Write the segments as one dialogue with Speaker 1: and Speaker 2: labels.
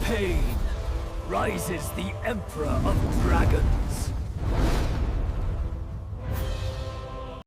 Speaker 1: pain rises the Emperor of Dragons.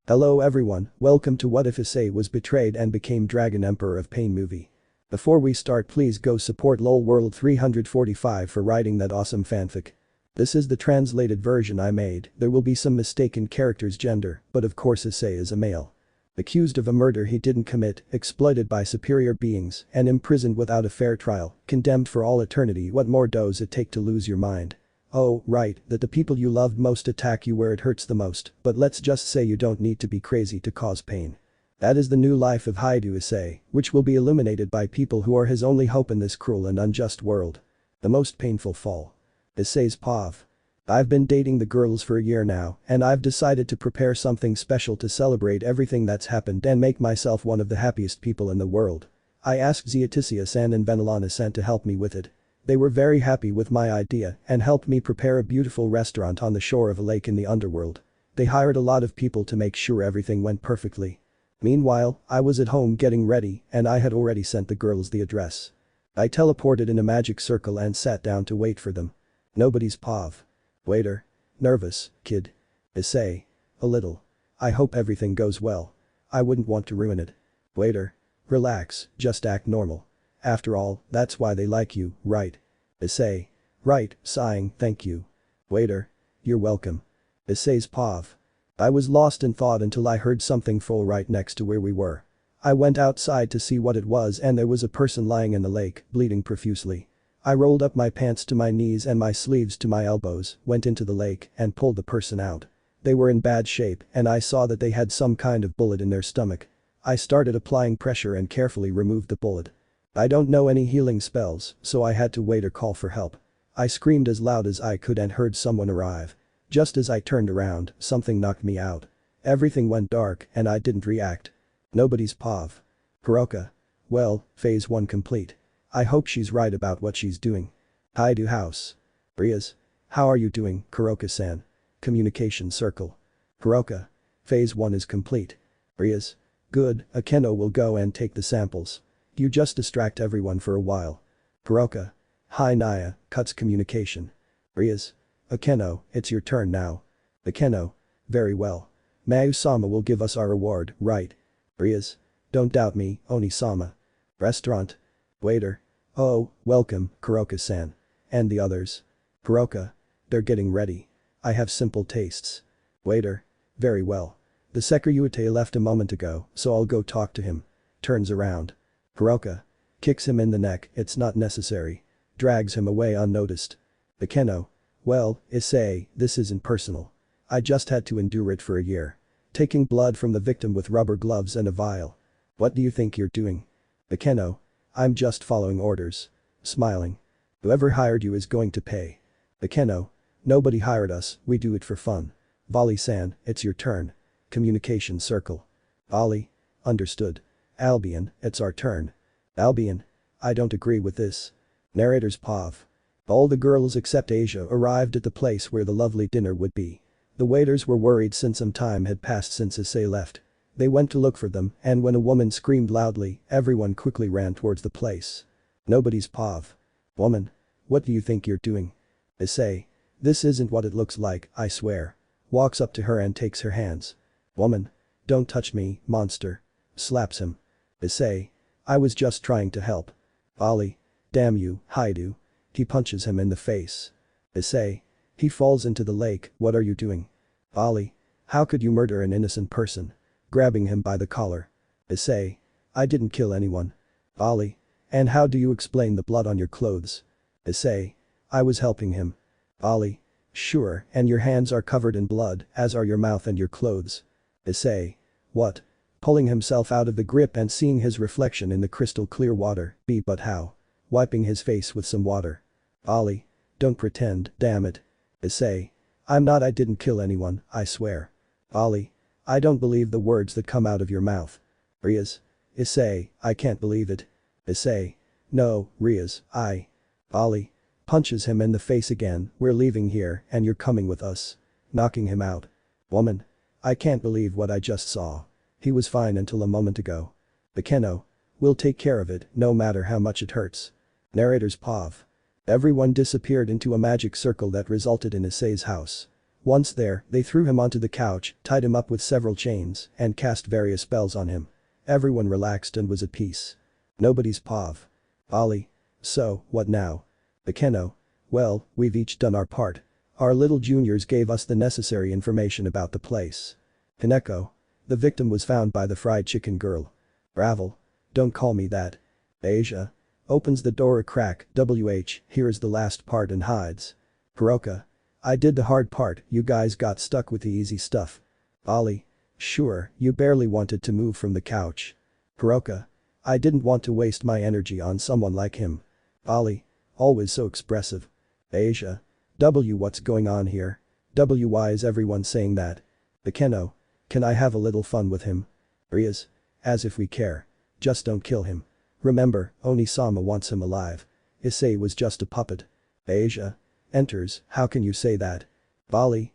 Speaker 2: Hello everyone, welcome to What If Issei was betrayed and became Dragon Emperor of Pain movie. Before we start, please go support LOL World 345 for writing that awesome fanfic. This is the translated version I made. There will be some mistaken character's gender, but of course Issei is a male. Accused of a murder he didn't commit, exploited by superior beings, and imprisoned without a fair trial, condemned for all eternity. What more does it take to lose your mind? Oh, right, that the people you loved most attack you where it hurts the most, but let's just say you don't need to be crazy to cause pain. That is the new life of Hyoudou Issei, which will be illuminated by people who are his only hope in this cruel and unjust world. The most painful fall. Issei's POV. I've been dating the girls for a year now, and I've decided to prepare something special to celebrate everything that's happened and make myself one of the happiest people in the world. I asked Xiaoticia-san and Benelana-san to help me with it. They were very happy with my idea and helped me prepare a beautiful restaurant on the shore of a lake in the underworld. They hired a lot of people to make sure everything went perfectly. Meanwhile, I was at home getting ready and I had already sent the girls the address. I teleported in a magic circle and sat down to wait for them. Nobody's POV. Waiter. Nervous, kid. Issei. A little. I hope everything goes well. I wouldn't want to ruin it. Waiter. Relax, just act normal. After all, that's why they like you, right? Issei. Right, sighing, thank you. Waiter. You're welcome. Issei's POV. I was lost in thought until I heard something fall right next to where we were. I went outside to see what it was and there was a person lying in the lake, bleeding profusely. I rolled up my pants to my knees and my sleeves to my elbows, went into the lake and pulled the person out. They were in bad shape and I saw that they had some kind of bullet in their stomach. I started applying pressure and carefully removed the bullet. I don't know any healing spells, so I had to wait or call for help. I screamed as loud as I could and heard someone arrive. Just as I turned around, something knocked me out. Everything went dark and I didn't react. Nobody's POV. Kuroka. Well, phase 1 complete. I hope she's right about what she's doing. Hyoudou house. Rias. How are you doing, Kuroka-san? Communication circle. Kuroka. Phase 1 is complete. Rias. Good, Akeno will go and take the samples. You just distract everyone for a while. Kuroka. Hi Naya, cuts communication. Rias. Akeno, it's your turn now. Akeno. Very well. Mayu-sama will give us our reward, right? Rias. Don't doubt me, Oni-sama. Restaurant. Waiter. Oh, welcome, Kuroka-san. And the others. Kuroka. They're getting ready. I have simple tastes. Waiter. Very well. The Sekiryuutei left a moment ago, so I'll go talk to him. Turns around. Kuroka. Kicks him in the neck, it's not necessary. Drags him away unnoticed. Akeno. Well, Issei, this isn't personal. I just had to endure it for a year. Taking blood from the victim with rubber gloves and a vial. What do you think you're doing? Akeno. I'm just following orders. Smiling. Whoever hired you is going to pay. Akeno. Nobody hired us, we do it for fun. Volley-san, it's your turn. Communication circle. Volley. Understood. Albion, it's our turn. Albion. I don't agree with this. Narrator's POV. All the girls except Asia arrived at the place where the lovely dinner would be. The waiters were worried since some time had passed since Issei left. They went to look for them and when a woman screamed loudly, everyone quickly ran towards the place. Nobody's POV. Woman. What do you think you're doing? Issei. This isn't what it looks like, I swear. Walks up to her and takes her hands. Woman. Don't touch me, monster. Slaps him. Issei. I was just trying to help. Volley. Damn you, Hyoudou. He punches him in the face. Issei. He falls into the lake, what are you doing? Volley. How could you murder an innocent person? Grabbing him by the collar. Issei. I didn't kill anyone. Volley. And how do you explain the blood on your clothes? Issei. I was helping him. Volley. Sure, and your hands are covered in blood, as are your mouth and your clothes. Issei. What? Pulling himself out of the grip and seeing his reflection in the crystal clear water, but how? Wiping his face with some water. Volley. Don't pretend, damn it. Issei. I'm not, I didn't kill anyone, I swear. Volley. I don't believe the words that come out of your mouth. Rias. Issei, I can't believe it. Issei. No, Rias, I. Volley. Punches him in the face again, we're leaving here and you're coming with us. Knocking him out. Woman. I can't believe what I just saw. He was fine until a moment ago. Akeno. We'll take care of it, no matter how much it hurts. Narrator's POV. Everyone disappeared into a magic circle that resulted in Issei's house. Once there, they threw him onto the couch, tied him up with several chains, and cast various spells on him. Everyone relaxed and was at peace. Nobody's pav. Ollie. So, what now? Bekeno. Well, we've each done our part. Our little juniors gave us the necessary information about the place. Hineko. The victim was found by the fried chicken girl. Ravel. Don't call me that. Asia. Opens the door a crack, hears the last part and hides. Hiroka. I did the hard part, you guys got stuck with the easy stuff. Ollie. Sure, you barely wanted to move from the couch. Hiroka. I didn't want to waste my energy on someone like him. Ollie. Always so expressive. Asia. What's going on here? Why is everyone saying that? Bekeno. Can I have a little fun with him? Rias. As if we care. Just don't kill him. Remember, Onisama wants him alive. Issei was just a puppet. Asia. Enters, how can you say that? Bali.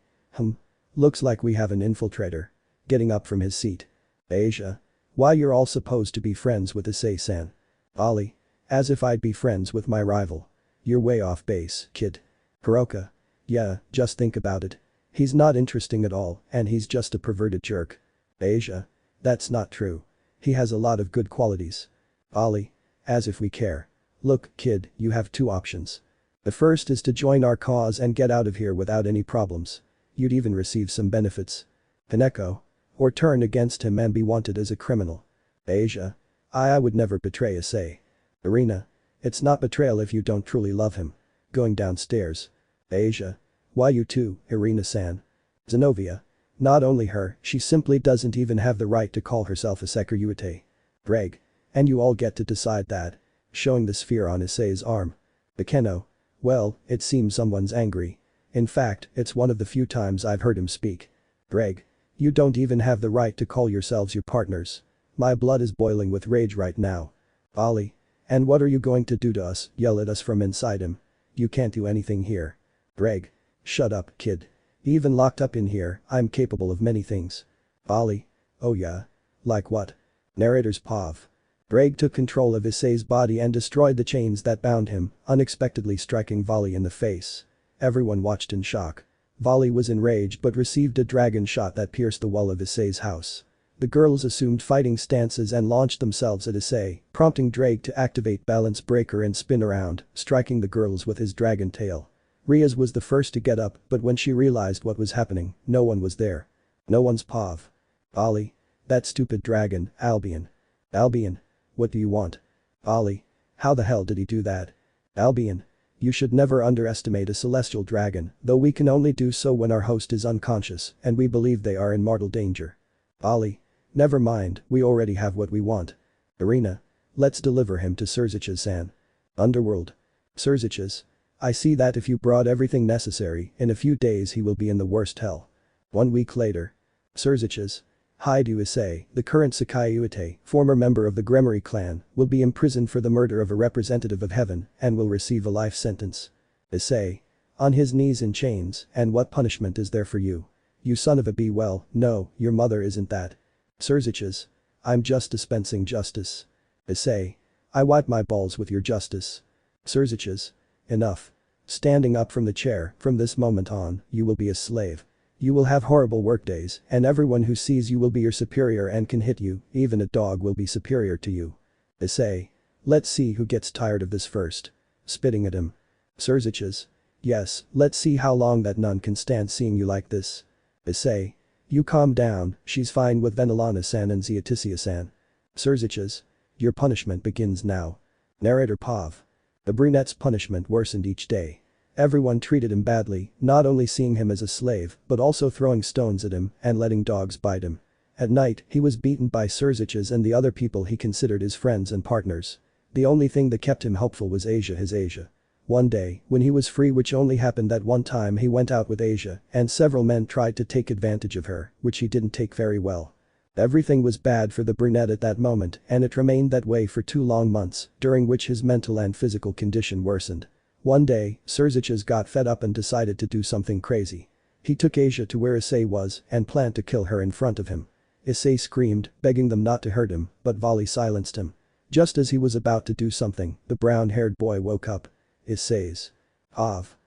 Speaker 2: Looks like we have an infiltrator. Getting up from his seat. Asia. Why you're all supposed to be friends with Issei-san. Bali. As if I'd be friends with my rival. You're way off base, kid. Hiroka. Yeah, just think about it. He's not interesting at all, and he's just a perverted jerk. Asia. That's not true. He has a lot of good qualities. Ollie. As if we care. Look, kid, you have two options. The first is to join our cause and get out of here without any problems. You'd even receive some benefits. Hineko. Or turn against him and be wanted as a criminal. Asia. I would never betray Issei. Irina. It's not betrayal if you don't truly love him. Going downstairs. Asia. Why you too, Irina-san? Zenobia. Not only her, she simply doesn't even have the right to call herself a Sekiryuutei. Greg. And you all get to decide that. Showing the sphere on Issei's arm. Bekeno. Well, it seems someone's angry. In fact, it's one of the few times I've heard him speak. Greg. You don't even have the right to call yourselves your partners. My blood is boiling with rage right now. Ollie. And what are you going to do to us? Yell at us from inside him. You can't do anything here. Greg. Shut up, kid. Even locked up in here, I'm capable of many things. Ollie. Oh yeah? Like what? Narrator's pav. Greg took control of Issei's body and destroyed the chains that bound him, unexpectedly striking Volley in the face. Everyone watched in shock. Volley was enraged but received a dragon shot that pierced the wall of Issei's house. The girls assumed fighting stances and launched themselves at Issei, prompting Drake to activate Balance Breaker and spin around, striking the girls with his dragon tail. Rias was the first to get up, but when she realized what was happening, no one was there. No one's pav. Ollie. That stupid dragon, Albion. Albion. What do you want? Ollie. How the hell did he do that? Albion. You should never underestimate a celestial dragon, though we can only do so when our host is unconscious and we believe they are in mortal danger. Ollie. Never mind, we already have what we want. Irina. Let's deliver him to Surziches-san. Underworld. Surziches. I see that if you brought everything necessary, in a few days he will be in the worst hell. 1 week later. Surziches. Hyoudou Issei, the current Sekiryuutei, former member of the Gremory clan, will be imprisoned for the murder of a representative of heaven and will receive a life sentence. Issei. On his knees in chains, and what punishment is there for you? You son of a b well, no, your mother isn't that. Surziches. I'm just dispensing justice. Issei. I wipe my balls with your justice. Surziches. Enough. Standing up from the chair, from this moment on, you will be a slave. You will have horrible workdays, and everyone who sees you will be your superior and can hit you, even a dog will be superior to you. Issei. Let's see who gets tired of this first. Spitting at him. Surziches. Yes, let's see how long that nun can stand seeing you like this. Issei. You calm down, she's fine with Venelana-san and Ziaticia-san. Surziches. Your punishment begins now. Narrator Pav. The brunette's punishment worsened each day. Everyone treated him badly, not only seeing him as a slave, but also throwing stones at him and letting dogs bite him. At night, he was beaten by Surziches and the other people he considered his friends and partners. The only thing that kept him hopeful was his Asia. One day, when he was free, which only happened that one time, he went out with Asia, and several men tried to take advantage of her, which he didn't take very well. Everything was bad for the brunette at that moment, and it remained that way for 2 long months, during which his mental and physical condition worsened. One day, Surziches got fed up and decided to do something crazy. He took Asia to where Issei was and planned to kill her in front of him. Issei screamed, begging them not to hurt him, but Volley silenced him. Just as he was about to do something, the brown-haired boy woke up. Issei's. Of.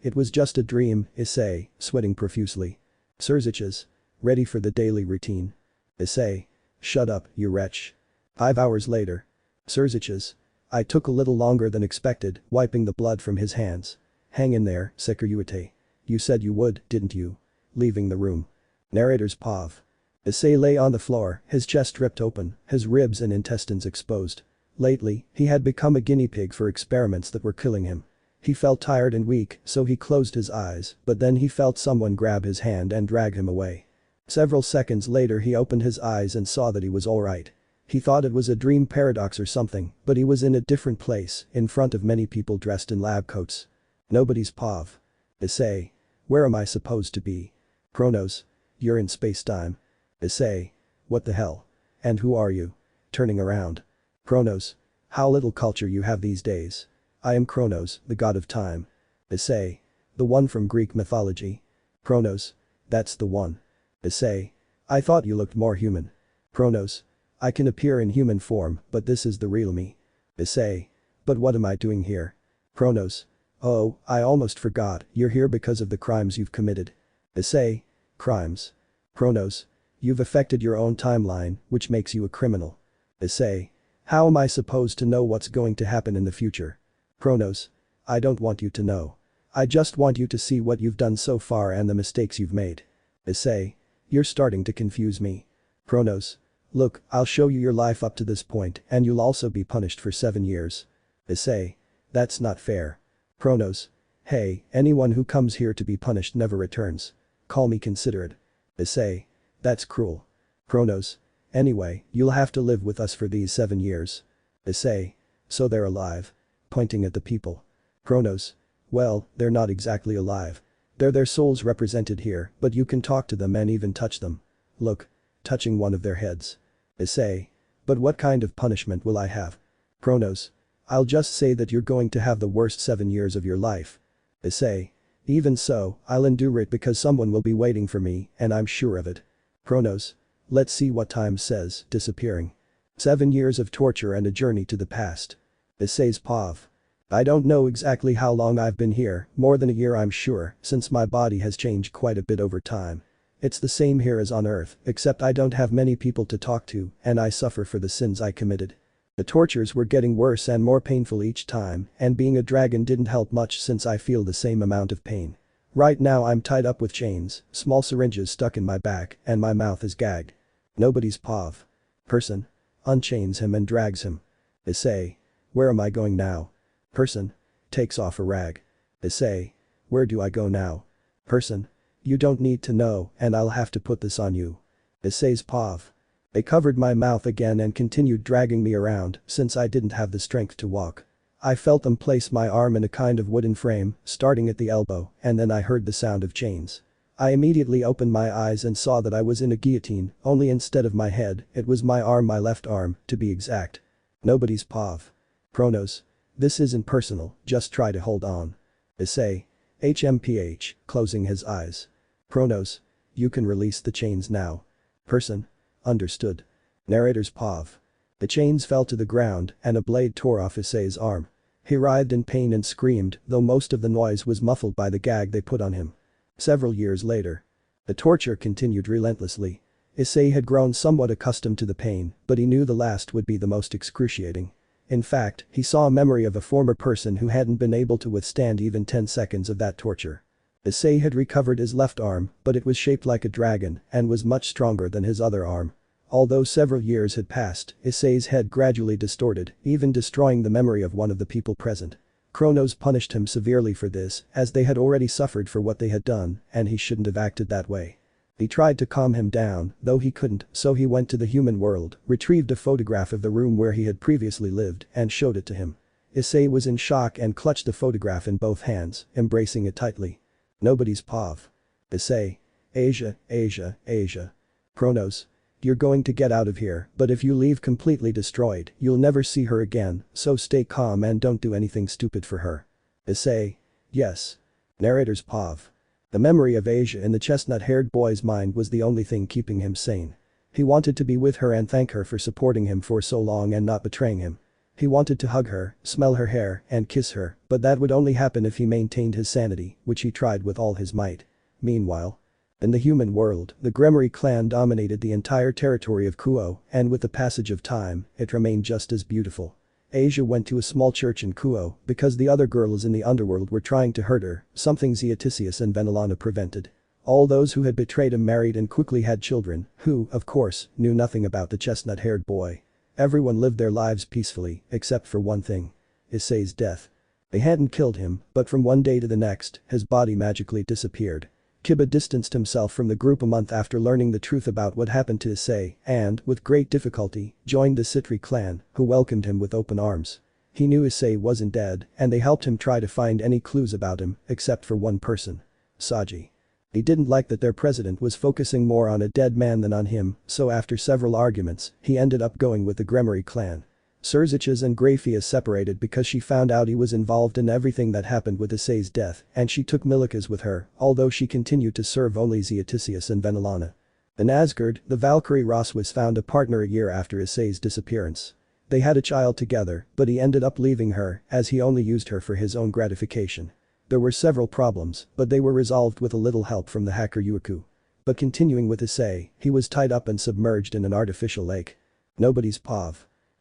Speaker 2: It was just a dream, Issei, sweating profusely. Surziches. Ready for the daily routine. Issei. Shut up, you wretch. 5 hours later. Surziches. I took a little longer than expected, wiping the blood from his hands. Hang in there, Sekiryuutei. You said you would, didn't you? Leaving the room. Narrator's POV. Issei lay on the floor, his chest ripped open, his ribs and intestines exposed. Lately, he had become a guinea pig for experiments that were killing him. He felt tired and weak, so he closed his eyes, but then he felt someone grab his hand and drag him away. Several seconds later he opened his eyes and saw that he was alright. He thought it was a dream paradox or something, but he was in a different place, in front of many people dressed in lab coats. Nobody's POV. Issei. Where am I supposed to be? Chronos. You're in space-time. Issei. What the hell? And who are you? Turning around. Chronos. How little culture you have these days. I am Chronos, the god of time. Issei. The one from Greek mythology. Chronos. That's the one. Issei. I thought you looked more human. Chronos. I can appear in human form, but this is the real me. Issei. But what am I doing here? Chronos. Oh, I almost forgot, you're here because of the crimes you've committed. Issei. Crimes. Chronos. You've affected your own timeline, which makes you a criminal. Issei. How am I supposed to know what's going to happen in the future? Chronos. I don't want you to know. I just want you to see what you've done so far and the mistakes you've made. Issei. You're starting to confuse me. Chronos. Look, I'll show you your life up to this point and you'll also be punished for 7 years. Issei. That's not fair. Chronos. Hey, anyone who comes here to be punished never returns. Call me considerate. Issei. That's cruel. Chronos. Anyway, you'll have to live with us for these 7 years. Issei. So they're alive. Pointing at the people. Chronos. Well, they're not exactly alive. They're their souls represented here, but you can talk to them and even touch them. Look. Touching one of their heads. Issei. But what kind of punishment will I have? Chronos. I'll just say that you're going to have the worst 7 years of your life. Issei. Even so, I'll endure it because someone will be waiting for me, and I'm sure of it. Chronos. Let's see what time says, disappearing. 7 years of torture and a journey to the past. Issei's POV. I don't know exactly how long I've been here, more than a year I'm sure, since my body has changed quite a bit over time. It's the same here as on Earth, except I don't have many people to talk to, and I suffer for the sins I committed. The tortures were getting worse and more painful each time, and being a dragon didn't help much since I feel the same amount of pain. Right now I'm tied up with chains, small syringes stuck in my back, and my mouth is gagged. Nobody's POV. Person. Unchains him and drags him. Issei. Where am I going now? Person. Takes off a rag. Issei. Where do I go now? Person. You don't need to know, and I'll have to put this on you. Issei's POV. They covered my mouth again and continued dragging me around since I didn't have the strength to walk. I felt them place my arm in a kind of wooden frame, starting at the elbow, and then I heard the sound of chains. I immediately opened my eyes and saw that I was in a guillotine, only instead of my head, it was my arm, my left arm, to be exact. Nobody's POV. Chronos. This isn't personal, just try to hold on. Issei. HMPH, closing his eyes. Chronos. You can release the chains now. Person. Understood. Narrator's POV. The chains fell to the ground and a blade tore off Issei's arm. He writhed in pain and screamed, though most of the noise was muffled by the gag they put on him. Several years later. The torture continued relentlessly. Issei had grown somewhat accustomed to the pain, but he knew the last would be the most excruciating. In fact, he saw a memory of a former person who hadn't been able to withstand even 10 seconds of that torture. Issei had recovered his left arm, but it was shaped like a dragon and was much stronger than his other arm. Although several years had passed, Issei's head gradually distorted, even destroying the memory of one of the people present. Chronos punished him severely for this, as they had already suffered for what they had done, and he shouldn't have acted that way. He tried to calm him down, though he couldn't, so he went to the human world, retrieved a photograph of the room where he had previously lived, and showed it to him. Issei was in shock and clutched the photograph in both hands, embracing it tightly. Nobody's POV. Issei. Asia. Chronos. You're going to get out of here, but if you leave completely destroyed, you'll never see her again, so stay calm and don't do anything stupid for her. Issei. Yes. Narrator's POV. The memory of Asia in the chestnut-haired boy's mind was the only thing keeping him sane. He wanted to be with her and thank her for supporting him for so long and not betraying him. He wanted to hug her, smell her hair, and kiss her, but that would only happen if he maintained his sanity, which he tried with all his might. Meanwhile, in the human world, the Gremory clan dominated the entire territory of Kuo, and with the passage of time, it remained just as beautiful. Asia went to a small church in Kuo because the other girls in the underworld were trying to hurt her, something Zeoticius and Venelana prevented. All those who had betrayed him married and quickly had children, who, of course, knew nothing about the chestnut-haired boy. Everyone lived their lives peacefully, except for one thing. Issei's death. They hadn't killed him, but from one day to the next, his body magically disappeared. Kiba distanced himself from the group a month after learning the truth about what happened to Issei and, with great difficulty, joined the Citri clan, who welcomed him with open arms. He knew Issei wasn't dead, and they helped him try to find any clues about him, except for one person. Saji. He didn't like that their president was focusing more on a dead man than on him, so after several arguments, he ended up going with the Gremory clan. Surziches and Graphias separated because she found out he was involved in everything that happened with Issei's death, and she took Milikas with her, although she continued to serve only Zeoticius and Venelana. In Asgard, the Valkyrie Rossweisse found a partner a year after Issei's disappearance. They had a child together, but he ended up leaving her, as he only used her for his own gratification. There were several problems, but they were resolved with a little help from the hacker Yuiku. But continuing with Issei, he was tied up and submerged in an artificial lake. Nobody's POV.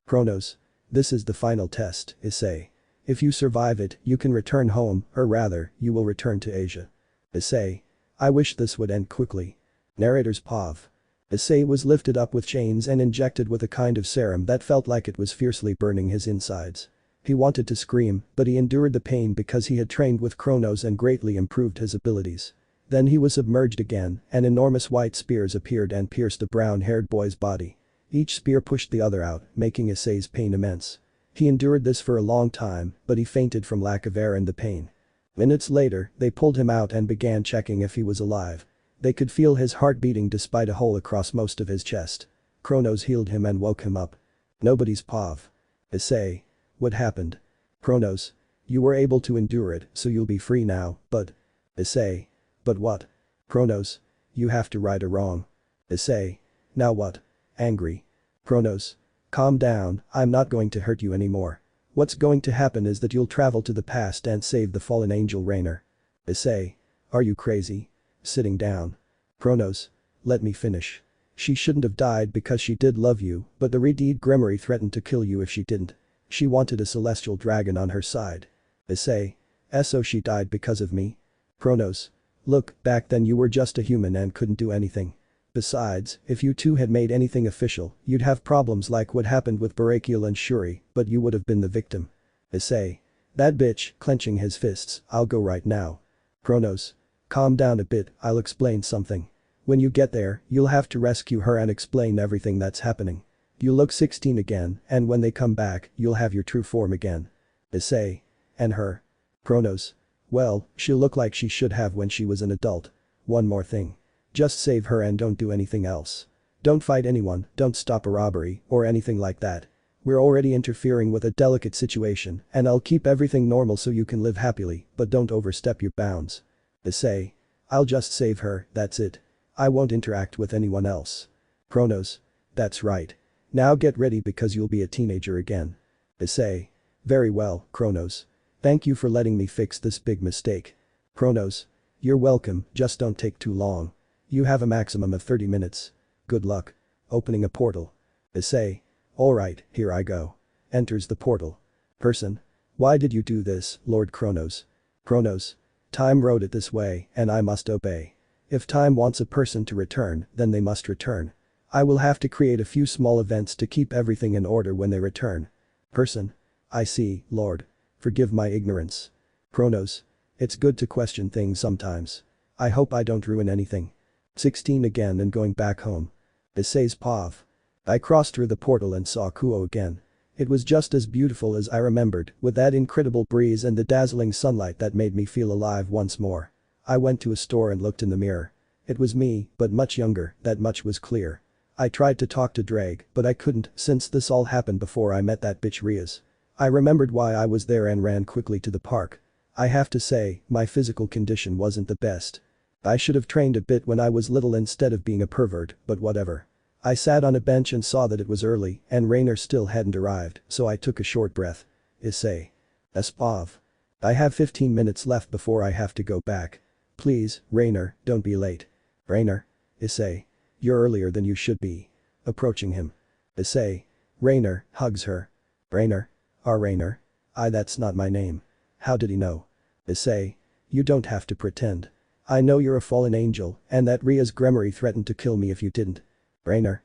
Speaker 2: Chronos. This is the final test, Issei. If you survive it, you can return home, or rather, you will return to Asia. Issei. I wish this would end quickly. Narrator's POV. Issei was lifted up with chains and injected with a kind of serum that felt like it was fiercely burning his insides. He wanted to scream, but he endured the pain because he had trained with Chronos and greatly improved his abilities. Then he was submerged again, and enormous white spears appeared and pierced the brown-haired boy's body. Each spear pushed the other out, making Issei's pain immense. He endured this for a long time, but he fainted from lack of air and the pain. Minutes later, they pulled him out and began checking if he was alive. They could feel his heart beating despite a hole across most of his chest. Chronos healed him and woke him up. Nobody's POV. Issei. What happened? Chronos. You were able to endure it, so you'll be free now, but… Issei. But what? Chronos. You have to right a wrong. Issei. Now what? Angry. Chronos. Calm down, I'm not going to hurt you anymore. What's going to happen is that you'll travel to the past and save the fallen angel Rainer. Issei. Are you crazy? Sitting down. Chronos. Let me finish. She shouldn't have died because she did love you, but the Redeed Gremory threatened to kill you if she didn't. She wanted a celestial dragon on her side. Issei. So she died because of me? Chronos. Look, back then you were just a human and couldn't do anything. Besides, if you two had made anything official, you'd have problems like what happened with Barakiel and Shuri, but you would have been the victim. Issei. That bitch, clenching his fists, I'll go right now. Chronos. Calm down a bit, I'll explain something. When you get there, you'll have to rescue her and explain everything that's happening. You look 16 again, and when they come back, you'll have your true form again. Issei. And her? Chronos. Well, she'll look like she should have when she was an adult. One more thing. Just save her and don't do anything else. Don't fight anyone, don't stop a robbery, or anything like that. We're already interfering with a delicate situation, and I'll keep everything normal so you can live happily, but don't overstep your bounds. Issei. I'll just save her, that's it. I won't interact with anyone else. Chronos. That's right. Now get ready because you'll be a teenager again. Issei. Very well, Chronos. Thank you for letting me fix this big mistake. Chronos. You're welcome, just don't take too long. You have a maximum of 30 minutes. Good luck. Opening a portal. Issei. Alright, here I go. Enters the portal. Person. Why did you do this, Lord Chronos? Chronos. Time wrote it this way, and I must obey. If time wants a person to return, then they must return. I will have to create a few small events to keep everything in order when they return. Person. I see, Lord. Forgive my ignorance. Chronos. It's good to question things sometimes. I hope I don't ruin anything. 16 again and going back home. Issei's POV. I crossed through the portal and saw Kuo again. It was just as beautiful as I remembered, with that incredible breeze and the dazzling sunlight that made me feel alive once more. I went to a store and looked in the mirror. It was me, but much younger, that much was clear. I tried to talk to Drake, but I couldn't since this all happened before I met that bitch Rias. I remembered why I was there and ran quickly to the park. I have to say, my physical condition wasn't the best. I should have trained a bit when I was little instead of being a pervert, but whatever. I sat on a bench and saw that it was early and Rainer still hadn't arrived, so I took a short breath. Issei. Espav. I have 15 minutes left before I have to go back. Please, Rainer, don't be late. Rainer. Issei. You're earlier than you should be. Approaching him. Issei. Rainer, hugs her. Rainer. Rainer. That's not my name. How did he know? Issei. You don't have to pretend. I know you're a fallen angel and that Rias Gremory threatened to kill me if you didn't. Rainer.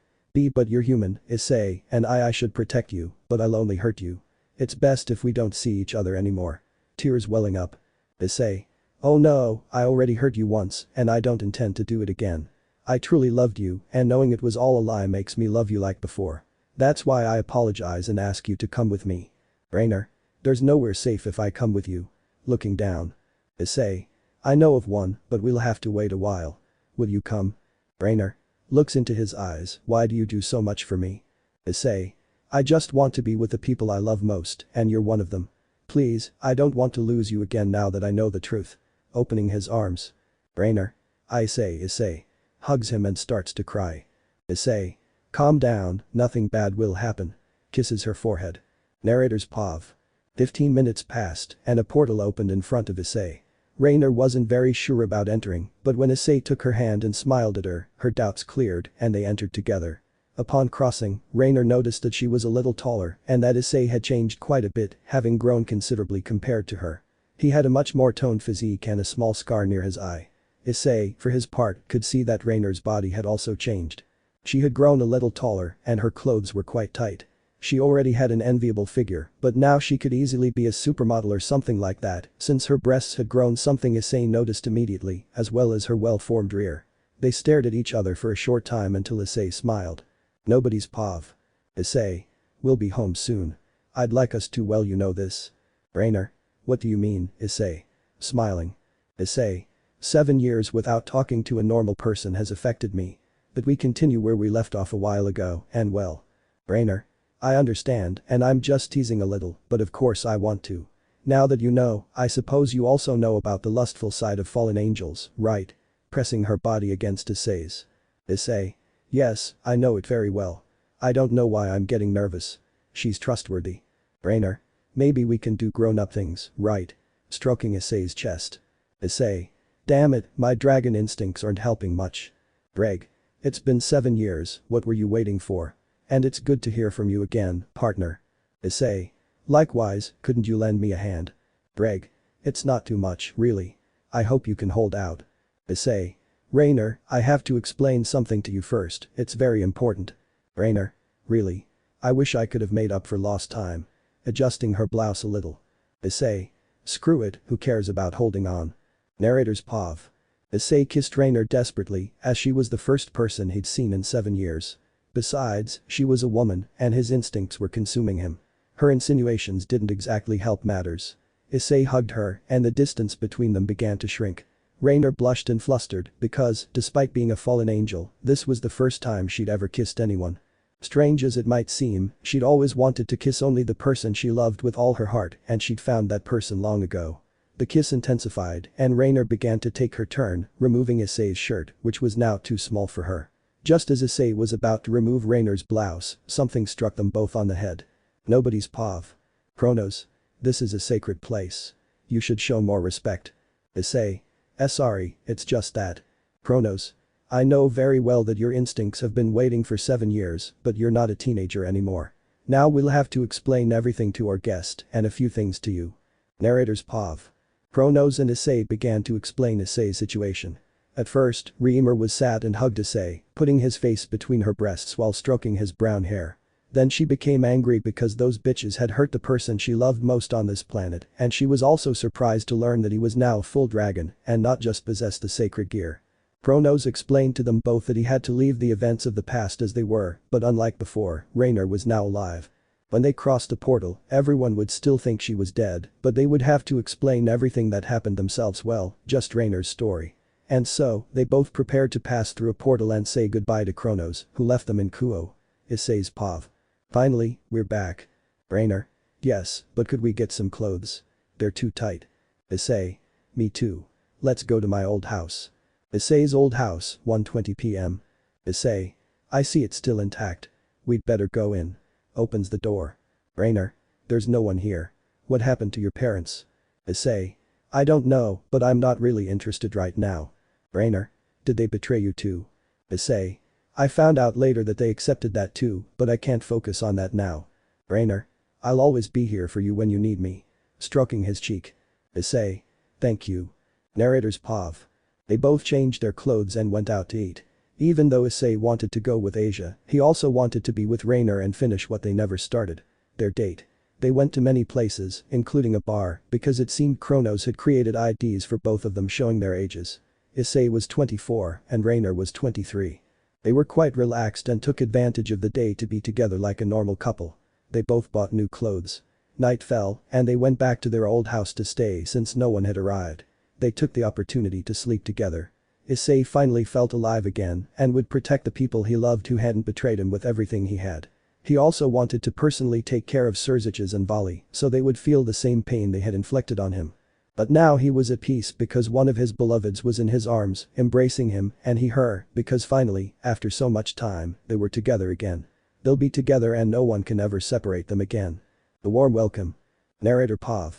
Speaker 2: But you're human, Issei, and I should protect you, but I'll only hurt you. It's best if we don't see each other anymore. Tears welling up. Issei. Oh no, I already hurt you once and I don't intend to do it again. I truly loved you and knowing it was all a lie makes me love you like before. That's why I apologize and ask you to come with me. Rainer. There's nowhere safe if I come with you. Looking down. Issei. I know of one, but we'll have to wait a while. Will you come? Rainer. Looks into his eyes, why do you do so much for me? Issei. I just want to be with the people I love most and you're one of them. Please, I don't want to lose you again now that I know the truth. Opening his arms. Rainer. Issei. Hugs him and starts to cry. Issei. Calm down, nothing bad will happen. Kisses her forehead. Narrator's POV. 15 minutes passed and a portal opened in front of Issei. Rainer wasn't very sure about entering, but when Issei took her hand and smiled at her, her doubts cleared and they entered together. Upon crossing, Rainer noticed that she was a little taller and that Issei had changed quite a bit, having grown considerably compared to her. He had a much more toned physique and a small scar near his eye. Issei, for his part, could see that Rainer's body had also changed. She had grown a little taller and her clothes were quite tight. She already had an enviable figure, but now she could easily be a supermodel or something like that, since her breasts had grown, something Issei noticed immediately, as well as her well-formed rear. They stared at each other for a short time until Issei smiled. Nobody's POV. Issei. We'll be home soon. I'd like us to, well, you know this. Rainer. What do you mean, Issei? Smiling. Issei. 7 years without talking to a normal person has affected me. But we continue where we left off a while ago, and well. Rainer. I understand and I'm just teasing a little, but of course I want to. Now that you know, I suppose you also know about the lustful side of fallen angels, right? Pressing her body against Issei's. Issei. Yes, I know it very well. I don't know why I'm getting nervous. She's trustworthy. Rainer. Maybe we can do grown-up things, right? Stroking Issei's chest. Issei. Damn it, my dragon instincts aren't helping much. Greg. It's been 7 years, what were you waiting for? And it's good to hear from you again, partner. Issei. Likewise, couldn't you lend me a hand? Greg. It's not too much, really. I hope you can hold out. Issei. Rainer, I have to explain something to you first, it's very important. Rainer. Really? I wish I could have made up for lost time. Adjusting her blouse a little. Issei. Screw it, who cares about holding on? Narrator's POV. Issei kissed Rainer desperately, as she was the first person he'd seen in 7 years. Besides, she was a woman and his instincts were consuming him. Her insinuations didn't exactly help matters. Issei hugged her and the distance between them began to shrink. Rainer blushed and flustered because, despite being a fallen angel, this was the first time she'd ever kissed anyone. Strange as it might seem, she'd always wanted to kiss only the person she loved with all her heart and she'd found that person long ago. The kiss intensified and Rainer began to take her turn, removing Issei's shirt, which was now too small for her. Just as Issei was about to remove Rainer's blouse, something struck them both on the head. Nobody's POV. Kronos. This is a sacred place. You should show more respect. Issei. Sorry, it's just that. Kronos. I know very well that your instincts have been waiting for 7 years, but you're not a teenager anymore. Now we'll have to explain everything to our guest and a few things to you. Narrator's POV. Kronos and Issei began to explain Issei's situation. At first, Reimer was sad and hugged Issei, putting his face between her breasts while stroking his brown hair. Then she became angry because those bitches had hurt the person she loved most on this planet, and she was also surprised to learn that he was now a full dragon and not just possessed the sacred gear. Kronos explained to them both that he had to leave the events of the past as they were, but unlike before, Rainer was now alive. When they crossed the portal, everyone would still think she was dead, but they would have to explain everything that happened themselves, well, just Rainer's story. And so, they both prepared to pass through a portal and say goodbye to Kronos, who left them in Kuo. Issei's POV. Finally, we're back. Rainer. Yes, but could we get some clothes? They're too tight. Issei. Me too. Let's go to my old house. Issei's old house, 1:20 p.m. Issei. I see it's still intact. We'd better go in. Opens the door. Rainer. There's no one here. What happened to your parents? Issei. I don't know, but I'm not really interested right now. Rainer. Did they betray you too? Issei. I found out later that they accepted that too, but I can't focus on that now. Rainer. I'll always be here for you when you need me. Stroking his cheek. Issei. Thank you. Narrator's POV. They both changed their clothes and went out to eat. Even though Issei wanted to go with Asia, he also wanted to be with Rainer and finish what they never started. Their date. They went to many places, including a bar, because it seemed Kronos had created IDs for both of them showing their ages. Issei was 24 and Rainer was 23. They were quite relaxed and took advantage of the day to be together like a normal couple. They both bought new clothes. Night fell and they went back to their old house to stay since no one had arrived. They took the opportunity to sleep together. Issei finally felt alive again and would protect the people he loved who hadn't betrayed him with everything he had. He also wanted to personally take care of Surziches and Vali so they would feel the same pain they had inflicted on him. But now he was at peace because one of his beloveds was in his arms, embracing him, and he her, because finally, after so much time, they were together again. They'll be together and no one can ever separate them again. The warm welcome. Narrator POV.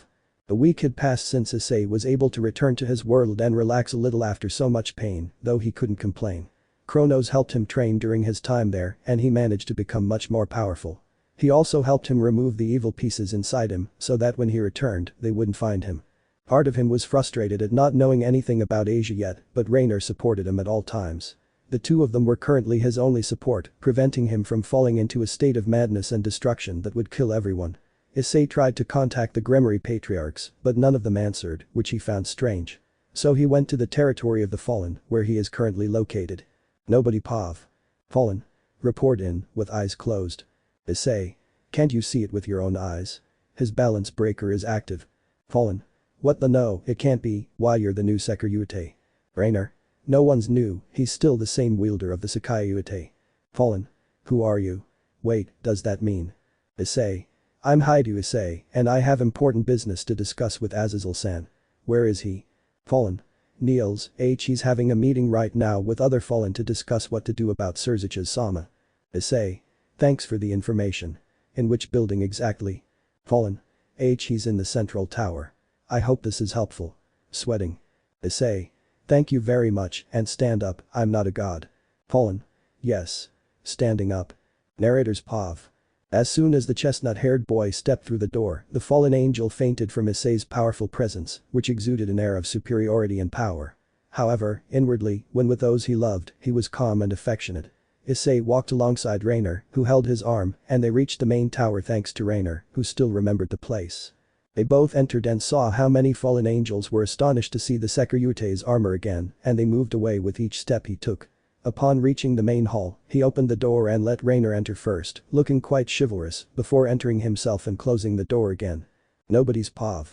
Speaker 2: A week had passed since Issei was able to return to his world and relax a little after so much pain, though he couldn't complain. Kronos helped him train during his time there and he managed to become much more powerful. He also helped him remove the evil pieces inside him so that when he returned, they wouldn't find him. Part of him was frustrated at not knowing anything about Asia yet, but Rainer supported him at all times. The two of them were currently his only support, preventing him from falling into a state of madness and destruction that would kill everyone. Issei tried to contact the Gremory patriarchs, but none of them answered, which he found strange. So he went to the territory of the Fallen, where he is currently located. Nobody POV. Fallen. Report in, with eyes closed. Issei. Can't you see it with your own eyes? His balance breaker is active. Fallen. What the no, it can't be, why you're the new Sekiryuutei. Rainer. No one's new, he's still the same wielder of the Sekiryuutei. Fallen. Who are you? Wait, does that mean? Issei. I'm Hyoudou Issei, and I have important business to discuss with Azazel-san. Where is he? Fallen. Niels, he's having a meeting right now with other Fallen to discuss what to do about Surziches Sama. Issei. Thanks for the information. In which building exactly? Fallen. He's in the central tower. I hope this is helpful. Sweating. Issei. Thank you very much and stand up, I'm not a god. Fallen. Yes. Standing up. Narrator's POV. As soon as the chestnut-haired boy stepped through the door, the fallen angel fainted from Issei's powerful presence, which exuded an air of superiority and power. However, inwardly, when with those he loved, he was calm and affectionate. Issei walked alongside Rainer, who held his arm, and they reached the main tower thanks to Rainer, who still remembered the place. They both entered and saw how many fallen angels were astonished to see the Sekiryuutei's armor again, and they moved away with each step he took. Upon reaching the main hall, he opened the door and let Rainer enter first, looking quite chivalrous, before entering himself and closing the door again. Nobody's POV.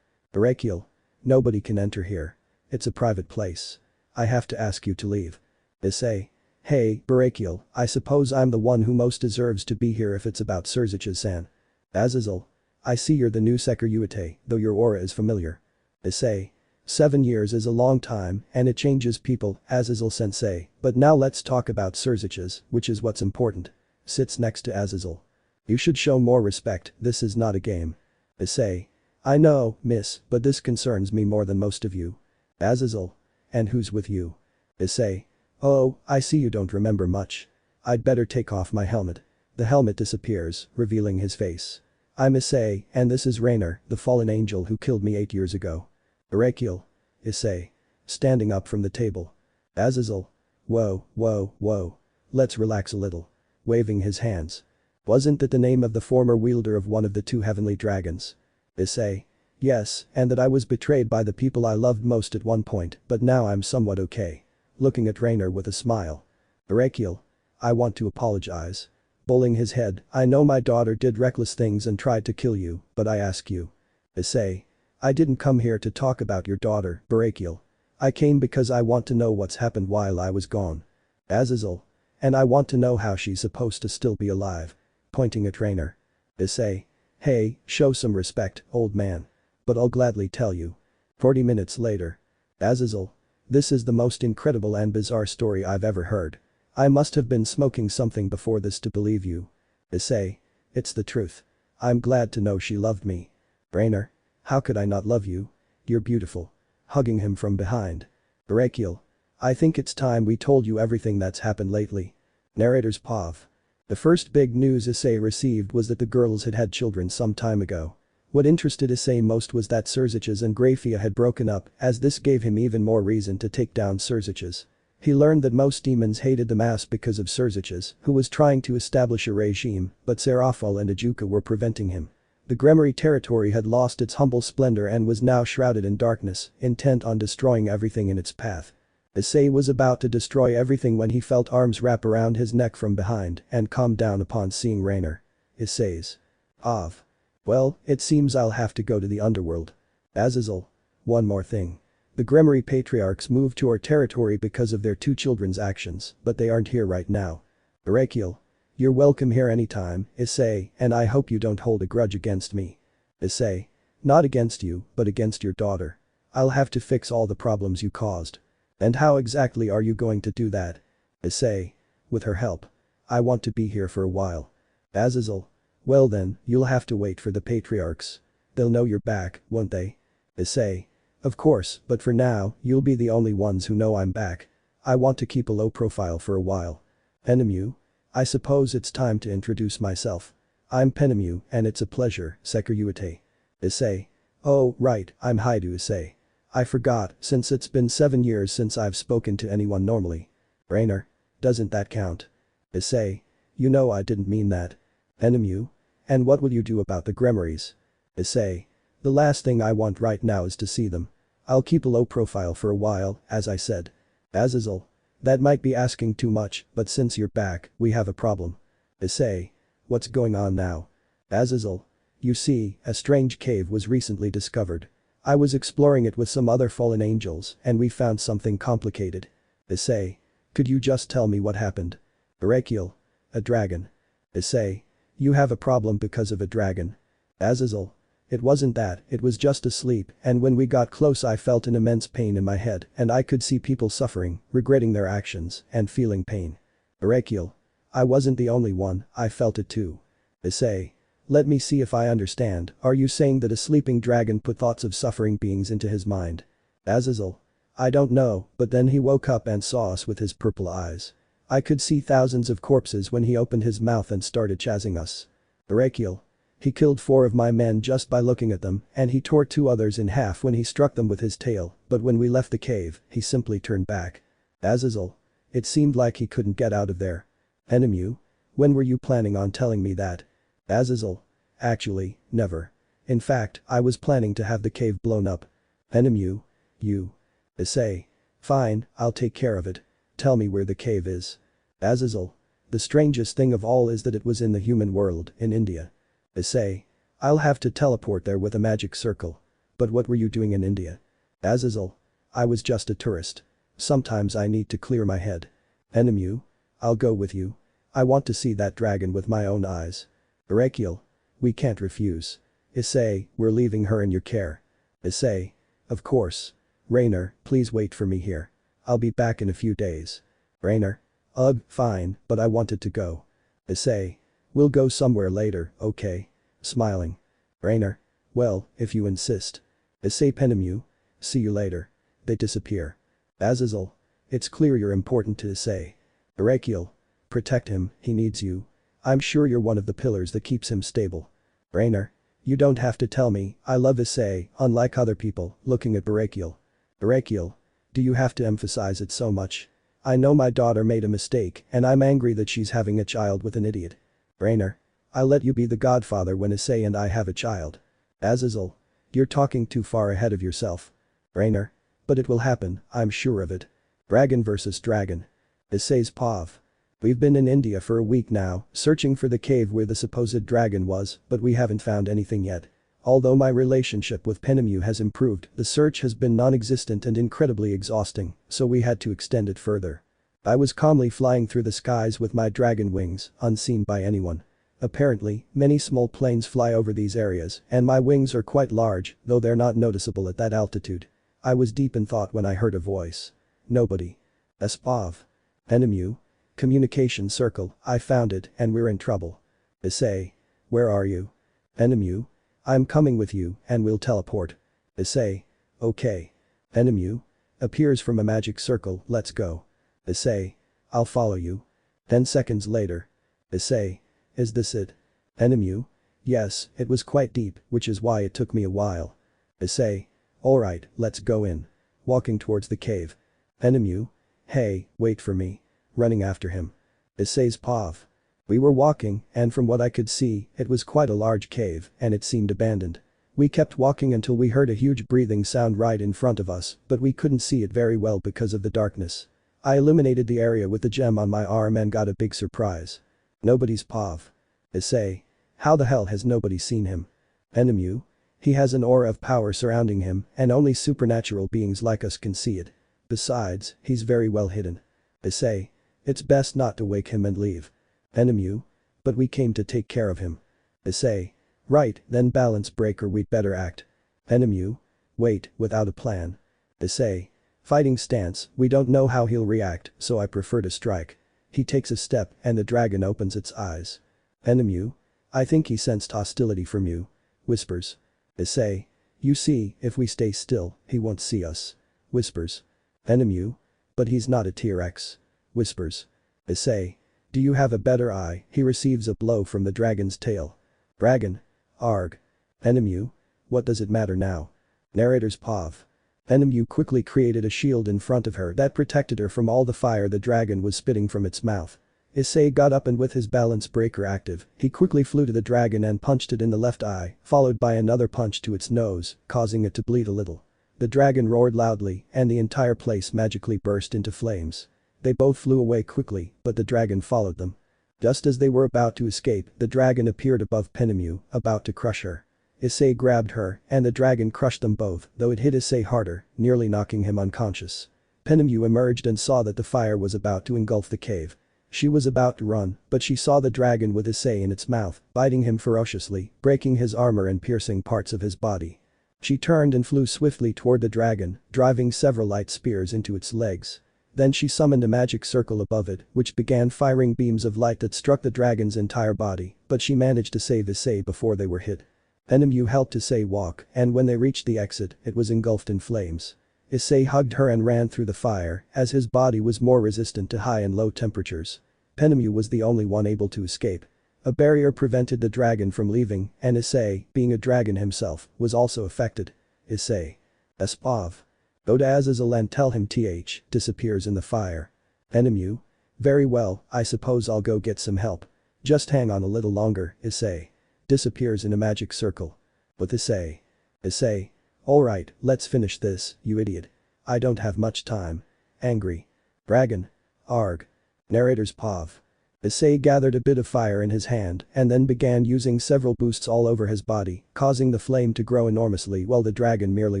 Speaker 2: Barakiel. Nobody can enter here. It's a private place. I have to ask you to leave. Issei. Hey, Barakiel, I suppose I'm the one who most deserves to be here if it's about Surziches-san. Azazel. I see you're the new Sekiryuutei, though your aura is familiar. Issei. 7 years is a long time and it changes people, Azazel-sensei, but now let's talk about Surziches, which is what's important. Sits next to Azazel. You should show more respect, this is not a game. Issei. I know, miss, but this concerns me more than most of you. Azazel. And who's with you? Issei. Oh, I see you don't remember much. I'd better take off my helmet. The helmet disappears, revealing his face. I'm Issei, and this is Rainer, the fallen angel who killed me 8 years ago. Barakiel. Issei. Standing up from the table. Azazel. Whoa, whoa, whoa. Let's relax a little. Waving his hands. Wasn't that the name of the former wielder of one of the 2 heavenly dragons? Issei. Yes, and that I was betrayed by the people I loved most at one point, but now I'm somewhat okay. Looking at Rainer with a smile. Barakiel. I want to apologize. Bowling his head, I know my daughter did reckless things and tried to kill you, but I ask you. Issei. I didn't come here to talk about your daughter, Barakiel. I came because I want to know what's happened while I was gone. Azazel. And I want to know how she's supposed to still be alive. Pointing at Rainer. Issei. Hey, show some respect, old man. But I'll gladly tell you. 40 minutes later. Azazel. This is the most incredible and bizarre story I've ever heard. I must have been smoking something before this to believe you. Issei. It's the truth. I'm glad to know she loved me. Rainer. How could I not love you? You're beautiful. Hugging him from behind. Barakiel. I think it's time we told you everything that's happened lately. Narrator's POV. The first big news Issei received was that the girls had had children some time ago. What interested Issei most was that Surziches and Grafia had broken up, as this gave him even more reason to take down Surziches. He learned that most demons hated the mass because of Surziches, who was trying to establish a regime, but Serafal and Ajuka were preventing him. The Gremory territory had lost its humble splendor and was now shrouded in darkness, intent on destroying everything in its path. Issei was about to destroy everything when he felt arms wrap around his neck from behind and calmed down upon seeing Rainer. Issei's. Of. Well, it seems I'll have to go to the underworld. Azazel. One more thing. The Gremory patriarchs moved to our territory because of their two children's actions, but they aren't here right now. Barakiel. You're welcome here anytime, Issei, and I hope you don't hold a grudge against me. Issei. Not against you, but against your daughter. I'll have to fix all the problems you caused. And how exactly are you going to do that? Issei. With her help. I want to be here for a while. Azazel. Well then, you'll have to wait for the patriarchs. They'll know you're back, won't they? Issei. Of course, but for now, you'll be the only ones who know I'm back. I want to keep a low profile for a while. Penemu. I suppose it's time to introduce myself. I'm Penemu, and it's a pleasure, Sekiryuutei. Issei. Oh, right, I'm Hyoudou Issei. I forgot, since it's been 7 years since I've spoken to anyone normally. Rainer. Doesn't that count? Issei. You know I didn't mean that. Penemu. And what will you do about the Gremorys? Issei. The last thing I want right now is to see them. I'll keep a low profile for a while, as I said. Azazel. That might be asking too much, but since you're back, we have a problem. Issei. What's going on now? Azazel. You see, a strange cave was recently discovered. I was exploring it with some other fallen angels, and we found something complicated. Issei. Could you just tell me what happened? Barakiel. A dragon. Issei. You have a problem because of a dragon. Azazel. It wasn't that, it was just asleep, and when we got close I felt an immense pain in my head, and I could see people suffering, regretting their actions, and feeling pain. Barakiel. I wasn't the only one, I felt it too. Issei. Let me see if I understand, are you saying that a sleeping dragon put thoughts of suffering beings into his mind? Azazel. I don't know, but then he woke up and saw us with his purple eyes. I could see thousands of corpses when he opened his mouth and started chasing us. Barakiel. He killed 4 of my men just by looking at them, and he tore 2 others in half when he struck them with his tail, but when we left the cave, he simply turned back. Azazel. It seemed like he couldn't get out of there. Penemu. When were you planning on telling me that? Azazel. Actually, never. In fact, I was planning to have the cave blown up. Penemu. You. Issei. Fine, I'll take care of it. Tell me where the cave is. Azazel. The strangest thing of all is that it was in the human world, in India. Issei. I'll have to teleport there with a magic circle. But what were you doing in India? Azazel. I was just a tourist. Sometimes I need to clear my head. Penemu. I'll go with you. I want to see that dragon with my own eyes. Barakiel. We can't refuse. Issei, we're leaving her in your care. Issei. Of course. Rainer, please wait for me here. I'll be back in a few days. Rainer. Ugh, fine, but I wanted to go. Issei. We'll go somewhere later, okay? Smiling. Rainer. Well, if you insist. Issei. Penemu. See you later. They disappear. Azazel. It's clear you're important to Issei. Barakiel. Protect him, he needs you. I'm sure you're one of the pillars that keeps him stable. Rainer. You don't have to tell me, I love Issei, unlike other people, looking at Barakiel. Barakiel. Do you have to emphasize it so much? I know my daughter made a mistake, and I'm angry that she's having a child with an idiot. Rainer. I'll let you be the godfather when Issei and I have a child. Azazel. You're talking too far ahead of yourself. Rainer. But it will happen, I'm sure of it. Dragon versus dragon. Issei's POV. We've been in India for a week now, searching for the cave where the supposed dragon was, but we haven't found anything yet. Although my relationship with Penemu has improved, the search has been non-existent and incredibly exhausting, so we had to extend it further. I was calmly flying through the skies with my dragon wings, unseen by anyone. Apparently, many small planes fly over these areas, and my wings are quite large, though they're not noticeable at that altitude. I was deep in thought when I heard a voice. Nobody. Espov. Penemu. Communication circle, I found it and we're in trouble. Issei. Where are you? Enemu. I'm coming with you and we'll teleport. Issei. Okay. Enemu. Appears from a magic circle, let's go. Issei. I'll follow you. 10 seconds later. Issei. Is this it? Enemu. Yes, it was quite deep, which is why it took me a while. Issei. Alright, let's go in. Walking towards the cave. Enemu. Hey, wait for me. Running after him. Issei's pav. We were walking, and from what I could see, it was quite a large cave, and it seemed abandoned. We kept walking until we heard a huge breathing sound right in front of us, but we couldn't see it very well because of the darkness. I illuminated the area with the gem on my arm and got a big surprise. Nobody's pav. Issei. How the hell has nobody seen him? Enemu. He has an aura of power surrounding him, and only supernatural beings like us can see it. Besides, he's very well hidden. Issei. It's best not to wake him and leave. Enemu. But we came to take care of him. Issei. Right, then balance break or we'd better act. Enemu. Wait, without a plan. Issei. Fighting stance, we don't know how he'll react, so I prefer to strike. He takes a step and the dragon opens its eyes. Enemu. I think he sensed hostility from you. Whispers. Issei. You see, if we stay still, he won't see us. Whispers. Enemu. But he's not a T-Rex. Whispers. Issei. Do you have a better eye? He receives a blow from the dragon's tail. Dragon. Arg. Enemu. What does it matter now? Narrator's pav. Enemu quickly created a shield in front of her that protected her from all the fire the dragon was spitting from its mouth. Issei got up and with his balance breaker active, he quickly flew to the dragon and punched it in the left eye, followed by another punch to its nose, causing it to bleed a little. The dragon roared loudly and the entire place magically burst into flames. They both flew away quickly, but the dragon followed them. Just as they were about to escape, the dragon appeared above Enemu, about to crush her. Issei grabbed her, and the dragon crushed them both, though it hit Issei harder, nearly knocking him unconscious. Enemu emerged and saw that the fire was about to engulf the cave. She was about to run, but she saw the dragon with Issei in its mouth, biting him ferociously, breaking his armor and piercing parts of his body. She turned and flew swiftly toward the dragon, driving several light spears into its legs. Then she summoned a magic circle above it, which began firing beams of light that struck the dragon's entire body, but she managed to save Issei before they were hit. Enemu helped Issei walk, and when they reached the exit, it was engulfed in flames. Issei hugged her and ran through the fire, as his body was more resistant to high and low temperatures. Enemu was the only one able to escape. A barrier prevented the dragon from leaving, and Issei, being a dragon himself, was also affected. Issei. Espav. Godaz as a land tell him th disappears in the fire. Enemu. Very well, I suppose I'll go get some help. Just hang on a little longer, Issei. Disappears in a magic circle. With Issei. Issei. Alright, let's finish this, you idiot. I don't have much time. Angry. Dragon. Arg. Narrator's pav. Issei gathered a bit of fire in his hand and then began using several boosts all over his body, causing the flame to grow enormously while the dragon merely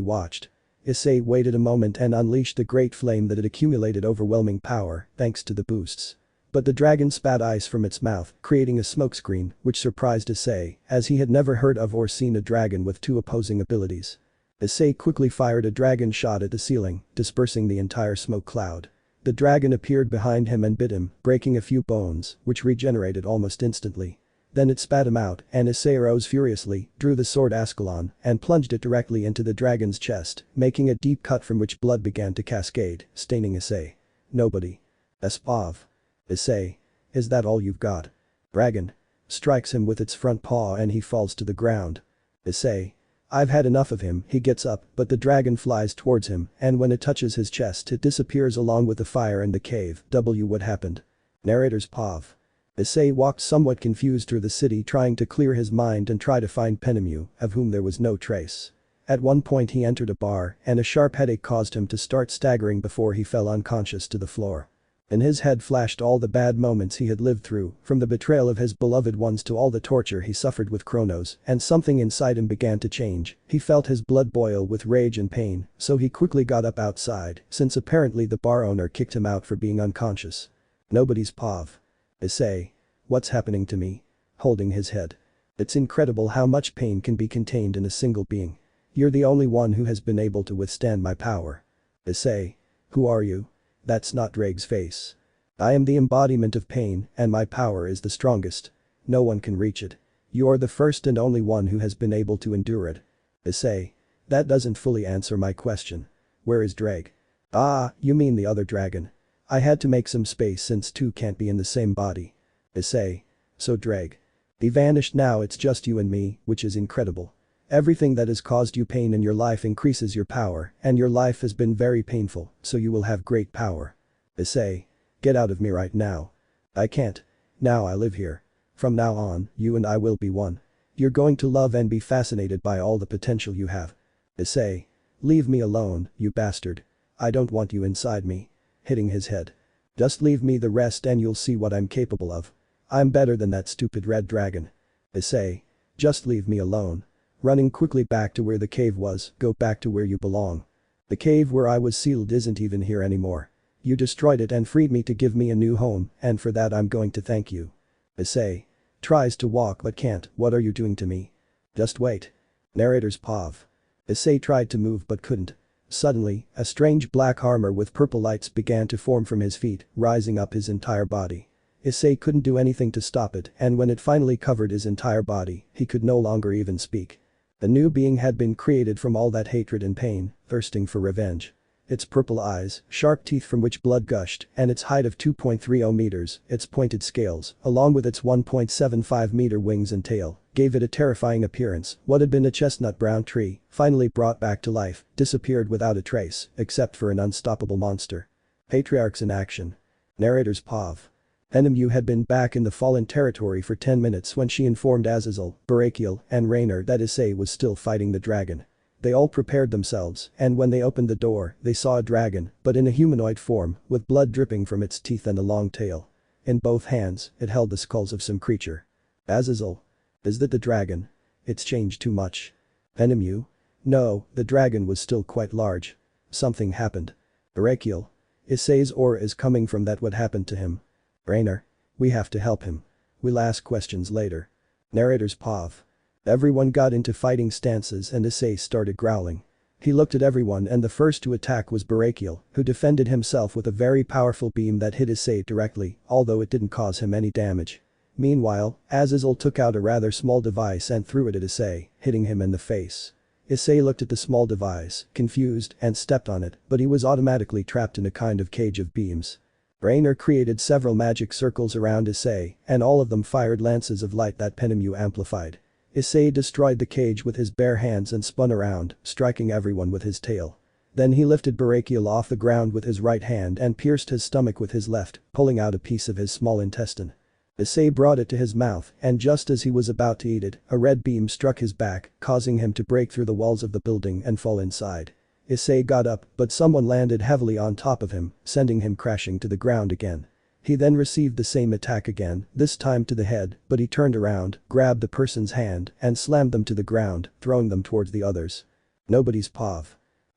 Speaker 2: watched. Issei waited a moment and unleashed the great flame that had accumulated overwhelming power thanks to the boosts. But the dragon spat ice from its mouth, creating a smokescreen, which surprised Issei, as he had never heard of or seen a dragon with two opposing abilities. Issei quickly fired a dragon shot at the ceiling, dispersing the entire smoke cloud. The dragon appeared behind him and bit him, breaking a few bones, which regenerated almost instantly. Then it spat him out, and Issei rose furiously, drew the sword Ascalon, and plunged it directly into the dragon's chest, making a deep cut from which blood began to cascade, staining Issei. Nobody. Espav. Issei. Is that all you've got? Dragon. Strikes him with its front paw and he falls to the ground. Issei. I've had enough of him. He gets up, but the dragon flies towards him, and when it touches his chest it disappears along with the fire in the cave. What happened? Narrator's pav. Issei walked somewhat confused through the city trying to clear his mind and try to find Enemu, of whom there was no trace. At one point he entered a bar and a sharp headache caused him to start staggering before he fell unconscious to the floor. In his head flashed all the bad moments he had lived through, from the betrayal of his beloved ones to all the torture he suffered with Kronos, and something inside him began to change. He felt his blood boil with rage and pain, so he quickly got up outside, since apparently the bar owner kicked him out for being unconscious. Nobody's pav. Issei. What's happening to me? Holding his head. It's incredible how much pain can be contained in a single being. You're the only one who has been able to withstand my power. Issei. Who are you? That's not Drake's face. I am the embodiment of pain, and my power is the strongest. No one can reach it. You are the first and only one who has been able to endure it. Issei. That doesn't fully answer my question. Where is Drake? Ah, you mean the other dragon. I had to make some space since two can't be in the same body. Issei. So Drake. He vanished, now it's just you and me, which is incredible. Everything that has caused you pain in your life increases your power, and your life has been very painful, so you will have great power. Issei. Get out of me right now. I can't. Now I live here. From now on, you and I will be one. You're going to love and be fascinated by all the potential you have. Issei. Leave me alone, you bastard. I don't want you inside me. Hitting his head. Just leave me the rest and you'll see what I'm capable of. I'm better than that stupid red dragon. Issei. Just leave me alone. Running quickly back to where the cave was, go back to where you belong. The cave where I was sealed isn't even here anymore. You destroyed it and freed me to give me a new home, and for that I'm going to thank you. Issei. Tries to walk but can't, what are you doing to me? Just wait. Narrator's POV. Issei tried to move but couldn't. Suddenly, a strange black armor with purple lights began to form from his feet, rising up his entire body. Issei couldn't do anything to stop it, and when it finally covered his entire body, he could no longer even speak. The new being had been created from all that hatred and pain, thirsting for revenge. Its purple eyes, sharp teeth from which blood gushed, and its height of 2.30 meters, its pointed scales, along with its 1.75-meter wings and tail, gave it a terrifying appearance. What had been a chestnut-brown tree, finally brought back to life, disappeared without a trace, except for an unstoppable monster. Patriarchs in action. Narrator's POV. Enemu had been back in the fallen territory for 10 minutes when she informed Azazel, Barakiel, and Rainer that Issei was still fighting the dragon. They all prepared themselves, and when they opened the door, they saw a dragon, but in a humanoid form, with blood dripping from its teeth and a long tail. In both hands, it held the skulls of some creature. Azazel. Is that the dragon? It's changed too much. Enemu? No, the dragon was still quite large. Something happened. Barakiel. Issei's aura is coming from that, what happened to him? Rainer. We have to help him. We'll ask questions later. Narrator's POV. Everyone got into fighting stances and Issei started growling. He looked at everyone and the first to attack was Barakiel, who defended himself with a very powerful beam that hit Issei directly, although it didn't cause him any damage. Meanwhile, Azazel took out a rather small device and threw it at Issei, hitting him in the face. Issei looked at the small device, confused, and stepped on it, but he was automatically trapped in a kind of cage of beams. Rainer created several magic circles around Issei, and all of them fired lances of light that Enemu amplified. Issei destroyed the cage with his bare hands and spun around, striking everyone with his tail. Then he lifted Barakiel off the ground with his right hand and pierced his stomach with his left, pulling out a piece of his small intestine. Issei brought it to his mouth, and just as he was about to eat it, a red beam struck his back, causing him to break through the walls of the building and fall inside. Issei got up, but someone landed heavily on top of him, sending him crashing to the ground again. He then received the same attack again, this time to the head, but he turned around, grabbed the person's hand, and slammed them to the ground, throwing them towards the others. Nobody's POV.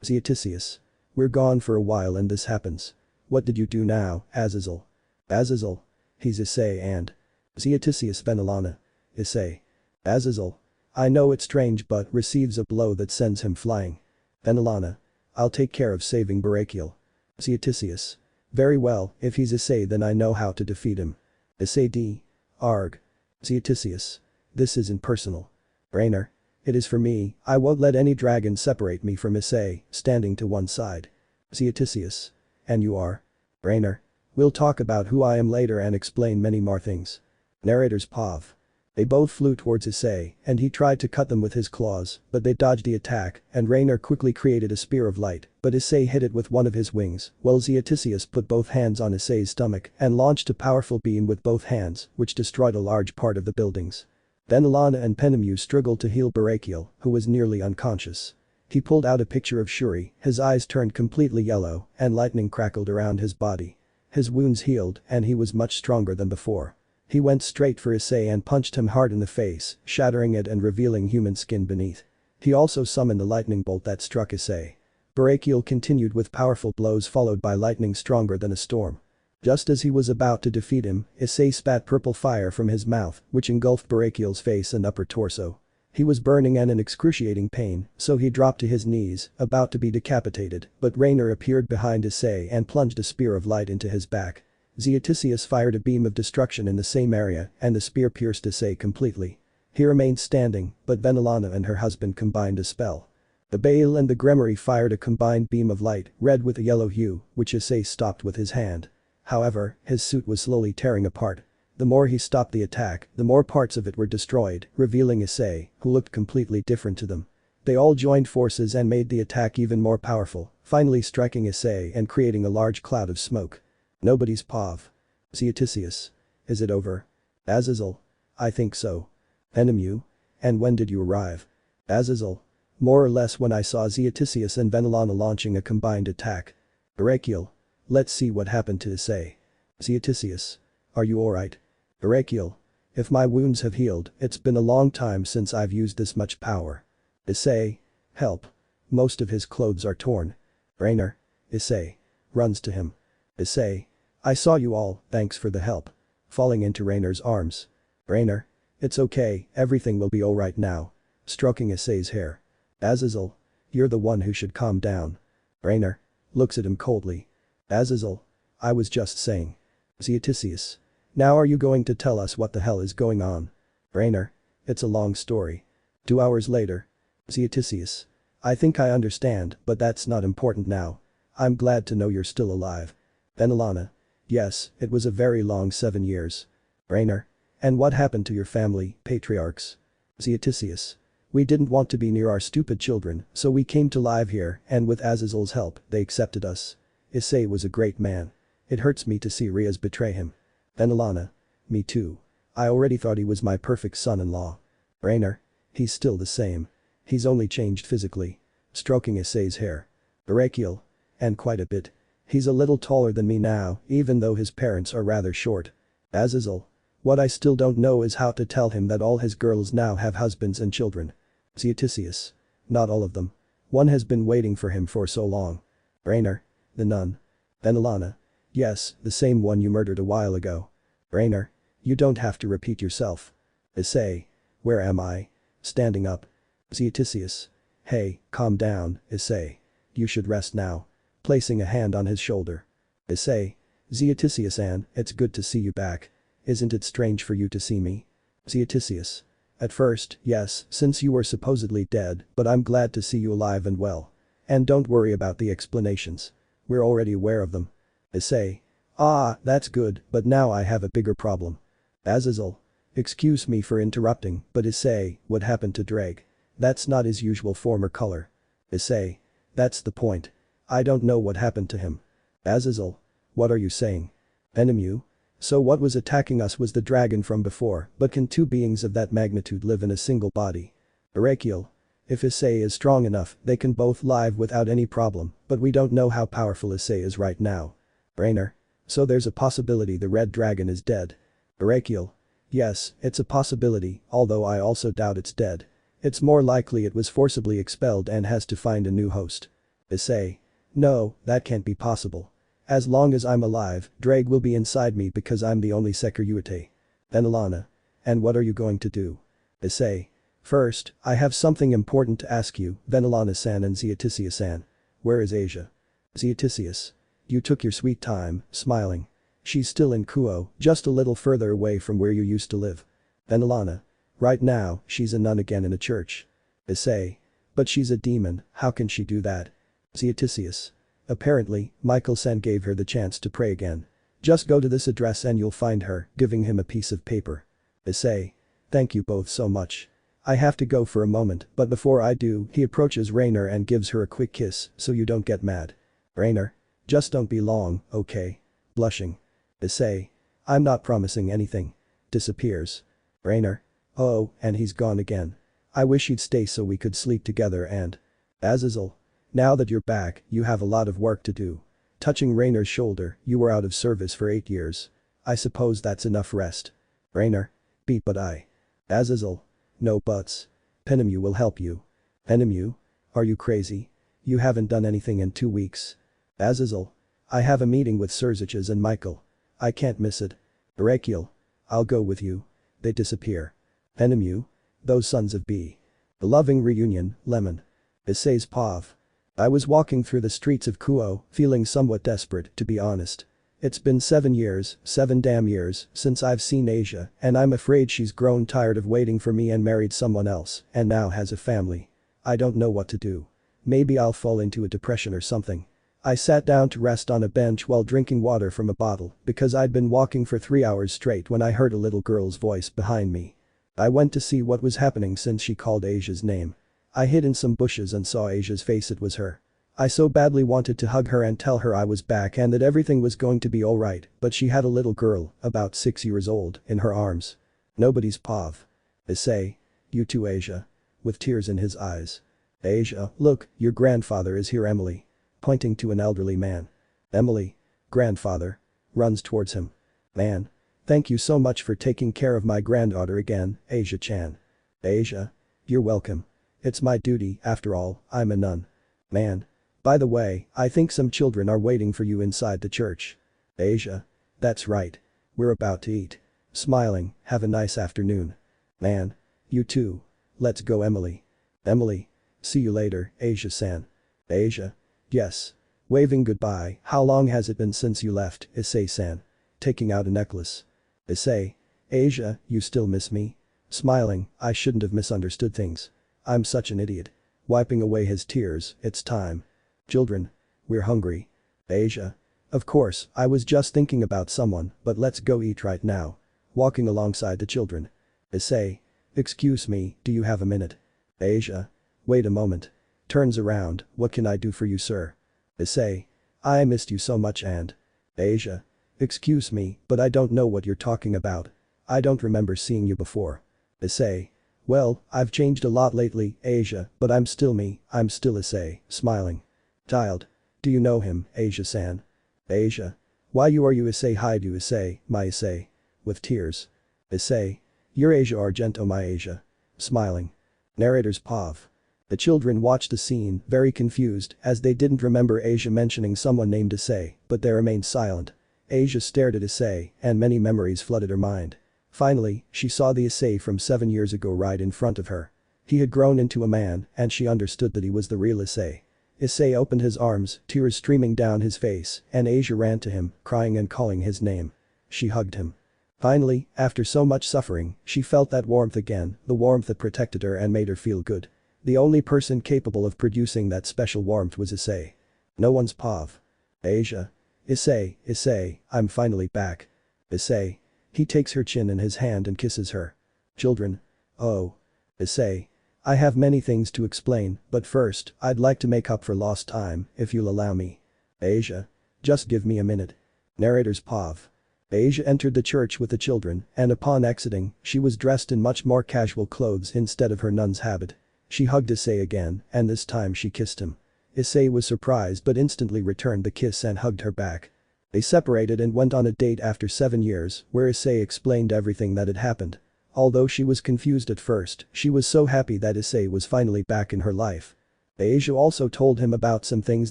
Speaker 2: Zeoticius. We're gone for a while and this happens. What did you do now, Azazel? Azazel. He's Issei and Zeoticius Benelana. Issei. Azazel. I know it's strange but receives a blow that sends him flying. Benelana. I'll take care of saving Barakiel. Zeoticius. Very well, if he's Issei then I know how to defeat him. Issei D. Arg. Zeoticius. This isn't personal. Rainer. It is for me, I won't let any dragon separate me from Issei, standing to one side. Zeoticius. And you are? Rainer. We'll talk about who I am later and explain many more things. Narrator's POV. They both flew towards Issei, and he tried to cut them with his claws, but they dodged the attack, and Rainer quickly created a spear of light, but Issei hit it with one of his wings, while Zeoticius put both hands on Issei's stomach and launched a powerful beam with both hands, which destroyed a large part of the buildings. Then Alana and Enemu struggled to heal Barakiel, who was nearly unconscious. He pulled out a picture of Shuri, his eyes turned completely yellow, and lightning crackled around his body. His wounds healed, and he was much stronger than before. He went straight for Issei and punched him hard in the face, shattering it and revealing human skin beneath. He also summoned the lightning bolt that struck Issei. Barakiel continued with powerful blows followed by lightning stronger than a storm. Just as he was about to defeat him, Issei spat purple fire from his mouth, which engulfed Barakiel's face and upper torso. He was burning and in excruciating pain, so he dropped to his knees, about to be decapitated, but Rainer appeared behind Issei and plunged a spear of light into his back. Zootissius fired a beam of destruction in the same area and the spear pierced Issei completely. He remained standing, but Venelana and her husband combined a spell. The Bale and the Gremory fired a combined beam of light, red with a yellow hue, which Issei stopped with his hand. However, his suit was slowly tearing apart. The more he stopped the attack, the more parts of it were destroyed, revealing Issei, who looked completely different to them. They all joined forces and made the attack even more powerful, finally striking Issei and creating a large cloud of smoke. Nobody's POV. Zootissius. Is it over? Azazel. I think so. Enemu. And when did you arrive? Azazel. More or less when I saw Zootissius and Venelana launching a combined attack. Erakiel. Let's see what happened to Issei. Zootissius. Are you alright? Erakiel. If my wounds have healed, it's been a long time since I've used this much power. Issei. Help. Most of his clothes are torn. Rainer. Issei. Runs to him. Issei. I saw you all, thanks for the help. Falling into Rainer's arms. Rainer. It's okay, everything will be alright now. Stroking Issei's hair. Azazel. You're the one who should calm down. Rainer. Looks at him coldly. Azazel. I was just saying. Zootissius. Now are you going to tell us what the hell is going on? Rainer. It's a long story. 2 hours later. Zootissius. I think I understand, but that's not important now. I'm glad to know you're still alive. Venelana. Yes, it was a very long 7 years. Rainer. And what happened to your family, patriarchs? Zootissius. We didn't want to be near our stupid children, so we came to live here and with Azazel's help, they accepted us. Issei was a great man. It hurts me to see Rias betray him. Venelana. Me too. I already thought he was my perfect son-in-law. Rainer. He's still the same. He's only changed physically. Stroking Issei's hair. Erakiel. And quite a bit. He's a little taller than me now, even though his parents are rather short. Azazel. What I still don't know is how to tell him that all his girls now have husbands and children. Zootissius. Not all of them. One has been waiting for him for so long. Rainer. The nun. Venelana. Yes, the same one you murdered a while ago. Rainer. You don't have to repeat yourself. Issei. Where am I? Standing up. Zootissius. Hey, calm down, Issei. You should rest now. Placing a hand on his shoulder. Issei. Zootissius, it's good to see you back. Isn't it strange for you to see me? Zootissius. At first, yes, since you were supposedly dead, but I'm glad to see you alive and well. And don't worry about the explanations. We're already aware of them. Issei. Ah, that's good, but now I have a bigger problem. Azazel. Excuse me for interrupting, but Issei, what happened to Drake? That's not his usual form or color. Issei. That's the point. I don't know what happened to him. Azazel. What are you saying? Enemu. So what was attacking us was the dragon from before, but can two beings of that magnitude live in a single body? Erakiel. If Issei is strong enough, they can both live without any problem, but we don't know how powerful Issei is right now. Rainer. So there's a possibility the red dragon is dead. Erakiel. Yes, it's a possibility, although I also doubt it's dead. It's more likely it was forcibly expelled and has to find a new host. Issei. No, that can't be possible. As long as I'm alive, Drake will be inside me because I'm the only Sekiryuutei. Venelana. And what are you going to do? Issei. First, I have something important to ask you, Venelana-san and Zootissius-san. Where is Asia? Zootissius. You took your sweet time, smiling. She's still in Kuo, just a little further away from where you used to live. Venelana. Right now, she's a nun again in a church. Issei. But she's a demon, how can she do that? Zootissius. Apparently, Michael-san gave her the chance to pray again. Just go to this address and you'll find her, giving him a piece of paper. Issei. Thank you both so much. I have to go for a moment, but before I do, he approaches Rainer and gives her a quick kiss, so you don't get mad. Rainer. Just don't be long, okay? Blushing. Issei. I'm not promising anything. Disappears. Rainer. Oh, and he's gone again. I wish he'd stay so we could sleep together and… Azazel. Now that you're back, you have a lot of work to do. Touching Rainer's shoulder, you were out of service for 8 years. I suppose that's enough rest. Rainer. Beat but I. Azazel. No buts. Enemu will help you. Enemu? Are you crazy? You haven't done anything in 2 weeks. Azazel. I have a meeting with Surziches and Michael. I can't miss it. Erakiel. I'll go with you. They disappear. Enemu? Those sons of B. A loving reunion, Lemon. Issei's POV. I was walking through the streets of Kuo, feeling somewhat desperate, to be honest. It's been 7 years, 7 damn years, since I've seen Asia, and I'm afraid she's grown tired of waiting for me and married someone else, and now has a family. I don't know what to do. Maybe I'll fall into a depression or something. I sat down to rest on a bench while drinking water from a bottle because I'd been walking for 3 hours straight when I heard a little girl's voice behind me. I went to see what was happening since she called Asia's name. I hid in some bushes and saw Asia's face. It was her. I so badly wanted to hug her and tell her I was back and that everything was going to be alright, but she had a little girl, about 6 years old, in her arms. Nobody's pav. Issei. You too, Asia. With tears in his eyes. Asia, look, your grandfather is here, Emily. Pointing to an elderly man. Emily. Grandfather. Runs towards him. Man. Thank you so much for taking care of my granddaughter again, Asia-chan. Asia. You're welcome. It's my duty, after all, I'm a nun. Man. By the way, I think some children are waiting for you inside the church. Asia. That's right. We're about to eat. Smiling, have a nice afternoon. Man. You too. Let's go, Emily. Emily. See you later, Asia-san. Asia. Yes. Waving goodbye. How long has it been since you left, Issei-san? Taking out a necklace. Issei. Asia, you still miss me? Smiling, I shouldn't have misunderstood things. I'm such an idiot. Wiping away his tears, it's time. Children. We're hungry. Asia. Of course, I was just thinking about someone, but let's go eat right now. Walking alongside the children. Issei. Excuse me, do you have a minute? Asia. Wait a moment. Turns around, what can I do for you, sir? Issei. I missed you so much and. Asia. Excuse me, but I don't know what you're talking about. I don't remember seeing you before. Issei. Well, I've changed a lot lately, Asia, but I'm still me, I'm still Issei, smiling. Child. Do you know him, Asia-san? Asia. Why you are you Issei Hyoudou Issei, my Issei. With tears. Issei. You're Asia Argento my Asia. Smiling. Narrator's pav. The children watched the scene, very confused, as they didn't remember Asia mentioning someone named Issei, but they remained silent. Asia stared at Issei, and many memories flooded her mind. Finally, she saw the Issei from 7 years ago right in front of her. He had grown into a man, and she understood that he was the real Issei. Issei opened his arms, tears streaming down his face, and Asia ran to him, crying and calling his name. She hugged him. Finally, after so much suffering, she felt that warmth again, the warmth that protected her and made her feel good. The only person capable of producing that special warmth was Issei. No one's pav. Asia. Issei, Issei, I'm finally back. Issei. He takes her chin in his hand and kisses her. Children. Oh. Issei. I have many things to explain, but first, I'd like to make up for lost time, if you'll allow me. Asia. Just give me a minute. Narrator's pav. Asia entered the church with the children, and upon exiting, she was dressed in much more casual clothes instead of her nun's habit. She hugged Issei again, and this time she kissed him. Issei was surprised but instantly returned the kiss and hugged her back. They separated and went on a date after 7 years, where Issei explained everything that had happened. Although she was confused at first, she was so happy that Issei was finally back in her life. Asia also told him about some things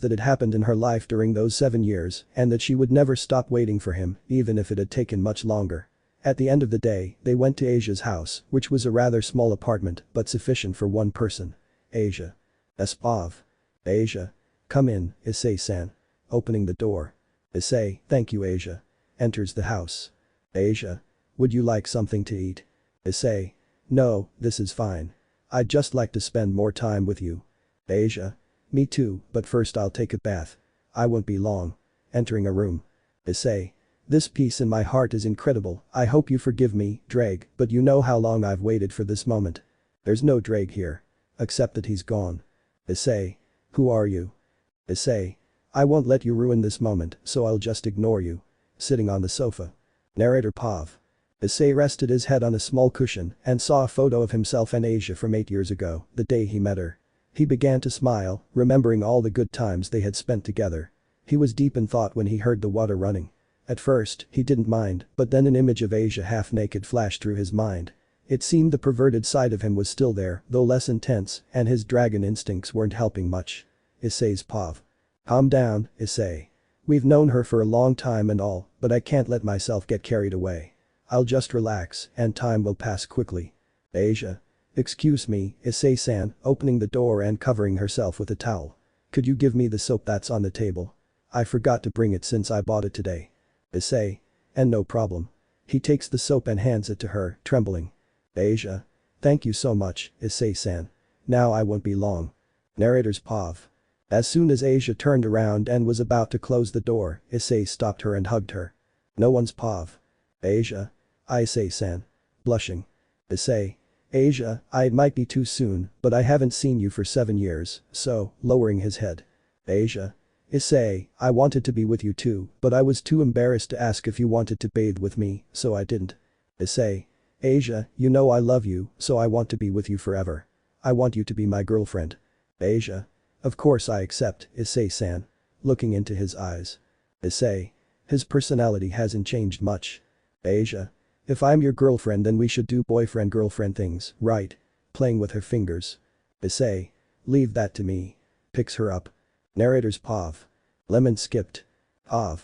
Speaker 2: that had happened in her life during those 7 years, and that she would never stop waiting for him, even if it had taken much longer. At the end of the day, they went to Asia's house, which was a rather small apartment, but sufficient for one person. Asia. Espav. Asia. Come in, Issei-san. Opening the door. Issei, thank you Asia. Enters the house. Asia. Would you like something to eat? Issei. No, this is fine. I'd just like to spend more time with you. Asia. Me too, but first I'll take a bath. I won't be long. Entering a room. Issei. This peace in my heart is incredible, I hope you forgive me, Drake, but you know how long I've waited for this moment. There's no Drake here. Except that he's gone. Issei. Who are you? Issei. I won't let you ruin this moment, so I'll just ignore you. Sitting on the sofa. Narrator pav. Issei rested his head on a small cushion and saw a photo of himself and Asia from 8 years ago, the day he met her. He began to smile, remembering all the good times they had spent together. He was deep in thought when he heard the water running. At first, he didn't mind, but then an image of Asia half-naked flashed through his mind. It seemed the perverted side of him was still there, though less intense, and his dragon instincts weren't helping much. Issei's pav. Calm down, Issei. We've known her for a long time and all, but I can't let myself get carried away. I'll just relax, and time will pass quickly. Asia. Excuse me, Issei-san, opening the door and covering herself with a towel. Could you give me the soap that's on the table? I forgot to bring it since I bought it today. Issei. And no problem. He takes the soap and hands it to her, trembling. Asia. Thank you so much, Issei-san. Now I won't be long. Narrator's POV. As soon as Asia turned around and was about to close the door, Issei stopped her and hugged her. No one's POV. Asia. Issei-san. Blushing. Issei. Asia, it might be too soon, but I haven't seen you for 7 years, so, lowering his head. Asia. Issei, I wanted to be with you too, but I was too embarrassed to ask if you wanted to bathe with me, so I didn't. Issei. Asia, you know I love you, so I want to be with you forever. I want you to be my girlfriend. Asia. Of course I accept, Issei-san. Looking into his eyes. Issei. His personality hasn't changed much. Asia. If I'm your girlfriend then we should do boyfriend-girlfriend things, right? Playing with her fingers. Issei. Leave that to me. Picks her up. Narrator's POV. Lemon skipped. POV.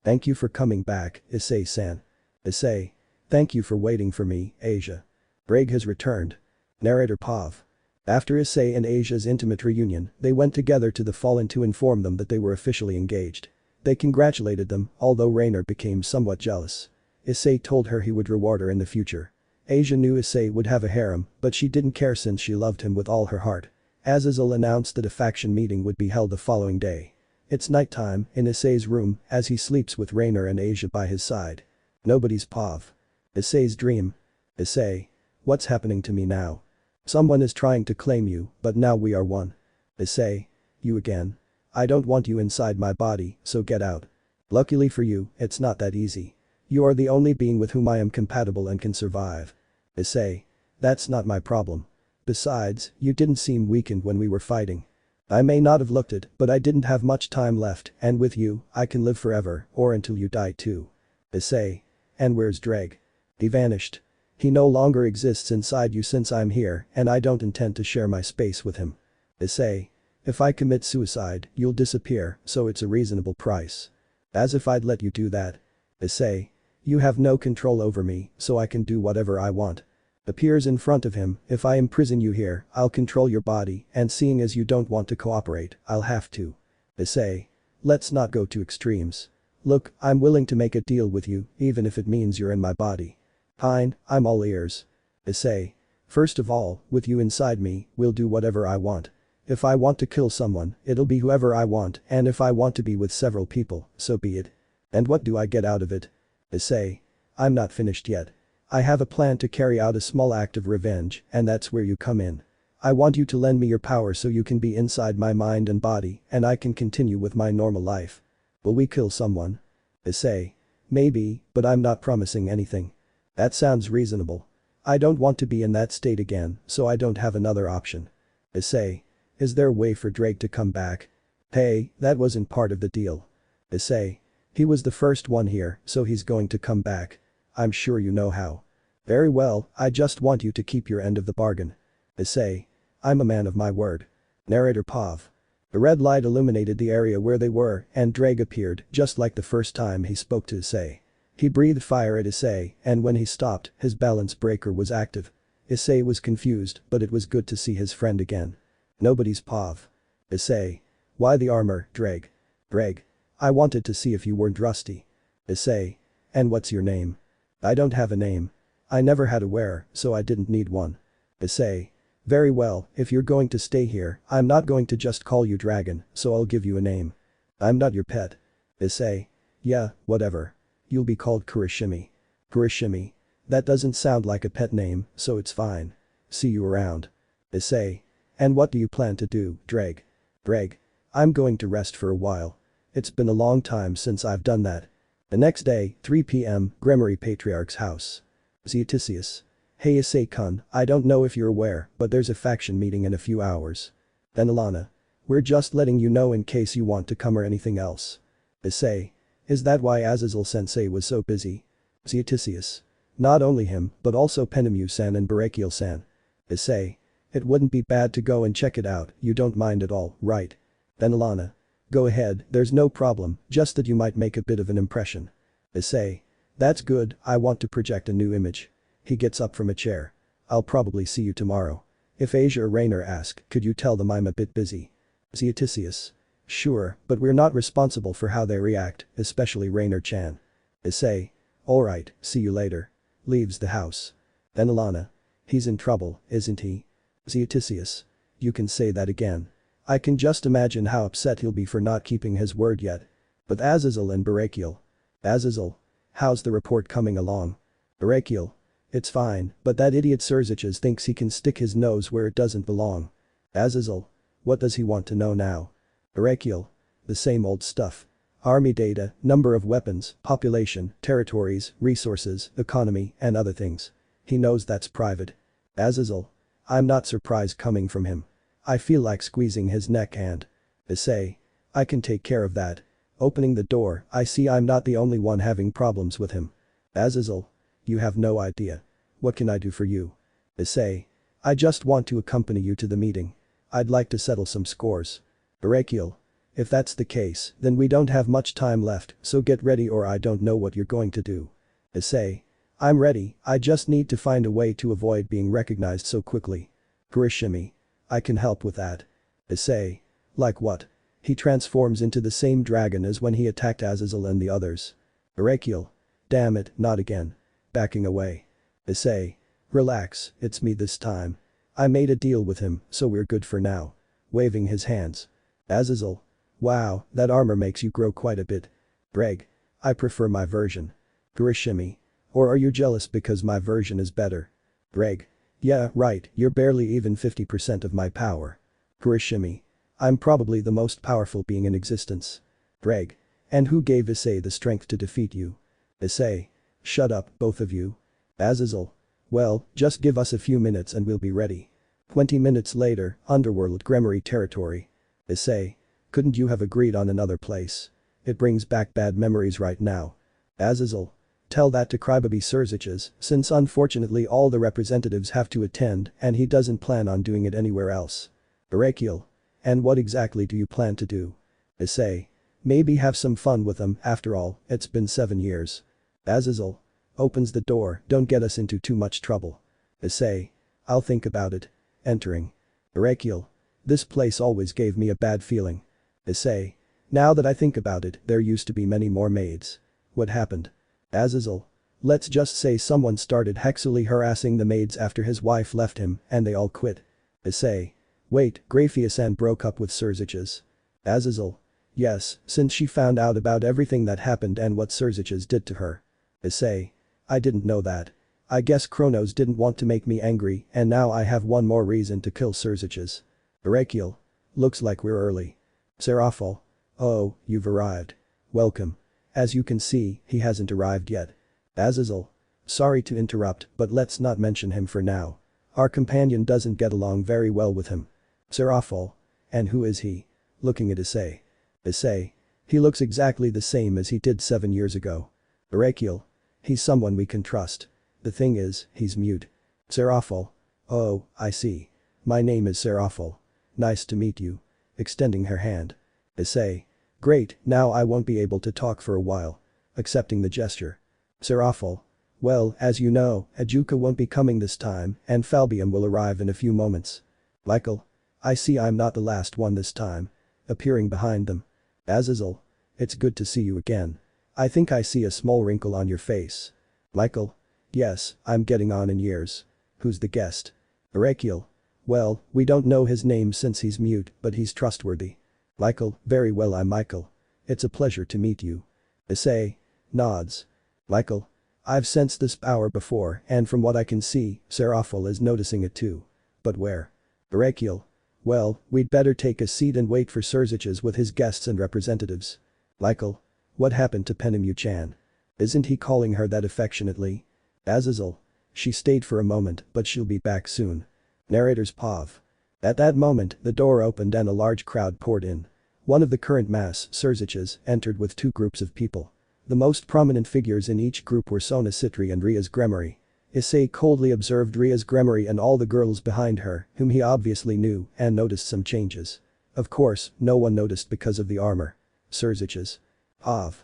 Speaker 2: Thank you for coming back, Issei-san. Issei. Thank you for waiting for me, Asia. Greg has returned. Narrator POV. After Issei and Asia's intimate reunion, they went together to the Fallen to inform them that they were officially engaged. They congratulated them, although Rainer became somewhat jealous. Issei told her he would reward her in the future. Asia knew Issei would have a harem, but she didn't care since she loved him with all her heart. Azazel announced that a faction meeting would be held the following day. It's nighttime in Issei's room as he sleeps with Rainer and Asia by his side. Nobody's POV. Issei's dream. Issei. What's happening to me now? Someone is trying to claim you, but now we are one. Issei. You again. I don't want you inside my body, so get out. Luckily for you, it's not that easy. You are the only being with whom I am compatible and can survive. Issei. That's not my problem. Besides, you didn't seem weakened when we were fighting. I may not have looked it, but I didn't have much time left, and with you, I can live forever, or until you die too. Issei. And where's Dreg? He vanished. He no longer exists inside you since I'm here, and I don't intend to share my space with him. Issei. If I commit suicide, you'll disappear, so it's a reasonable price. As if I'd let you do that. Issei. You have no control over me, so I can do whatever I want. Appears in front of him, if I imprison you here, I'll control your body, and seeing as you don't want to cooperate, I'll have to. Issei. Let's not go to extremes. Look, I'm willing to make a deal with you, even if it means you're in my body. Fine, I'm all ears. Issei. First of all, with you inside me, we'll do whatever I want. If I want to kill someone, it'll be whoever I want, and if I want to be with several people, so be it. And what do I get out of it? Issei. I'm not finished yet. I have a plan to carry out a small act of revenge, and that's where you come in. I want you to lend me your power so you can be inside my mind and body, and I can continue with my normal life. Will we kill someone? Issei. Maybe, but I'm not promising anything. That sounds reasonable. I don't want to be in that state again, so I don't have another option. Issei. Is there a way for Drake to come back? Hey, that wasn't part of the deal. Issei. He was the first one here, so he's going to come back. I'm sure you know how. Very well, I just want you to keep your end of the bargain. Issei. I'm a man of my word. Narrator POV. A red light illuminated the area where they were, and Drake appeared, just like the first time he spoke to Issei. He breathed fire at Issei, and when he stopped, his balance breaker was active. Issei was confused, but it was good to see his friend again. Nobody's POV. Issei. Why the armor, Drake? Drake. I wanted to see if you weren't rusty. Issei. And what's your name? I don't have a name. I never had a wearer, so I didn't need one. Issei. Very well, if you're going to stay here, I'm not going to just call you Dragon, so I'll give you a name. I'm not your pet. Issei. Yeah, whatever. You'll be called Kurishimi. Kurishimi. That doesn't sound like a pet name, so it's fine. See you around. Issei. And what do you plan to do, Drake? Drake. I'm going to rest for a while. It's been a long time since I've done that. The next day, 3 p.m, Gremory Patriarch's house. Zeoticius. Hey Issei-kun, I don't know if you're aware, but there's a faction meeting in a few hours. Then Alana. We're just letting you know in case you want to come or anything else. Issei. Is that why Azazel-sensei was so busy? Zeoticius. Not only him, but also Penemu-san and Barakiel-san. Issei. It wouldn't be bad to go and check it out, you don't mind at all, right? Then Alana. Go ahead, there's no problem, just that you might make a bit of an impression. Issei. That's good, I want to project a new image. He gets up from a chair. I'll probably see you tomorrow. If Asia or Rainer ask, could you tell them I'm a bit busy? Zeoticius. Sure, but we're not responsible for how they react, especially Rainer-chan. Issei. Alright, see you later. Leaves the house. Then Alana. He's in trouble, isn't he? Zeoticius. You can say that again. I can just imagine how upset he'll be for not keeping his word yet. But Azazel and Barakiel. Azazel. How's the report coming along? Barakiel. It's fine, but that idiot Surziches thinks he can stick his nose where it doesn't belong. Azazel. What does he want to know now? Barakiel. The same old stuff. Army data, number of weapons, population, territories, resources, economy, and other things. He knows that's private. Azazel. I'm not surprised coming from him. I feel like squeezing his neck and. Issei. I can take care of that. Opening the door, I see I'm not the only one having problems with him. Azazel. You have no idea. What can I do for you? Issei. I just want to accompany you to the meeting. I'd like to settle some scores. Barakiel. If that's the case, then we don't have much time left, so get ready or I don't know what you're going to do. Issei. I'm ready, I just need to find a way to avoid being recognized so quickly. Kurishimi. I can help with that. Issei. Like what? He transforms into the same dragon as when he attacked Azazel and the others. Barakiel. Damn it, not again. Backing away. Issei. Relax, it's me this time. I made a deal with him, so we're good for now. Waving his hands. Azazel. Wow, that armor makes you grow quite a bit. Greg. I prefer my version. Kurishimi. Or are you jealous because my version is better? Greg. Yeah, right, you're barely even 50% of my power. Kurishimi. I'm probably the most powerful being in existence. Greg. And who gave Issei the strength to defeat you? Issei. Shut up, both of you. Azazel. Well, just give us a few minutes and we'll be ready. 20 minutes later, Underworld Gremory territory. Issei. Couldn't you have agreed on another place? It brings back bad memories right now. Azazel. Tell that to Crybaby Surziches, since unfortunately all the representatives have to attend and he doesn't plan on doing it anywhere else. Barakiel. And what exactly do you plan to do? Issei. Maybe have some fun with them, after all, it's been 7 years. Azazel. Opens the door, don't get us into too much trouble. Issei. I'll think about it. Entering. Barakiel. This place always gave me a bad feeling. Issei. Now that I think about it, there used to be many more maids. What happened? Azazel. Let's just say someone started sexually harassing the maids after his wife left him and they all quit. Issei. Wait, Graphius broke up with Surziches. Azazel. Yes, since she found out about everything that happened and what Surziches did to her. Issei. I didn't know that. I guess Kronos didn't want to make me angry and now I have one more reason to kill Surziches. Barakiel. Looks like we're early. Seraphol. Oh, you've arrived. Welcome. As you can see, he hasn't arrived yet. Azazel. Sorry to interrupt, but let's not mention him for now. Our companion doesn't get along very well with him. Seraphol. And who is he? Looking at Issei. Issei. He looks exactly the same as he did 7 years ago. Barakiel. He's someone we can trust. The thing is, he's mute. Seraphol. Oh, I see. My name is Seraphol. Nice to meet you. Extending her hand. Issei. Great, now I won't be able to talk for a while. Accepting the gesture. Seraphol. Well, as you know, Ajuka won't be coming this time and Falbium will arrive in a few moments. Michael. I see I'm not the last one this time. Appearing behind them. Azazel. It's good to see you again. I think I see a small wrinkle on your face. Michael. Yes, I'm getting on in years. Who's the guest? Barakiel. Well, we don't know his name since he's mute, but he's trustworthy. Michael. Very well, I'm Michael. It's a pleasure to meet you. Issei. Nods. Michael. I've sensed this power before and from what I can see, Seraphol is noticing it too. But where? Barakiel. Well, we'd better take a seat and wait for Surziches with his guests and representatives. Michael. What happened to Penemu-chan? Isn't he calling her that affectionately? Azazel. She stayed for a moment, but she'll be back soon. Narrator's POV. At that moment, the door opened and a large crowd poured in. One of the current mass, Surziches, entered with 2 groups of people. The most prominent figures in each group were Sona Citri and Rias Gremory. Issei coldly observed Rias Gremory and all the girls behind her, whom he obviously knew, and noticed some changes. Of course, no one noticed because of the armor. Surziches. POV.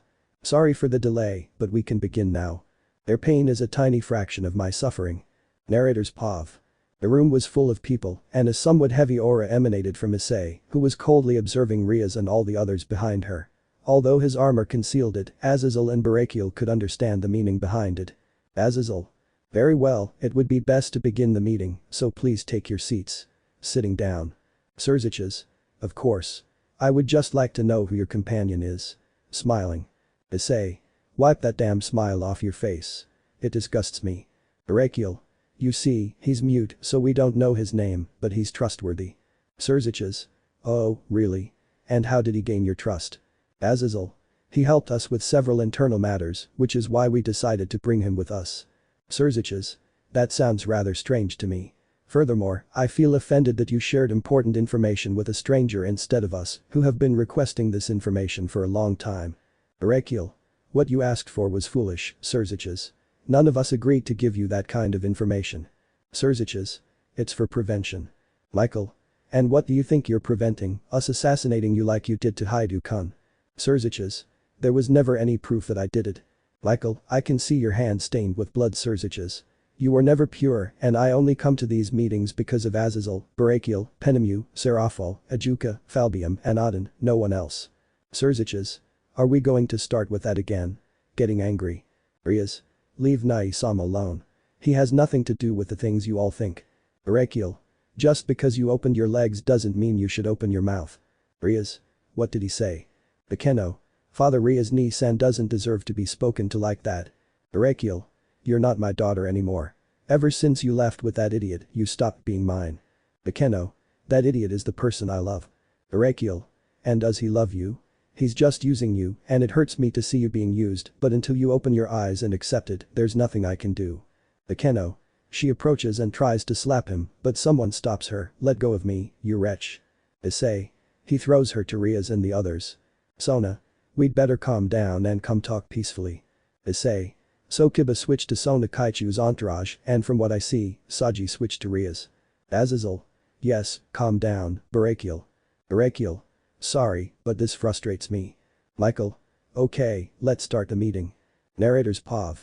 Speaker 2: Sorry for the delay, but we can begin now. Their pain is a tiny fraction of my suffering. Narrator's POV. The room was full of people, and a somewhat heavy aura emanated from Issei, who was coldly observing Rias and all the others behind her. Although his armor concealed it, Azazel and Barakiel could understand the meaning behind it. Azazel. Very well, it would be best to begin the meeting, so please take your seats. Sitting down. Surziches. Of course. I would just like to know who your companion is. Smiling. Issei. Wipe that damn smile off your face. It disgusts me. Barakiel. You see, he's mute, so we don't know his name, but he's trustworthy. Surziches. Oh, really? And how did he gain your trust? Azazel. He helped us with several internal matters, which is why we decided to bring him with us. Surziches. That sounds rather strange to me. Furthermore, I feel offended that you shared important information with a stranger instead of us, who have been requesting this information for a long time. Barakiel. What you asked for was foolish, Surziches. None of us agreed to give you that kind of information. Surziches. It's for prevention. Michael. And what do you think you're preventing, us assassinating you like you did to Hyoudou-kun? Surziches. There was never any proof that I did it. Michael, I can see your hand stained with blood, Surziches. You were never pure, and I only come to these meetings because of Azazel, Barakiel, Penemu, Seraphol, Ajuka, Falbium, and Aden, no one else. Surziches. Are we going to start with that again? Getting angry. Rias. Leave Nai-sama alone. He has nothing to do with the things you all think. Barakiel. Just because you opened your legs doesn't mean you should open your mouth. Rias. What did he say? Bekeno. Father Rias Ni-san doesn't deserve to be spoken to like that. Barakiel. You're not my daughter anymore. Ever since you left with that idiot, you stopped being mine. Bekeno. That idiot is the person I love. Barakiel. And does he love you? He's just using you, and it hurts me to see you being used, but until you open your eyes and accept it, there's nothing I can do. Bekeno. She approaches and tries to slap him, but someone stops her. Let go of me, you wretch. Issei. He throws her to Rias and the others. Sona. We'd better calm down and come talk peacefully. Issei. So Kiba switched to Sona Kaichu's entourage, and from what I see, Saji switched to Rias. Azazel. Yes, calm down, Barakiel. Barakiel. Sorry, but this frustrates me. Michael. Okay, let's start the meeting. Narrator's POV.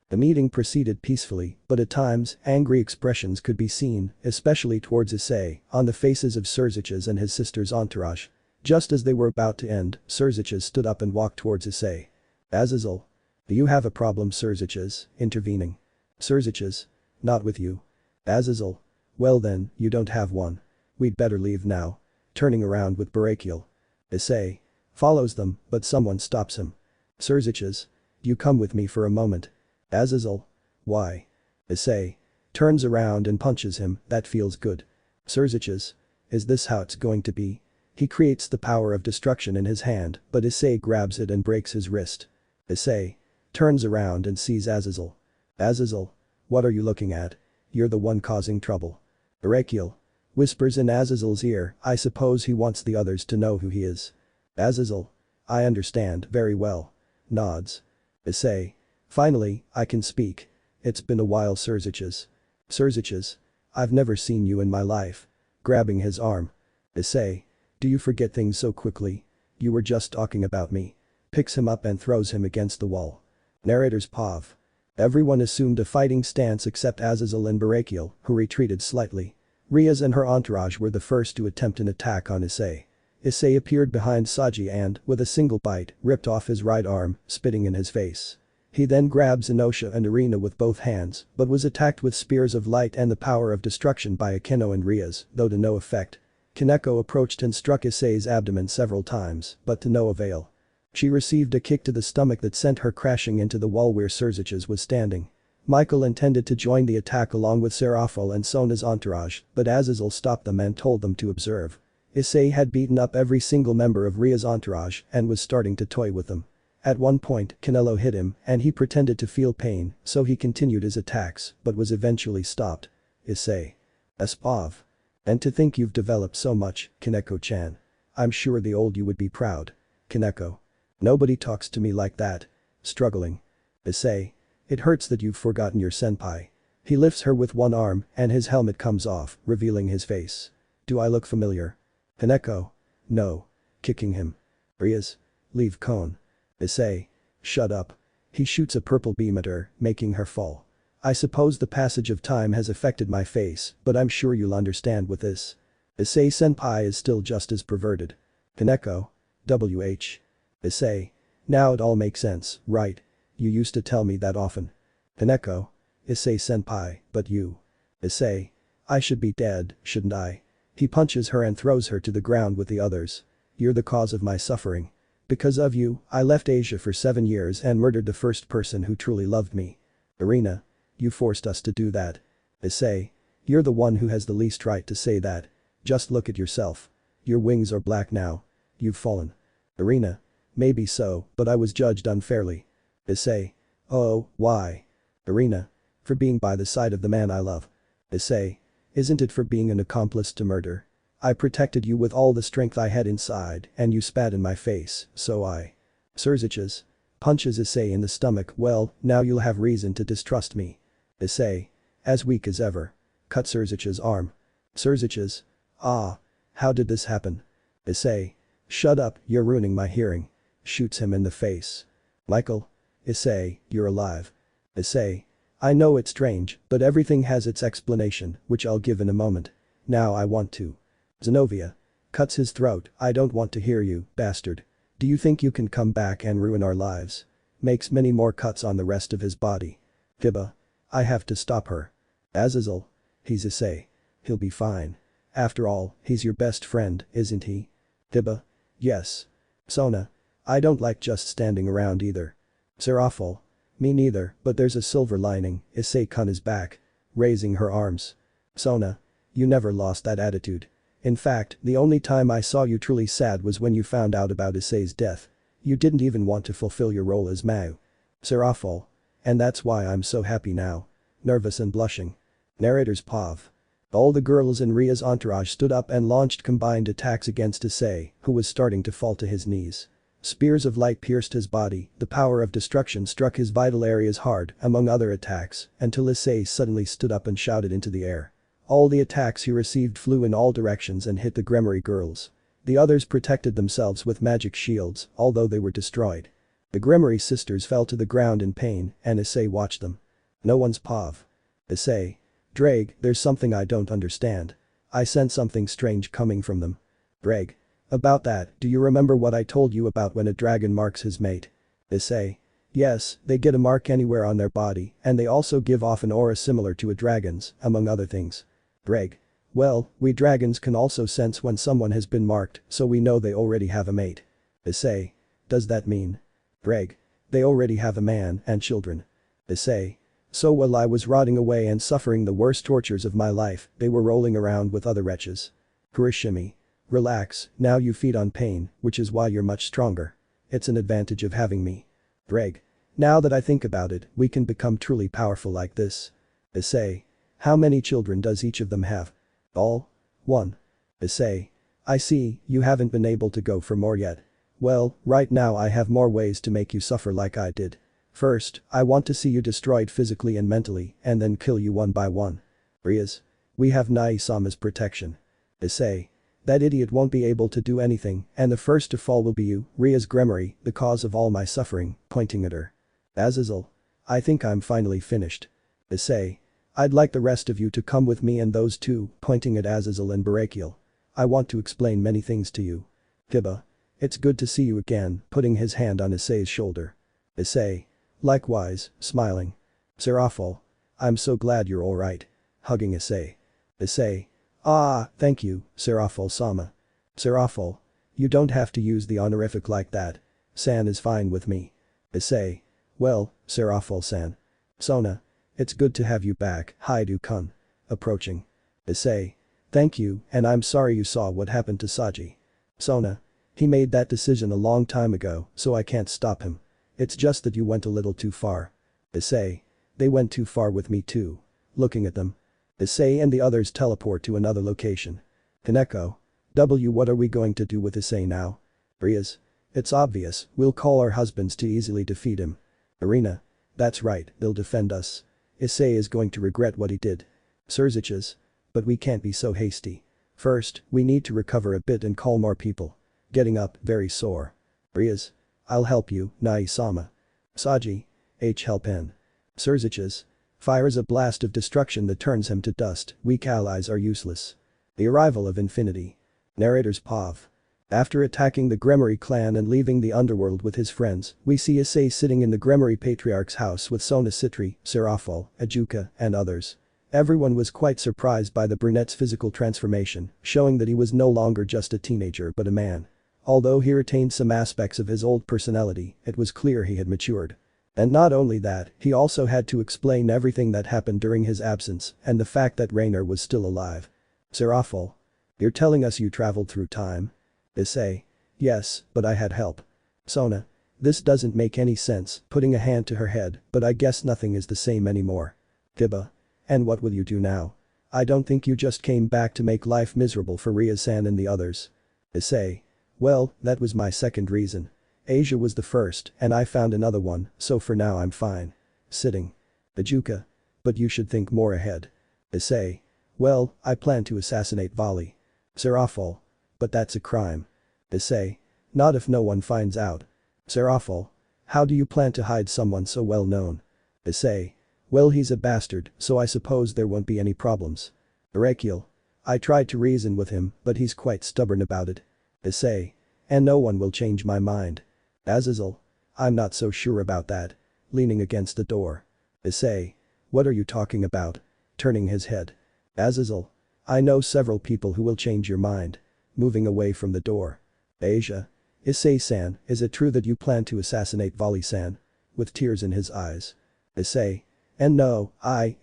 Speaker 2: The meeting proceeded peacefully, but at times, angry expressions could be seen, especially towards Issei, on the faces of Surziches and his sister's entourage. Just as they were about to end, Surziches stood up and walked towards Issei. Azazel. Do you have a problem, Surziches? Intervening. Surziches. Not with you. Azazel. Well then, you don't have one. We'd better leave now. Turning around with Barakiel. Issei. Follows them, but someone stops him. Surziches. You come with me for a moment. Azazel. Why? Issei. Turns around and punches him, that feels good. Surziches. Is this how it's going to be? He creates the power of destruction in his hand, but Issei grabs it and breaks his wrist. Issei. Turns around and sees Azazel. Azazel. What are you looking at? You're the one causing trouble. Barakiel. Whispers in Azazel's ear, I suppose he wants the others to know who he is. Azazel. I understand very well. Nods. Issei. Finally, I can speak. It's been a while, Surziches. Surziches. I've never seen you in my life. Grabbing his arm. Issei. Do you forget things so quickly? You were just talking about me. Picks him up and throws him against the wall. Narrator's POV. Everyone assumed a fighting stance except Azazel and Barakiel, who retreated slightly. Rias and her entourage were the first to attempt an attack on Issei. Issei appeared behind Saji and, with a single bite, ripped off his right arm, spitting in his face. He then grabs Inosha and Arena with both hands, but was attacked with spears of light and the power of destruction by Akeno and Rias, though to no effect. Kaneko approached and struck Issei's abdomen several times, but to no avail. She received a kick to the stomach that sent her crashing into the wall where Surziches was standing. Michael intended to join the attack along with Seraphol and Sona's entourage, but Azazel stopped them and told them to observe. Issei had beaten up every single member of Ria's entourage and was starting to toy with them. At one point, Canelo hit him and he pretended to feel pain, so he continued his attacks, but was eventually stopped. Issei. Espov. And to think you've developed so much, Kaneko-chan. I'm sure the old you would be proud. Kaneko. Nobody talks to me like that. Struggling. Issei. It hurts that you've forgotten your senpai. He lifts her with one arm and his helmet comes off, revealing his face. Do I look familiar? Kaneko. No. Kicking him. Rias. Leave Kon. Issei. Shut up. He shoots a purple beam at her, making her fall. I suppose the passage of time has affected my face, but I'm sure you'll understand with this. Issei senpai is still just as perverted. Kaneko. WH. Issei. Now it all makes sense, right? You used to tell me that often. Kaneko. Issei senpai, but you. Issei. I should be dead, shouldn't I? He punches her and throws her to the ground with the others. You're the cause of my suffering. Because of you, I left Asia for 7 years and murdered the first person who truly loved me. Irina. You forced us to do that. Issei. You're the one who has the least right to say that. Just look at yourself. Your wings are black now. You've fallen. Irina. Maybe so, but I was judged unfairly. Issei. Oh, why? Irina. For being by the side of the man I love. Issei. Isn't it for being an accomplice to murder? I protected you with all the strength I had inside and you spat in my face, so I. Surziches. Punches Issei in the stomach. Well, now you'll have reason to distrust me. Issei. As weak as ever. Cut Surzich's arm. Surziches. Ah. How did this happen? Issei. Shut up, you're ruining my hearing. Shoots him in the face. Michael. Issei, you're alive. Issei. I know it's strange, but everything has its explanation, which I'll give in a moment. Now I want to. Zenobia. Cuts his throat. I don't want to hear you, bastard. Do you think you can come back and ruin our lives? Makes many more cuts on the rest of his body. Kiba. I have to stop her. Azazel. He's Issei. He'll be fine. After all, he's your best friend, isn't he? Kiba. Yes. Sona. I don't like just standing around either. Seraphil. Me neither, but there's a silver lining. Issei kun is back. Raising her arms. Sona. You never lost that attitude. In fact, the only time I saw you truly sad was when you found out about Issei's death. You didn't even want to fulfill your role as Mao. Seraphil. And that's why I'm so happy now. Nervous and blushing. Narrator's POV. All the girls in Ria's entourage stood up and launched combined attacks against Issei, who was starting to fall to his knees. Spears of light pierced his body, the power of destruction struck his vital areas hard, among other attacks, until Issei suddenly stood up and shouted into the air. All the attacks he received flew in all directions and hit the Gremory girls. The others protected themselves with magic shields, although they were destroyed. The Gremory sisters fell to the ground in pain, and Issei watched them. No one's POV. Issei. Drake, there's something I don't understand. I sense something strange coming from them. Drake. About that, do you remember what I told you about when a dragon marks his mate? Issei. Yes, they get a mark anywhere on their body, and they also give off an aura similar to a dragon's, among other things. Drake. Well, we dragons can also sense when someone has been marked, so we know they already have a mate. Issei. Does that mean? Drake. They already have a man and children. Issei. So while I was rotting away and suffering the worst tortures of my life, they were rolling around with other wretches. Kurishimi. Relax, now you feed on pain, which is why you're much stronger. It's an advantage of having me. Drake. Now that I think about it, we can become truly powerful like this. Issei. How many children does each of them have? All? 1. Issei. I see, you haven't been able to go for more yet. Well, right now I have more ways to make you suffer like I did. First, I want to see you destroyed physically and mentally, and then kill you one by one. Rias. We have Nai-sama's protection. Issei. That idiot won't be able to do anything, and the first to fall will be you, Rias Gremory, the cause of all my suffering, pointing at her. Azazel. I think I'm finally finished. Issei. I'd like the rest of you to come with me and those two, pointing at Azazel and Barakiel. I want to explain many things to you. Kiba. It's good to see you again, putting his hand on Issei's shoulder. Issei. Likewise, smiling. Seraphil. I'm so glad you're alright. Hugging Issei. Issei. Ah, thank you, Seraphil-sama. Seraphil. You don't have to use the honorific like that. San is fine with me. Issei. Well, Seraphil-san. Sona. It's good to have you back, Hyoudou-kun. Approaching. Issei. Thank you, and I'm sorry you saw what happened to Saji. Sona. He made that decision a long time ago, so I can't stop him. It's just that you went a little too far. Issei. They went too far with me too. Looking at them. Issei and the others teleport to another location. Kaneko. What are we going to do with Issei now? Rias. It's obvious, we'll call our husbands to easily defeat him. Irina. That's right, they'll defend us. Issei is going to regret what he did. Surziches. But we can't be so hasty. First, we need to recover a bit and call more people. Getting up, very sore. Rias. I'll help you, Nai-sama. Saji. Help in. Surziches. Fires a blast of destruction that turns him to dust, weak allies are useless. The arrival of infinity. Narrator's POV. After attacking the Gremory clan and leaving the underworld with his friends, we see Issei sitting in the Gremory Patriarch's house with Sona Citri, Serafal, Ajuka, and others. Everyone was quite surprised by the brunette's physical transformation, showing that he was no longer just a teenager but a man. Although he retained some aspects of his old personality, it was clear he had matured. And not only that, he also had to explain everything that happened during his absence and the fact that Reiner was still alive. Serafal. You're telling us you traveled through time? Issei. Yes, but I had help. Sona. This doesn't make any sense, putting a hand to her head, but I guess nothing is the same anymore. Tiba. And what will you do now? I don't think you just came back to make life miserable for Rias-san and the others. Issei. Well, that was my second reason. Asia was the first, and I found another one, so for now I'm fine. Sitting. Ajuka. But you should think more ahead. Issei. Well, I plan to assassinate Vali. Serafal. But that's a crime. Issei. Not if no one finds out. Serafal. How do you plan to hide someone so well known? Issei. Well, he's a bastard, so I suppose there won't be any problems. Arakiel. I tried to reason with him, but he's quite stubborn about it. Issei. And no one will change my mind. Azazel. I'm not so sure about that. Leaning against the door. Issei. What are you talking about? Turning his head. Azazel. I know several people who will change your mind. Moving away from the door. Asia. Issei-san, is it true that you plan to assassinate Vali-san? With tears in his eyes. Issei. And no,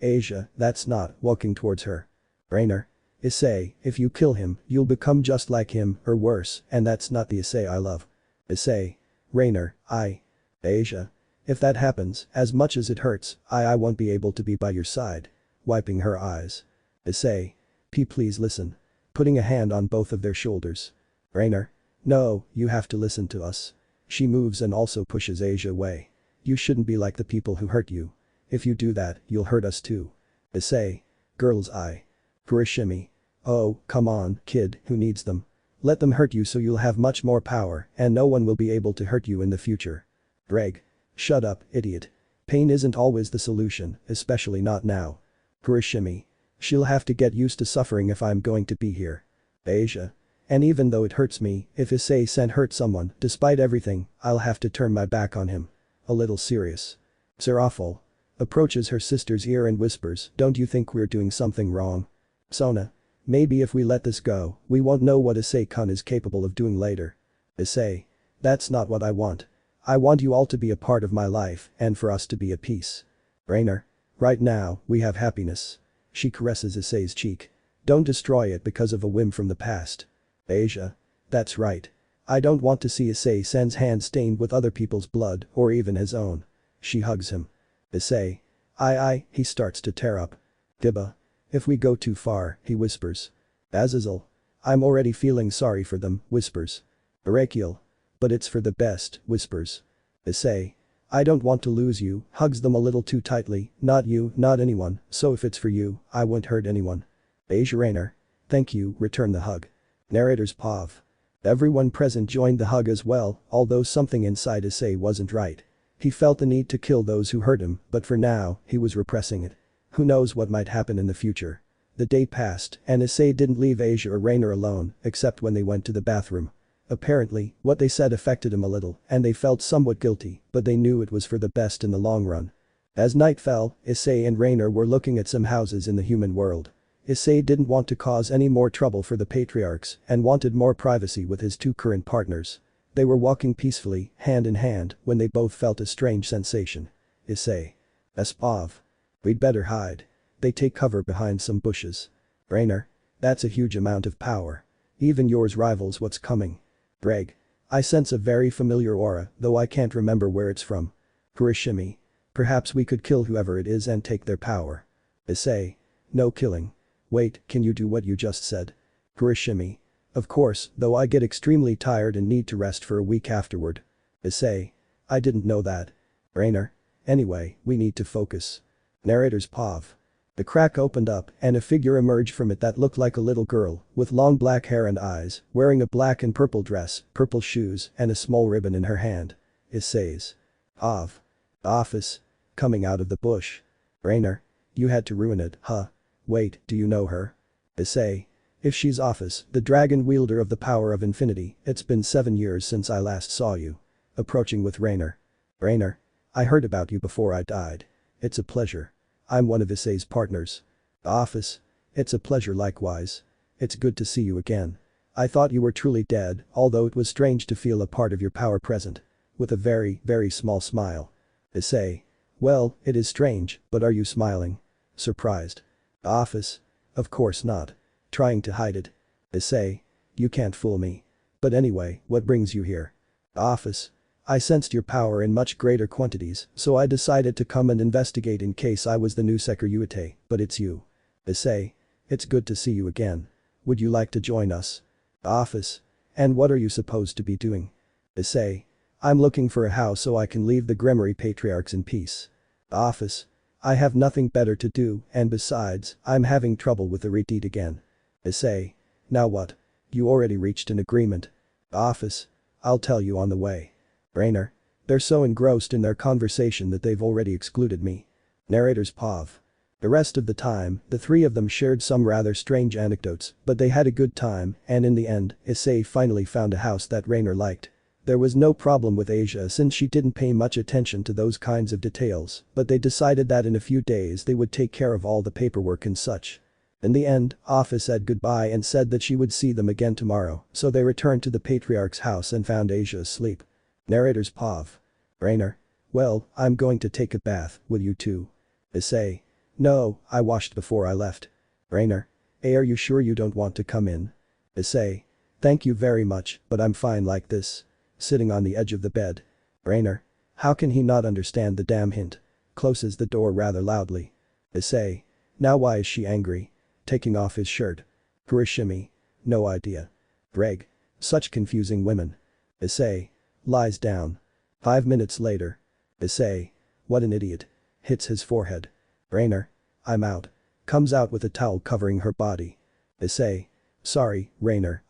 Speaker 2: Asia, that's not, walking towards her. Reiner. Issei, if you kill him, you'll become just like him, or worse, and that's not the Issei I love. Issei. Reiner, Asia. If that happens, as much as it hurts, I won't be able to be by your side. Wiping her eyes. Issei. Please listen. Putting a hand on both of their shoulders. Reiner. No, you have to listen to us. She moves and also pushes Asia away. You shouldn't be like the people who hurt you. If you do that, you'll hurt us too. Issei. Girl's eye. Kurishimi. Oh, come on, kid, who needs them? Let them hurt you so you'll have much more power and no one will be able to hurt you in the future. Greg. Shut up, idiot. Pain isn't always the solution, especially not now. Kurishimi. She'll have to get used to suffering if I'm going to be here. Asia. And even though it hurts me, if Issei-san hurt someone, despite everything, I'll have to turn my back on him. A little serious. Serafal. Approaches her sister's ear and whispers, don't you think we're doing something wrong? Sona. Maybe if we let this go, we won't know what Issei-kun is capable of doing later. Issei. That's not what I want. I want you all to be a part of my life and for us to be at peace. Reiner. Right now, we have happiness. She caresses Issei's cheek. Don't destroy it because of a whim from the past. Asia. That's right. I don't want to see Issei-san's hand stained with other people's blood or even his own. She hugs him. Issei. He starts to tear up. Tiba. If we go too far, he whispers. Azazel. I'm already feeling sorry for them, whispers. Arakiel. But it's for the best, whispers. Issei. I don't want to lose you, hugs them a little too tightly, not you, not anyone, so if it's for you, I won't hurt anyone. Asia Reiner. Thank you, return the hug. Narrator's POV. Everyone present joined the hug as well, although something inside Issei wasn't right. He felt the need to kill those who hurt him, but for now, he was repressing it. Who knows what might happen in the future. The day passed, and Issei didn't leave Asia or Reiner alone, except when they went to the bathroom. Apparently, what they said affected him a little, and they felt somewhat guilty, but they knew it was for the best in the long run. As night fell, Issei and Reiner were looking at some houses in the human world. Issei didn't want to cause any more trouble for the patriarchs and wanted more privacy with his two current partners. They were walking peacefully, hand in hand, when they both felt a strange sensation. Issei. Espov. We'd better hide. They take cover behind some bushes. Reiner. That's a huge amount of power. Even yours rivals what's coming. Greg. I sense a very familiar aura, though I can't remember where it's from. Kurishimi. Perhaps we could kill whoever it is and take their power. Issei. No killing. Wait, can you do what you just said? Kurishimi. Of course, though I get extremely tired and need to rest for a week afterward. Issei. I didn't know that. Reiner. Anyway, we need to focus. Narrator's POV. The crack opened up and a figure emerged from it that looked like a little girl with long black hair and eyes, wearing a black and purple dress, purple shoes and a small ribbon in her hand. Issei's. POV. Office. Coming out of the bush. Reiner. You had to ruin it, huh? Wait, do you know her? Issei. If she's Office, the dragon wielder of the power of infinity, it's been 7 years since I last saw you. Approaching with Rainer. Rainer. I heard about you before I died. It's a pleasure. I'm one of Issei's partners. Office. It's a pleasure likewise. It's good to see you again. I thought you were truly dead, although it was strange to feel a part of your power present. With a very, very small smile. Issei. Well, it is strange, but are you smiling? Surprised. Office. Of course not. Trying to hide it. Issei. You can't fool me. But anyway, what brings you here? Office. I sensed your power in much greater quantities, so I decided to come and investigate in case I was the new Sekiryuutei, but it's you. Issei. It's good to see you again. Would you like to join us? Office. And what are you supposed to be doing? Issei. I'm looking for a house so I can leave the Gremory patriarchs in peace. Office. I have nothing better to do, and besides, I'm having trouble with the Redeed again. Issei. Now what? You already reached an agreement. Office. I'll tell you on the way. Rainer. They're so engrossed in their conversation that they've already excluded me. Narrator's POV. The rest of the time, the three of them shared some rather strange anecdotes, but they had a good time, and in the end, Issei finally found a house that Rainer liked. There was no problem with Asia since she didn't pay much attention to those kinds of details, but they decided that in a few days they would take care of all the paperwork and such. In the end, Office said goodbye and said that she would see them again tomorrow, so they returned to the patriarch's house and found Asia asleep. Narrator's POV. Rainer. Well, I'm going to take a bath, will you too? Issei. No, I washed before I left. Rainer. Hey, are you sure you don't want to come in? Issei. Thank you very much, but I'm fine like this. Sitting on the edge of the bed. Rainer. How can he not understand the damn hint? Closes the door rather loudly. Issei. Now why is she angry? Taking off his shirt. Kurishimi. No idea. Greg. Such confusing women. Issei. Lies down. 5 minutes later. Issei. What an idiot. Hits his forehead. Rainer. I'm out. Comes out with a towel covering her body. Issei. Sorry, Rainer,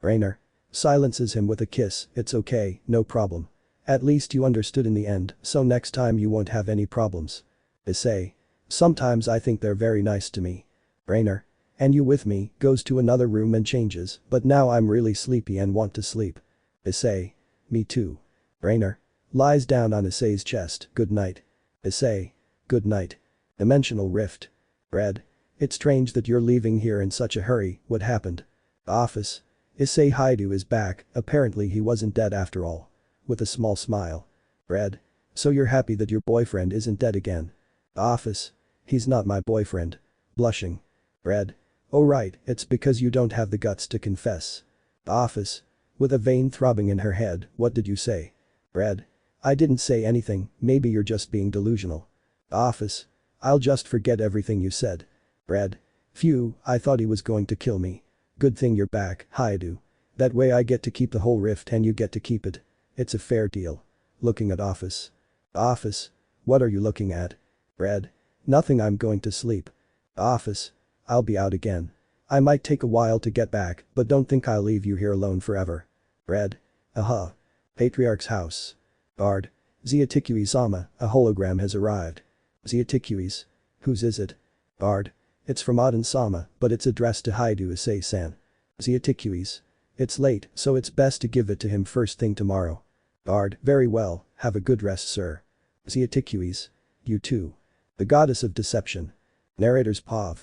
Speaker 2: Rainer. Silences him with a kiss, it's okay, no problem. At least you understood in the end, so next time you won't have any problems. Issei. Sometimes I think they're very nice to me. Rainer. And you with me, goes to another room and changes, but now I'm really sleepy and want to sleep. Issei. Me too. Rainer. Lies down on Issei's chest, good night. Issei. Good night. Dimensional rift. Red. It's strange that you're leaving here in such a hurry, what happened? Office. Issei Hyoudou is back, apparently he wasn't dead after all. With a small smile. Red. So you're happy that your boyfriend isn't dead again? Office. He's not my boyfriend. Blushing. Red. Oh right, it's because you don't have the guts to confess. Office. With a vein throbbing in her head, what did you say? Red. I didn't say anything, maybe you're just being delusional. Office. I'll just forget everything you said. Red. Phew, I thought he was going to kill me. Good thing you're back, Hyoudou. That way I get to keep the whole rift and you get to keep it. It's a fair deal. Looking at Office. Office. What are you looking at? Red. Nothing, I'm going to sleep. Office. I'll be out again. I might take a while to get back, but don't think I'll leave you here alone forever. Red. Aha. Patriarch's house. Guard. Xiaotikui-sama, a hologram has arrived. Xiaotikui. Whose is it? Guard. It's from Aden-sama, but it's addressed to Hyoudou Issei-san. Xiaotikui. It's late, so it's best to give it to him first thing tomorrow. Guard. Very well, have a good rest, sir. Xiaotikui. You too. The goddess of deception. Narrator's POV.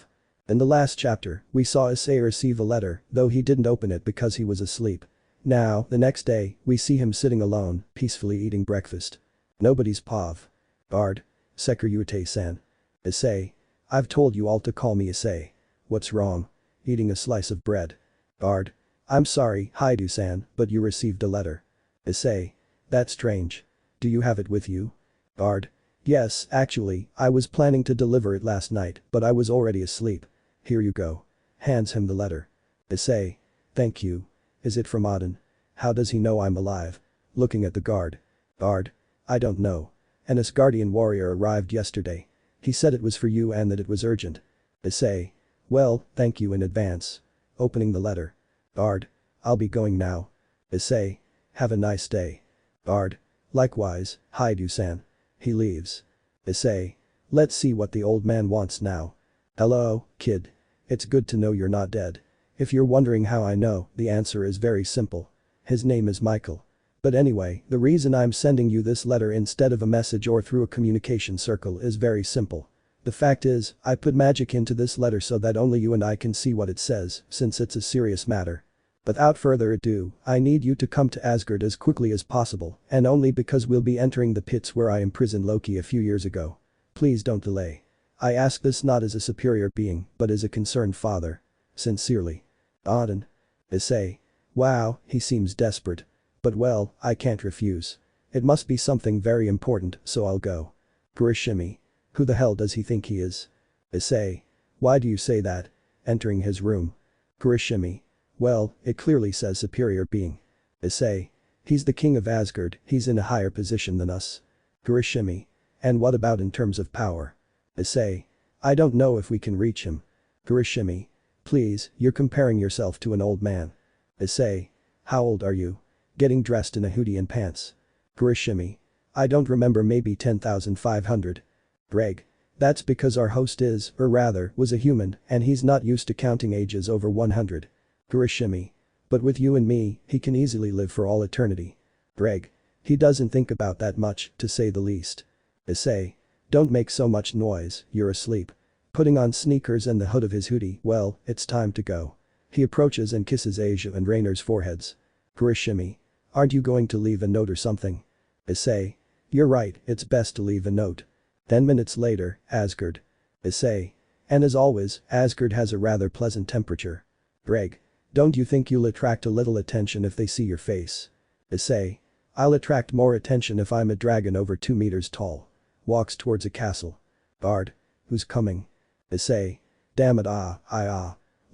Speaker 2: In the last chapter, we saw Issei receive a letter, though he didn't open it because he was asleep. Now, the next day, we see him sitting alone, peacefully eating breakfast. Nobody's POV. Guard. Sekiryuutei-san. Issei. I've told you all to call me Issei. What's wrong? Eating a slice of bread. Guard. I'm sorry, Hyoudou-san, but you received a letter. Issei. That's strange. Do you have it with you? Guard. Yes, actually, I was planning to deliver it last night, but I was already asleep. Here you go. Hands him the letter. Issei. Thank you. Is it from Aden? How does he know I'm alive? Looking at the guard. Guard. I don't know. An Asgardian warrior arrived yesterday. He said it was for you and that it was urgent. Issei. Well, thank you in advance. Opening the letter. Guard. I'll be going now. Issei. Have a nice day. Guard. Likewise, Hyoudou-san. He leaves. Issei. Let's see what the old man wants now. Hello, kid. It's good to know you're not dead. If you're wondering how I know, the answer is very simple. His name is Michael. But anyway, the reason I'm sending you this letter instead of a message or through a communication circle is very simple. The fact is, I put magic into this letter so that only you and I can see what it says, since it's a serious matter. Without further ado, I need you to come to Asgard as quickly as possible, and only because we'll be entering the pits where I imprisoned Loki a few years ago. Please don't delay. I ask this not as a superior being, but as a concerned father. Sincerely. Odin. Issei. Wow, he seems desperate. But well, I can't refuse. It must be something very important, so I'll go. Kurishimi. Who the hell does he think he is? Issei. Why do you say that? Entering his room. Kurishimi. Well, it clearly says superior being. Issei. He's the king of Asgard, he's in a higher position than us. Kurishimi. And what about in terms of power? Issei. I don't know if we can reach him. Kurishimi. Please, you're comparing yourself to an old man. Issei. How old are you? Getting dressed in a hoodie and pants. Kurishimi. I don't remember, maybe 10,500. Greg. That's because our host is, or rather, was a human, and he's not used to counting ages over 100. Kurishimi. But with you and me, he can easily live for all eternity. Greg. He doesn't think about that much, to say the least. Issei. Don't make so much noise, you're asleep. Putting on sneakers and the hood of his hoodie, well, it's time to go. He approaches and kisses Asia and Rainer's foreheads. Kurishimi. Aren't you going to leave a note or something? Issei. You're right, it's best to leave a note. 10 minutes later, Asgard. Issei. And as always, Asgard has a rather pleasant temperature. Greg. Don't you think you'll attract a little attention if they see your face? Issei. I'll attract more attention if I'm a dragon over 2 meters tall. Walks towards a castle. Bard. Who's coming? Issei. Damn it,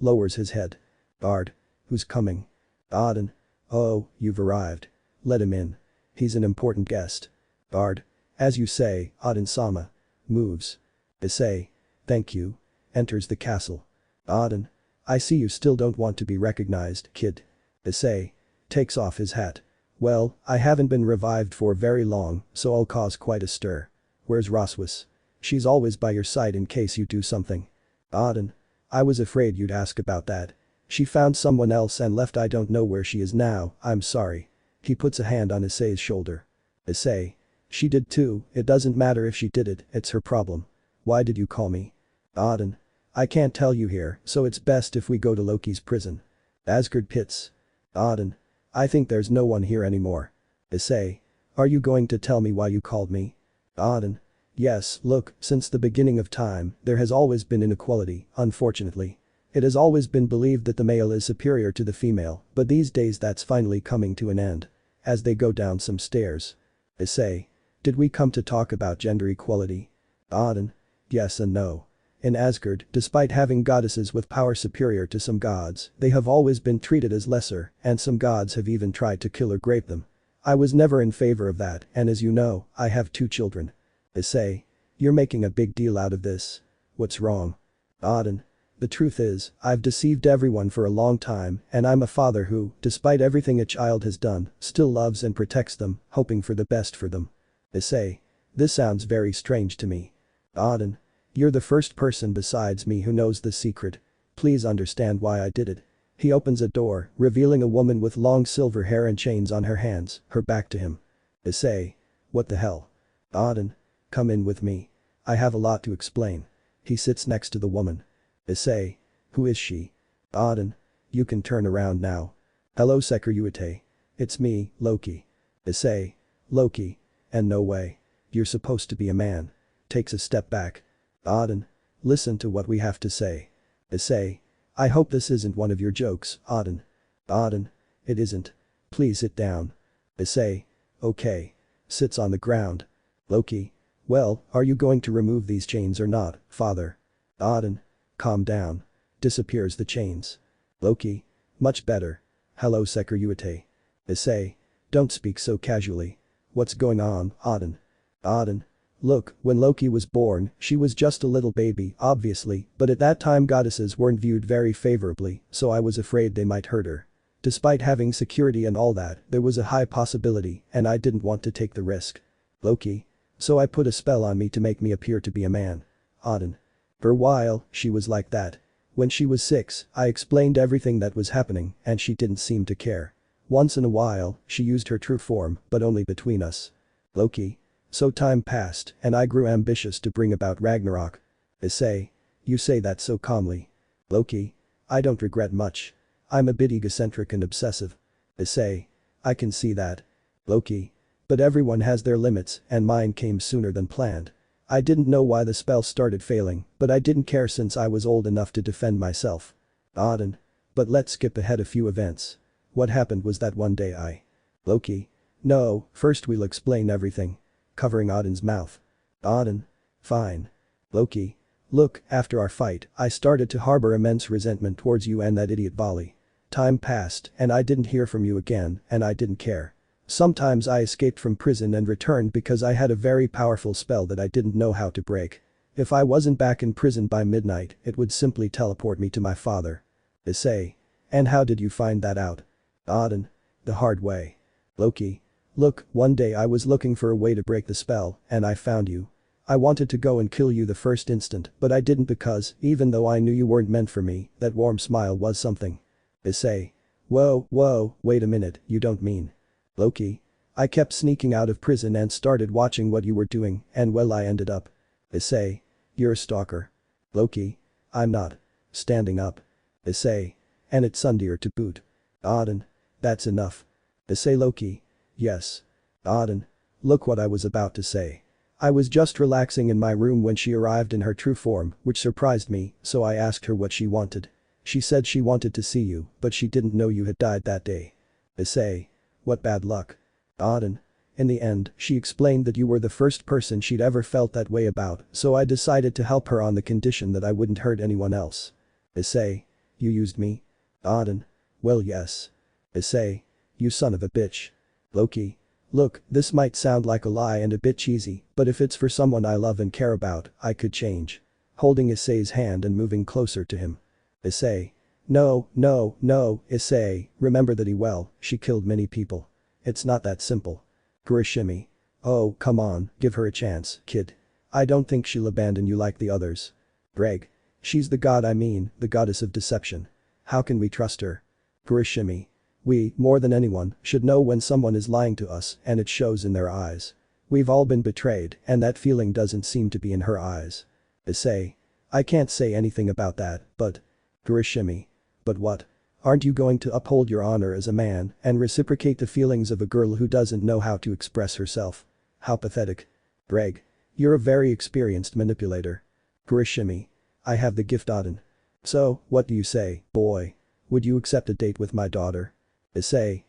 Speaker 2: Lowers his head. Bard. Who's coming? Odin. Oh, you've arrived. Let him in. He's an important guest. Bard. As you say, Odin-sama. Moves. Issei. Thank you. Enters the castle. Odin. I see you still don't want to be recognized, kid. Issei. Takes off his hat. Well, I haven't been revived for very long, so I'll cause quite a stir. Where's Rossweisse? She's always by your side in case you do something. Odin. I was afraid you'd ask about that. She found someone else and left. I don't know where she is now, I'm sorry. He puts a hand on Issei's shoulder. Issei. She did too, it doesn't matter if she did it, it's her problem. Why did you call me? Odin. I can't tell you here, so it's best if we go to Loki's prison. Asgard pits. Odin. I think there's no one here anymore. Issei. Are you going to tell me why you called me? Odin. Yes, look, since the beginning of time, there has always been inequality, unfortunately. It has always been believed that the male is superior to the female, but these days that's finally coming to an end. As they go down some stairs. Issei. Did we come to talk about gender equality? Odin. Yes and no. In Asgard, despite having goddesses with power superior to some gods, they have always been treated as lesser, and some gods have even tried to kill or grape them. I was never in favor of that, and as you know, I have 2 children. Issei. You're making a big deal out of this. What's wrong? Odin. The truth is, I've deceived everyone for a long time, and I'm a father who, despite everything a child has done, still loves and protects them, hoping for the best for them. Issei. This sounds very strange to me. Odin. You're the first person besides me who knows the secret. Please understand why I did it. He opens a door, revealing a woman with long silver hair and chains on her hands, her back to him. Issei. What the hell? Odin. Come in with me. I have a lot to explain. He sits next to the woman. Issei. Who is she? Odin. You can turn around now. Hello Sekiryuutei. It's me, Loki. Issei. Loki. And no way. You're supposed to be a man. Takes a step back. Odin. Listen to what we have to say. Issei. I hope this isn't one of your jokes, Odin. Odin. It isn't. Please sit down. Issei. Okay. Sits on the ground. Loki. Well, are you going to remove these chains or not, father? Odin. Calm down. Disappears the chains. Loki. Much better. Hello Sekiryuutei. Issei. Don't speak so casually. What's going on, Odin? Odin. Look, when Loki was born, she was just a little baby, obviously, but at that time goddesses weren't viewed very favorably, so I was afraid they might hurt her. Despite having security and all that, there was a high possibility, and I didn't want to take the risk. Loki. So I put a spell on me to make me appear to be a man. Odin. For a while, she was like that. When she was 6, I explained everything that was happening and she didn't seem to care. Once in a while, she used her true form, but only between us. Loki. So time passed and I grew ambitious to bring about Ragnarok. Issei. You say that so calmly. Loki. I don't regret much. I'm a bit egocentric and obsessive. Issei. I can see that. Loki. But everyone has their limits and mine came sooner than planned. I didn't know why the spell started failing, but I didn't care since I was old enough to defend myself. Odin. But let's skip ahead a few events. What happened was that one day I. Loki. No, first we'll explain everything. Covering Odin's mouth. Odin. Fine. Loki. Look, after our fight, I started to harbor immense resentment towards you and that idiot Bali. Time passed and I didn't hear from you again and I didn't care. Sometimes I escaped from prison and returned because I had a very powerful spell that I didn't know how to break. If I wasn't back in prison by midnight, it would simply teleport me to my father. Issei. And how did you find that out? Odin. The hard way. Loki. Look, one day I was looking for a way to break the spell, and I found you. I wanted to go and kill you the first instant, but I didn't because, even though I knew you weren't meant for me, that warm smile was something. Issei. Whoa, wait a minute, you don't mean. Loki. I kept sneaking out of prison and started watching what you were doing, and well I ended up. Issei. You're a stalker. Loki. I'm not. Standing up. Issei. And it's Sundeer to boot. Odin. That's enough. Issei. Loki. Yes. Odin. Look what I was about to say. I was just relaxing in my room when she arrived in her true form, which surprised me, so I asked her what she wanted. She said she wanted to see you, but she didn't know you had died that day. Issei. What bad luck. Odin. In the end, she explained that you were the first person she'd ever felt that way about, so I decided to help her on the condition that I wouldn't hurt anyone else. Issei. You used me? Odin. Well yes. Issei. You son of a bitch. Loki. Look, this might sound like a lie and a bit cheesy, but if it's for someone I love and care about, I could change. Holding Issei's hand and moving closer to him. Issei. No, Issei, remember that she killed many people. It's not that simple. Grishimi. Oh, come on, give her a chance, kid. I don't think she'll abandon you like the others. Greg. She's the the goddess of deception. How can we trust her? Grishimi. We, more than anyone, should know when someone is lying to us and it shows in their eyes. We've all been betrayed and that feeling doesn't seem to be in her eyes. Issei. I can't say anything about that, but. Grishimi. But what? Aren't you going to uphold your honor as a man and reciprocate the feelings of a girl who doesn't know how to express herself? How pathetic. Greg. You're a very experienced manipulator. Grishimi. I have the gift Odin. So, what do you say, boy? Would you accept a date with my daughter? Issei.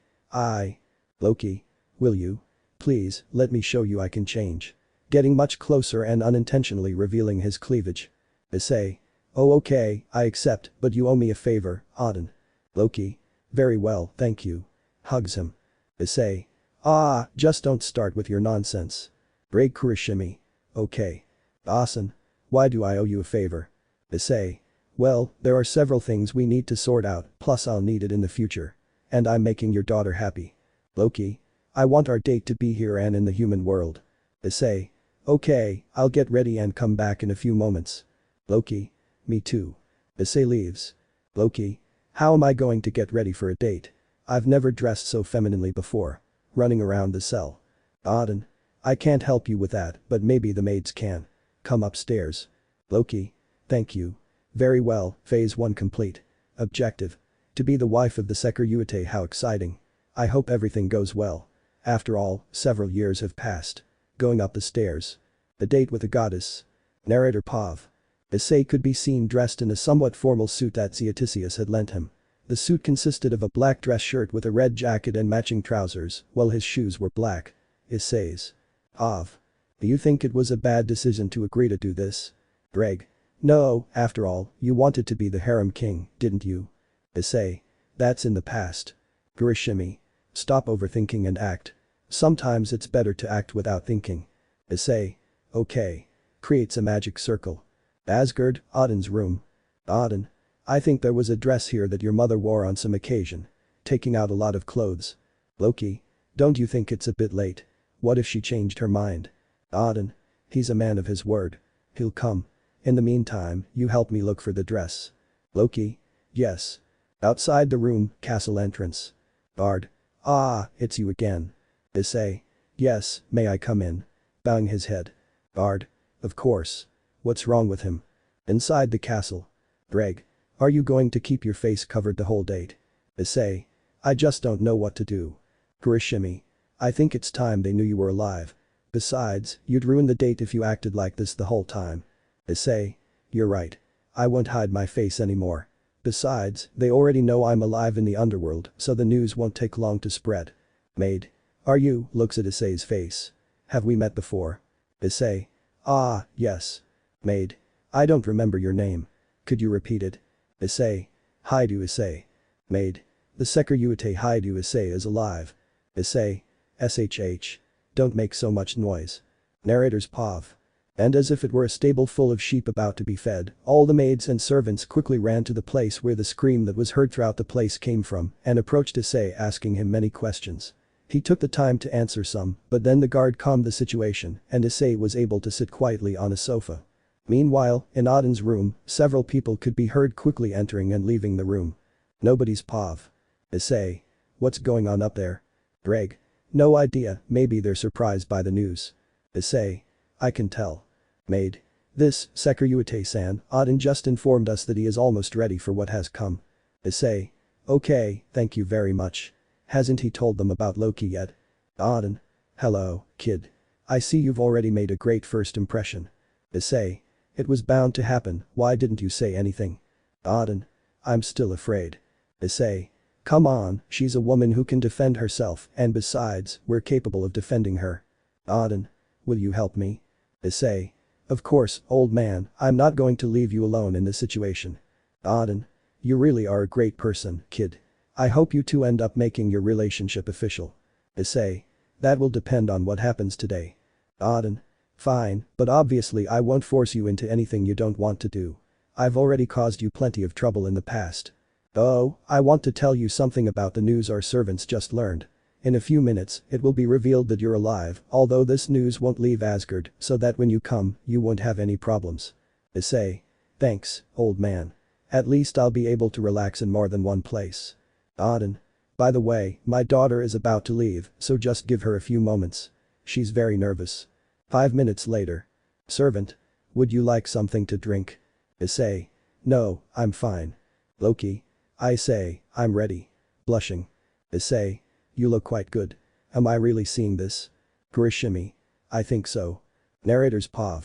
Speaker 2: Loki. Will you? Please, let me show you I can change. Getting much closer and unintentionally revealing his cleavage. Issei. Oh okay, I accept, but you owe me a favor, Odin. Loki. Very well, thank you. Hugs him. Issei. Just don't start with your nonsense. Break Kurishimi. Okay. Asen. Why do I owe you a favor? Issei. Well, there are several things we need to sort out, plus I'll need it in the future. And I'm making your daughter happy. Loki. I want our date to be here and in the human world. Issei. Okay, I'll get ready and come back in a few moments. Loki. Me too. Issei leaves. Loki. How am I going to get ready for a date? I've never dressed so femininely before. Running around the cell. Odin. I can't help you with that, but maybe the maids can. Come upstairs. Loki. Thank you. Very well, phase 1 complete. Objective. To be the wife of the Sekiryuutei. How exciting. I hope everything goes well. After all, several years have passed. Going up the stairs. A date with a goddess. Narrator Pav. Issei could be seen dressed in a somewhat formal suit that Zeoticius had lent him. The suit consisted of a black dress shirt with a red jacket and matching trousers, while his shoes were black. Issei's. Pav. Do you think it was a bad decision to agree to do this? Greg. No, after all, you wanted to be the harem king, didn't you? Issei. That's in the past. Grishimi. Stop overthinking and act. Sometimes it's better to act without thinking. Issei. Okay. Creates a magic circle. Asgard, Odin's room. Odin. I think there was a dress here that your mother wore on some occasion. Taking out a lot of clothes. Loki. Don't you think it's a bit late? What if she changed her mind? Odin. He's a man of his word. He'll come. In the meantime, you help me look for the dress. Loki? Yes. Outside the room, castle entrance. Guard. Ah, it's you again. Issei. Yes, may I come in? Bowing his head. Guard. Of course. What's wrong with him? Inside the castle. Greg. Are you going to keep your face covered the whole date? Issei. I just don't know what to do. Kurishimi. I think it's time they knew you were alive. Besides, you'd ruin the date if you acted like this the whole time. Issei. You're right. I won't hide my face anymore. Besides, they already know I'm alive in the underworld, so the news won't take long to spread. Maid. Are you? Looks at Issei's face. Have we met before? Issei. Ah, yes. Maid. I don't remember your name. Could you repeat it? Issei. Hyoudou Issei. Maid. The Sekiryuutei Hyoudou Issei is alive. Issei. SHH. Don't make so much noise. Narrator's POV. And as if it were a stable full of sheep about to be fed, all the maids and servants quickly ran to the place where the scream that was heard throughout the place came from and approached Issei asking him many questions. He took the time to answer some, but then the guard calmed the situation and Issei was able to sit quietly on a sofa. Meanwhile, in Auden's room, several people could be heard quickly entering and leaving the room. Nobody's POV. Issei. What's going on up there? Greg. No idea, maybe they're surprised by the news. Issei. I can tell. Maid. This, Sekiryuutei-san, Auden just informed us that he is almost ready for what has come. Issei. Okay, thank you very much. Hasn't he told them about Loki yet? Auden. Hello, kid. I see you've already made a great first impression. Issei. It was bound to happen, why didn't you say anything? Auden. I'm still afraid. Issei. Come on, she's a woman who can defend herself and besides, we're capable of defending her. Auden. Will you help me? Issei. Of course, old man, I'm not going to leave you alone in this situation. Auden. You really are a great person, kid. I hope you two end up making your relationship official. Issei. That will depend on what happens today. Auden. Fine, but obviously I won't force you into anything you don't want to do. I've already caused you plenty of trouble in the past. Oh, I want to tell you something about the news our servants just learned. In a few minutes, it will be revealed that you're alive, although this news won't leave Asgard, so that when you come, you won't have any problems. Issei. Thanks, old man. At least I'll be able to relax in more than one place. Auden. By the way, my daughter is about to leave, so just give her a few moments. She's very nervous. 5 minutes later. Servant. Would you like something to drink? Issei. No, I'm fine. Loki. I say, I'm ready. Blushing. Issei. You look quite good. Am I really seeing this? Kurishimi. I think so. Narrator's POV.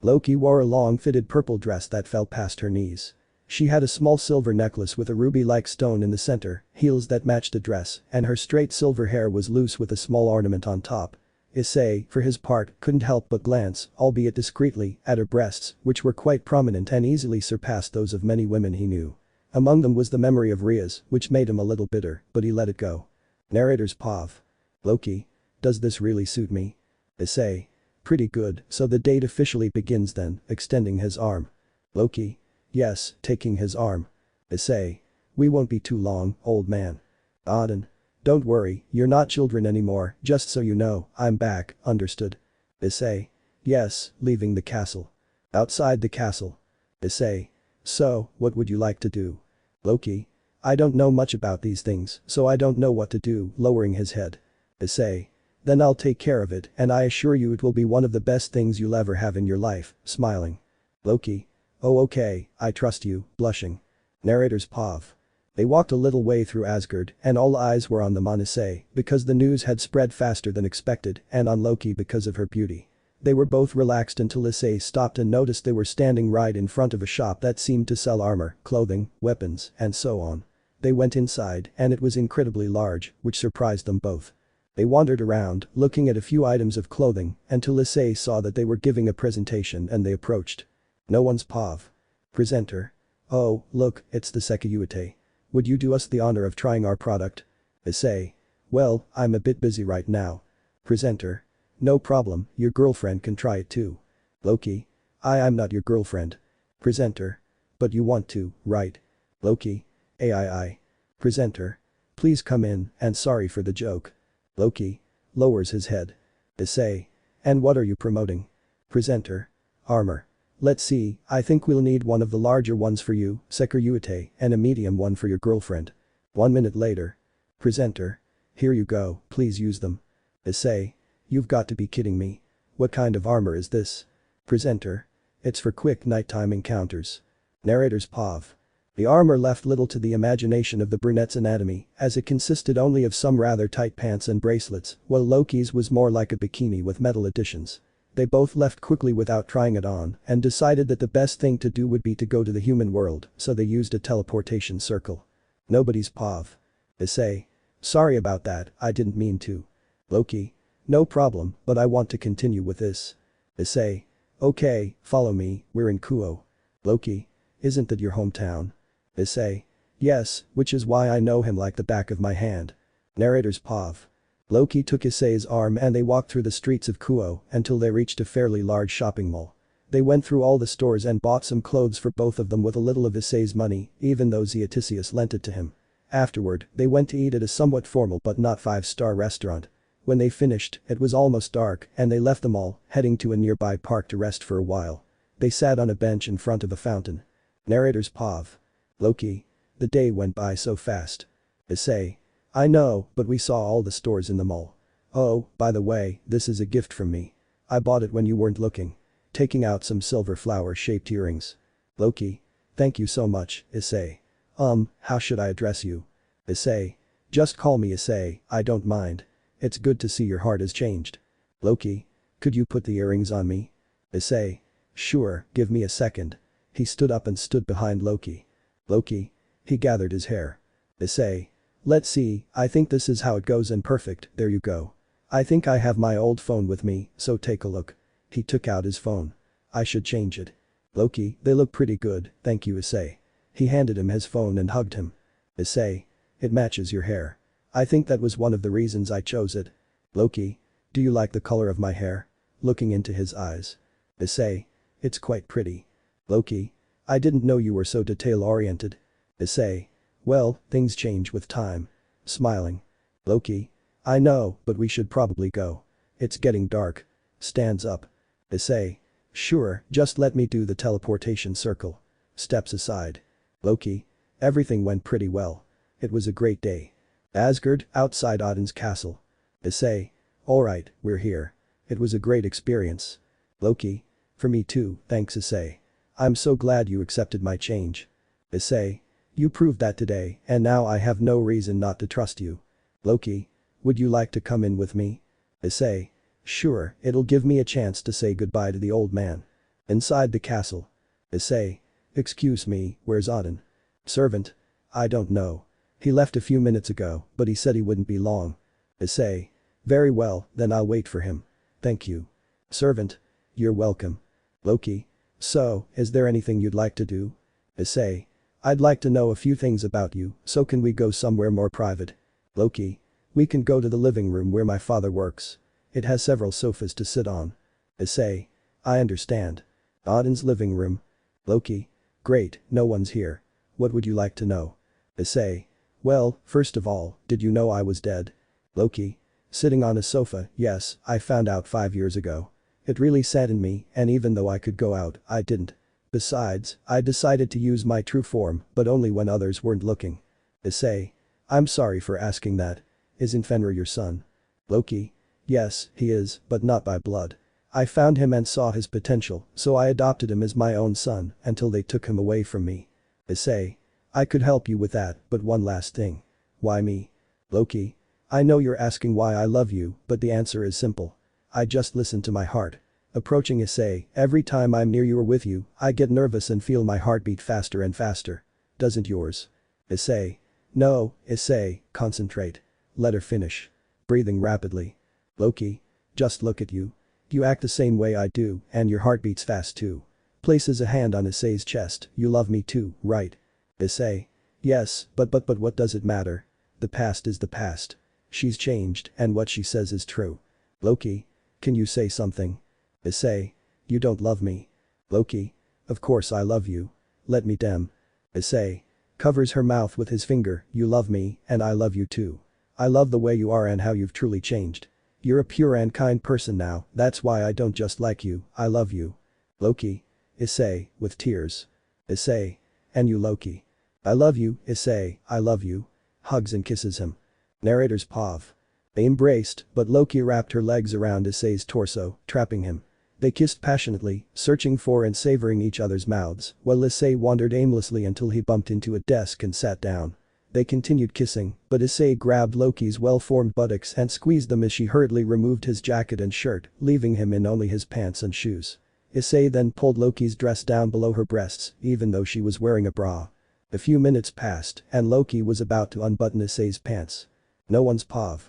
Speaker 2: Loki wore a long fitted purple dress that fell past her knees. She had a small silver necklace with a ruby-like stone in the center, heels that matched the dress, and her straight silver hair was loose with a small ornament on top. Issei, for his part, couldn't help but glance, albeit discreetly, at her breasts, which were quite prominent and easily surpassed those of many women he knew. Among them was the memory of Rias, which made him a little bitter, but he let it go. Narrator's POV. Loki. Does this really suit me? Issei. Pretty good, so the date officially begins then, extending his arm. Loki. Yes, taking his arm. Issei. We won't be too long, old man. Auden. Don't worry, you're not children anymore, just so you know, I'm back, understood? Issei. Yes, leaving the castle. Outside the castle. Issei. So, what would you like to do? Loki. I don't know much about these things, so I don't know what to do, lowering his head. Issei. Then I'll take care of it and I assure you it will be one of the best things you'll ever have in your life, smiling. Loki. Oh okay, I trust you, blushing. Narrator's POV. They walked a little way through Asgard and all eyes were on them on Issei because the news had spread faster than expected and on Loki because of her beauty. They were both relaxed until Issei stopped and noticed they were standing right in front of a shop that seemed to sell armor, clothing, weapons, and so on. They went inside and it was incredibly large, which surprised them both. They wandered around, looking at a few items of clothing, until Issei saw that they were giving a presentation and they approached. No one's POV. Presenter. Oh, look, it's the Sekiryuutei. Would you do us the honor of trying our product? Issei. Well, I'm a bit busy right now. Presenter. No problem, your girlfriend can try it too. Loki. I'm not your girlfriend. Presenter. But you want to, right? Loki. AI. Presenter. Please come in, and sorry for the joke. Loki. Lowers his head. Issei. And what are you promoting? Presenter. Armor. Let's see, I think we'll need one of the larger ones for you, Sekiryuutei, and a medium one for your girlfriend. 1 minute later. Presenter. Here you go, please use them. Issei. You've got to be kidding me. What kind of armor is this? Presenter. It's for quick nighttime encounters. Narrator's POV. The armor left little to the imagination of the brunette's anatomy, as it consisted only of some rather tight pants and bracelets, while Loki's was more like a bikini with metal additions. They both left quickly without trying it on and decided that the best thing to do would be to go to the human world, so they used a teleportation circle. Nobody's POV. Issei. Sorry about that, I didn't mean to. Loki. No problem, but I want to continue with this. Issei. Okay, follow me, we're in Kuo. Loki. Isn't that your hometown? Issei. Yes, which is why I know him like the back of my hand. Narrator's POV. Loki took Issei's arm and they walked through the streets of Kuo until they reached a fairly large shopping mall. They went through all the stores and bought some clothes for both of them with a little of Issei's money, even though Xiaticius lent it to him. Afterward, they went to eat at a somewhat formal but not 5-star restaurant. When they finished, it was almost dark and they left the mall, heading to a nearby park to rest for a while. They sat on a bench in front of a fountain. Narrator's POV. Loki. The day went by so fast. Issei. I know, but we saw all the stores in the mall. Oh, by the way, this is a gift from me. I bought it when you weren't looking. Taking out some silver flower-shaped earrings. Loki. Thank you so much, Issei. How should I address you? Issei. Just call me Issei, I don't mind. It's good to see your heart has changed. Loki. Could you put the earrings on me? Issei. Sure, give me a second. He stood up and stood behind Loki. Loki. He gathered his hair. Issei. Let's see, I think this is how it goes and perfect, there you go. I think I have my old phone with me, so take a look. He took out his phone. I should change it. Loki, they look pretty good, thank you Issei. He handed him his phone and hugged him. Issei. It matches your hair. I think that was one of the reasons I chose it. Loki. Do you like the color of my hair? Looking into his eyes. Issei. It's quite pretty. Loki. I didn't know you were so detail-oriented. Issei. Well, things change with time. Smiling. Loki. I know, but we should probably go. It's getting dark. Stands up. Issei. Sure, just let me do the teleportation circle. Steps aside. Loki. Everything went pretty well. It was a great day. Asgard, outside Odin's castle. Issei. Alright, we're here. It was a great experience. Loki. For me too, thanks Issei. I'm so glad you accepted my change. Issei. You proved that today, and now I have no reason not to trust you. Loki. Would you like to come in with me? Issei. Sure, it'll give me a chance to say goodbye to the old man. Inside the castle. Issei. Excuse me, where's Odin? Servant. I don't know. He left a few minutes ago, but he said he wouldn't be long. Issei. Very well, then I'll wait for him. Thank you. Servant. You're welcome. Loki. So, is there anything you'd like to do? Issei. I'd like to know a few things about you, so can we go somewhere more private? Loki. We can go to the living room where my father works. It has several sofas to sit on. Issei. I understand. Odin's living room. Loki. Great, no one's here. What would you like to know? Issei. Well, first of all, did you know I was dead? Loki. Sitting on a sofa, yes, I found out 5 years ago. It really saddened me, and even though I could go out, I didn't. Besides, I decided to use my true form, but only when others weren't looking. Issei. I'm sorry for asking that. Isn't Fenrir your son? Loki. Yes, he is, but not by blood. I found him and saw his potential, so I adopted him as my own son until they took him away from me. Issei. I could help you with that, but one last thing. Why me? Loki. I know you're asking why I love you, but the answer is simple. I just listen to my heart. Approaching Issei, every time I'm near you or with you, I get nervous and feel my heart beat faster and faster. Doesn't yours? Issei. No, Issei, concentrate. Let her finish. Breathing rapidly. Loki. Just look at you. You act the same way I do, and your heart beats fast too. Places a hand on Issei's chest, you love me too, right? Issei. Yes, but what does it matter? The past is the past. She's changed, and what she says is true. Loki. Can you say something? Issei. You don't love me. Loki. Of course I love you. Let me dem. Issei. Covers her mouth with his finger, you love me, and I love you too. I love the way you are and how you've truly changed. You're a pure and kind person now, that's why I don't just like you, I love you. Loki. Issei, with tears. Issei. And you Loki. I love you, Issei, I love you. Hugs and kisses him. Narrator's POV. They embraced, but Loki wrapped her legs around Issei's torso, trapping him. They kissed passionately, searching for and savoring each other's mouths, while Issei wandered aimlessly until he bumped into a desk and sat down. They continued kissing, but Issei grabbed Loki's well-formed buttocks and squeezed them as she hurriedly removed his jacket and shirt, leaving him in only his pants and shoes. Issei then pulled Loki's dress down below her breasts, even though she was wearing a bra. A few minutes passed, and Loki was about to unbutton Issei's pants. No one's POV.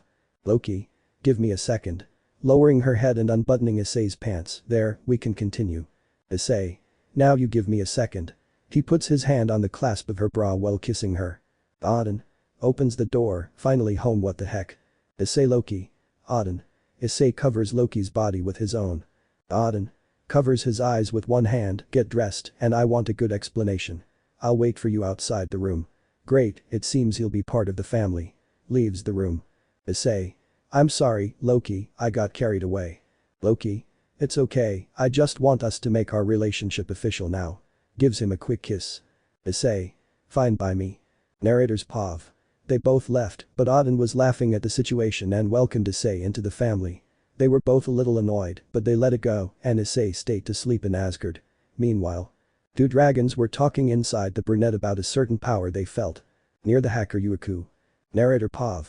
Speaker 2: Loki. Give me a second. Lowering her head and unbuttoning Issei's pants. There, we can continue. Issei. Now you give me a second. He puts his hand on the clasp of her bra while kissing her. Auden. Opens the door, finally home what the heck. Issei Loki. Auden. Issei covers Loki's body with his own. Auden. Covers his eyes with one hand, get dressed, and I want a good explanation. I'll wait for you outside the room. Great, it seems he'll be part of the family. Leaves the room. Issei. I'm sorry, Loki, I got carried away. Loki. It's okay, I just want us to make our relationship official now. Gives him a quick kiss. Issei. Fine by me. Narrator's POV. They both left, but Auden was laughing at the situation and welcomed Issei into the family. They were both a little annoyed, but they let it go, and Issei stayed to sleep in Asgard. Meanwhile, two dragons were talking inside the brunette about a certain power they felt. Near the hacker Yuiku. Narrator POV.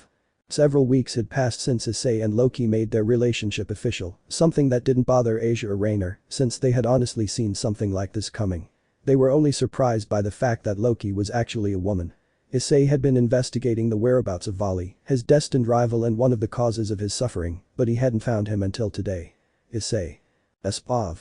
Speaker 2: Several weeks had passed since Issei and Loki made their relationship official, something that didn't bother Asia or Rainer, since they had honestly seen something like this coming. They were only surprised by the fact that Loki was actually a woman. Issei had been investigating the whereabouts of Vali, his destined rival and one of the causes of his suffering, but he hadn't found him until today. Issei. POV.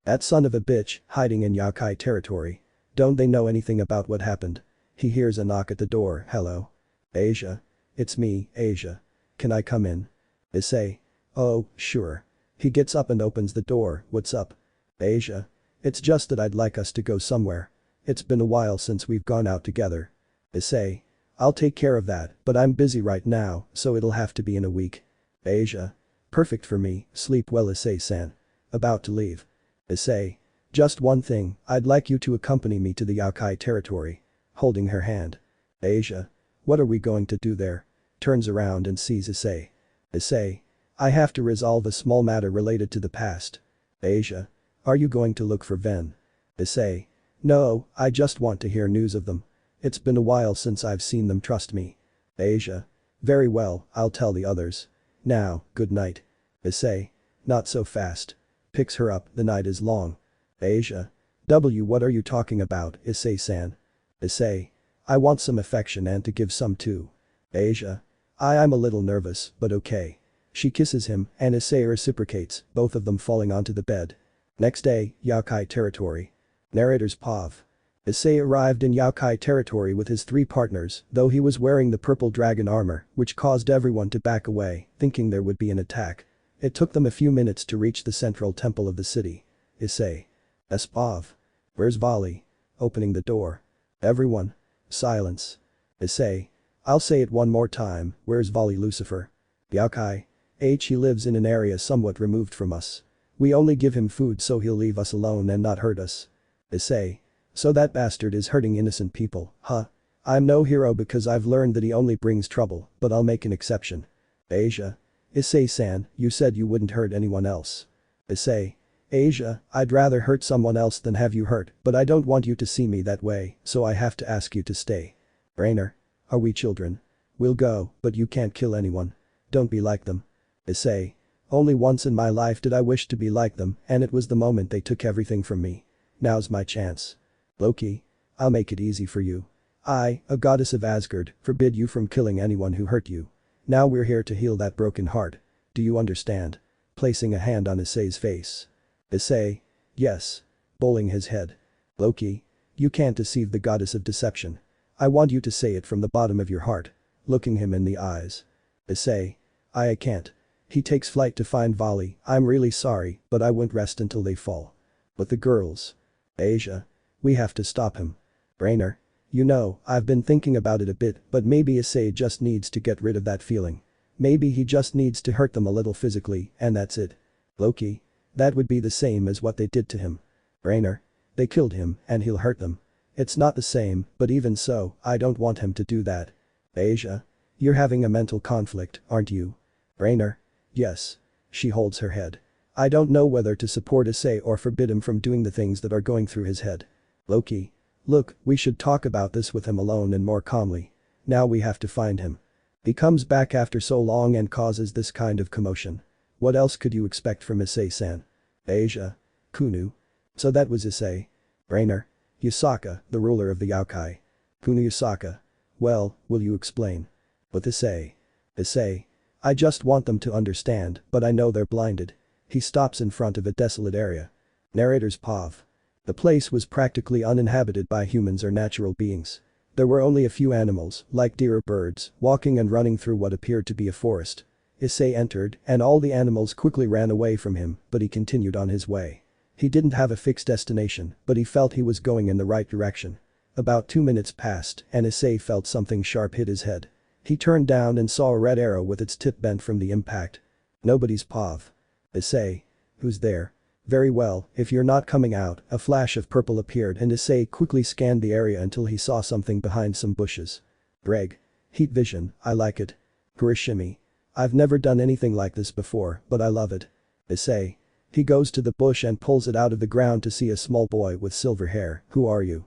Speaker 2: That son of a bitch, hiding in Yakai territory. Don't they know anything about what happened? He hears a knock at the door. Hello? Asia. It's me, Asia. Can I come in? Issei. Oh, sure. He gets up and opens the door. What's up? Asia. It's just that I'd like us to go somewhere. It's been a while since we've gone out together. Issei. I'll take care of that, but I'm busy right now, so it'll have to be in a week. Asia. Perfect for me, sleep well Issei-san. About to leave. Issei. Just one thing, I'd like you to accompany me to the Yakai territory. Holding her hand. Asia. What are we going to do there? Turns around and sees Issei. Issei. I have to resolve a small matter related to the past. Asia. Are you going to look for Ven? Issei. No, I just want to hear news of them. It's been a while since I've seen them, trust me. Asia. Very well, I'll tell the others. Now, good night. Issei. Not so fast. Picks her up, the night is long. Asia. What are you talking about, Issei-san? Issei. I want some affection and to give some too. Asia. I'm a little nervous, but okay. She kisses him, and Issei reciprocates, both of them falling onto the bed. Next day, Yakai territory. Narrator's POV. Issei arrived in Yakai territory with his 3 partners, though he was wearing the purple dragon armor, which caused everyone to back away, thinking there would be an attack. It took them a few minutes to reach the central temple of the city. Issei. POV. Where's Vali? Opening the door. Everyone. Silence. Issei. I'll say it one more time, where's Vali Lucifer? Yakai. He lives in an area somewhat removed from us. We only give him food so he'll leave us alone and not hurt us. Issei. So that bastard is hurting innocent people, huh? I'm no hero because I've learned that he only brings trouble, but I'll make an exception. Asia. Issei-san, you said you wouldn't hurt anyone else. Issei. Asia, I'd rather hurt someone else than have you hurt, but I don't want you to see me that way, so I have to ask you to stay. Rainer. Are we children? We'll go, but you can't kill anyone. Don't be like them. Issei. Only once in my life did I wish to be like them, and it was the moment they took everything from me. Now's my chance. Loki. I'll make it easy for you. I, a goddess of Asgard, forbid you from killing anyone who hurt you. Now we're here to heal that broken heart. Do you understand? Placing a hand on Issei's face. Issei. Yes. Bowling his head. Loki. You can't deceive the goddess of deception. I want you to say it from the bottom of your heart. Looking him in the eyes. Issei. I can't. He takes flight to find Vali. I'm really sorry, but I won't rest until they fall. But the girls. Asia. We have to stop him. Rainer. You know, I've been thinking about it a bit, but maybe Issei just needs to get rid of that feeling. Maybe he just needs to hurt them a little physically, and that's it. Loki. That would be the same as what they did to him. Rainer. They killed him and he'll hurt them. It's not the same, but even so, I don't want him to do that. Asia? You're having a mental conflict, aren't you? Rainer? Yes. She holds her head. I don't know whether to support Issei or forbid him from doing the things that are going through his head. Loki. Look, we should talk about this with him alone and more calmly. Now we have to find him. He comes back after so long and causes this kind of commotion. What else could you expect from Issei-san? Asia. Kunu. So that was Issei. Rainer. Yusaka, the ruler of the Yokai. Kunu Yusaka. Well, will you explain? With Issei. Issei. I just want them to understand, but I know they're blinded. He stops in front of a desolate area. Narrator's POV. The place was practically uninhabited by humans or natural beings. There were only a few animals, like deer or birds, walking and running through what appeared to be a forest. Issei entered, and all the animals quickly ran away from him, but he continued on his way. He didn't have a fixed destination, but he felt he was going in the right direction. About 2 minutes passed, and Issei felt something sharp hit his head. He turned down and saw a red arrow with its tip bent from the impact. Nobody's POV. Issei. Who's there? Very well, if you're not coming out, a flash of purple appeared and Issei quickly scanned the area until he saw something behind some bushes. Greg. Heat vision, I like it. Kurishimi. I've never done anything like this before, but I love it. Issei. He goes to the bush and pulls it out of the ground to see a small boy with silver hair. Who are you?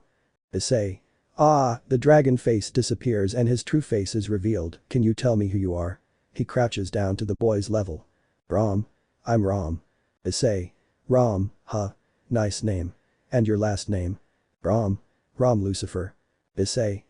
Speaker 2: Issei. Ah, the dragon face disappears and his true face is revealed. Can you tell me who you are? He crouches down to the boy's level. Rom. I'm Rom. Issei. Rom, huh. Nice name. And your last name? Rom. Rom Lucifer. Issei.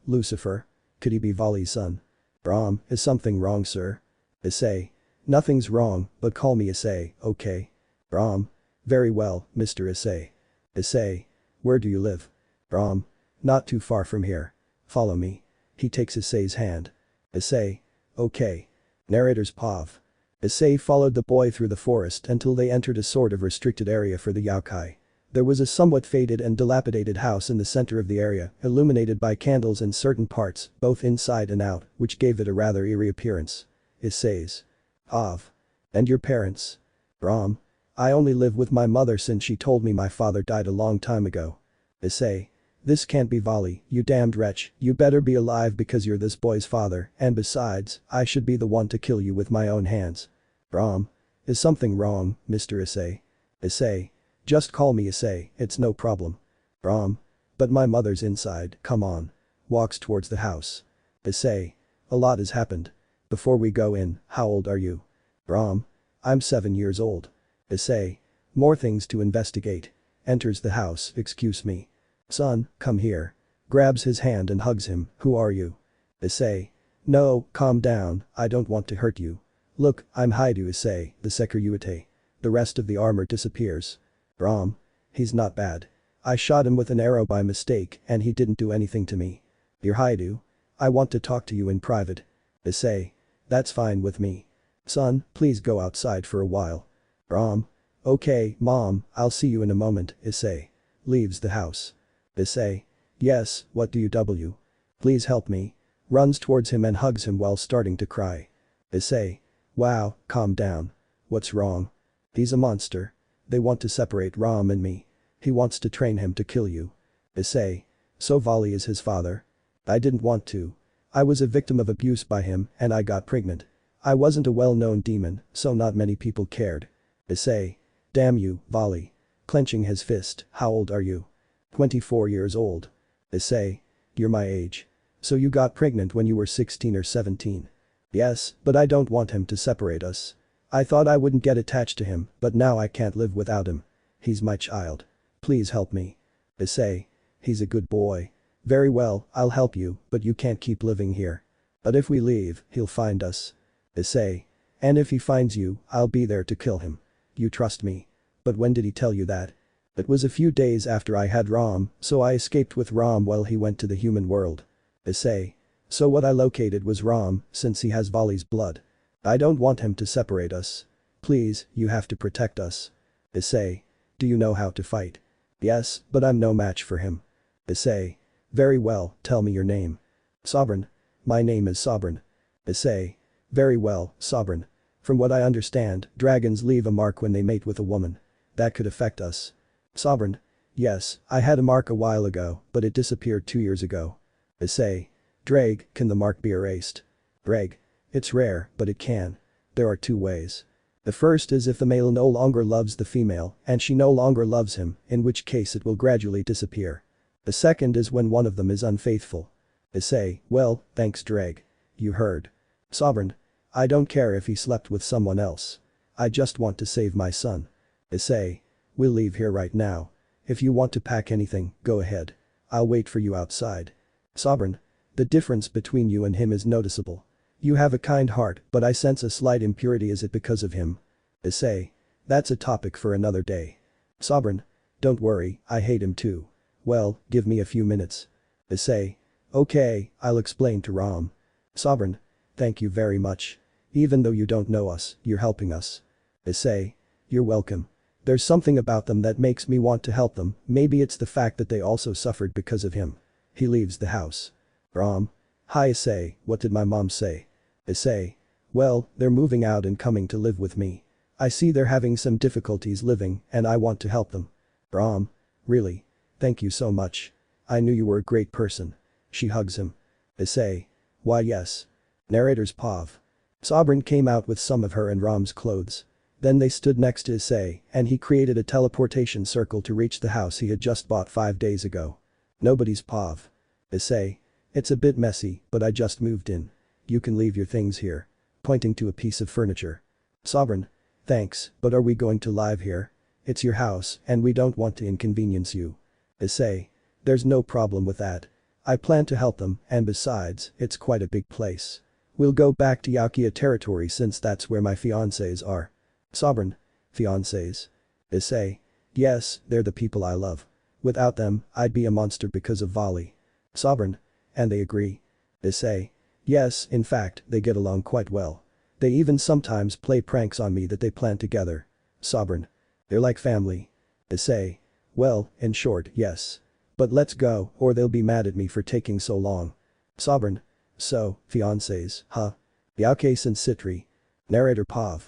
Speaker 2: Lucifer. Could he be Vali's son? Rom, is something wrong, sir? Issei. Nothing's wrong, but call me Issei, okay? Rom. Very well, Mr. Issei. Issei. Where do you live? Rom. Not too far from here. Follow me. He takes Issei's hand. Issei. Okay. Narrator's POV. Issei followed the boy through the forest until they entered a sort of restricted area for the Yokai. There was a somewhat faded and dilapidated house in the center of the area, illuminated by candles in certain parts, both inside and out, which gave it a rather eerie appearance. Issei's. Of. And your parents? Rom. I only live with my mother since she told me my father died a long time ago. Issei. This can't be Vali, you damned wretch, you better be alive because you're this boy's father, and besides, I should be the one to kill you with my own hands. Rom. Is something wrong, Mr. Issei? Issei. Just call me Issei, it's no problem. Rom. But my mother's inside, come on. Walks towards the house. Issei. A lot has happened. Before we go in, how old are you? Rom. I'm 7 years old. Issei. More things to investigate. Enters the house, excuse me. Son, come here. Grabs his hand and hugs him, who are you? Issei. No, calm down, I don't want to hurt you. Look, I'm Hyoudou Issei, the Sekiryuutei. The rest of the armor disappears. Rom. He's not bad. I shot him with an arrow by mistake and he didn't do anything to me. You're Hyoudou? I want to talk to you in private. Issei. That's fine with me. Son, please go outside for a while. Rom. Okay, Mom, I'll see you in a moment, Issei. Leaves the house. Issei. Yes, what do you w? Please help me. Runs towards him and hugs him while starting to cry. Issei. Wow, calm down. What's wrong? He's a monster. They want to separate Rom and me. He wants to train him to kill you. Issei. So Vali is his father? I didn't want to. I was a victim of abuse by him and I got pregnant. I wasn't a well-known demon, so not many people cared. Issei. Damn you, Vali. Clenching his fist, how old are you? 24 years old. Issei. You're my age. So you got pregnant when you were 16 or 17. Yes, but I don't want him to separate us. I thought I wouldn't get attached to him, but now I can't live without him. He's my child. Please help me. Issei. He's a good boy. Very well, I'll help you, but you can't keep living here. But if we leave, he'll find us. Issei. And if he finds you, I'll be there to kill him. You trust me. But when did he tell you that? It was a few days after I had Rom, so I escaped with Rom while he went to the human world. Issei. So what I located was Rom, since he has Vali's blood. I don't want him to separate us. Please, you have to protect us. Issei. Do you know how to fight? Yes, but I'm no match for him. Issei. Very well, tell me your name. Sovereign. My name is Sovereign. Issei. Very well, Sovereign. From what I understand, dragons leave a mark when they mate with a woman. That could affect us. Sovereign. Yes, I had a mark a while ago, but it disappeared 2 years ago. Issei. Drag, can the mark be erased? Drag. It's rare, but it can. There are two ways. The first is if the male no longer loves the female and she no longer loves him, in which case it will gradually disappear. The second is when one of them is unfaithful. Issei, well, thanks Drag. You heard. Sovereign. I don't care if he slept with someone else. I just want to save my son. Issei. We'll leave here right now. If you want to pack anything, go ahead. I'll wait for you outside. Sovereign. The difference between you and him is noticeable. You have a kind heart, but I sense a slight impurity. Is it because of him? Issei. That's a topic for another day. Sovereign. Don't worry, I hate him too. Well, give me a few minutes. Issei. Okay, I'll explain to Rom. Sovereign. Thank you very much. Even though you don't know us, you're helping us. Issei. You're welcome. There's something about them that makes me want to help them, maybe it's the fact that they also suffered because of him. He leaves the house. Rom. Hi Issei, what did my mom say? Issei. Well, they're moving out and coming to live with me. I see they're having some difficulties living and I want to help them. Rom. Really? Thank you so much. I knew you were a great person. She hugs him. Issei. Why yes. Narrator's POV. Sovereign came out with some of her and Rom's clothes. Then they stood next to Issei and he created a teleportation circle to reach the house he had just bought 5 days ago. Nobody's POV. Issei. It's a bit messy, but I just moved in. You can leave your things here. Pointing to a piece of furniture. Sovereign. Thanks, but are we going to live here? It's your house and we don't want to inconvenience you. Issei. There's no problem with that. I plan to help them and besides, it's quite a big place. We'll go back to Yakuya territory since that's where my fiancés are. Sovereign. Fiancés. Issei. Yes, they're the people I love. Without them, I'd be a monster because of Volley. Sovereign. And they agree. Issei. Yes, in fact, they get along quite well. They even sometimes play pranks on me that they plan together. Sovereign. They're like family. Issei. Well, in short, yes. But let's go, or they'll be mad at me for taking so long. Sovereign. So, fiancés, huh? Yakuya and Citri. Narrator POV.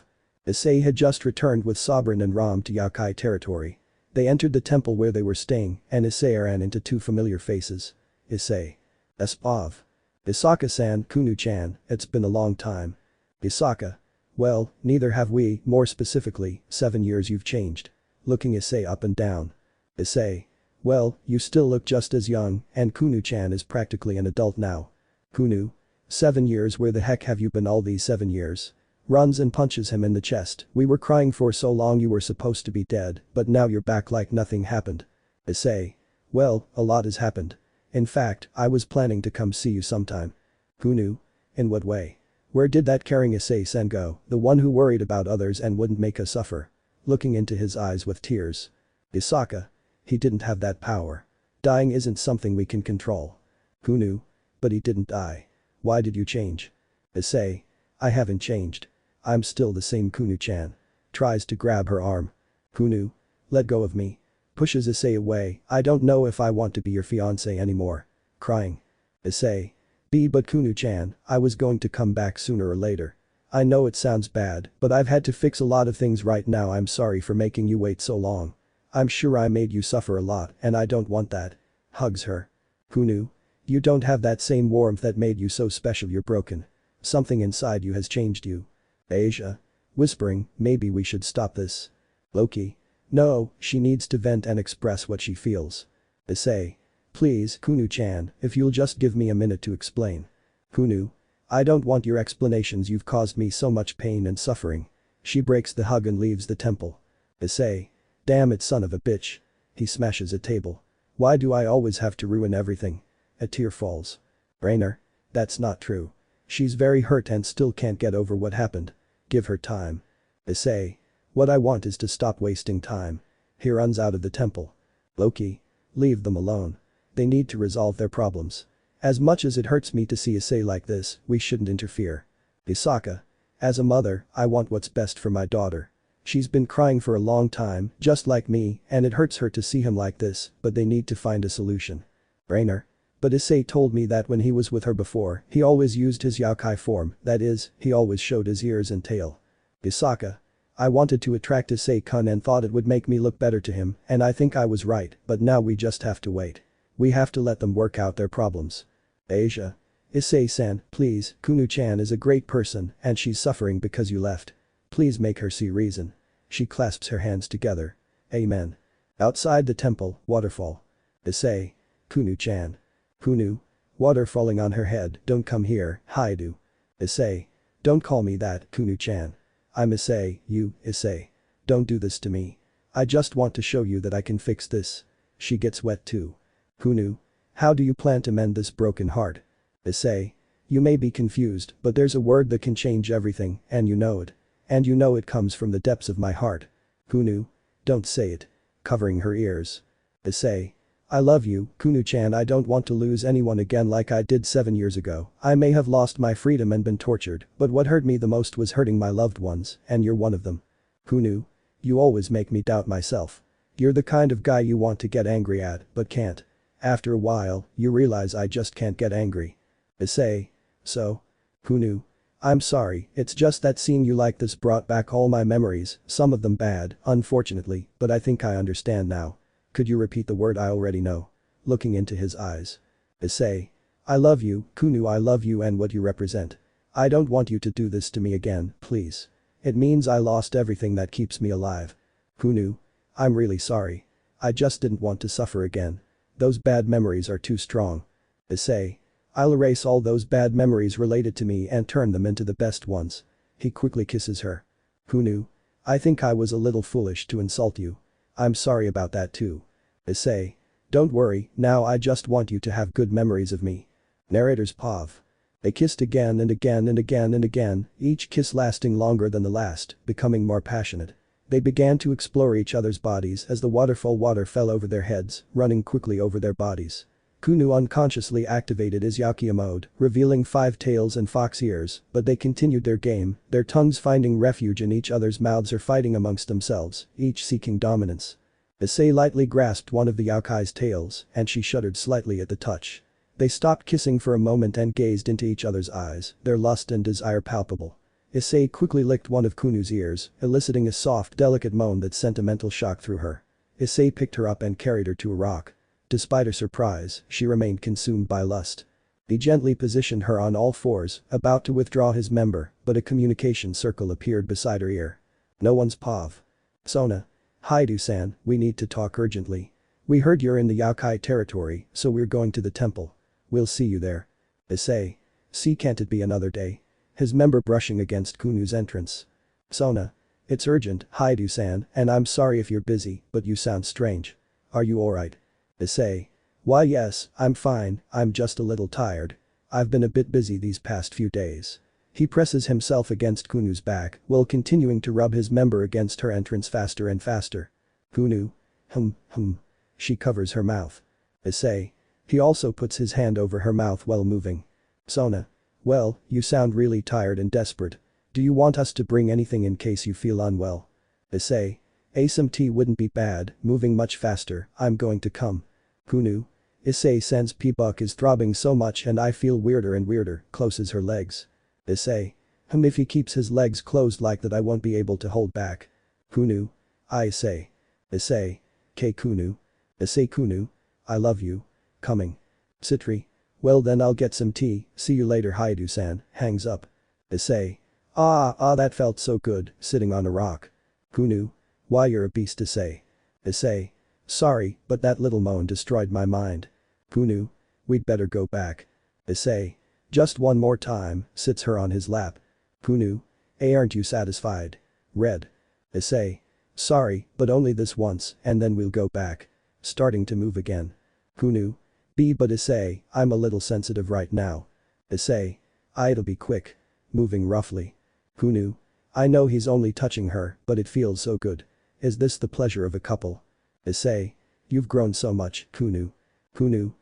Speaker 2: Issei had just returned with Sovereign and Rom to Yakuya territory. They entered the temple where they were staying and Issei ran into two familiar faces. Issei. POV. Isaka-san, Kunu-chan, it's been a long time. Isaka. Well, neither have we, more specifically, 7 years you've changed. Looking Issei up and down. Issei. Well, you still look just as young and Kunu-chan is practically an adult now. Kunu. 7 years, where the heck have you been all these 7 years? Runs and punches him in the chest. We were crying for so long, you were supposed to be dead, but now you're back like nothing happened. Issei. Well, a lot has happened. In fact, I was planning to come see you sometime. Kunu. In what way? Where did that caring Issei-sen go, the one who worried about others and wouldn't make us suffer? Looking into his eyes with tears. Isaka. He didn't have that power. Dying isn't something we can control. Kunu. But he didn't die. Why did you change? Issei. I haven't changed. I'm still the same. Kunu-chan. Tries to grab her arm. Kunu. Let go of me. Pushes Issei away. I don't know if I want to be your fiancé anymore. Crying. Issei. But Kunu-chan, I was going to come back sooner or later. I know it sounds bad, but I've had to fix a lot of things right now. I'm sorry for making you wait so long. I'm sure I made you suffer a lot and I don't want that. Hugs her. Kunu. You don't have that same warmth that made you so special. You're broken. Something inside you has changed you. Asia. Whispering, maybe we should stop this. Loki. No, she needs to vent and express what she feels. Issei. Please, Kunu-chan, if you'll just give me a minute to explain. Kunu. I don't want your explanations, you've caused me so much pain and suffering. She breaks the hug and leaves the temple. Issei. Damn it, son of a bitch. He smashes a table. Why do I always have to ruin everything? A tear falls. Rainer. That's not true. She's very hurt and still can't get over what happened. Give her time. Issei. What I want is to stop wasting time. He runs out of the temple. Loki. Leave them alone. They need to resolve their problems. As much as it hurts me to see Issei like this, we shouldn't interfere. Isaka. As a mother, I want what's best for my daughter. She's been crying for a long time, just like me, and it hurts her to see him like this, but they need to find a solution. Rainer. But Issei told me that when he was with her before, he always used his yokai form, that is, he always showed his ears and tail. Isaka. I wanted to attract Issei-kun and thought it would make me look better to him, and I think I was right, but now we just have to wait. We have to let them work out their problems. Asia. Issei-san, please, Kunu-chan is a great person and she's suffering because you left. Please make her see reason. She clasps her hands together. Amen. Outside the temple, waterfall. Issei. Kunu-chan. Kunu. Water falling on her head, don't come here, Hyoudou. Issei. Don't call me that, Kunu-chan. I'm Issei, you, Issei. Don't do this to me. I just want to show you that I can fix this. She gets wet too. Kunu. How do you plan to mend this broken heart? Issei. You may be confused, but there's a word that can change everything, and you know it. And you know it comes from the depths of my heart. Kunu. Don't say it. Covering her ears. Issei. I love you, Kunu-chan. I don't want to lose anyone again like I did 7 years ago. I may have lost my freedom and been tortured, but what hurt me the most was hurting my loved ones, and you're one of them. Kunu. You always make me doubt myself. You're the kind of guy you want to get angry at, but can't. After a while, you realize I just can't get angry. Issei. So? Kunu. I'm sorry, it's just that seeing you like this brought back all my memories, some of them bad, unfortunately, but I think I understand now. Could you repeat the word I already know? Looking into his eyes. Issei. I love you, Kunu. I love you and what you represent. I don't want you to do this to me again, please. It means I lost everything that keeps me alive. Kunu. I'm really sorry. I just didn't want to suffer again. Those bad memories are too strong. Issei. I'll erase all those bad memories related to me and turn them into the best ones. He quickly kisses her. Kunu. I think I was a little foolish to insult you. I'm sorry about that too. Issei. Don't worry, now I just want you to have good memories of me. Narrator's POV. They kissed again and again and again and again, each kiss lasting longer than the last, becoming more passionate. They began to explore each other's bodies as the waterfall water fell over their heads, running quickly over their bodies. Kunu unconsciously activated his Yakuya mode, revealing 5 tails and fox ears, but they continued their game, their tongues finding refuge in each other's mouths or fighting amongst themselves, each seeking dominance. Issei lightly grasped one of the Yaokai's tails, and she shuddered slightly at the touch. They stopped kissing for a moment and gazed into each other's eyes, their lust and desire palpable. Issei quickly licked one of Kunu's ears, eliciting a soft, delicate moan that sent a mental shock through her. Issei picked her up and carried her to a rock. Despite her surprise, she remained consumed by lust. He gently positioned her on all fours, about to withdraw his member, but a communication circle appeared beside her ear. No one's POV. Sona. Hyoudou-san, we need to talk urgently. We heard you're in the Yaokai territory, so we're going to the temple. We'll see you there. Issei. See, can't it be another day? His member brushing against Kunu's entrance. Sona. It's urgent, Hyoudou-san, and I'm sorry if you're busy, but you sound strange. Are you alright? Issei. Why yes, I'm fine, I'm just a little tired. I've been a bit busy these past few days. He presses himself against Kunu's back while continuing to rub his member against her entrance faster and faster. Kunu. She covers her mouth. Issei. He also puts his hand over her mouth while moving. Sona. Well, you sound really tired and desperate. Do you want us to bring anything in case you feel unwell? Issei. Some tea wouldn't be bad, moving much faster, I'm going to come. Kunu. Issei-san's P-buck is throbbing so much and I feel weirder and weirder, closes her legs. Issei. If he keeps his legs closed like that I won't be able to hold back. Kunu. I say. Issei. K Kunu. Issei Kunu. I love you. Coming. Citri. Well then I'll get some tea, see you later Hyoudou-san, hangs up. Issei. That felt so good, sitting on a rock. Kunu. Why you're a beast Issei. Issei. Sorry, but that little moan destroyed my mind. Kunu. We'd better go back. Issei. Just one more time, sits her on his lap. Kunu. Aren't you satisfied? Red. Issei. Sorry, but only this once, and then we'll go back. Starting to move again. Kunu. But Issei, I'm a little sensitive right now. Issei. It'll be quick. Moving roughly. Kunu. I know he's only touching her, but it feels so good. Is this the pleasure of a couple? Issei. You've grown so much, Kunu. Kunu.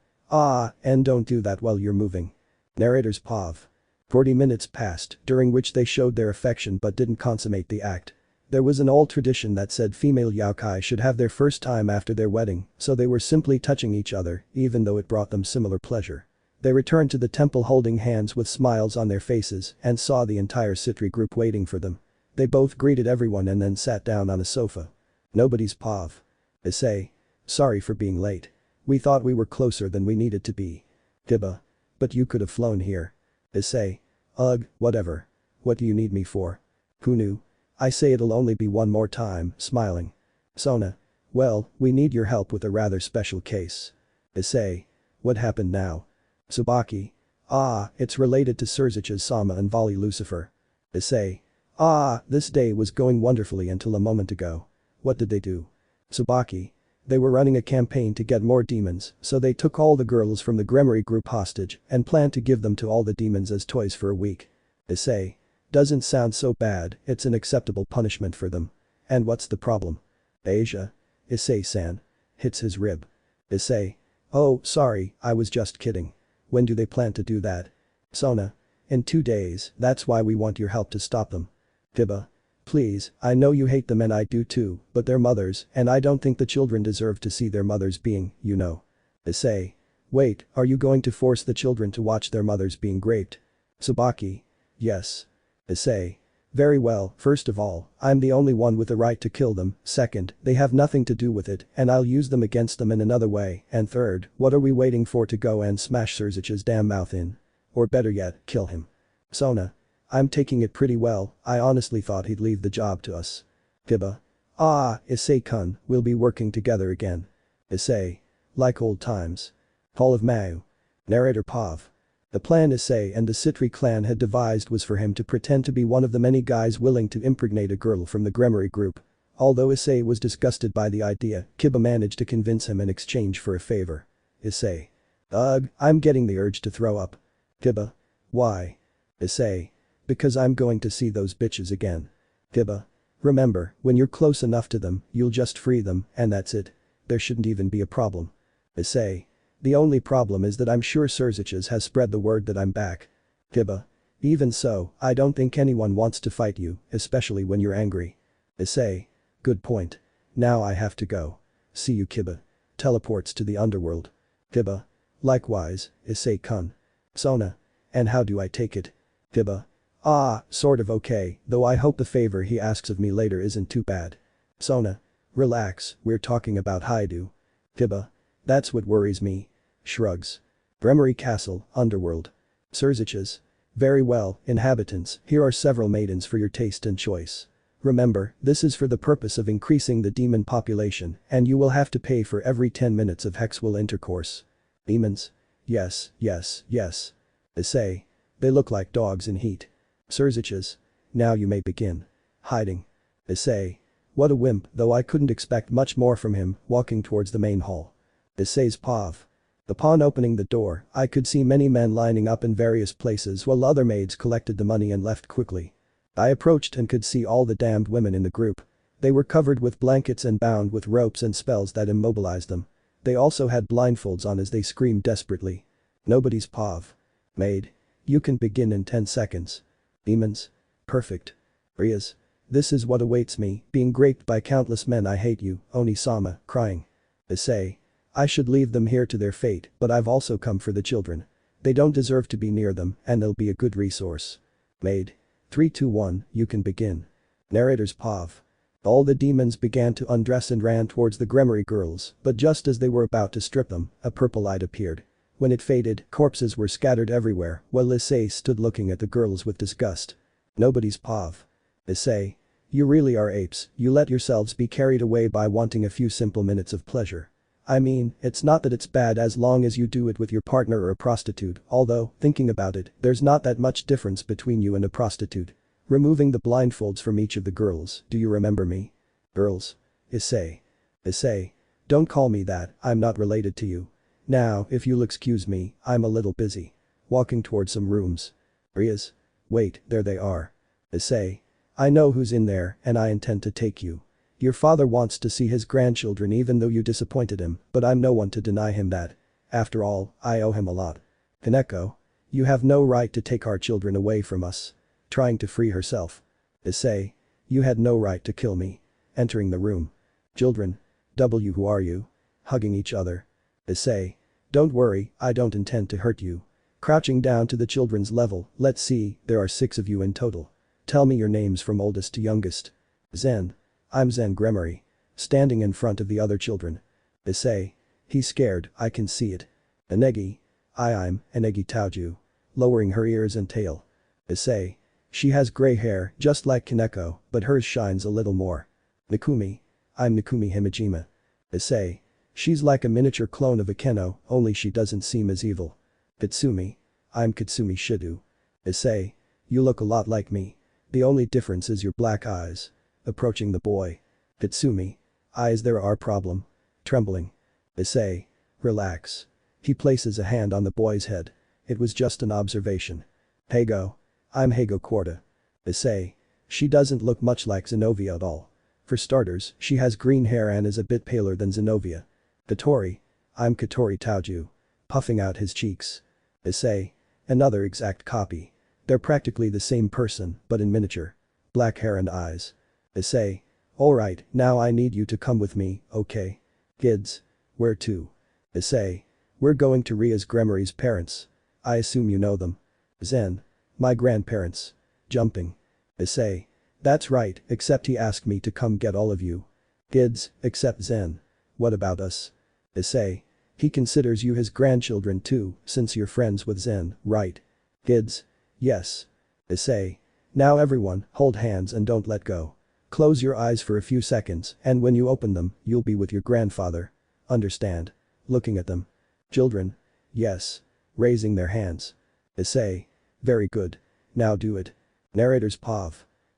Speaker 2: And don't do that while you're moving. Narrator's POV. 40 minutes passed, during which they showed their affection but didn't consummate the act. There was an old tradition that said female Yaokai should have their first time after their wedding, so they were simply touching each other, even though it brought them similar pleasure. They returned to the temple holding hands with smiles on their faces and saw the entire Citri group waiting for them. They both greeted everyone and then sat down on a sofa. Nobody's pav. Issei. Sorry for being late. We thought we were closer than we needed to be. Tiba. But you could have flown here. Issei. Ugh, whatever. What do you need me for? Who knew? I say it'll only be one more time, smiling. Sona. Well, we need your help with a rather special case. Issei. What happened now? Tsubaki. Ah, it's related to Surzich's Sama and Vali Lucifer. Issei. Ah, this day was going wonderfully until a moment ago. What did they do? Tsubaki. They were running a campaign to get more demons, so they took all the girls from the Gremory group hostage and planned to give them to all the demons as toys for a week. Issei. Doesn't sound so bad, it's an acceptable punishment for them. And what's the problem? Asia. Issei-san. Hits his rib. Issei. Oh, sorry, I was just kidding. When do they plan to do that? Sona. In 2 days, that's why we want your help to stop them. Tiba. Please, I know you hate them and I do too, but they're mothers and I don't think the children deserve to see their mothers being, you know. Issei. Wait, are you going to force the children to watch their mothers being raped? Tsubaki. Yes. Issei. Very well, first of all, I'm the only one with the right to kill them, second, they have nothing to do with it and I'll use them against them in another way, and third, what are we waiting for to go and smash Surzich's damn mouth in? Or better yet, kill him. Sona. I'm taking it pretty well, I honestly thought he'd leave the job to us. Tiba. Ah, Issei-kun, we'll be working together again. Issei. Like old times. Hall of Mau. Narrator Pav. The plan Issei and the Citri clan had devised was for him to pretend to be one of the many guys willing to impregnate a girl from the Gremory group. Although Issei was disgusted by the idea, Kiba managed to convince him in exchange for a favor. Issei. Ugh, I'm getting the urge to throw up. Kiba. Why? Issei. Because I'm going to see those bitches again. Kiba. Remember, when you're close enough to them, you'll just free them, and that's it. There shouldn't even be a problem. Issei. The only problem is that I'm sure Surzich's has spread the word that I'm back. Kiba. Even so, I don't think anyone wants to fight you, especially when you're angry. Issei. Good point. Now I have to go. See you Kiba. Teleports to the underworld. Kiba. Likewise, Issei-kun. Sona. And how do I take it? Kiba. Ah, sort of okay, though I hope the favor he asks of me later isn't too bad. Sona. Relax, we're talking about Hyoudou. Kiba. That's what worries me. Shrugs. Gremory Castle, Underworld. Surzich's. Very well, inhabitants, here are several maidens for your taste and choice. Remember, this is for the purpose of increasing the demon population, and you will have to pay for every 10 minutes of sexual intercourse. Demons? Yes, yes, yes. Issei. They look like dogs in heat. Surzich's. Now you may begin. Hiding. Issei. What a wimp, though I couldn't expect much more from him, walking towards the main hall. Issei's pav. Upon opening the door, I could see many men lining up in various places while other maids collected the money and left quickly. I approached and could see all the damned women in the group. They were covered with blankets and bound with ropes and spells that immobilized them. They also had blindfolds on as they screamed desperately. Nobody's pav. Maid. You can begin in 10 seconds. Demons. Perfect. Rias. This is what awaits me, being raped by countless men. I hate you, Oni-sama, crying. Issei. I should leave them here to their fate, but I've also come for the children. They don't deserve to be near them, and they'll be a good resource. Maid. 3, 2, 1, you can begin. Narrator's pav. All the demons began to undress and ran towards the Gremory girls, but just as they were about to strip them, a purple light appeared. When it faded, corpses were scattered everywhere, while Issei stood looking at the girls with disgust. Nobody's pav. Issei. You really are apes, you let yourselves be carried away by wanting a few simple minutes of pleasure. I mean, it's not that it's bad as long as you do it with your partner or a prostitute, although, thinking about it, there's not that much difference between you and a prostitute. Removing the blindfolds from each of the girls, do you remember me? Girls. Issei. Issei. Don't call me that, I'm not related to you. Now, if you'll excuse me, I'm a little busy. Walking towards some rooms. Rias. Wait, there they are. Issei. I know who's in there, and I intend to take you. Your father wants to see his grandchildren even though you disappointed him, but I'm no one to deny him that. After all, I owe him a lot. Kaneko. You have no right to take our children away from us. Trying to free herself. Issei. You had no right to kill me. Entering the room. Children. Who are you? Hugging each other. Issei. Don't worry, I don't intend to hurt you. Crouching down to the children's level, let's see, there are 6 of you in total. Tell me your names from oldest to youngest. Zen. I'm Zen Gremory. Standing in front of the other children. Issei. He's scared, I can see it. Anegi. I'm Anegi Taoju. Lowering her ears and tail. Issei. She has gray hair, just like Kaneko, but hers shines a little more. Nikumi. I'm Nikumi Himejima. Issei. She's like a miniature clone of Akeno, only she doesn't seem as evil. Katsumi. I'm Katsumi Shido. Issei. You look a lot like me. The only difference is your black eyes. Approaching the boy. Katsumi. Eyes there are problem. Trembling. Issei. Relax. He places a hand on the boy's head. It was just an observation. Heigo. I'm Heigo Korda. Issei. She doesn't look much like Zenobia at all. For starters, she has green hair and is a bit paler than Zenobia. Katori. I'm Katori Taoju. Puffing out his cheeks. Issei. Another exact copy. They're practically the same person, but in miniature. Black hair and eyes. Issei. Alright, now I need you to come with me, okay? Kids. Where to? Issei. We're going to Rias Gremory's parents. I assume you know them. Zen. My grandparents. Jumping. Issei. That's right, except he asked me to come get all of you. Kids, except Zen. What about us? Issei. He considers you his grandchildren too, since you're friends with Zen, right? Kids. Yes. Issei. Now everyone, hold hands and don't let go. Close your eyes for a few seconds, and when you open them, you'll be with your grandfather. Understand? Looking at them. Children. Yes. Raising their hands. Issei. Very good. Now do it. Narrator's POV.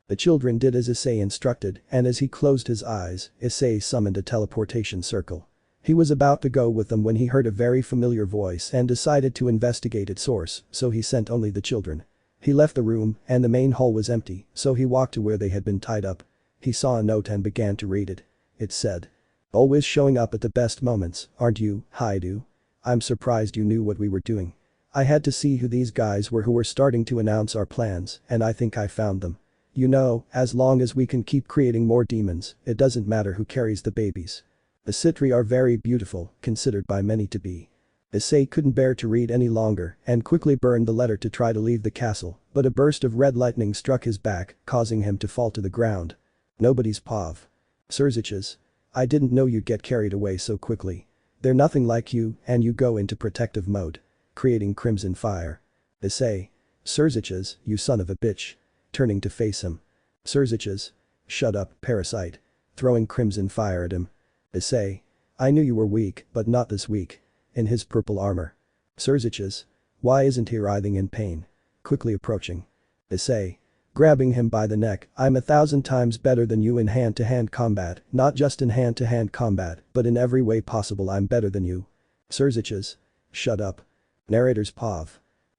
Speaker 2: The children did as Issei instructed, and as he closed his eyes, Issei summoned a teleportation circle. He was about to go with them when he heard a very familiar voice and decided to investigate its source, so he sent only the children. He left the room, and the main hall was empty, so he walked to where they had been tied up. He saw a note and began to read it. It said. Always showing up at the best moments, aren't you, Hyoudou? I'm surprised you knew what we were doing. I had to see who these guys were who were starting to announce our plans, and I think I found them. You know, as long as we can keep creating more demons, it doesn't matter who carries the babies. The Citri are very beautiful, considered by many to be. Issei couldn't bear to read any longer and quickly burned the letter to try to leave the castle, but a burst of red lightning struck his back, causing him to fall to the ground. Nobody's POV. Surziches. I didn't know you'd get carried away so quickly. They're nothing like you, and you go into protective mode. Creating crimson fire. Issei. Surziches, you son of a bitch. Turning to face him. Surziches. Shut up, parasite. Throwing crimson fire at him. Issei. I knew you were weak, but not this weak. In his purple armor. Surziches. Why isn't he writhing in pain? Quickly approaching. Issei. Grabbing him by the neck, I'm 1,000 times better than you in hand-to-hand combat, not just in hand-to-hand combat, but in every way possible I'm better than you. Surziches. Shut up. Narrator's POV.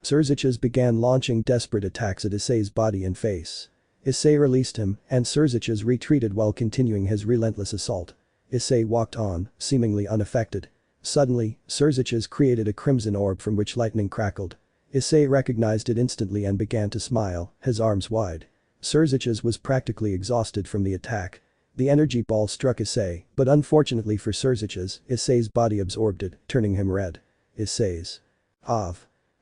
Speaker 2: Surziches began launching desperate attacks at Issei's body and face. Issei released him, and Surziches retreated while continuing his relentless assault. Issei walked on, seemingly unaffected. Suddenly, Surziches created a crimson orb from which lightning crackled. Issei recognized it instantly and began to smile, his arms wide. Surziches was practically exhausted from the attack. The energy ball struck Issei, but unfortunately for Surziches, Issei's body absorbed it, turning him red. Issei's POV.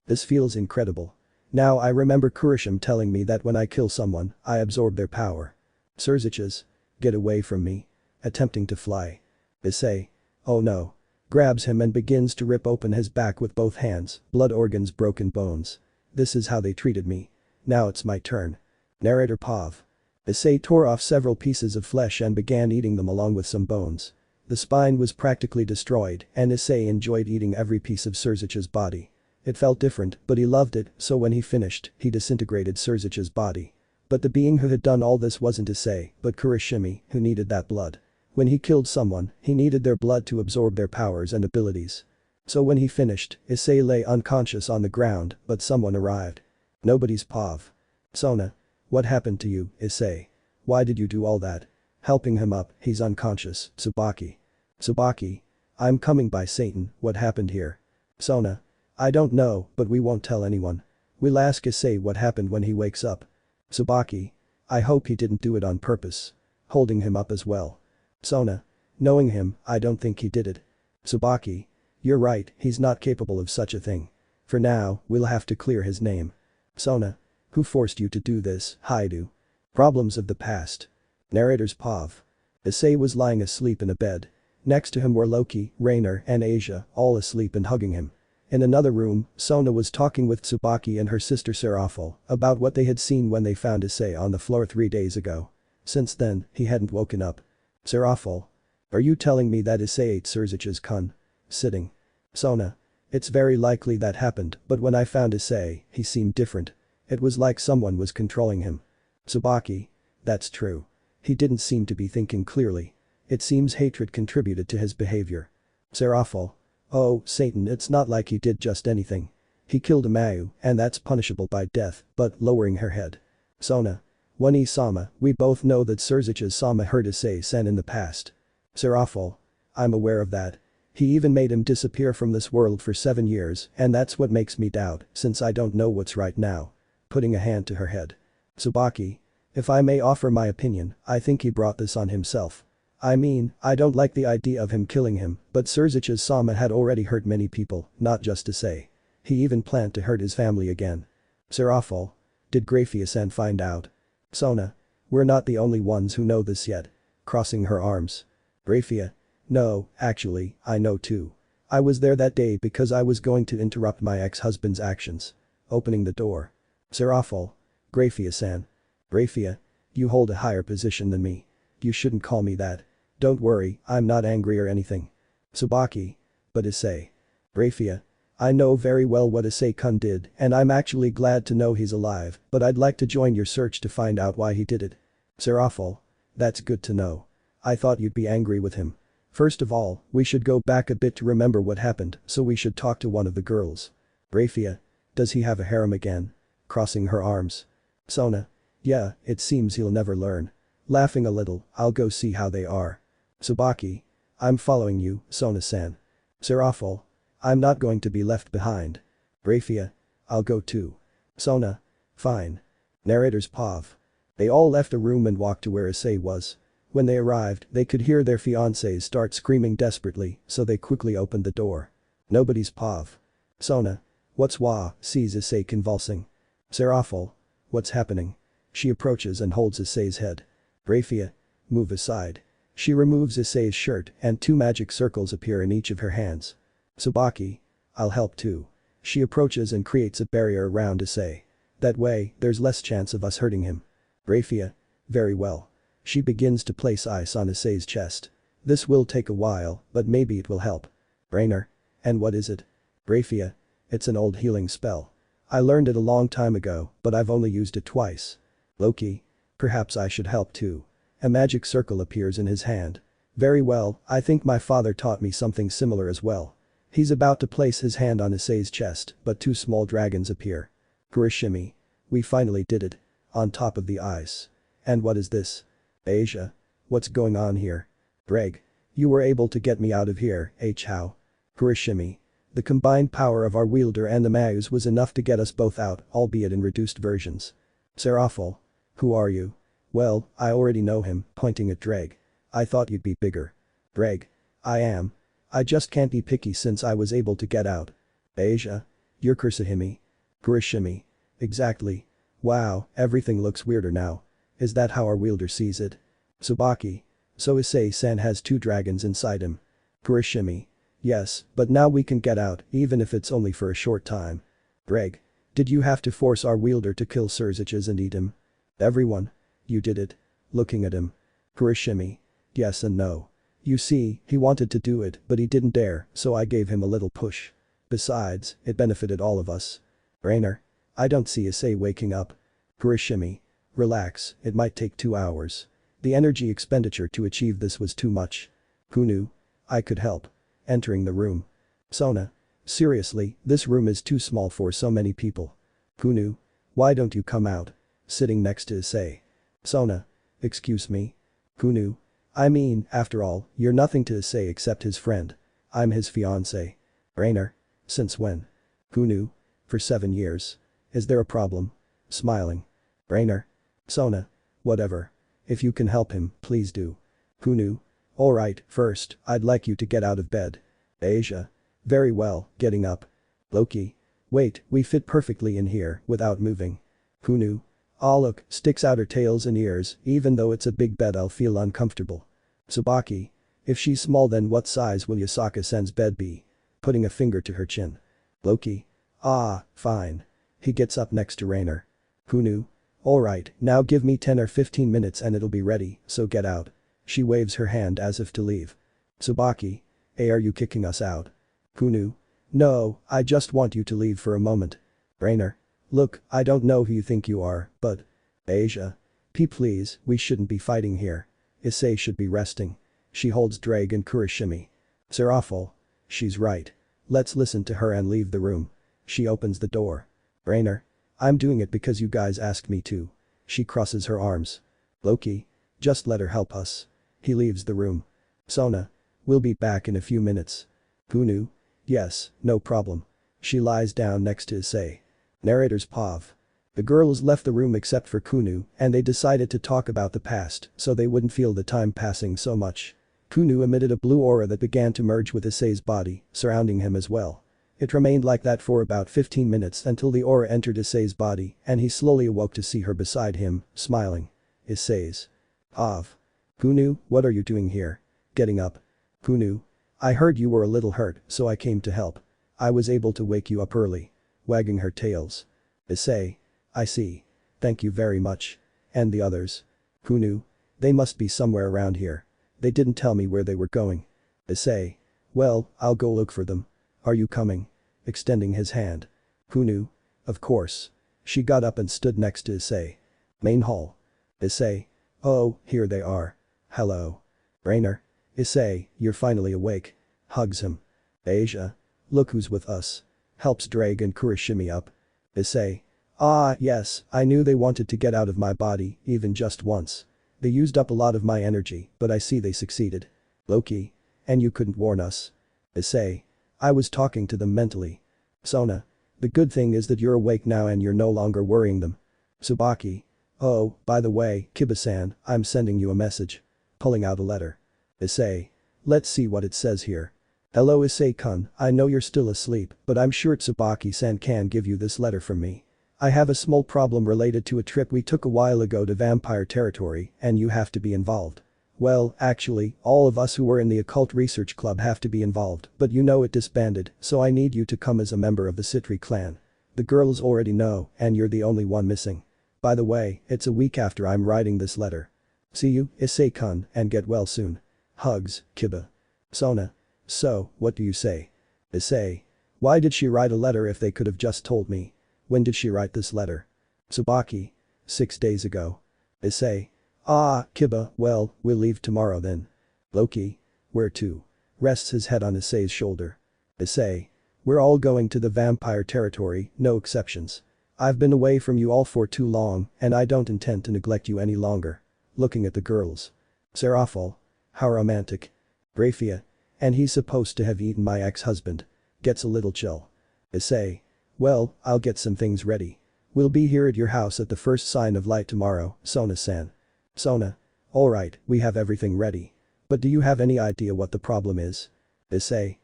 Speaker 2: This feels incredible. Now I remember Kurishim telling me that when I kill someone, I absorb their power. Surziches. Get away from me. Attempting to fly. Issei. Oh no. Grabs him and begins to rip open his back with both hands, blood organs, broken bones. This is how they treated me. Now it's my turn. Narrator POV. Issei tore off several pieces of flesh and began eating them along with some bones. The spine was practically destroyed, and Issei enjoyed eating every piece of Surzich's body. It felt different, but he loved it, so when he finished, he disintegrated Surzich's body. But the being who had done all this wasn't Issei, but Kurishimi, who needed that blood. When he killed someone, he needed their blood to absorb their powers and abilities. So when he finished, Issei lay unconscious on the ground, but someone arrived. Nobody's POV. Sona. What happened to you, Issei? Why did you do all that? Helping him up, he's unconscious, Tsubaki. Tsubaki. I'm coming by Satan, what happened here? Sona. I don't know, but we won't tell anyone. We'll ask Issei what happened when he wakes up. Tsubaki. I hope he didn't do it on purpose. Holding him up as well. Sona. Knowing him, I don't think he did it. Tsubaki. You're right, he's not capable of such a thing. For now, we'll have to clear his name. Sona. Who forced you to do this, Hyoudou? Problems of the past. Narrator's POV. Issei was lying asleep in a bed. Next to him were Loki, Rainer, and Asia, all asleep and hugging him. In another room, Sona was talking with Tsubaki and her sister Serafal about what they had seen when they found Issei on the floor 3 days ago. Since then, he hadn't woken up. Serafal. Are you telling me that Issei ate Surzich's kun? Sitting. Sona. It's very likely that happened, but when I found Issei, he seemed different. It was like someone was controlling him. Tsubaki. That's true. He didn't seem to be thinking clearly. It seems hatred contributed to his behavior. Serafal. Oh, Satan, it's not like he did just anything. He killed a Mayu, and that's punishable by death, but lowering her head. Sona. One-sama, we both know that Surzich's Sama hurt Issei-sen in the past. Serafal. I'm aware of that. He even made him disappear from this world for 7 years, and that's what makes me doubt, since I don't know what's right now. Putting a hand to her head. Tsubaki. If I may offer my opinion, I think he brought this on himself. I mean, I don't like the idea of him killing him, but Surzich's Sama had already hurt many people, not just Issei. He even planned to hurt his family again. Serafal. Did Grafia-san find out? Sona. We're not the only ones who know this yet. Crossing her arms. Grafia. No, actually, I know too. I was there that day because I was going to interrupt my ex-husband's actions. Opening the door. Serafal. Grafia-san. Grafia. You hold a higher position than me. You shouldn't call me that. Don't worry, I'm not angry or anything. Tsubaki. But Issei. Grafia. I know very well what Issei-kun did, and I'm actually glad to know he's alive, but I'd like to join your search to find out why he did it. Serafal. That's good to know. I thought you'd be angry with him. First of all, we should go back a bit to remember what happened, so we should talk to one of the girls. Grafia. Does he have a harem again? Crossing her arms. Sona. Yeah, it seems he'll never learn. Laughing a little, I'll go see how they are. Tsubaki. I'm following you, Sona-san. Serafal. I'm not going to be left behind. Grafia. I'll go too. Sona. Fine. Narrator's POV. They all left the room and walked to where Issei was. When they arrived, they could hear their fiancés start screaming desperately, so they quickly opened the door. Nobody's POV. Sona. What's wa? Sees Issei convulsing. Serafal. What's happening? She approaches and holds Issei's head. Grafia. Move aside. She removes Issei's shirt and 2 magic circles appear in each of her hands. Tsubaki. I'll help too. She approaches and creates a barrier around Issei. That way, there's less chance of us hurting him. Grafia. Very well. She begins to place ice on Issei's chest. This will take a while, but maybe it will help. Rainer. And what is it? Grafia. It's an old healing spell. I learned it a long time ago, but I've only used it twice. Loki. Perhaps I should help too. A magic circle appears in his hand. Very well, I think my father taught me something similar as well. He's about to place his hand on Issei's chest, but 2 small dragons appear. Kurishimi. We finally did it. On top of the ice. And what is this? Asia. What's going on here? Greg. You were able to get me out of here, how? Kurishimi. The combined power of our wielder and the Mayus was enough to get us both out, albeit in reduced versions. Serafal. Who are you? Well, I already know him, pointing at Dreg. I thought you'd be bigger. Dreg. I am. I just can't be picky since I was able to get out. Asia. You're Kursahimi. Kurishimi. Exactly. Wow, everything looks weirder now. Is that how our wielder sees it? Tsubaki. So Issei-san has 2 dragons inside him. Kurishimi. Yes, but now we can get out, even if it's only for a short time. Greg. Did you have to force our wielder to kill Surzich's and eat him? Everyone. You did it. Looking at him. Kurishimi. Yes and no. You see, he wanted to do it, but he didn't dare, so I gave him a little push. Besides, it benefited all of us. Rainer. I don't see Issei waking up. Kurishimi. Relax, it might take 2 hours. The energy expenditure to achieve this was too much. Who knew? I could help. Entering the room. Sona. Seriously, this room is too small for so many people. Who knew? Why don't you come out? Sitting next to Issei. Sona. Excuse me? Who knew? I mean, after all, you're nothing to Issei except his friend. I'm his fiancé. Rainer. Since when? Who knew? For 7 years. Is there a problem? Smiling. Rainer. Sona. Whatever. If you can help him, please do. Who knew? Alright, first, I'd like you to get out of bed. Asia. Very well, getting up. Loki. Wait, we fit perfectly in here, without moving. Who knew? Ah look, sticks out her tails and ears, even though it's a big bed I'll feel uncomfortable. Tsubaki. If she's small then what size will Yasaka-sen's bed be? Putting a finger to her chin. Loki. Ah, fine. He gets up next to Rainer. Who knew? Alright, now give me 10 or 15 minutes and it'll be ready, so get out. She waves her hand as if to leave. Tsubaki. Hey, are you kicking us out? Who knew? No, I just want you to leave for a moment. Rainer. Look, I don't know who you think you are, but… Asia. Please, we shouldn't be fighting here. Issei should be resting. She holds Dragon Kurashimi. Serafal. She's right. Let's listen to her and leave the room. She opens the door. Rainer. I'm doing it because you guys asked me to. She crosses her arms. Loki. Just let her help us. He leaves the room. Sona. We'll be back in a few minutes. Who knew? Yes, no problem. She lies down next to Issei. Narrator's Pav. The girls left the room except for Kunu and they decided to talk about the past so they wouldn't feel the time passing so much. Kunu emitted a blue aura that began to merge with Issei's body, surrounding him as well. It remained like that for about 15 minutes until the aura entered Issei's body and he slowly awoke to see her beside him, smiling. Issei's. Pav. Kunu, what are you doing here? Getting up. Kunu. I heard you were a little hurt, so I came to help. I was able to wake you up early. Wagging her tails. Issei. I see. Thank you very much. And the others? Kunu. They must be somewhere around here. They didn't tell me where they were going. Issei. Well, I'll go look for them. Are you coming? Extending his hand. Kunu. Of course. She got up and stood next to Issei. Main hall. Issei. Oh, here they are. Hello. Rainer. Issei, you're finally awake. Hugs him. Asia. Look who's with us. Helps Dragon Kurashimi up. Issei. Ah, yes, I knew they wanted to get out of my body, even just once. They used up a lot of my energy, but I see they succeeded. Loki. And you couldn't warn us. Issei. I was talking to them mentally. Sona. The good thing is that you're awake now and you're no longer worrying them. Tsubaki. Oh, by the way, Kiba-san, I'm sending you a message. Pulling out a letter. Issei. Let's see what it says here. Hello Issei-kun, I know you're still asleep, but I'm sure Tsubaki-san can give you this letter from me. I have a small problem related to a trip we took a while ago to vampire territory and you have to be involved. Well, actually, all of us who were in the occult research club have to be involved, but you know it disbanded, so I need you to come as a member of the Citri clan. The girls already know, and you're the only one missing. By the way, it's a week after I'm writing this letter. See you, Issei-kun, and get well soon. Hugs, Kiba. Sona. So, what do you say? Issei. Why did she write a letter if they could have just told me? When did she write this letter? Tsubaki. 6 days ago. Issei. Ah, Kiba, well, we'll leave tomorrow then. Loki. Where to? Rests his head on Issei's shoulder. Issei. We're all going to the vampire territory, no exceptions. I've been away from you all for too long and I don't intend to neglect you any longer. Looking at the girls. Serafal. How romantic. Graphia. And he's supposed to have eaten my ex-husband. Gets a little chill. Issei. Well, I'll get some things ready. We'll be here at your house at the first sign of light tomorrow, Sona-san. Sona. Alright, we have everything ready. But do you have any idea what the problem is? Issei.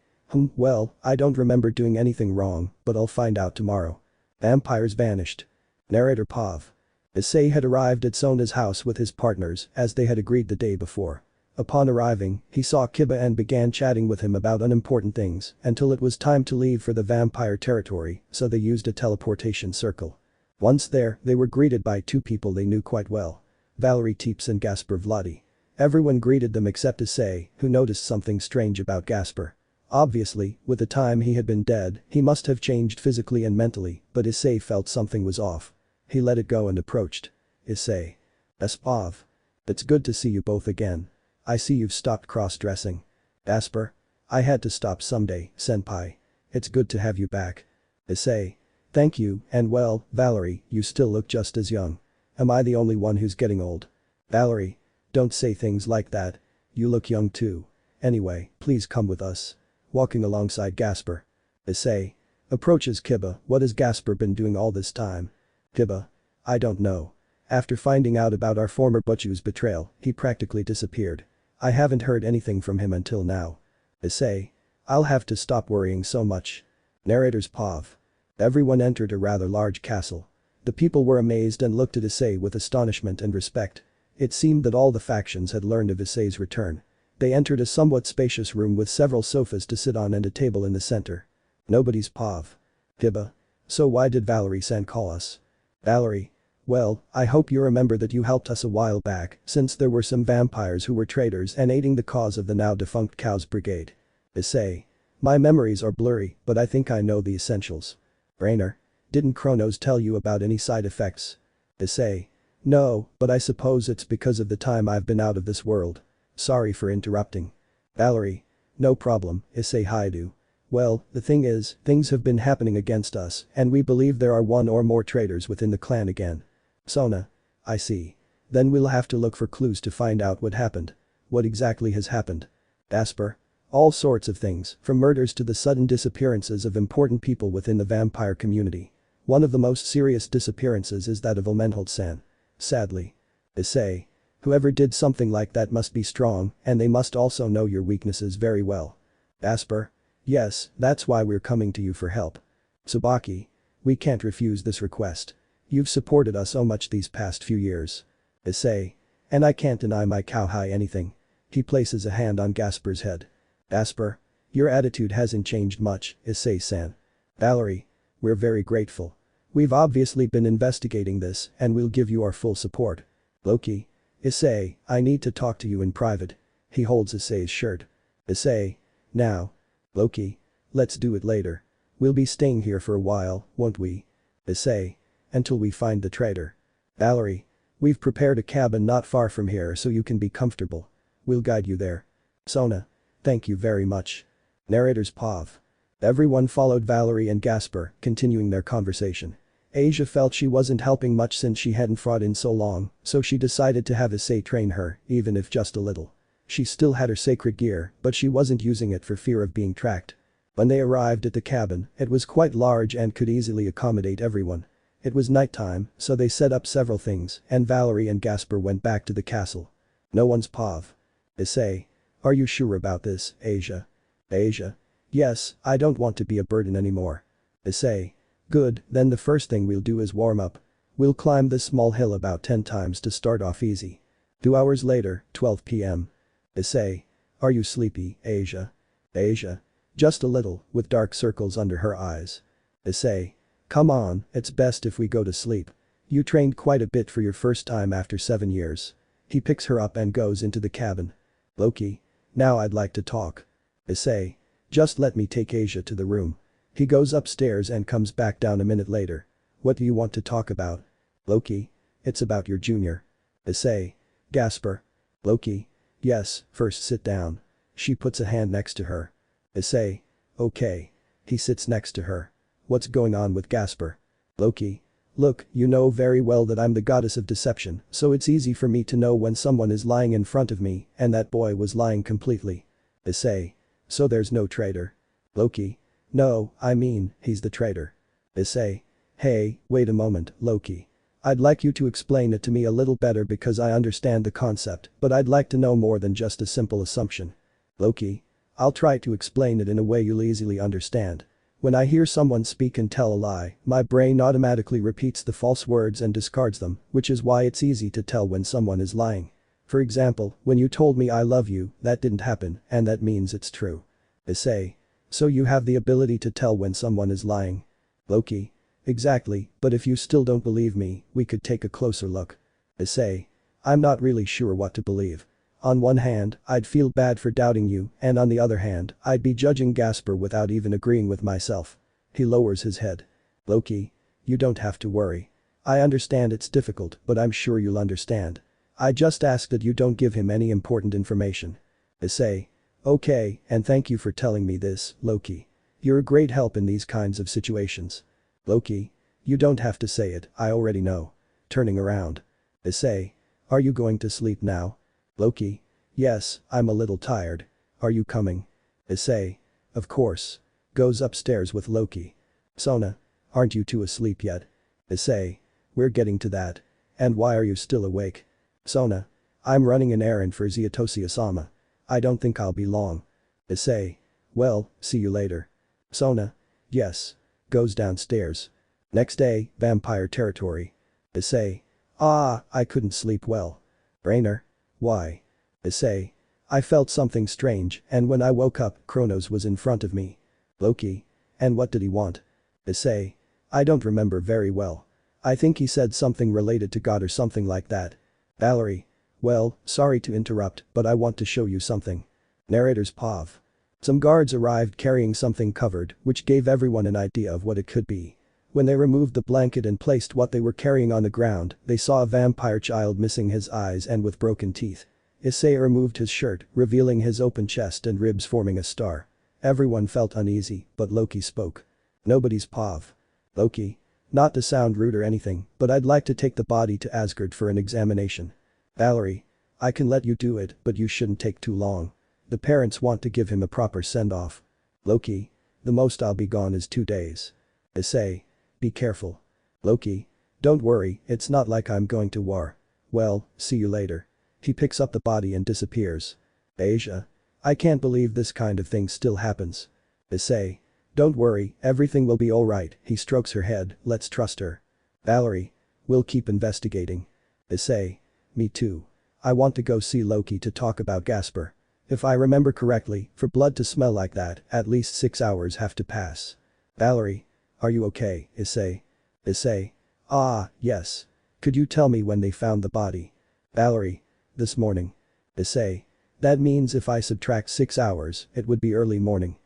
Speaker 2: Well, I don't remember doing anything wrong, but I'll find out tomorrow. Vampires vanished. Narrator Pav. Issei had arrived at Sona's house with his partners as they had agreed the day before. Upon arriving, he saw Kiba and began chatting with him about unimportant things until it was time to leave for the vampire territory, so they used a teleportation circle. Once there, they were greeted by two people they knew quite well. Valerie Teeps and Gasper Vladi. Everyone greeted them except Issei, who noticed something strange about Gasper. Obviously, with the time he had been dead, he must have changed physically and mentally, but Issei felt something was off. He let it go and approached. Issei. Espav. It's good to see you both again. I see you've stopped cross-dressing. Gasper. I had to stop someday, senpai. It's good to have you back. Issei. Thank you, and well, Valerie, you still look just as young. Am I the only one who's getting old? Valerie. Don't say things like that. You look young too. Anyway, please come with us. Walking alongside Gasper. Issei. Approaches Kiba. What has Gasper been doing all this time? Kiba. I don't know. After finding out about our former Butchu's betrayal, he practically disappeared. I haven't heard anything from him until now. Issei. I'll have to stop worrying so much. Narrator's Pav. Everyone entered a rather large castle. The people were amazed and looked at Issei with astonishment and respect. It seemed that all the factions had learned of Issei's return. They entered a somewhat spacious room with several sofas to sit on and a table in the center. Nobody's pav. Hibba. So why did Valerie-san call us? Valerie. Well, I hope you remember that you helped us a while back since there were some vampires who were traitors and aiding the cause of the now defunct Cows Brigade. Issei. My memories are blurry, but I think I know the essentials. Rainer. Didn't Kronos tell you about any side effects? Issei. No, but I suppose it's because of the time I've been out of this world. Sorry for interrupting. Valerie. No problem, Issei Hyoudou. Well, the thing is, things have been happening against us and we believe there are one or more traitors within the clan again. Sona. I see. Then we'll have to look for clues to find out what happened. What exactly has happened? Asper. All sorts of things, from murders to the sudden disappearances of important people within the vampire community. One of the most serious disappearances is that of Ilmenhold-san. Sadly. Issei. Whoever did something like that must be strong and they must also know your weaknesses very well. Asper. Yes, that's why we're coming to you for help. Tsubaki. We can't refuse this request. You've supported us so much these past few years. Issei. And I can't deny my cowhide anything. He places a hand on Gasper's head. Asper. Your attitude hasn't changed much, Issei-san. Valerie. We're very grateful. We've obviously been investigating this and we'll give you our full support. Loki. Issei, I need to talk to you in private. He holds Issei's shirt. Issei. Now. Loki. Let's do it later. We'll be staying here for a while, won't we? Issei. Until we find the traitor. Valerie. We've prepared a cabin not far from here so you can be comfortable. We'll guide you there. Sona. Thank you very much. Narrator's pav. Everyone followed Valerie and Gasper, continuing their conversation. Asia felt she wasn't helping much since she hadn't fought in so long, so she decided to have Issei train her, even if just a little. She still had her sacred gear, but she wasn't using it for fear of being tracked. When they arrived at the cabin, it was quite large and could easily accommodate everyone. It was nighttime, so they set up several things, and Valerie and Gasper went back to the castle. No one's pav. Issei. Are you sure about this, Asia? Asia. Yes, I don't want to be a burden anymore. Issei. Good, then the first thing we'll do is warm up. We'll climb this small hill about 10 times to start off easy. 2 hours later, 12 p.m. Issei. Are you sleepy, Asia? Asia. Just a little, with dark circles under her eyes. Issei. Come on, it's best if we go to sleep. You trained quite a bit for your first time after 7 years. He picks her up and goes into the cabin. Loki. Now I'd like to talk. Issei. Just let me take Asia to the room. He goes upstairs and comes back down a minute later. What do you want to talk about? Loki. It's about your junior. Issei. Gasper. Loki. Yes, first sit down. She puts a hand next to her. Issei. Okay. He sits next to her. What's going on with Gasper? Loki. Look, you know very well that I'm the goddess of deception, so it's easy for me to know when someone is lying in front of me, and that boy was lying completely. Issei. So there's no traitor. Loki. No, I mean, he's the traitor. Issei. Hey, wait a moment, Loki. I'd like you to explain it to me a little better because I understand the concept, but I'd like to know more than just a simple assumption. Loki. I'll try to explain it in a way you'll easily understand. When I hear someone speak and tell a lie, my brain automatically repeats the false words and discards them, which is why it's easy to tell when someone is lying. For example, when you told me I love you, that didn't happen, and that means it's true. Issei. So you have the ability to tell when someone is lying. Loki. Exactly, but if you still don't believe me, we could take a closer look. Issei. I'm not really sure what to believe. On one hand, I'd feel bad for doubting you, and on the other hand, I'd be judging Gasper without even agreeing with myself. He lowers his head. Loki. You don't have to worry. I understand it's difficult, but I'm sure you'll understand. I just ask that you don't give him any important information. Issei. Okay, and thank you for telling me this, Loki. You're a great help in these kinds of situations. Loki. You don't have to say it, I already know. Turning around. Issei. Are you going to sleep now? Loki. Yes, I'm a little tired. Are you coming? Issei. Of course. Goes upstairs with Loki. Sona. Aren't you two asleep yet? Issei. We're getting to that. And why are you still awake? Sona. I'm running an errand for Zyatoshi-sama. I don't think I'll be long. Issei. Well, see you later. Sona. Yes. Goes downstairs. Next day, vampire territory. Issei. Ah, I couldn't sleep well. Rainer. Why? Issei. I felt something strange and when I woke up, Kronos was in front of me. Loki. And what did he want? Issei. I don't remember very well. I think he said something related to God or something like that. Valerie. Well, sorry to interrupt, but I want to show you something. Narrator's POV. Some guards arrived carrying something covered, which gave everyone an idea of what it could be. When they removed the blanket and placed what they were carrying on the ground, they saw a vampire child missing his eyes and with broken teeth. Issei removed his shirt, revealing his open chest and ribs forming a star. Everyone felt uneasy, but Loki spoke. Nobody's POV. Loki. Not to sound rude or anything, but I'd like to take the body to Asgard for an examination. Valerie. I can let you do it, but you shouldn't take too long. The parents want to give him a proper send-off. Loki. The most I'll be gone is 2 days. Issei. Be careful. Loki. Don't worry, it's not like I'm going to war. Well, see you later. He picks up the body and disappears. Asia. I can't believe this kind of thing still happens. Issei. Don't worry, everything will be alright, he strokes her head, let's trust her. Valerie. We'll keep investigating. Issei. Me too. I want to go see Loki to talk about Gasper. If I remember correctly, for blood to smell like that, at least 6 hours have to pass. Valerie. Are you okay, Issei? Issei. Ah, yes. Could you tell me when they found the body? Valerie. This morning. Issei. That means if I subtract 6 hours, it would be early morning.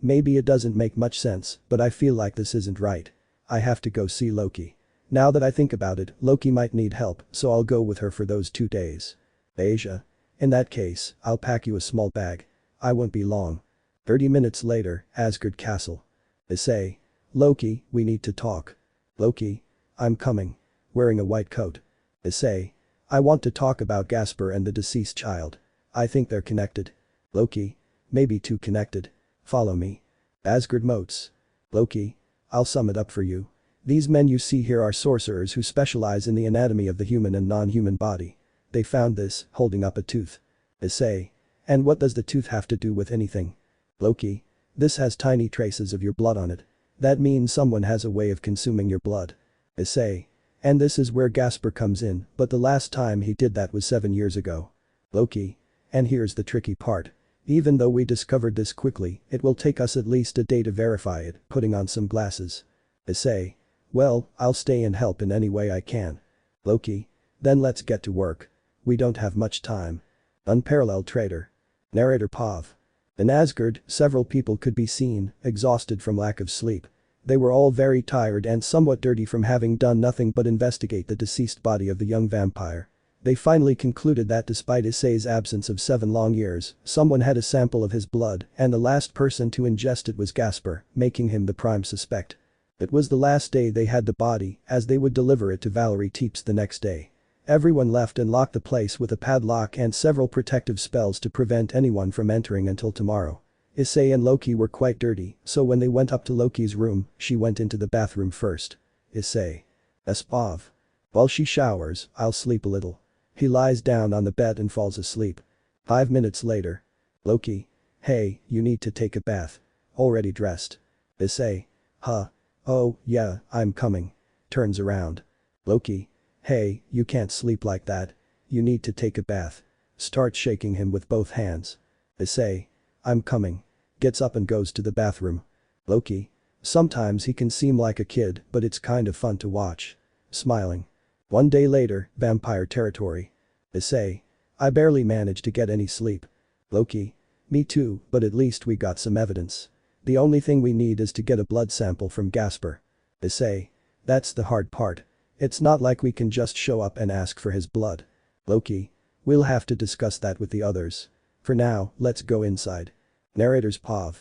Speaker 2: Maybe it doesn't make much sense, but I feel like this isn't right. I have to go see Loki. Now that I think about it, Loki might need help, so I'll go with her for those 2 days. Asia. In that case, I'll pack you a small bag. I won't be long. 30 minutes later, Asgard Castle. Issei. Loki, we need to talk. Loki. I'm coming. Wearing a white coat. Issei. I want to talk about Gasper and the deceased child. I think they're connected. Loki. Maybe too connected. Follow me. Asgard moats. Loki. I'll sum it up for you. These men you see here are sorcerers who specialize in the anatomy of the human and non-human body. They found this, holding up a tooth. Issei. And what does the tooth have to do with anything? Loki. This has tiny traces of your blood on it. That means someone has a way of consuming your blood. Issei. And this is where Gasper comes in, but the last time he did that was 7 years ago. Loki. And here's the tricky part. Even though we discovered this quickly, it will take us at least a day to verify it, putting on some glasses. Issei. Well, I'll stay and help in any way I can. Loki. Then let's get to work. We don't have much time. Unparalleled traitor. Narrator POV. In Asgard, several people could be seen, exhausted from lack of sleep. They were all very tired and somewhat dirty from having done nothing but investigate the deceased body of the young vampire. They finally concluded that despite Issei's absence of 7 long years, someone had a sample of his blood and the last person to ingest it was Gasper, making him the prime suspect. It was the last day they had the body, as they would deliver it to Valerie Teeps the next day. Everyone left and locked the place with a padlock and several protective spells to prevent anyone from entering until tomorrow. Issei and Loki were quite dirty, so when they went up to Loki's room, she went into the bathroom first. Issei. Espov. While she showers, I'll sleep a little. He lies down on the bed and falls asleep. 5 minutes later. Loki. Hey, you need to take a bath. Already dressed. Issei. Huh. Oh, yeah, I'm coming. Turns around. Loki. Hey, you can't sleep like that. You need to take a bath. Starts shaking him with both hands. Issei. I'm coming. Gets up and goes to the bathroom. Loki. Sometimes he can seem like a kid, but it's kind of fun to watch. Smiling. 1 day later, vampire territory. Issei. I barely managed to get any sleep. Loki. Me too, but at least we got some evidence. The only thing we need is to get a blood sample from Gasper. Issei. That's the hard part. It's not like we can just show up and ask for his blood. Loki. We'll have to discuss that with the others. For now, let's go inside. Narrator's POV.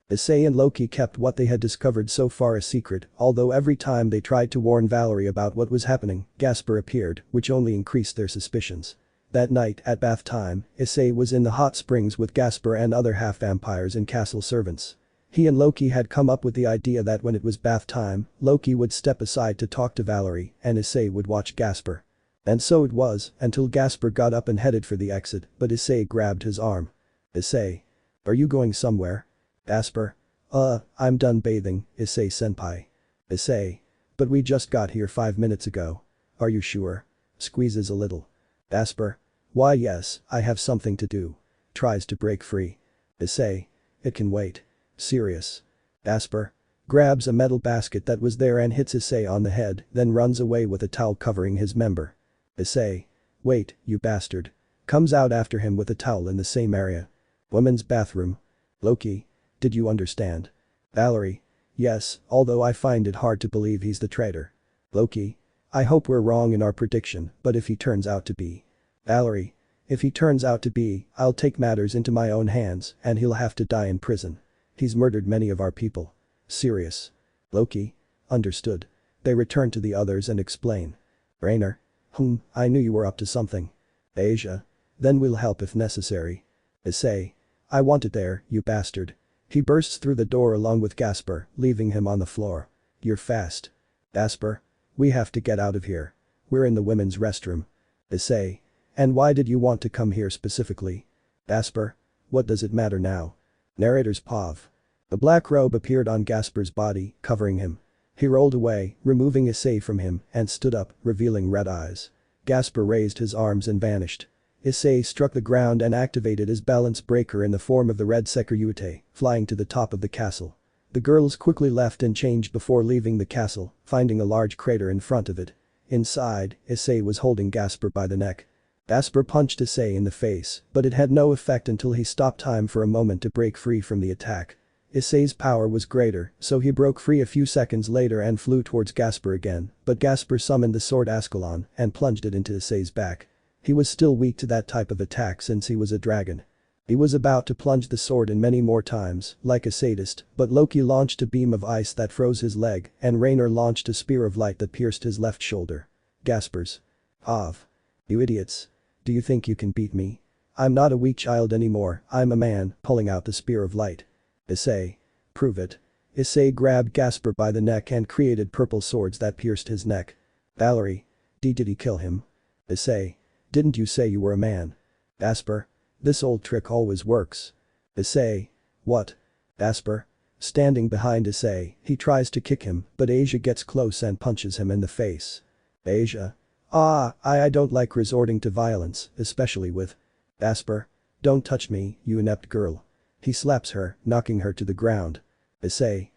Speaker 2: Issei and Loki kept what they had discovered so far a secret, although every time they tried to warn Valerie about what was happening, Gasper appeared, which only increased their suspicions. That night, at bath time, Issei was in the hot springs with Gasper and other half-vampires and castle servants. He and Loki had come up with the idea that when it was bath time, Loki would step aside to talk to Valerie and Issei would watch Gasper. And so it was, until Gasper got up and headed for the exit, but Issei grabbed his arm. Issei. Are you going somewhere? Gasper. I'm done bathing, Issei-senpai. Issei. But we just got here 5 minutes ago. Are you sure? Squeezes a little. Asper. Why yes, I have something to do. Tries to break free. Issei. It can wait. Serious. Asper. Grabs a metal basket that was there and hits Issei on the head, then runs away with a towel covering his member. Issei. Wait, you bastard. Comes out after him with a towel in the same area. Women's bathroom. Loki. Did you understand? Valerie. Yes, although I find it hard to believe he's the traitor. Loki. I hope we're wrong in our prediction, but if he turns out to be. Valerie. If he turns out to be, I'll take matters into my own hands and he'll have to die in prison. He's murdered many of our people. Serious. Loki. Understood. They return to the others and explain. Rainer. I knew you were up to something. Asia. Then we'll help if necessary. Issei. I want it there, you bastard. He bursts through the door along with Gasper, leaving him on the floor. You're fast. Gasper. We have to get out of here. We're in the women's restroom. Issei. And why did you want to come here specifically? Gasper. What does it matter now? Narrator's POV. The black robe appeared on Gasper's body, covering him. He rolled away, removing Issei from him, and stood up, revealing red eyes. Gasper raised his arms and vanished. Issei struck the ground and activated his balance breaker in the form of the red Sekiryuutei, flying to the top of the castle. The girls quickly left and changed before leaving the castle, finding a large crater in front of it. Inside, Issei was holding Gasper by the neck. Gasper punched Issei in the face, but it had no effect until he stopped time for a moment to break free from the attack. Issei's power was greater, so he broke free a few seconds later and flew towards Gasper again, but Gasper summoned the sword Ascalon and plunged it into Issei's back. He was still weak to that type of attack since he was a dragon. He was about to plunge the sword in many more times, like a sadist, but Loki launched a beam of ice that froze his leg and Rainer launched a spear of light that pierced his left shoulder. Gaspers. You idiots. Do you think you can beat me? I'm not a weak child anymore, I'm a man, pulling out the spear of light. Issei. Prove it. Issei grabbed Gasper by the neck and created purple swords that pierced his neck. Valerie. Did he kill him? Issei. Didn't you say you were a man? Gasper. This old trick always works. Issei. What? Gasper. Standing behind Issei, he tries to kick him, but Asia gets close and punches him in the face. Asia. I don't like resorting to violence, especially with. Gasper. Don't touch me, you inept girl. He slaps her, knocking her to the ground. Issei.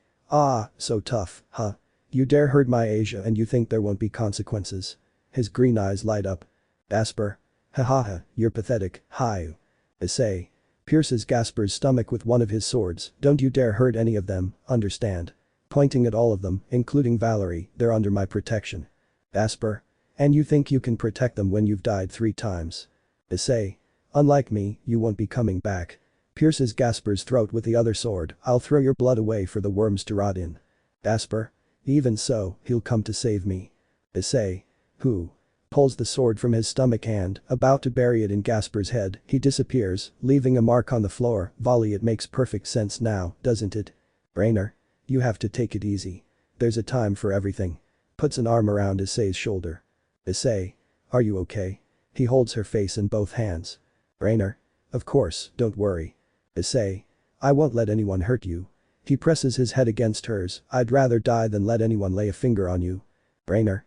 Speaker 2: So tough, huh? You dare hurt my Asia and you think there won't be consequences? His green eyes light up. Gasper. You're pathetic, Hyoudou Issei. Pierces Gasper's stomach with one of his swords, don't you dare hurt any of them, understand? Pointing at all of them, including Valerie, they're under my protection. Gasper. And you think you can protect them when you've died 3 times? Issei. Unlike me, you won't be coming back. Pierces Gasper's throat with the other sword, I'll throw your blood away for the worms to rot in. Gasper. Even so, he'll come to save me. Issei. Who? Pulls the sword from his stomach and, about to bury it in Gasper's head, he disappears, leaving a mark on the floor. Volley, it makes perfect sense now, doesn't it? Rainer. You have to take it easy. There's a time for everything. Puts an arm around Issei's shoulder. Issei. Are you okay? He holds her face in both hands. Rainer. Of course, don't worry. Issei. I won't let anyone hurt you. He presses his head against hers, I'd rather die than let anyone lay a finger on you. Rainer.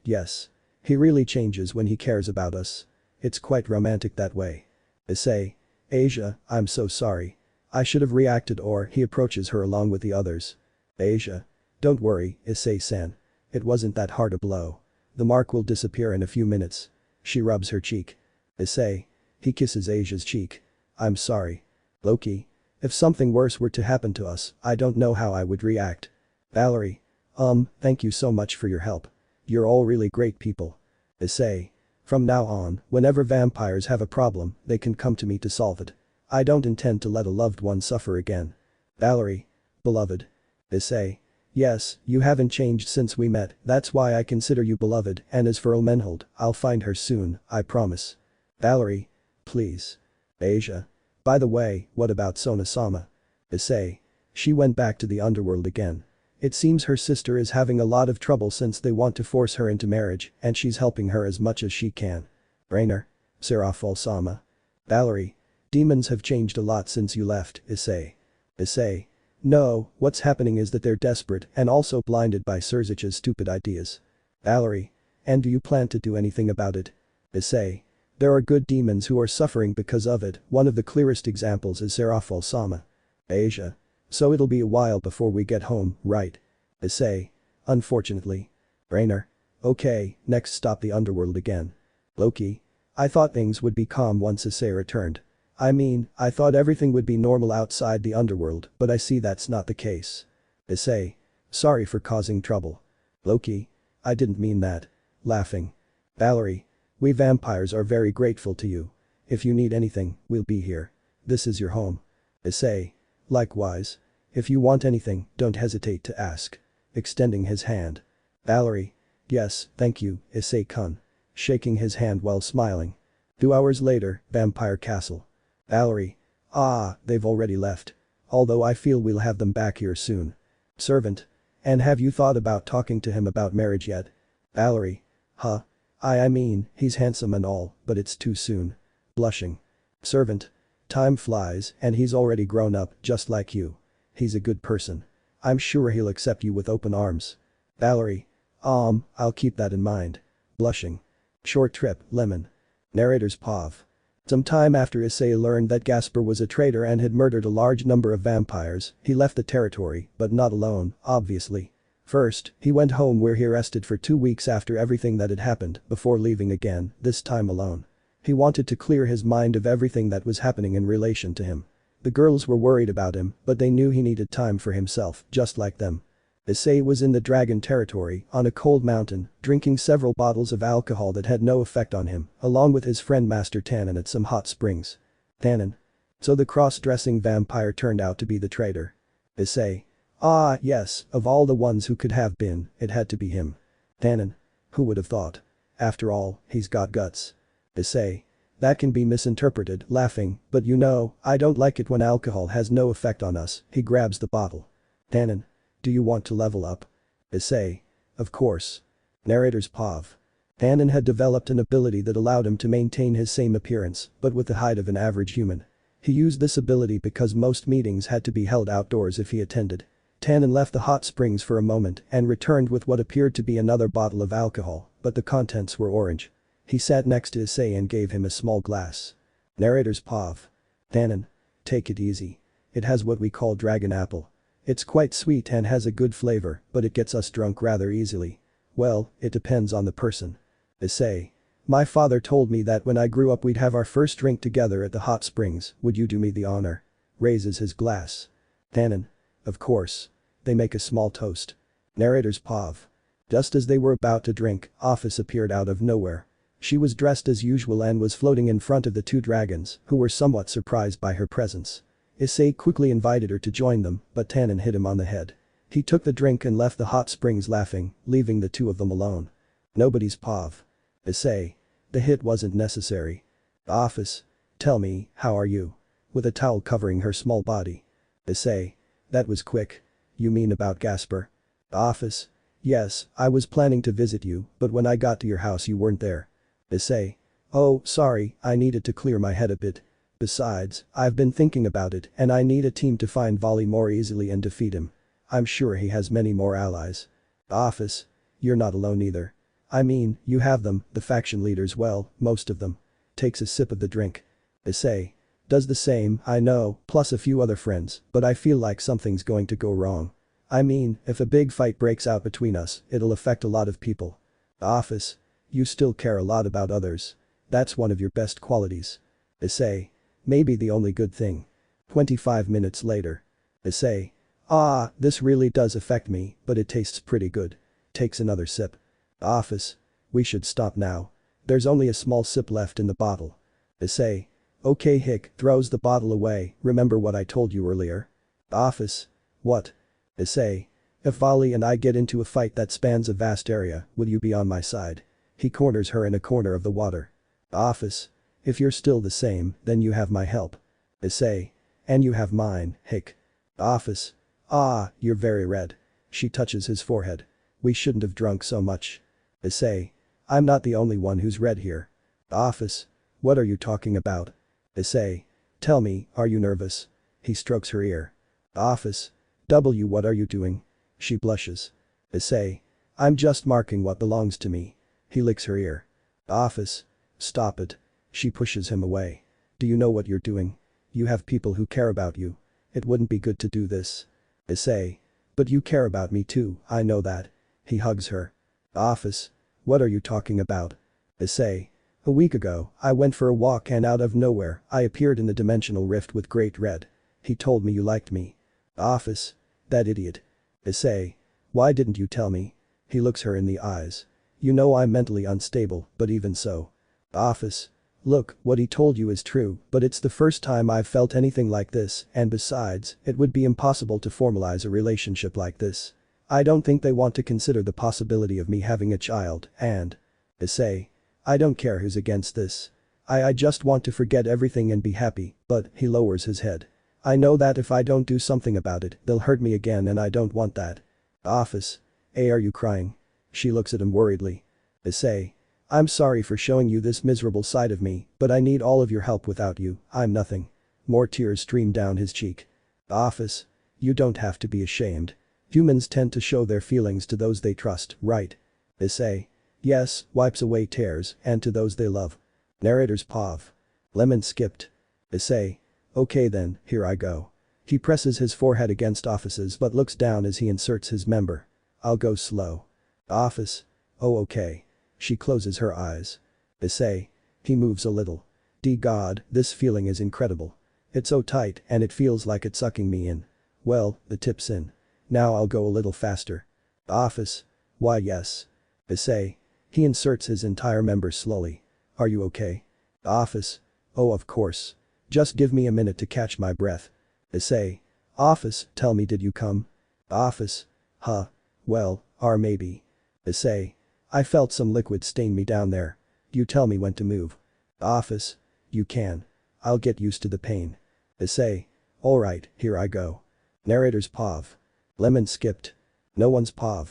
Speaker 2: Yes. He really changes when he cares about us. It's quite romantic that way. Issei. Asia, I'm so sorry. I should have reacted or he approaches her along with the others. Asia. Don't worry, Issei-san. It wasn't that hard a blow. The mark will disappear in a few minutes. She rubs her cheek. Issei. He kisses Asia's cheek. I'm sorry. Loki. If something worse were to happen to us, I don't know how I would react. Valerie. Thank you so much for your help. You're all really great people. Issei. From now on, whenever vampires have a problem, they can come to me to solve it. I don't intend to let a loved one suffer again. Valerie. Beloved. Issei. Yes, you haven't changed since we met, that's why I consider you beloved, and as for Elmenhold, I'll find her soon, I promise. Valerie. Please. Asia. By the way, what about Sona-sama? Issei. She went back to the underworld again. It seems her sister is having a lot of trouble since they want to force her into marriage, and she's helping her as much as she can. Rainer. Serafol-sama. Valerie. Demons have changed a lot since you left, Issei. Issei. No, what's happening is that they're desperate and also blinded by Surzich's stupid ideas. Valerie. And do you plan to do anything about it? Issei. There are good demons who are suffering because of it, one of the clearest examples is Seraph-Sama. Asia. So it'll be a while before we get home, right? Issei. Unfortunately. Rainer. Okay, next stop the underworld again. Loki. I thought things would be calm once Issei returned. I mean, I thought everything would be normal outside the underworld, but I see that's not the case. Issei. Sorry for causing trouble. Loki. I didn't mean that. Laughing. Valerie. We vampires are very grateful to you. If you need anything, we'll be here. This is your home. Issei. Likewise. If you want anything, don't hesitate to ask. Extending his hand. Valerie. Yes, thank you, Issei-kun. Shaking his hand while smiling. 2 hours later, Vampire Castle. Valerie. Ah, they've already left. Although I feel we'll have them back here soon. Servant. And have you thought about talking to him about marriage yet? Valerie. Huh? I mean, he's handsome and all, but it's too soon. Blushing. Servant. Time flies and he's already grown up, just like you. He's a good person. I'm sure he'll accept you with open arms. Valerie. I'll keep that in mind. Blushing. Short trip, Lemon. Narrator's POV. Some time after Issei learned that Gasper was a traitor and had murdered a large number of vampires, he left the territory, but not alone, obviously. First, he went home where he rested for 2 weeks after everything that had happened, before leaving again, this time alone. He wanted to clear his mind of everything that was happening in relation to him. The girls were worried about him, but they knew he needed time for himself, just like them. Issei was in the dragon territory, on a cold mountain, drinking several bottles of alcohol that had no effect on him, along with his friend Master Tannen at some hot springs. Tannen. So the cross-dressing vampire turned out to be the traitor. Issei. Ah, yes, of all the ones who could have been, it had to be him. Tannen. Who would have thought? After all, he's got guts. Issei. That can be misinterpreted, laughing, but you know, I don't like it when alcohol has no effect on us, he grabs the bottle. Tannen. Do you want to level up? Issei. Of course. Narrator's POV. Tannen had developed an ability that allowed him to maintain his same appearance, but with the height of an average human. He used this ability because most meetings had to be held outdoors if he attended. Tannen left the hot springs for a moment and returned with what appeared to be another bottle of alcohol, but the contents were orange. He sat next to Issei and gave him a small glass. Narrator's POV. Tannen. Take it easy. It has what we call dragon apple. It's quite sweet and has a good flavor, but it gets us drunk rather easily. Well, it depends on the person. Issei. My father told me that when I grew up we'd have our first drink together at the hot springs, would you do me the honor? Raises his glass. Tannen. Of course. They make a small toast. Narrator's POV. Just as they were about to drink, Office appeared out of nowhere. She was dressed as usual and was floating in front of the 2 dragons, who were somewhat surprised by her presence. Issei quickly invited her to join them, but Tannen hit him on the head. He took the drink and left the hot springs laughing, leaving the 2 of them alone. Nobody's POV. Issei. The hit wasn't necessary. Office. Tell me, how are you? With a towel covering her small body. Issei. That was quick. You mean about Gasper? Office. Yes, I was planning to visit you, but when I got to your house you weren't there. Issei. Oh, sorry, I needed to clear my head a bit. Besides, I've been thinking about it and I need a team to find Volley more easily and defeat him. I'm sure he has many more allies. Office. You're not alone either. I mean, you have them, the faction leaders, well, most of them. Takes a sip of the drink. Issei. Does the same, I know, plus a few other friends, but I feel like something's going to go wrong. I mean, if a big fight breaks out between us, it'll affect a lot of people. Office. You still care a lot about others. That's one of your best qualities. Issei. Maybe the only good thing. 25 minutes later. Issei. Ah, this really does affect me, but it tastes pretty good. Takes another sip. Office. We should stop now. There's only a small sip left in the bottle. Issei. Okay hick, throws the bottle away, remember what I told you earlier? Office. What? Issei. If Volley and I get into a fight that spans a vast area, will you be on my side? He corners her in a corner of the water. Office. If you're still the same, then you have my help. Issei. And you have mine, hick. Office. Ah, you're very red. She touches his forehead. We shouldn't have drunk so much. Issei. I'm not the only one who's red here. Office. What are you talking about? Issei. Tell me, are you nervous? He strokes her ear. Office. What are you doing? She blushes. Issei. I'm just marking what belongs to me. He licks her ear. Office. Stop it. She pushes him away. Do you know what you're doing? You have people who care about you. It wouldn't be good to do this. Issei. But you care about me too, I know that. He hugs her. Office. What are you talking about? Issei. A week ago, I went for a walk and out of nowhere, I appeared in the dimensional rift with Great Red. He told me you liked me. Office. That idiot. Issei. Why didn't you tell me? He looks her in the eyes. You know I'm mentally unstable, but even so. Office. Look, what he told you is true, but it's the first time I've felt anything like this, and besides, it would be impossible to formalize a relationship like this. I don't think they want to consider the possibility of me having a child, and… Issei. I don't care who's against this. I just want to forget everything and be happy, but, he lowers his head. I know that if I don't do something about it, they'll hurt me again and I don't want that. Office. Are you crying? She looks at him worriedly. Issei. I'm sorry for showing you this miserable side of me, but I need all of your help. Without you, I'm nothing. More tears stream down his cheek. Office. You don't have to be ashamed. Humans tend to show their feelings to those they trust, right? Issei. Yes, wipes away tears, and to those they love. Narrator's POV. Lemon skipped. Issei. Okay then, here I go. He presses his forehead against Office's but looks down as he inserts his member. I'll go slow. Office. Oh okay. She closes her eyes. Issei. He moves a little. Dear God, this feeling is incredible. It's so tight and it feels like it's sucking me in. Well, the tip's in. Now I'll go a little faster. Office. Why yes. Issei. He inserts his entire member slowly. Are you okay? Office. Oh of course. Just give me a minute to catch my breath. Issei. Office, tell me, did you come? Office. Huh. Well, or maybe. Issei. I felt some liquid stain me down there. You tell me when to move. Office. You can. I'll get used to the pain. Issei. Alright, here I go. Narrator's POV. Lemon skipped. No one's POV.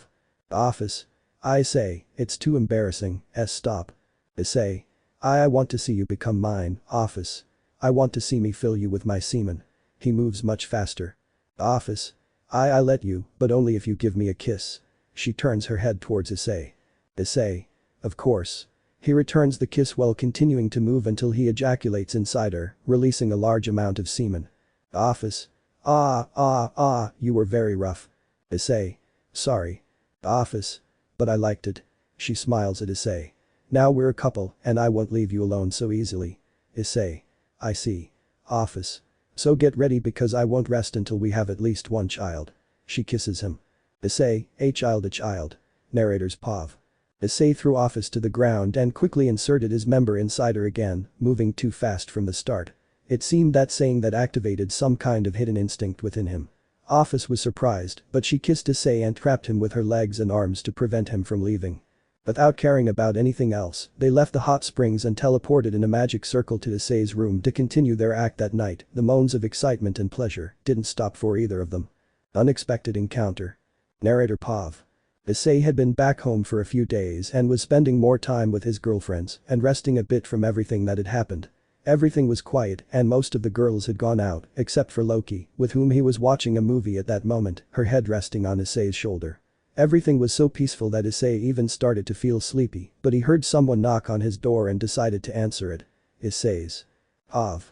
Speaker 2: Office. I say, it's too embarrassing, stop. Issei. I want to see you become mine, Office. I want to see me fill you with my semen. He moves much faster. Office. I let you, but only if you give me a kiss. She turns her head towards Issei. Issei. Of course. He returns the kiss while continuing to move until he ejaculates inside her, releasing a large amount of semen. Office. You were very rough. Issei. Sorry. Office. But I liked it. She smiles at Issei. Now we're a couple, and I won't leave you alone so easily. Issei. I see. Office. So get ready because I won't rest until we have at least one child. She kisses him. Issei, a child. Narrator's POV. Issei threw Office to the ground and quickly inserted his member inside her again, moving too fast from the start. It seemed that saying that activated some kind of hidden instinct within him. Office was surprised, but she kissed Issei and trapped him with her legs and arms to prevent him from leaving. Without caring about anything else, they left the hot springs and teleported in a magic circle to Issei's room to continue their act that night. The moans of excitement and pleasure didn't stop for either of them. Unexpected encounter. Narrator POV. Issei had been back home for a few days and was spending more time with his girlfriends and resting a bit from everything that had happened. Everything was quiet and most of the girls had gone out, except for Loki, with whom he was watching a movie at that moment, her head resting on Issei's shoulder. Everything was so peaceful that Issei even started to feel sleepy, but he heard someone knock on his door and decided to answer it. Issei's. POV.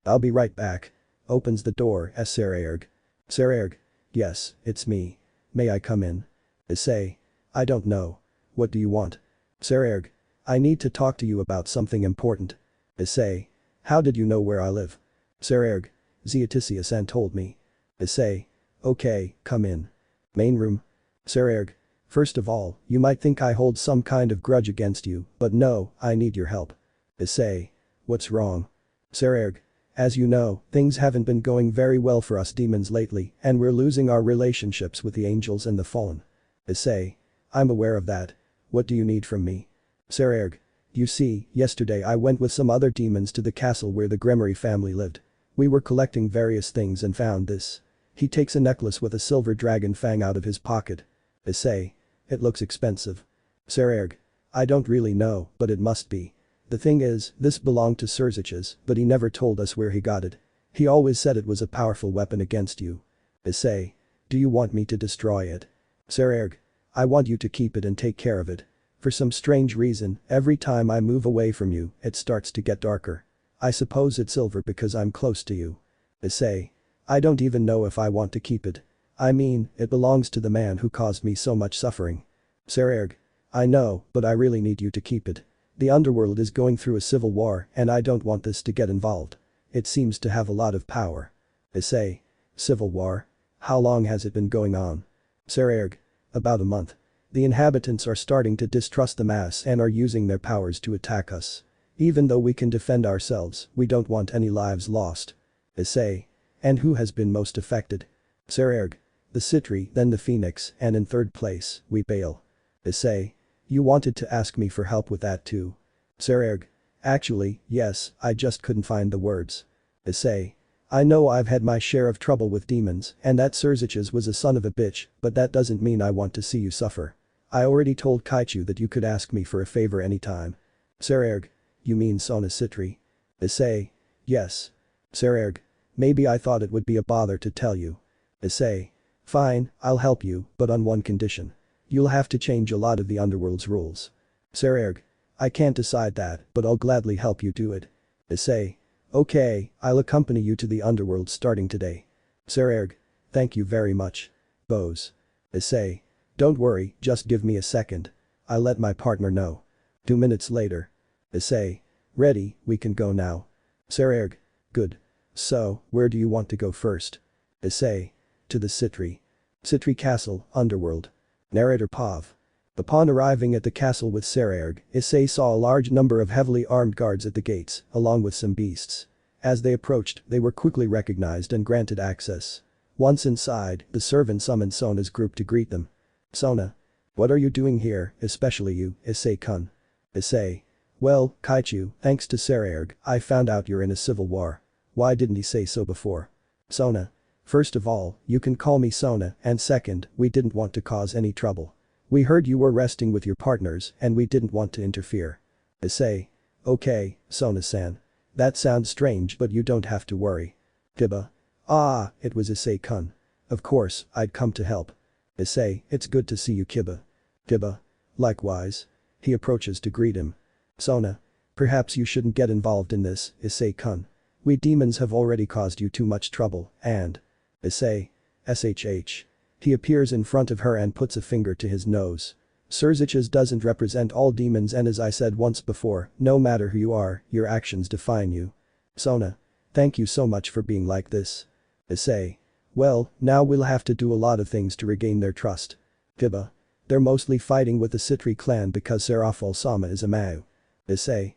Speaker 2: I'll be right back. Opens the door as Sekiryuutei. Sekiryuutei. Yes, it's me. May I come in? Issei. I don't know. What do you want? Sekiryuutei. I need to talk to you about something important. Issei. How did you know where I live? Sekiryuutei. Ziotissius told me. Issei. Okay, come in. Main room. Sekiryuutei. First of all, you might think I hold some kind of grudge against you, but no, I need your help. Issei. What's wrong? Sekiryuutei. As you know, things haven't been going very well for us demons lately, and we're losing our relationships with the angels and the fallen. Issei. I'm aware of that. What do you need from me? Sekiryuutei. You see, yesterday I went with some other demons to the castle where the Gremory family lived. We were collecting various things and found this. He takes a necklace with a silver dragon fang out of his pocket. Issei. It looks expensive. Sekiryuutei. I don't really know, but it must be. The thing is, this belonged to Serzich's, but he never told us where he got it. He always said it was a powerful weapon against you. Issei. Do you want me to destroy it? Sekiryuutei. I want you to keep it and take care of it. For some strange reason, every time I move away from you, it starts to get darker. I suppose it's silver because I'm close to you. Issei. I don't even know if I want to keep it. I mean, it belongs to the man who caused me so much suffering. Sekiryuutei. I know, but I really need you to keep it. The underworld is going through a civil war and I don't want this to get involved. It seems to have a lot of power. Issei. Civil war? How long has it been going on? Sekiryuutei. About a month. The inhabitants are starting to distrust the mass and are using their powers to attack us. Even though we can defend ourselves, we don't want any lives lost. Issei. And who has been most affected? Sekiryuutei. The Citri, then the Phoenix, and in third place, we Bail. Issei. You wanted to ask me for help with that too. Sekiryuutei. Actually, yes, I just couldn't find the words. Issei. I know I've had my share of trouble with demons and that Surziches was a son of a bitch, but that doesn't mean I want to see you suffer. I already told Kaichu that you could ask me for a favor anytime. Sekiryuutei. You mean Sona Citri? Issei. Yes. Sekiryuutei. Maybe I thought it would be a bother to tell you. Issei. Fine, I'll help you, but on one condition. You'll have to change a lot of the underworld's rules. Sekiryuutei. I can't decide that, but I'll gladly help you do it. Issei. Okay, I'll accompany you to the underworld starting today. Sekiryuutei. Thank you very much. Bose. Issei. Don't worry, just give me a second. I'll let my partner know. 2 minutes later. Issei. Ready, we can go now. Sekiryuutei. Good. So, where do you want to go first? Issei. To the Citri. Citri Castle, Underworld. Narrator Pav. Upon arriving at the castle with Sekiryuutei, Issei saw a large number of heavily armed guards at the gates, along with some beasts. As they approached, they were quickly recognized and granted access. Once inside, the servant summoned Sona's group to greet them. Sona. What are you doing here, especially you, Issei-kun? Issei. Well, Kaichu, thanks to Sekiryuutei, I found out you're in a civil war. Why didn't he say so before? Sona. First of all, you can call me Sona, and second, we didn't want to cause any trouble. We heard you were resting with your partners and we didn't want to interfere. Issei. Okay, Sona-san. That sounds strange but you don't have to worry. Kiba. Ah, it was Issei-kun. Of course, I'd come to help. Issei, it's good to see you Kiba. Kiba. Likewise. He approaches to greet him. Sona. Perhaps you shouldn't get involved in this, Issei-kun. We demons have already caused you too much trouble and… Issei. SHH. He appears in front of her and puts a finger to his nose. Surziches doesn't represent all demons and as I said once before, no matter who you are, your actions define you. Sona. Thank you so much for being like this. Issei. Well, now we'll have to do a lot of things to regain their trust. Kiba. They're mostly fighting with the Citri clan because Serafal-sama is a Mau. Issei.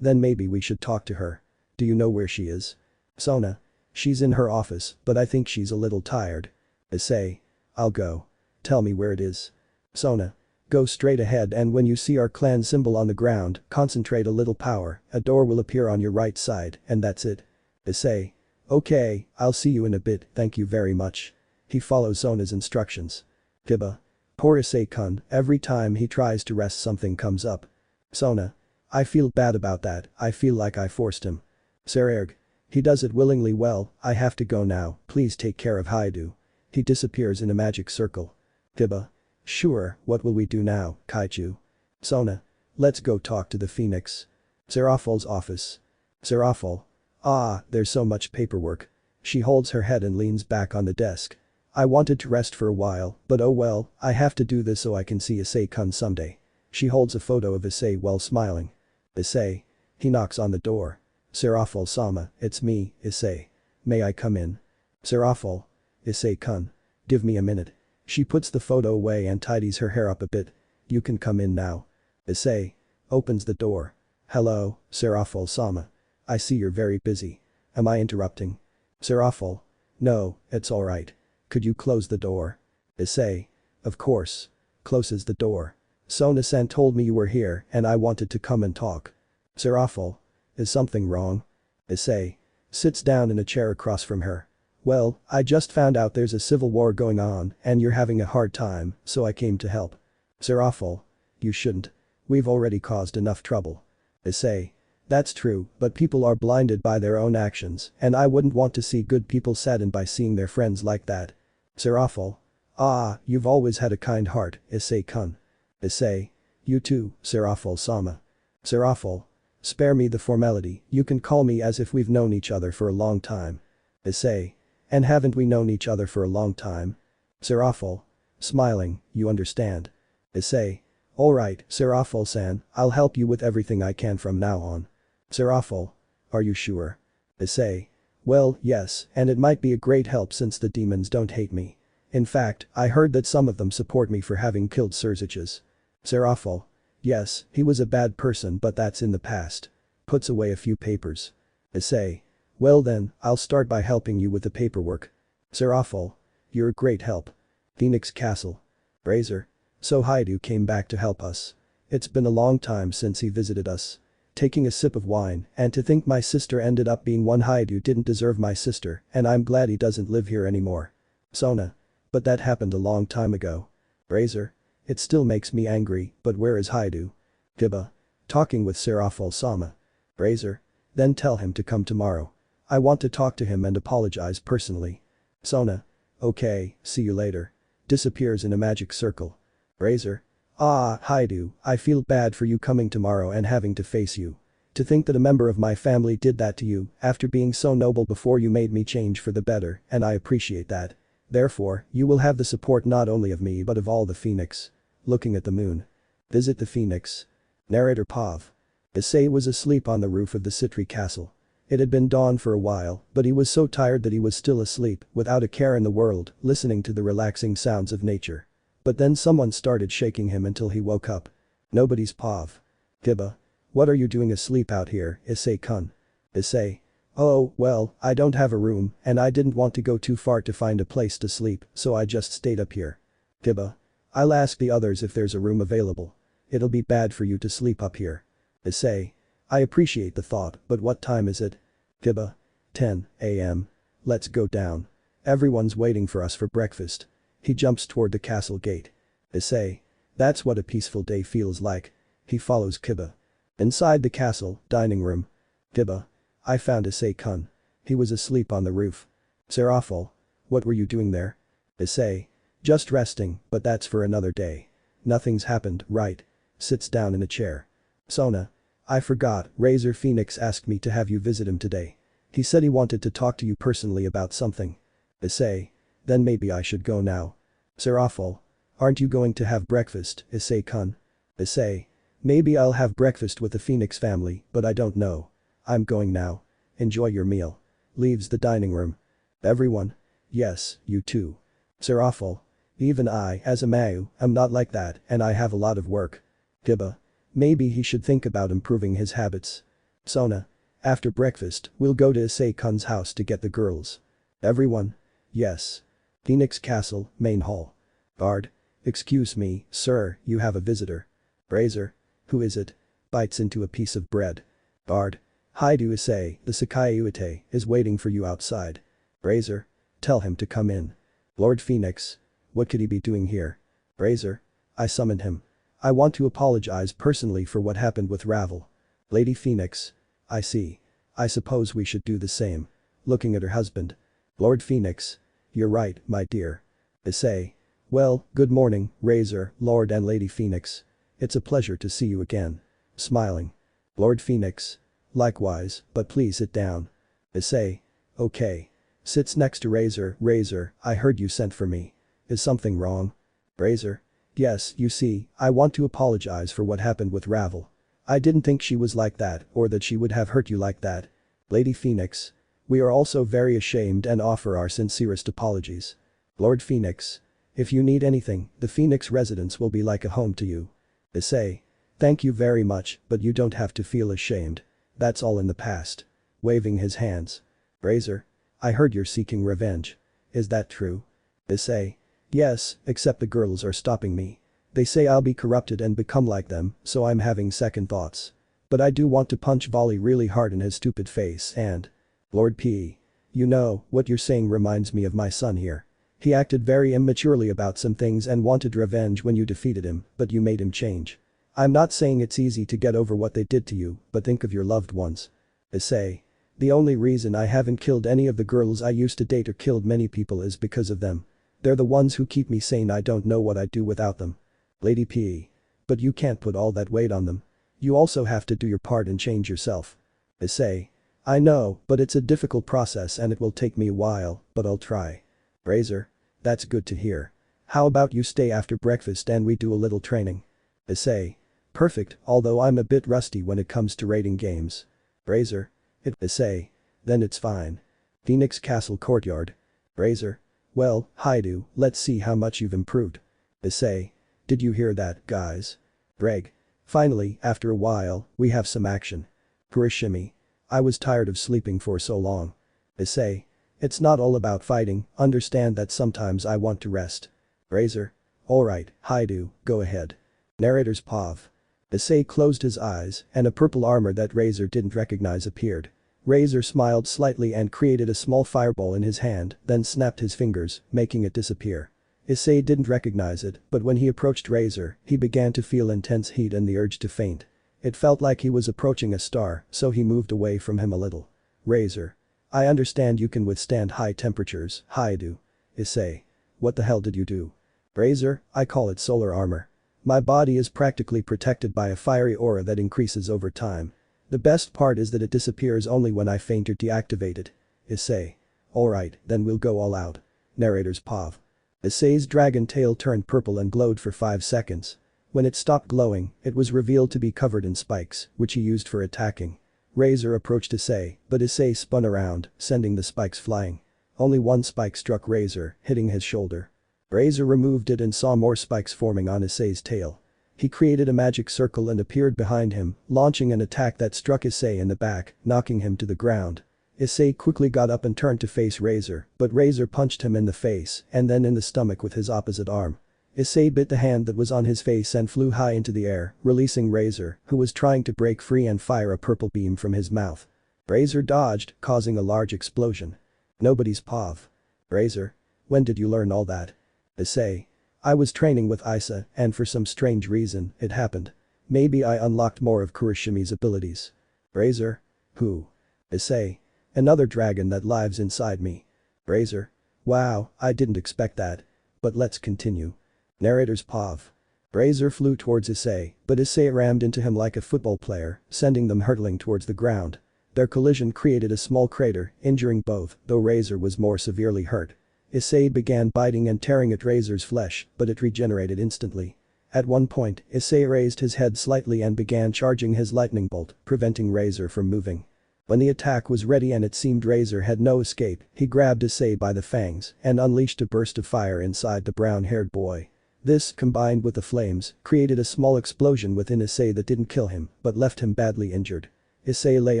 Speaker 2: Then maybe we should talk to her. Do you know where she is? Sona. She's in her office, but I think she's a little tired. Issei. I'll go. Tell me where it is. Sona. Go straight ahead and when you see our clan symbol on the ground, concentrate a little power, a door will appear on your right side, and that's it. Issei. Okay, I'll see you in a bit, thank you very much. He follows Sona's instructions. Kiba. Poor Issei-kun, every time he tries to rest something comes up. Sona. I feel bad about that, I feel like I forced him. Sekiryuutei. He does it willingly well, I have to go now, please take care of Hyoudou. He disappears in a magic circle. Kiba. Sure, what will we do now, Kaichu? Sona. Let's go talk to the Phoenix. Serafal's office. Serafal. Ah, there's so much paperwork. She holds her head and leans back on the desk. I wanted to rest for a while, but oh well, I have to do this so I can see Issei-kun someday. She holds a photo of Issei while smiling. Issei. He knocks on the door. Serafal-sama, it's me, Issei. May I come in? Serafal. Issei-kun. Give me a minute. She puts the photo away and tidies her hair up a bit. You can come in now. Issei. Opens the door. Hello, Serafal-sama. I see you're very busy. Am I interrupting? Serafal. No, it's alright. Could you close the door? Issei. Of course. Closes the door. Sona-san told me you were here and I wanted to come and talk. Serafal. Is something wrong? Issei. Sits down in a chair across from her. Well, I just found out there's a civil war going on and you're having a hard time, so I came to help. Serafal. You shouldn't. We've already caused enough trouble. Issei. That's true, but people are blinded by their own actions and I wouldn't want to see good people saddened by seeing their friends like that. Seraphil. Ah, you've always had a kind heart, Issei-kun. Issei. You too, Seraphil-sama. Seraphil. Spare me the formality, you can call me as if we've known each other for a long time. Issei. And haven't we known each other for a long time? Seraphil. Smiling, you understand. Issei. Alright, Seraphil-san, I'll help you with everything I can from now on. Seraphil. Are you sure? Issei. Well, yes, and it might be a great help since the demons don't hate me. In fact, I heard that some of them support me for having killed Surziches. Seraphil. Yes, he was a bad person but that's in the past. Puts away a few papers. Issei. Well then, I'll start by helping you with the paperwork. Seraphil. You're a great help. Phoenix Castle. Razor. So Hyoudou came back to help us. It's been a long time since he visited us. Taking a sip of wine, and to think my sister ended up being one. Hyoudou didn't deserve my sister, and I'm glad he doesn't live here anymore. Sona. But that happened a long time ago. Razor. It still makes me angry, but where is Hyoudou? Kiba. Talking with Seraphil-sama. Razor. Then tell him to come tomorrow. I want to talk to him and apologize personally. Sona. Okay, see you later. Disappears in a magic circle. Razor. Ah, Hyoudou, I feel bad for you coming tomorrow and having to face you. To think that a member of my family did that to you after being so noble before. You made me change for the better and I appreciate that. Therefore, you will have the support not only of me but of all the Phoenix. Looking at the moon. Visit the Phoenix. Narrator Pav. Issei was asleep on the roof of the Citri castle. It had been dawn for a while, but he was so tired that he was still asleep, without a care in the world, listening to the relaxing sounds of nature. But then someone started shaking him until he woke up. Nobody's Pav. Kiba. What are you doing asleep out here, Issei-kun? Issei. Oh, well, I don't have a room, and I didn't want to go too far to find a place to sleep, so I just stayed up here. Kiba. I'll ask the others if there's a room available. It'll be bad for you to sleep up here. Issei. I appreciate the thought, but what time is it? Kiba. 10 a.m. Let's go down. Everyone's waiting for us for breakfast. He jumps toward the castle gate. Issei. That's what a peaceful day feels like. He follows Kiba. Inside the castle, dining room. Kiba. I found Issei-kun. He was asleep on the roof. Seraphil. What were you doing there? Issei. Just resting, but that's for another day. Nothing's happened, right? Sits down in a chair. Sona. I forgot, Razor Phoenix asked me to have you visit him today. He said he wanted to talk to you personally about something. Issei. Then maybe I should go now. Seraphil. Aren't you going to have breakfast, Issei-kun? Issei. Maybe I'll have breakfast with the Phoenix family, but I don't know. I'm going now. Enjoy your meal. Leaves the dining room. Everyone? Yes, you too. Seraphil. Even I, as a Mayu, am not like that and I have a lot of work. Kiba. Maybe he should think about improving his habits. Sona. After breakfast, we'll go to Issei-kun's house to get the girls. Everyone? Yes. Phoenix Castle, main hall. Guard. Excuse me, sir, you have a visitor. Razor. Who is it? Bites into a piece of bread. Guard. Hyoudou Issei, the Sekiryuutei, is waiting for you outside. Razor. Tell him to come in. Lord Phoenix. What could he be doing here? Razor. I summoned him. I want to apologize personally for what happened with Ravel. Lady Phoenix. I see. I suppose we should do the same. Looking at her husband. Lord Phoenix. You're right, my dear. Issei. Well, good morning, Razor, Lord and Lady Phoenix. It's a pleasure to see you again. Smiling. Lord Phoenix. Likewise, but please sit down. Issei. Okay. Sits next to Razor. Razor, I heard you sent for me. Is something wrong? Razor. Yes, you see, I want to apologize for what happened with Ravel. I didn't think she was like that or that she would have hurt you like that. Lady Phoenix. We are also very ashamed and offer our sincerest apologies. Lord Phoenix. If you need anything, the Phoenix residence will be like a home to you. Issei. Thank you very much, but you don't have to feel ashamed. That's all in the past. Waving his hands. Razor. I heard you're seeking revenge. Is that true? Issei. Yes, except the girls are stopping me. They say I'll be corrupted and become like them, so I'm having second thoughts. But I do want to punch Volley really hard in his stupid face and… Lord P. You know, what you're saying reminds me of my son here. He acted very immaturely about some things and wanted revenge when you defeated him, but you made him change. I'm not saying it's easy to get over what they did to you, but think of your loved ones. Issei. The only reason I haven't killed any of the girls I used to date or killed many people is because of them. They're the ones who keep me sane. I don't know what I'd do without them. Lady P. But you can't put all that weight on them. You also have to do your part and change yourself. Issei. I know, but it's a difficult process and it will take me a while, but I'll try. Razor. That's good to hear. How about you stay after breakfast and we do a little training? Issei. Perfect, although I'm a bit rusty when it comes to raiding games. Razor. Issei. Then it's fine. Phoenix Castle Courtyard. Razor. Well, Hyoudou, let's see how much you've improved. Issei. Did you hear that, guys? Greg. Finally, after a while, we have some action. Kurishimi. I was tired of sleeping for so long. Issei. It's not all about fighting, understand that sometimes I want to rest. Razor. Alright, Hyoudou, go ahead. Narrator's POV. Issei closed his eyes and a purple armor that Razor didn't recognize appeared. Razor smiled slightly and created a small fireball in his hand, then snapped his fingers, making it disappear. Issei didn't recognize it, but when he approached Razor, he began to feel intense heat and the urge to faint. It felt like he was approaching a star, so he moved away from him a little. Razor. I understand you can withstand high temperatures, Hyoudou. Issei. What the hell did you do? Razor, I call it solar armor. My body is practically protected by a fiery aura that increases over time. The best part is that it disappears only when I faint or deactivate it. Issei. Alright, then we'll go all out. Narrator's POV. Issei's dragon tail turned purple and glowed for 5 seconds. When it stopped glowing, it was revealed to be covered in spikes, which he used for attacking. Razor approached Issei, but Issei spun around, sending the spikes flying. Only one spike struck Razor, hitting his shoulder. Razor removed it and saw more spikes forming on Issei's tail. He created a magic circle and appeared behind him, launching an attack that struck Issei in the back, knocking him to the ground. Issei quickly got up and turned to face Razor, but Razor punched him in the face and then in the stomach with his opposite arm. Issei bit the hand that was on his face and flew high into the air, releasing Razor, who was trying to break free and fire a purple beam from his mouth. Razor dodged, causing a large explosion. Nobody's POV. Razor. When did you learn all that? Issei. I was training with Issei, and for some strange reason, it happened. Maybe I unlocked more of Kurishimi's abilities. Razor. Who? Issei. Another dragon that lives inside me. Razor. Wow, I didn't expect that. But let's continue. Narrator's POV. Razor flew towards Issei, but Issei rammed into him like a football player, sending them hurtling towards the ground. Their collision created a small crater, injuring both, though Razor was more severely hurt. Issei began biting and tearing at Razor's flesh, but it regenerated instantly. At one point, Issei raised his head slightly and began charging his lightning bolt, preventing Razor from moving. When the attack was ready and it seemed Razor had no escape, he grabbed Issei by the fangs and unleashed a burst of fire inside the brown-haired boy. This, combined with the flames, created a small explosion within Issei that didn't kill him, but left him badly injured. Issei lay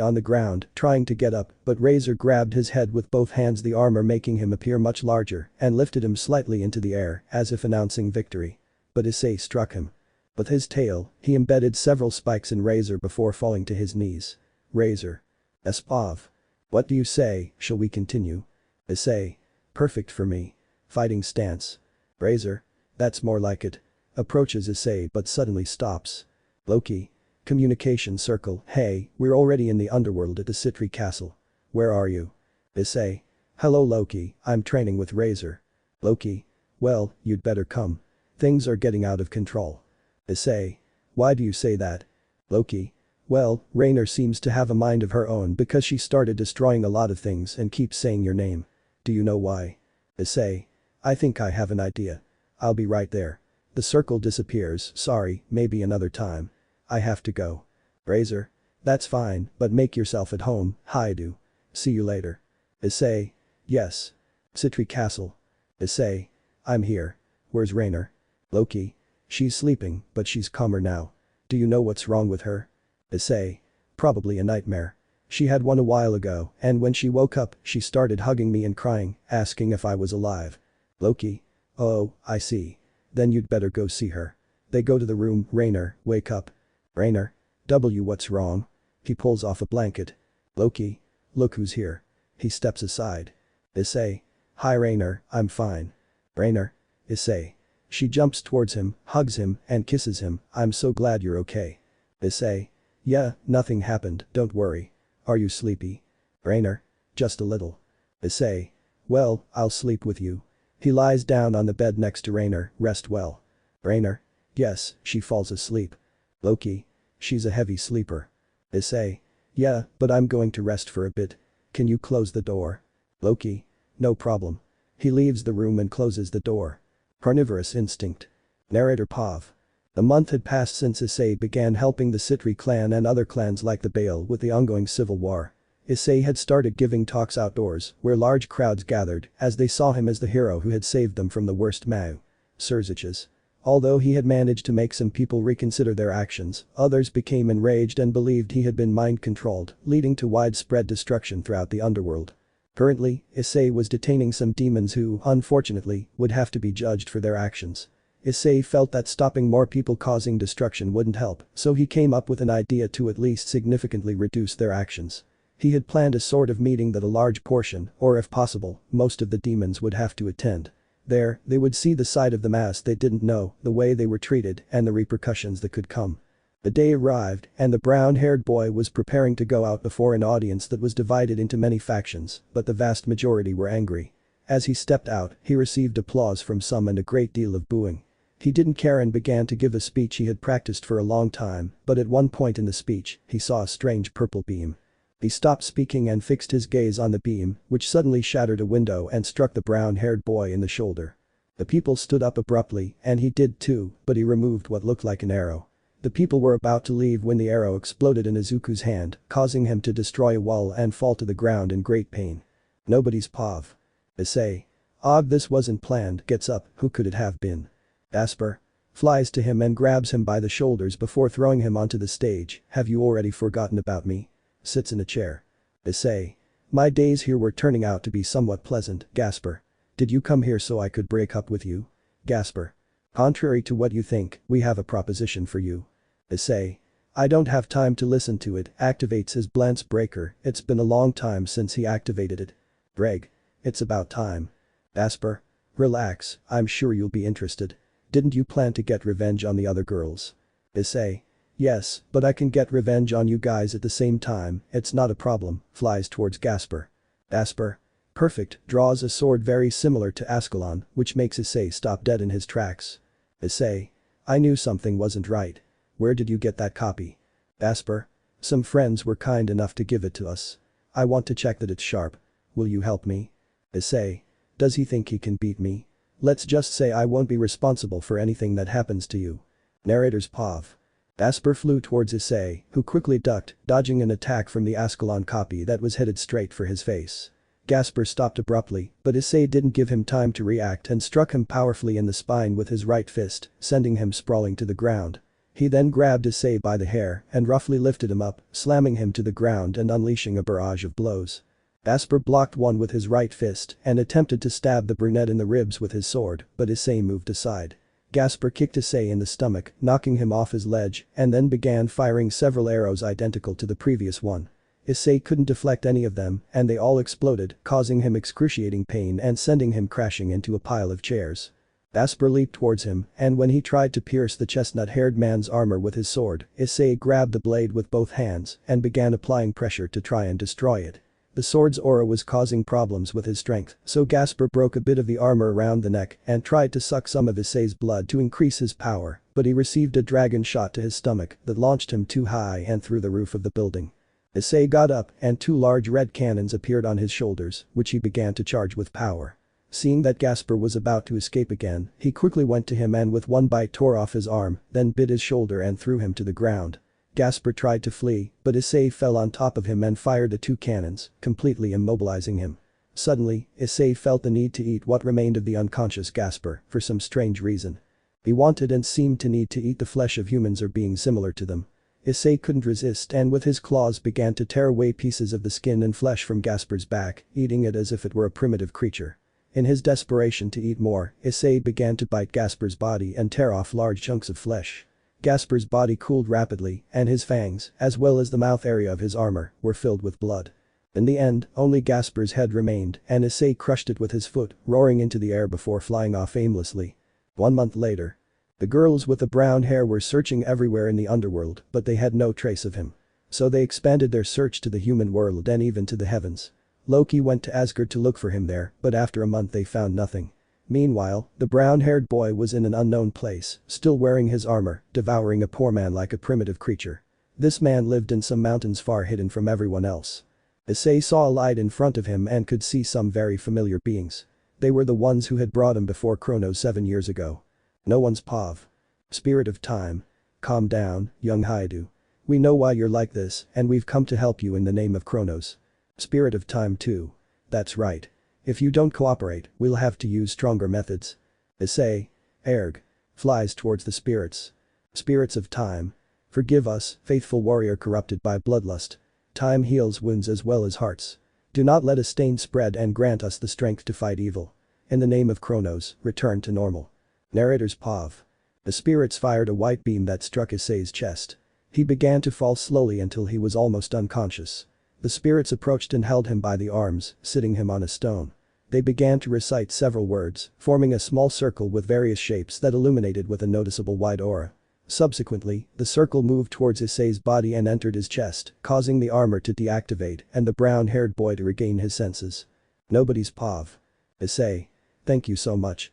Speaker 2: on the ground, trying to get up, but Razor grabbed his head with both hands, the armor making him appear much larger, and lifted him slightly into the air, as if announcing victory. But Issei struck him. With his tail, he embedded several spikes in Razor before falling to his knees. Razor. Espov. What do you say, shall we continue? Issei. Perfect for me. Fighting stance. Razor. That's more like it. Approaches Issei but suddenly stops. Loki. Communication circle. Hey, we're already in the underworld at the Citri Castle. Where are you? Issei. Hello Loki, I'm training with Razor. Loki. Well, you'd better come. Things are getting out of control. Issei. Why do you say that? Loki. Well, Rainer seems to have a mind of her own because she started destroying a lot of things and keeps saying your name. Do you know why? Issei. I think I have an idea. I'll be right there. The circle disappears, sorry, maybe another time. I have to go. Razor. That's fine, but make yourself at home, Hyoudou. See you later. Issei. Yes. Citri Castle. Issei. I'm here. Where's Rainer? Loki. She's sleeping, but she's calmer now. Do you know what's wrong with her? Issei. Probably a nightmare. She had one a while ago, and when she woke up, she started hugging me and crying, asking if I was alive. Loki. Oh, I see. Then you'd better go see her. They go to the room. Rainer, wake up. Rainer. What's wrong? He pulls off a blanket. Loki. Look who's here. He steps aside. Issei. Hi Rainer, I'm fine. Rainer. Issei. She jumps towards him, hugs him, and kisses him. I'm so glad you're okay. Issei. Yeah, nothing happened, don't worry. Are you sleepy? Rainer. Just a little. Issei. Well, I'll sleep with you. He lies down on the bed next to Rainer. Rest well. Rainer? Yes, she falls asleep. Loki? She's a heavy sleeper. Issei? Yeah, but I'm going to rest for a bit. Can you close the door? Loki? No problem. He leaves the room and closes the door. Carnivorous instinct. Narrator Pav. A month had passed since Issei began helping the Citri clan and other clans like the Bale with the ongoing civil war. Issei had started giving talks outdoors, where large crowds gathered, as they saw him as the hero who had saved them from the worst Mao. Sursages. Although he had managed to make some people reconsider their actions, others became enraged and believed he had been mind-controlled, leading to widespread destruction throughout the underworld. Currently, Issei was detaining some demons who, unfortunately, would have to be judged for their actions. Issei felt that stopping more people causing destruction wouldn't help, so he came up with an idea to at least significantly reduce their actions. He had planned a sort of meeting that a large portion, or if possible, most of the demons would have to attend. There, they would see the side of the mass they didn't know, the way they were treated, and the repercussions that could come. The day arrived, and the brown-haired boy was preparing to go out before an audience that was divided into many factions, but the vast majority were angry. As he stepped out, he received applause from some and a great deal of booing. He didn't care and began to give a speech he had practiced for a long time, but at one point in the speech, he saw a strange purple beam. He stopped speaking and fixed his gaze on the beam, which suddenly shattered a window and struck the brown-haired boy in the shoulder. The people stood up abruptly, and he did too, but he removed what looked like an arrow. The people were about to leave when the arrow exploded in Izuku's hand, causing him to destroy a wall and fall to the ground in great pain. Nobody's Pav. Issei. Og, this wasn't planned, gets up, who could it have been? Asper. Flies to him and grabs him by the shoulders before throwing him onto the stage. Have you already forgotten about me? Sits in a chair. Issei. My days here were turning out to be somewhat pleasant. Gasper. Did you come here so I could break up with you? Gasper. Contrary to what you think, we have a proposition for you. Issei. I don't have time to listen to it. Activates his Blance breaker. It's been a long time since he activated it. Greg. It's about time. Asper. Relax, I'm sure you'll be interested. Didn't you plan to get revenge on the other girls? Issei. Yes, but I can get revenge on you guys at the same time, it's not a problem. Flies towards Gasper. Asper. Perfect, draws a sword very similar to Ascalon, which makes Issei stop dead in his tracks. Issei. I knew something wasn't right. Where did you get that copy? Asper. Some friends were kind enough to give it to us. I want to check that it's sharp. Will you help me? Issei. Does he think he can beat me? Let's just say I won't be responsible for anything that happens to you. Narrator's Pav. Asper flew towards Issei, who quickly ducked, dodging an attack from the Ascalon copy that was headed straight for his face. Gasper stopped abruptly, but Issei didn't give him time to react and struck him powerfully in the spine with his right fist, sending him sprawling to the ground. He then grabbed Issei by the hair and roughly lifted him up, slamming him to the ground and unleashing a barrage of blows. Asper blocked one with his right fist and attempted to stab the brunette in the ribs with his sword, but Issei moved aside. Gasper kicked Issei in the stomach, knocking him off his ledge, and then began firing several arrows identical to the previous one. Issei couldn't deflect any of them, and they all exploded, causing him excruciating pain and sending him crashing into a pile of chairs. Asper leaped towards him, and when he tried to pierce the chestnut-haired man's armor with his sword, Issei grabbed the blade with both hands and began applying pressure to try and destroy it. The sword's aura was causing problems with his strength, so Gasper broke a bit of the armor around the neck and tried to suck some of Issei's blood to increase his power, but he received a dragon shot to his stomach that launched him too high and through the roof of the building. Issei got up and two large red cannons appeared on his shoulders, which he began to charge with power. Seeing that Gasper was about to escape again, he quickly went to him and with one bite tore off his arm, then bit his shoulder and threw him to the ground. Gasper tried to flee, but Issei fell on top of him and fired the two cannons, completely immobilizing him. Suddenly, Issei felt the need to eat what remained of the unconscious Gasper, for some strange reason. He wanted and seemed to need to eat the flesh of humans or beings similar to them. Issei couldn't resist and with his claws began to tear away pieces of the skin and flesh from Gasper's back, eating it as if it were a primitive creature. In his desperation to eat more, Issei began to bite Gasper's body and tear off large chunks of flesh. Gasper's body cooled rapidly, and his fangs, as well as the mouth area of his armor, were filled with blood. In the end, only Gasper's head remained, and Issei crushed it with his foot, roaring into the air before flying off aimlessly. 1 month later. The girls with the brown hair were searching everywhere in the underworld, but they had no trace of him. So they expanded their search to the human world and even to the heavens. Loki went to Asgard to look for him there, but after a month they found nothing. Meanwhile, the brown-haired boy was in an unknown place, still wearing his armor, devouring a poor man like a primitive creature. This man lived in some mountains far hidden from everyone else. Issei saw a light in front of him and could see some very familiar beings. They were the ones who had brought him before Chronos 7 years ago. No one's Pav. Spirit of time. Calm down, young Hyoudou. We know why you're like this, and we've come to help you in the name of Chronos. Spirit of time too. That's right. If you don't cooperate, we'll have to use stronger methods. Issei. Erg. Flies towards the spirits. Spirits of time. Forgive us, faithful warrior corrupted by bloodlust. Time heals wounds as well as hearts. Do not let a stain spread and grant us the strength to fight evil. In the name of Chronos, return to normal. Narrator's Pav. The spirits fired a white beam that struck Issei's chest. He began to fall slowly until he was almost unconscious. The spirits approached and held him by the arms, sitting him on a stone. They began to recite several words, forming a small circle with various shapes that illuminated with a noticeable white aura. Subsequently, the circle moved towards Issei's body and entered his chest, causing the armor to deactivate and the brown-haired boy to regain his senses. Nobody's Pav. Issei. Thank you so much,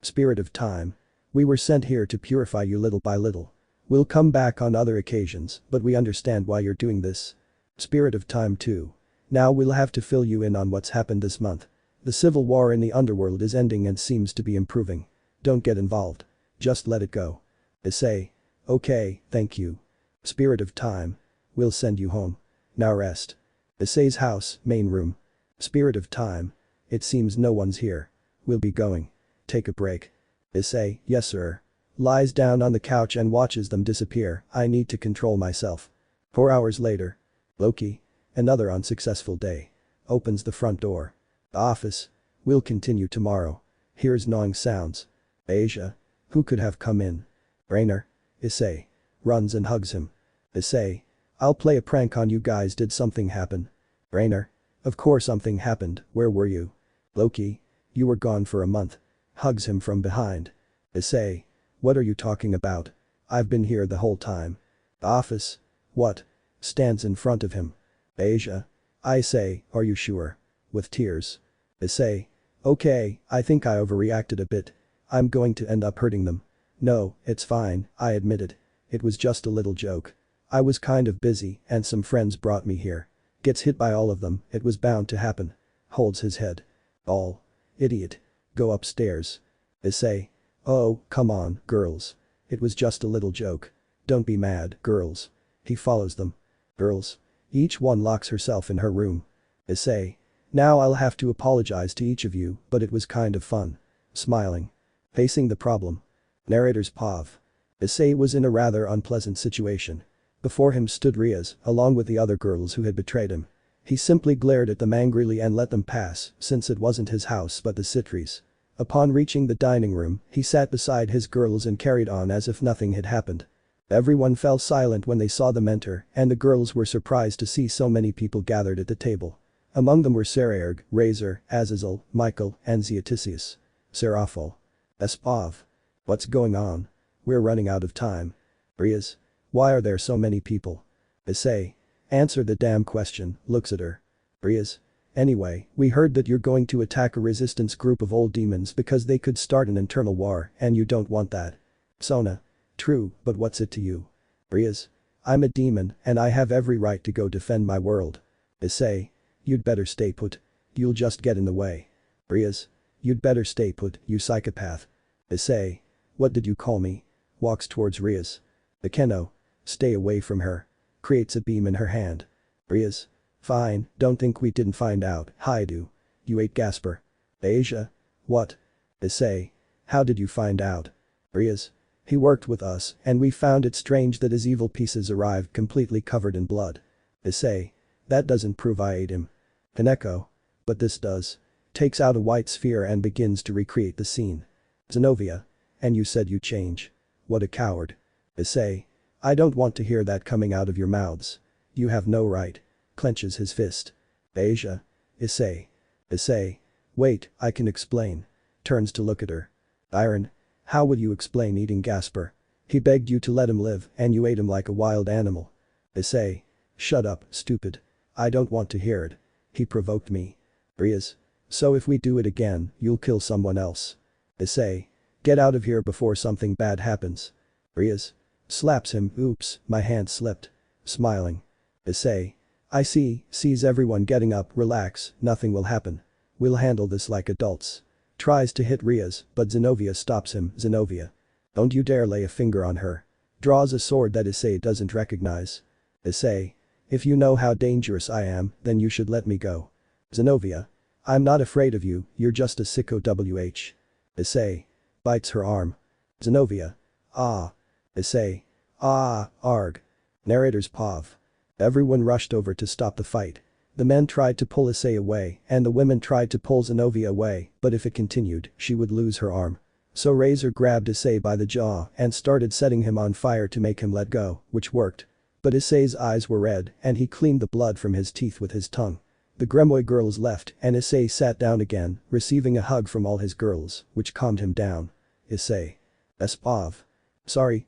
Speaker 2: Spirit of time. We were sent here to purify you little by little. We'll come back on other occasions, but we understand why you're doing this. Spirit of time too. Now we'll have to fill you in on what's happened this month. The civil war in the underworld is ending and seems to be improving. Don't get involved. Just let it go. Issei. Okay, thank you. Spirit of time. We'll send you home. Now rest. Issei's house, main room. Spirit of time. It seems no one's here. We'll be going. Take a break. Issei, yes sir. Lies down on the couch and watches them disappear. I need to control myself. 4 hours later. Loki. Another unsuccessful day. Opens the front door. The office. We'll continue tomorrow. Hears gnawing sounds. Asia. Who could have come in? Rainer. Issei. Runs and hugs him. Issei. I'll play a prank on you guys. Did something happen? Rainer. Of course something happened. Where were you? Loki. You were gone for a month. Hugs him from behind. Issei. What are you talking about? I've been here the whole time. The office. What? Stands in front of him. Asia. I say, are you sure? With tears. Issei. Okay, I think I overreacted a bit. I'm going to end up hurting them. No, it's fine, I admit it. It was just a little joke. I was kind of busy and some friends brought me here. Gets hit by all of them, it was bound to happen. Holds his head. All. Idiot. Go upstairs. Issei. Oh, come on, girls. It was just a little joke. Don't be mad, girls. He follows them. Girls. Each one locks herself in her room. Issei. Now I'll have to apologize to each of you, but it was kind of fun. Smiling. Facing the problem. Narrator's Pav. Issei was in a rather unpleasant situation. Before him stood Rias, along with the other girls who had betrayed him. He simply glared at them angrily and let them pass, since it wasn't his house but the Citries. Upon reaching the dining room, he sat beside his girls and carried on as if nothing had happened. Everyone fell silent when they saw them enter, and the girls were surprised to see so many people gathered at the table. Among them were Sererg, Razor, Azazel, Michael, and Zeotisius. Seraphol. Espav. What's going on? We're running out of time. Rias. Why are there so many people? Issei. Answer the damn question, looks at her. Rias. Anyway, we heard that you're going to attack a resistance group of old demons because they could start an internal war and you don't want that. Sona. True, but what's it to you? Rias. I'm a demon and I have every right to go defend my world. Issei. You'd better stay put. You'll just get in the way. Rias. You'd better stay put, you psychopath. Issei. What did you call me? Walks towards Rias. Akeno. Stay away from her. Creates a beam in her hand. Rias. Fine, don't think we didn't find out, Hyoudou. You ate Gasper. Asia. What? Issei. How did you find out? Rias. He worked with us and we found it strange that his evil pieces arrived completely covered in blood. Issei. That doesn't prove I ate him. Kaneko. But this does. Takes out a white sphere and begins to recreate the scene. Zenobia. And you said you change. What a coward. Issei. I don't want to hear that coming out of your mouths. You have no right. Clenches his fist. Asia. Issei. Issei. Wait, I can explain. Turns to look at her. Iron. How would you explain eating Gasper? He begged you to let him live and you ate him like a wild animal. Issei. Shut up, stupid. I don't want to hear it. He provoked me. Rias. So if we do it again, you'll kill someone else. Issei. Get out of here before something bad happens. Rias. Slaps him, oops, my hand slipped. Smiling. Issei. I see, sees everyone getting up, relax, nothing will happen. We'll handle this like adults. Tries to hit Rias, but Zenobia stops him, Zenobia. Don't you dare lay a finger on her. Draws a sword that Issei doesn't recognize. Issei. If you know how dangerous I am, then you should let me go. Zenobia. I'm not afraid of you, you're just a sicko wh. Issei. Bites her arm. Zenobia. Ah. Issei. Ah, arg. Narrator's POV. Everyone rushed over to stop the fight. The men tried to pull Issei away and the women tried to pull Zenobia away, but if it continued, she would lose her arm. So Razor grabbed Issei by the jaw and started setting him on fire to make him let go, which worked. But Issei's eyes were red and he cleaned the blood from his teeth with his tongue. The Gremory girls left and Issei sat down again, receiving a hug from all his girls, which calmed him down. Issei. Espov. Sorry,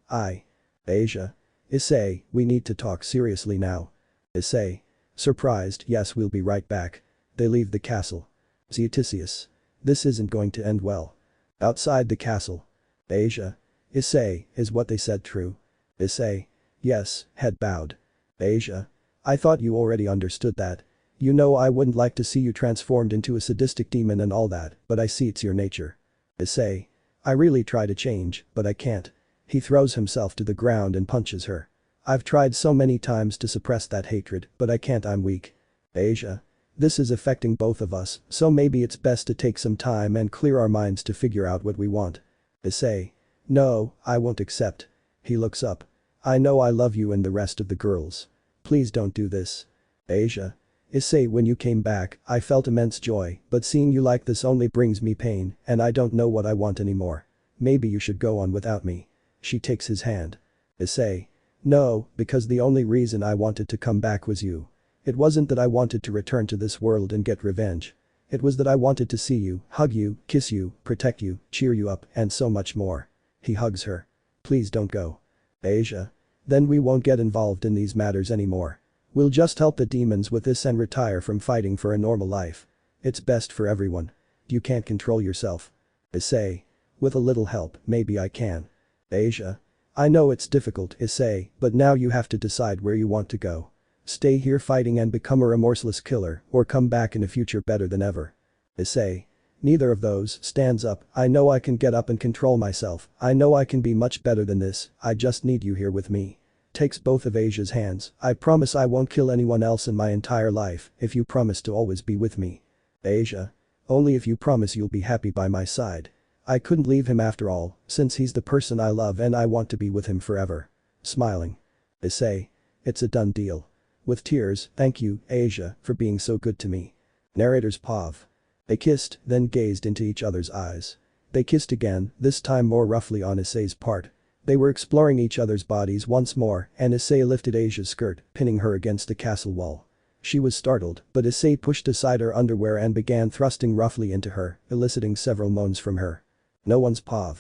Speaker 2: Asia. Issei, we need to talk seriously now. Issei. Surprised, yes, we'll be right back. They leave the castle. Zeoticius. This isn't going to end well. Outside the castle. Asia. Issei, is what they said true? Issei. Yes, head bowed. Asia. I thought you already understood that. You know I wouldn't like to see you transformed into a sadistic demon and all that, but I see it's your nature. Issei. I really try to change, but I can't. He throws himself to the ground and punches her. I've tried so many times to suppress that hatred, but I can't, I'm weak. Asia. This is affecting both of us, so maybe it's best to take some time and clear our minds to figure out what we want. Issei. No, I won't accept. He looks up. I know I love you and the rest of the girls. Please don't do this. Asia. Issei, when you came back, I felt immense joy, but seeing you like this only brings me pain, and I don't know what I want anymore. Maybe you should go on without me. She takes his hand. Issei. No, because the only reason I wanted to come back was you. It wasn't that I wanted to return to this world and get revenge. It was that I wanted to see you, hug you, kiss you, protect you, cheer you up, and so much more. He hugs her. Please don't go. Asia. Then we won't get involved in these matters anymore. We'll just help the demons with this and retire from fighting for a normal life. It's best for everyone. You can't control yourself. Issei. With a little help, maybe I can. Asia. I know it's difficult, Issei, but now you have to decide where you want to go. Stay here fighting and become a remorseless killer, or come back in a future better than ever. Issei. Neither of those. Stands up. I know I can get up and control myself. I know I can be much better than this, I just need you here with me. Takes both of Asia's hands. I promise I won't kill anyone else in my entire life if you promise to always be with me. Asia. Only if you promise you'll be happy by my side. I couldn't leave him after all, since he's the person I love and I want to be with him forever. Smiling. Issei. It's a done deal. With tears, thank you, Asia, for being so good to me. Narrator's POV. They kissed, then gazed into each other's eyes. They kissed again, this time more roughly on Issei's part. They were exploring each other's bodies once more and Issei lifted Asia's skirt, pinning her against the castle wall. She was startled, but Issei pushed aside her underwear and began thrusting roughly into her, eliciting several moans from her. No one's POV.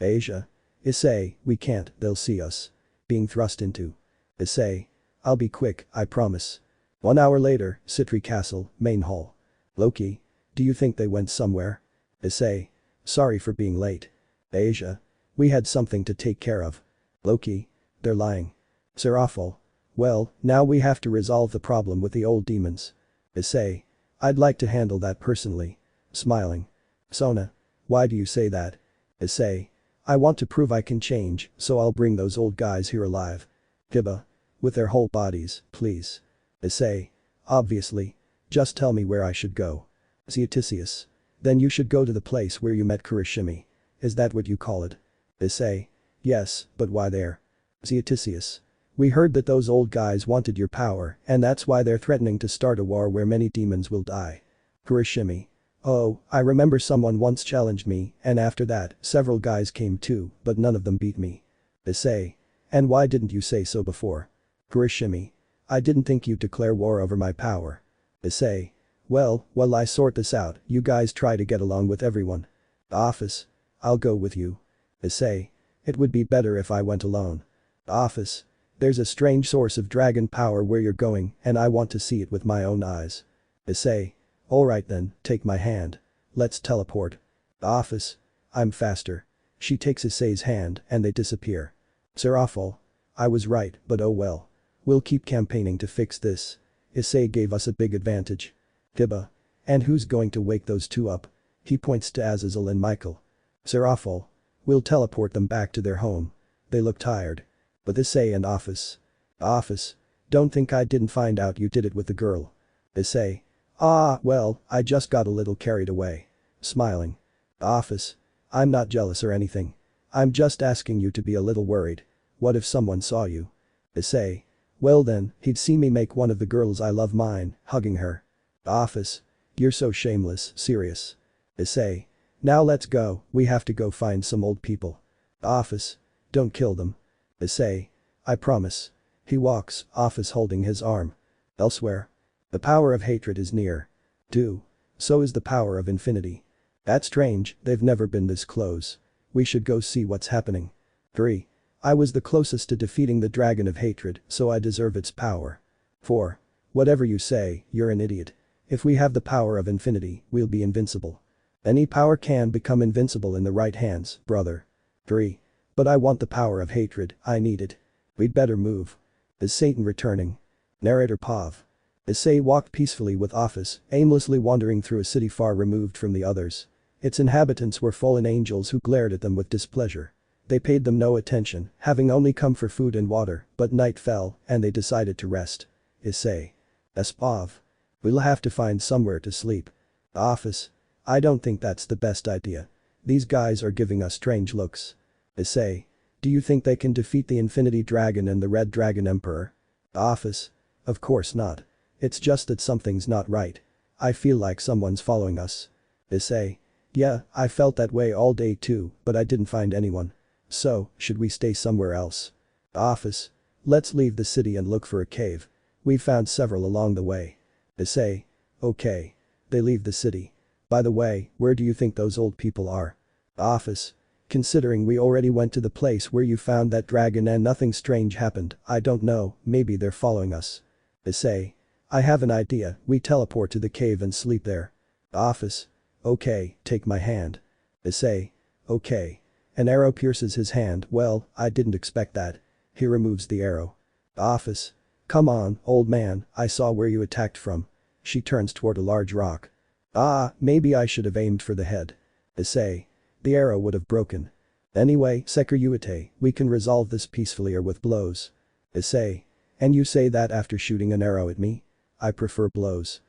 Speaker 2: Asia. Issei, we can't, they'll see us. Being thrust into. Issei. I'll be quick, I promise. 1 hour later, Citri Castle, main hall. Loki. Do you think they went somewhere? Issei. Sorry for being late. Asia. We had something to take care of. Loki. They're lying. Seraphol. Well, now we have to resolve the problem with the old demons. Issei. I'd like to handle that personally. Smiling. Sona. Why do you say that? Issei. I want to prove I can change, so I'll bring those old guys here alive. Hiba. With their whole bodies, please. Issei. Obviously. Just tell me where I should go. Zeoticius. Then you should go to the place where you met Kurashimi. Is that what you call it? Issei. Yes, but why there? Zeoticius. We heard that those old guys wanted your power, and that's why they're threatening to start a war where many demons will die. Kurashimi. Oh, I remember someone once challenged me, and after that, several guys came too, but none of them beat me. Issei. And why didn't you say so before? Kurashimi. I didn't think you'd declare war over my power. Issei. Well, while I sort this out, you guys try to get along with everyone. Office. I'll go with you. Issei. It would be better if I went alone. Office. There's a strange source of dragon power where you're going, and I want to see it with my own eyes. Issei. Alright then, take my hand. Let's teleport. Office. I'm faster. She takes Issei's hand and they disappear. Serafal. I was right, but oh well. We'll keep campaigning to fix this. Issei gave us a big advantage. Gibba. And who's going to wake those two up? He points to Azazel and Michael. Serafal. We'll teleport them back to their home. They look tired. But Issei and Office. Office. Don't think I didn't find out you did it with the girl. Issei. Ah, well, I just got a little carried away. Smiling. Office. I'm not jealous or anything. I'm just asking you to be a little worried. What if someone saw you? Issei. Well then, he'd see me make one of the girls I love mine, hugging her. Office. You're so shameless, serious. Issei. Now let's go, we have to go find some old people. Office. Don't kill them. Issei. I promise. He walks, Office holding his arm. Elsewhere. The power of hatred is near. So is the power of infinity. That's strange, they've never been this close. We should go see what's happening. 3. I was the closest to defeating the dragon of hatred, so I deserve its power. 4. Whatever you say, you're an idiot. If we have the power of infinity, we'll be invincible. Any power can become invincible in the right hands, brother. 3. But I want the power of hatred, I need it. We'd better move. Is Satan returning? Narrator Pav. Issei walked peacefully with Office, aimlessly wandering through a city far removed from the others. Its inhabitants were fallen angels who glared at them with displeasure. They paid them no attention, having only come for food and water, but night fell, and they decided to rest. Issei. Pav. We'll have to find somewhere to sleep. Office. I don't think that's the best idea. These guys are giving us strange looks. Issei. Do you think they can defeat the Infinity Dragon and the Red Dragon Emperor? Office. Of course not. It's just that something's not right. I feel like someone's following us. Issei. Yeah, I felt that way all day too, but I didn't find anyone. So, should we stay somewhere else? Office. Let's leave the city and look for a cave. We found several along the way. Issei. Okay. They leave the city. By the way, where do you think those old people are? Office. Considering we already went to the place where you found that dragon and nothing strange happened, I don't know, maybe they're following us. Issei. I have an idea, we teleport to the cave and sleep there. Office. Okay, take my hand. Issei. Okay. An arrow pierces his hand, well, I didn't expect that. He removes the arrow. Office. Come on, old man, I saw where you attacked from. She turns toward a large rock. Ah, maybe I should have aimed for the head. Issei. The arrow would have broken. Anyway, Sekiryuutei, we can resolve this peacefully or with blows. Issei. And you say that after shooting an arrow at me? I prefer blows.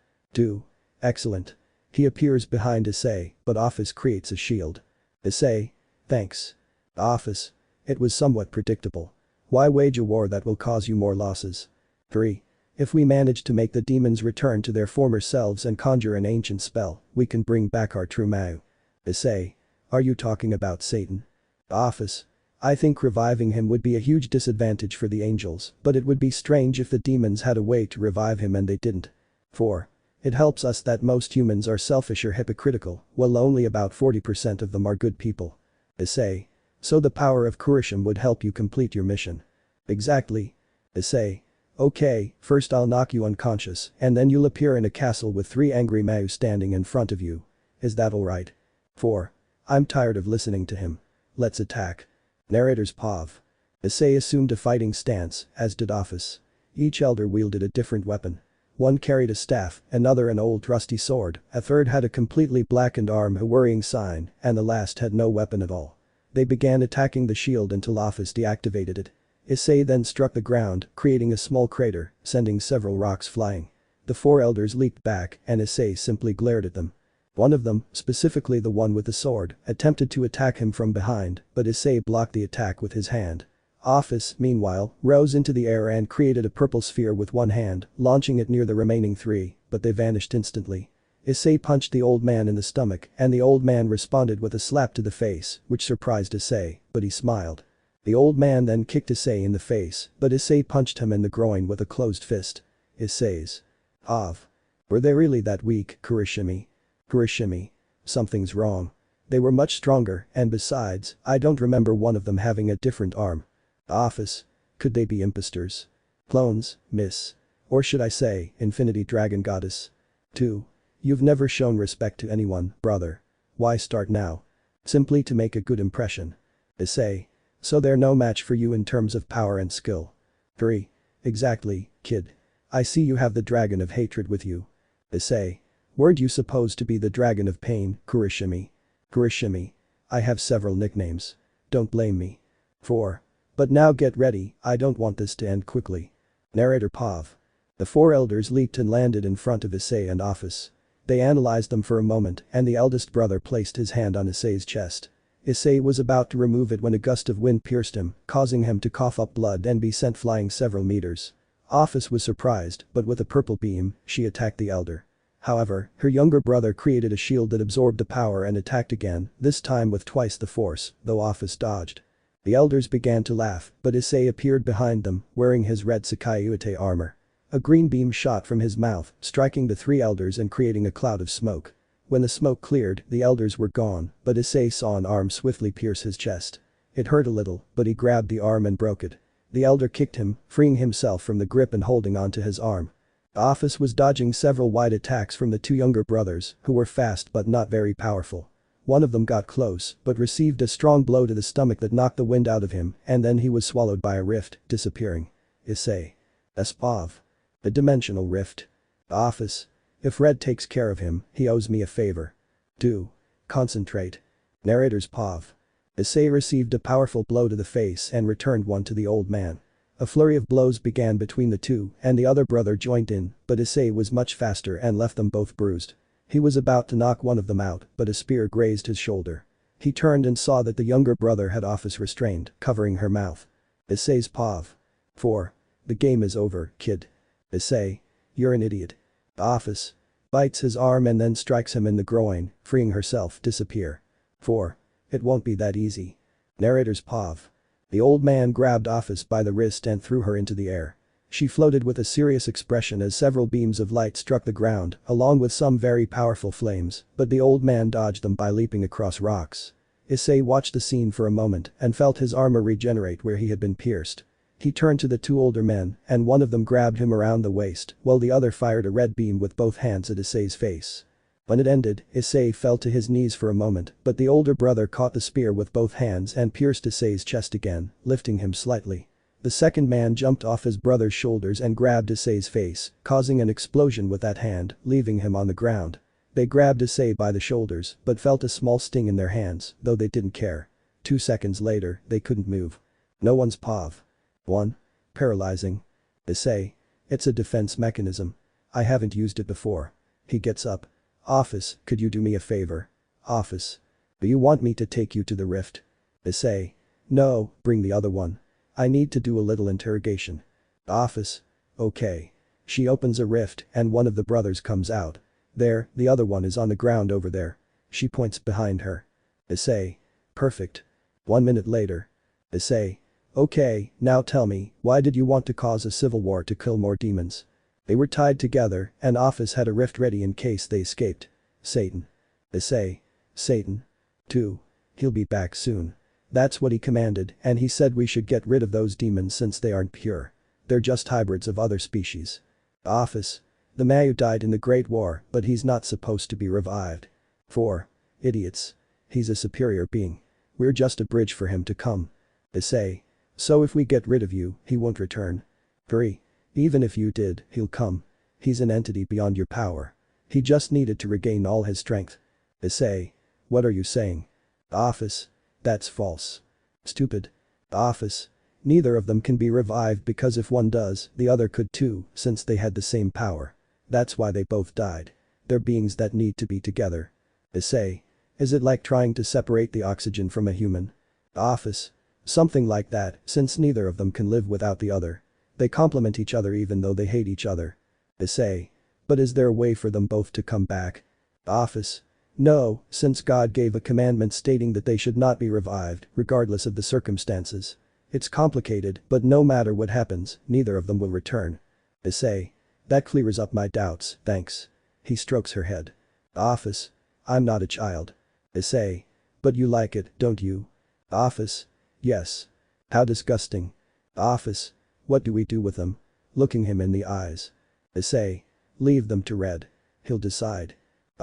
Speaker 2: Excellent. He appears behind Issei, but Office creates a shield. Issei. Thanks. Office. It was somewhat predictable. Why wage a war that will cause you more losses? 3. If we manage to make the demons return to their former selves and conjure an ancient spell, we can bring back our true Mao. Issei. Are you talking about Satan? Office. I think reviving him would be a huge disadvantage for the angels, but it would be strange if the demons had a way to revive him and they didn't. 4. It helps us that most humans are selfish or hypocritical, while only about 40% of them are good people. Issei. So the power of Kurishim would help you complete your mission. Exactly. Issei. Okay, first I'll knock you unconscious, and then you'll appear in a castle with 3 angry Mao standing in front of you. Is that alright? 4. I'm tired of listening to him. Let's attack. Narrator's Pav. Issei assumed a fighting stance, as did Office. Each elder wielded a different weapon. One carried a staff, another an old rusty sword, a third had a completely blackened arm, a worrying sign, and the last had no weapon at all. They began attacking the shield until Office deactivated it. Issei then struck the ground, creating a small crater, sending several rocks flying. The 4 elders leaped back and Issei simply glared at them. One of them, specifically the one with the sword, attempted to attack him from behind, but Issei blocked the attack with his hand. Office, meanwhile, rose into the air and created a purple sphere with one hand, launching it near the remaining 3, but they vanished instantly. Issei punched the old man in the stomach and the old man responded with a slap to the face, which surprised Issei, but he smiled. The old man then kicked Issei in the face, but Issei punched him in the groin with a closed fist. Issei's. Were they really that weak, Kurishimi? Kurishimi. Something's wrong. They were much stronger, and besides, I don't remember one of them having a different arm. Office. Could they be imposters? Clones, miss. Or should I say, Infinity Dragon Goddess? 2. You've never shown respect to anyone, brother. Why start now? Simply to make a good impression. Issei. So they're no match for you in terms of power and skill. 3. Exactly, kid. I see you have the dragon of hatred with you. Issei. Weren't you supposed to be the dragon of pain, Kurishimi? Kurishimi. I have several nicknames. Don't blame me. 4. But now get ready, I don't want this to end quickly. Narrator Pav. The 4 elders leaped and landed in front of Issei and Office. They analyzed them for a moment and the eldest brother placed his hand on Issei's chest. Issei was about to remove it when a gust of wind pierced him, causing him to cough up blood and be sent flying several meters. Office was surprised, but with a purple beam, she attacked the elder. However, her younger brother created a shield that absorbed the power and attacked again, this time with twice the force, though Office dodged. The elders began to laugh, but Issei appeared behind them, wearing his red Sekiryuutei armor. A green beam shot from his mouth, striking the 3 elders and creating a cloud of smoke. When the smoke cleared, the elders were gone, but Issei saw an arm swiftly pierce his chest. It hurt a little, but he grabbed the arm and broke it. The elder kicked him, freeing himself from the grip and holding onto his arm. Office was dodging several wide attacks from the 2 younger brothers, who were fast but not very powerful. One of them got close, but received a strong blow to the stomach that knocked the wind out of him, and then he was swallowed by a rift, disappearing. Issei. Espav. A dimensional rift. Office. If Red takes care of him, he owes me a favor. 2. Concentrate. Narrator's Pav. Issei received a powerful blow to the face and returned one to the old man. A flurry of blows began between the 2 and the other brother joined in, but Issei was much faster and left them both bruised. He was about to knock one of them out, but a spear grazed his shoulder. He turned and saw that the younger brother had Office restrained, covering her mouth. Issei's Pav. 4. The game is over, kid. Issei. You're an idiot. Office. Bites his arm and then strikes him in the groin, freeing herself disappear. 4. It won't be that easy. Narrator's Pav. The old man grabbed Office by the wrist and threw her into the air. She floated with a serious expression as several beams of light struck the ground, along with some very powerful flames, but the old man dodged them by leaping across rocks. Issei watched the scene for a moment and felt his armor regenerate where he had been pierced. He turned to the 2 older men and one of them grabbed him around the waist while the other fired a red beam with both hands at Issei's face. When it ended, Issei fell to his knees for a moment, but the older brother caught the spear with both hands and pierced Issei's chest again, lifting him slightly. The second man jumped off his brother's shoulders and grabbed Issei's face, causing an explosion with that hand, leaving him on the ground. They grabbed Issei by the shoulders but felt a small sting in their hands, though they didn't care. 2 seconds later, they couldn't move. No one's Pav. 1. Paralyzing. Issei. It's a defense mechanism. I haven't used it before. He gets up. Office, could you do me a favor? Office. Do you want me to take you to the rift? Issei. No, bring the other one. I need to do a little interrogation. Office. Okay. She opens a rift and one of the brothers comes out. There, the other one is on the ground over there. She points behind her. Issei. Perfect. 1 minute later. Issei. Okay, now tell me, why did you want to cause a civil war to kill more demons? They were tied together and Office had a rift ready in case they escaped. Satan. Issei. Satan. 2. He'll be back soon. That's what he commanded and he said we should get rid of those demons since they aren't pure. They're just hybrids of other species. Office. The Mayu died in the Great War but he's not supposed to be revived. 4. Idiots. He's a superior being. We're just a bridge for him to come. Issei. So if we get rid of you, he won't return. 3. Even if you did, he'll come. He's an entity beyond your power. He just needed to regain all his strength. Issei. What are you saying? Office. That's false. Stupid. Office. Neither of them can be revived because if one does, the other could too, since they had the same power. That's why they both died. They're beings that need to be together. Issei. Is it like trying to separate the oxygen from a human? Office. Something like that, since neither of them can live without the other. They complement each other even though they hate each other. Issei. But is there a way for them both to come back? Office. No, since God gave a commandment stating that they should not be revived, regardless of the circumstances. It's complicated, but no matter what happens, neither of them will return. Issei. That clears up my doubts, thanks. He strokes her head. Office. I'm not a child. Issei. But you like it, don't you? Office. Yes. How disgusting. Office. What do we do with them? Looking him in the eyes. Issei. Leave them to Red. He'll decide.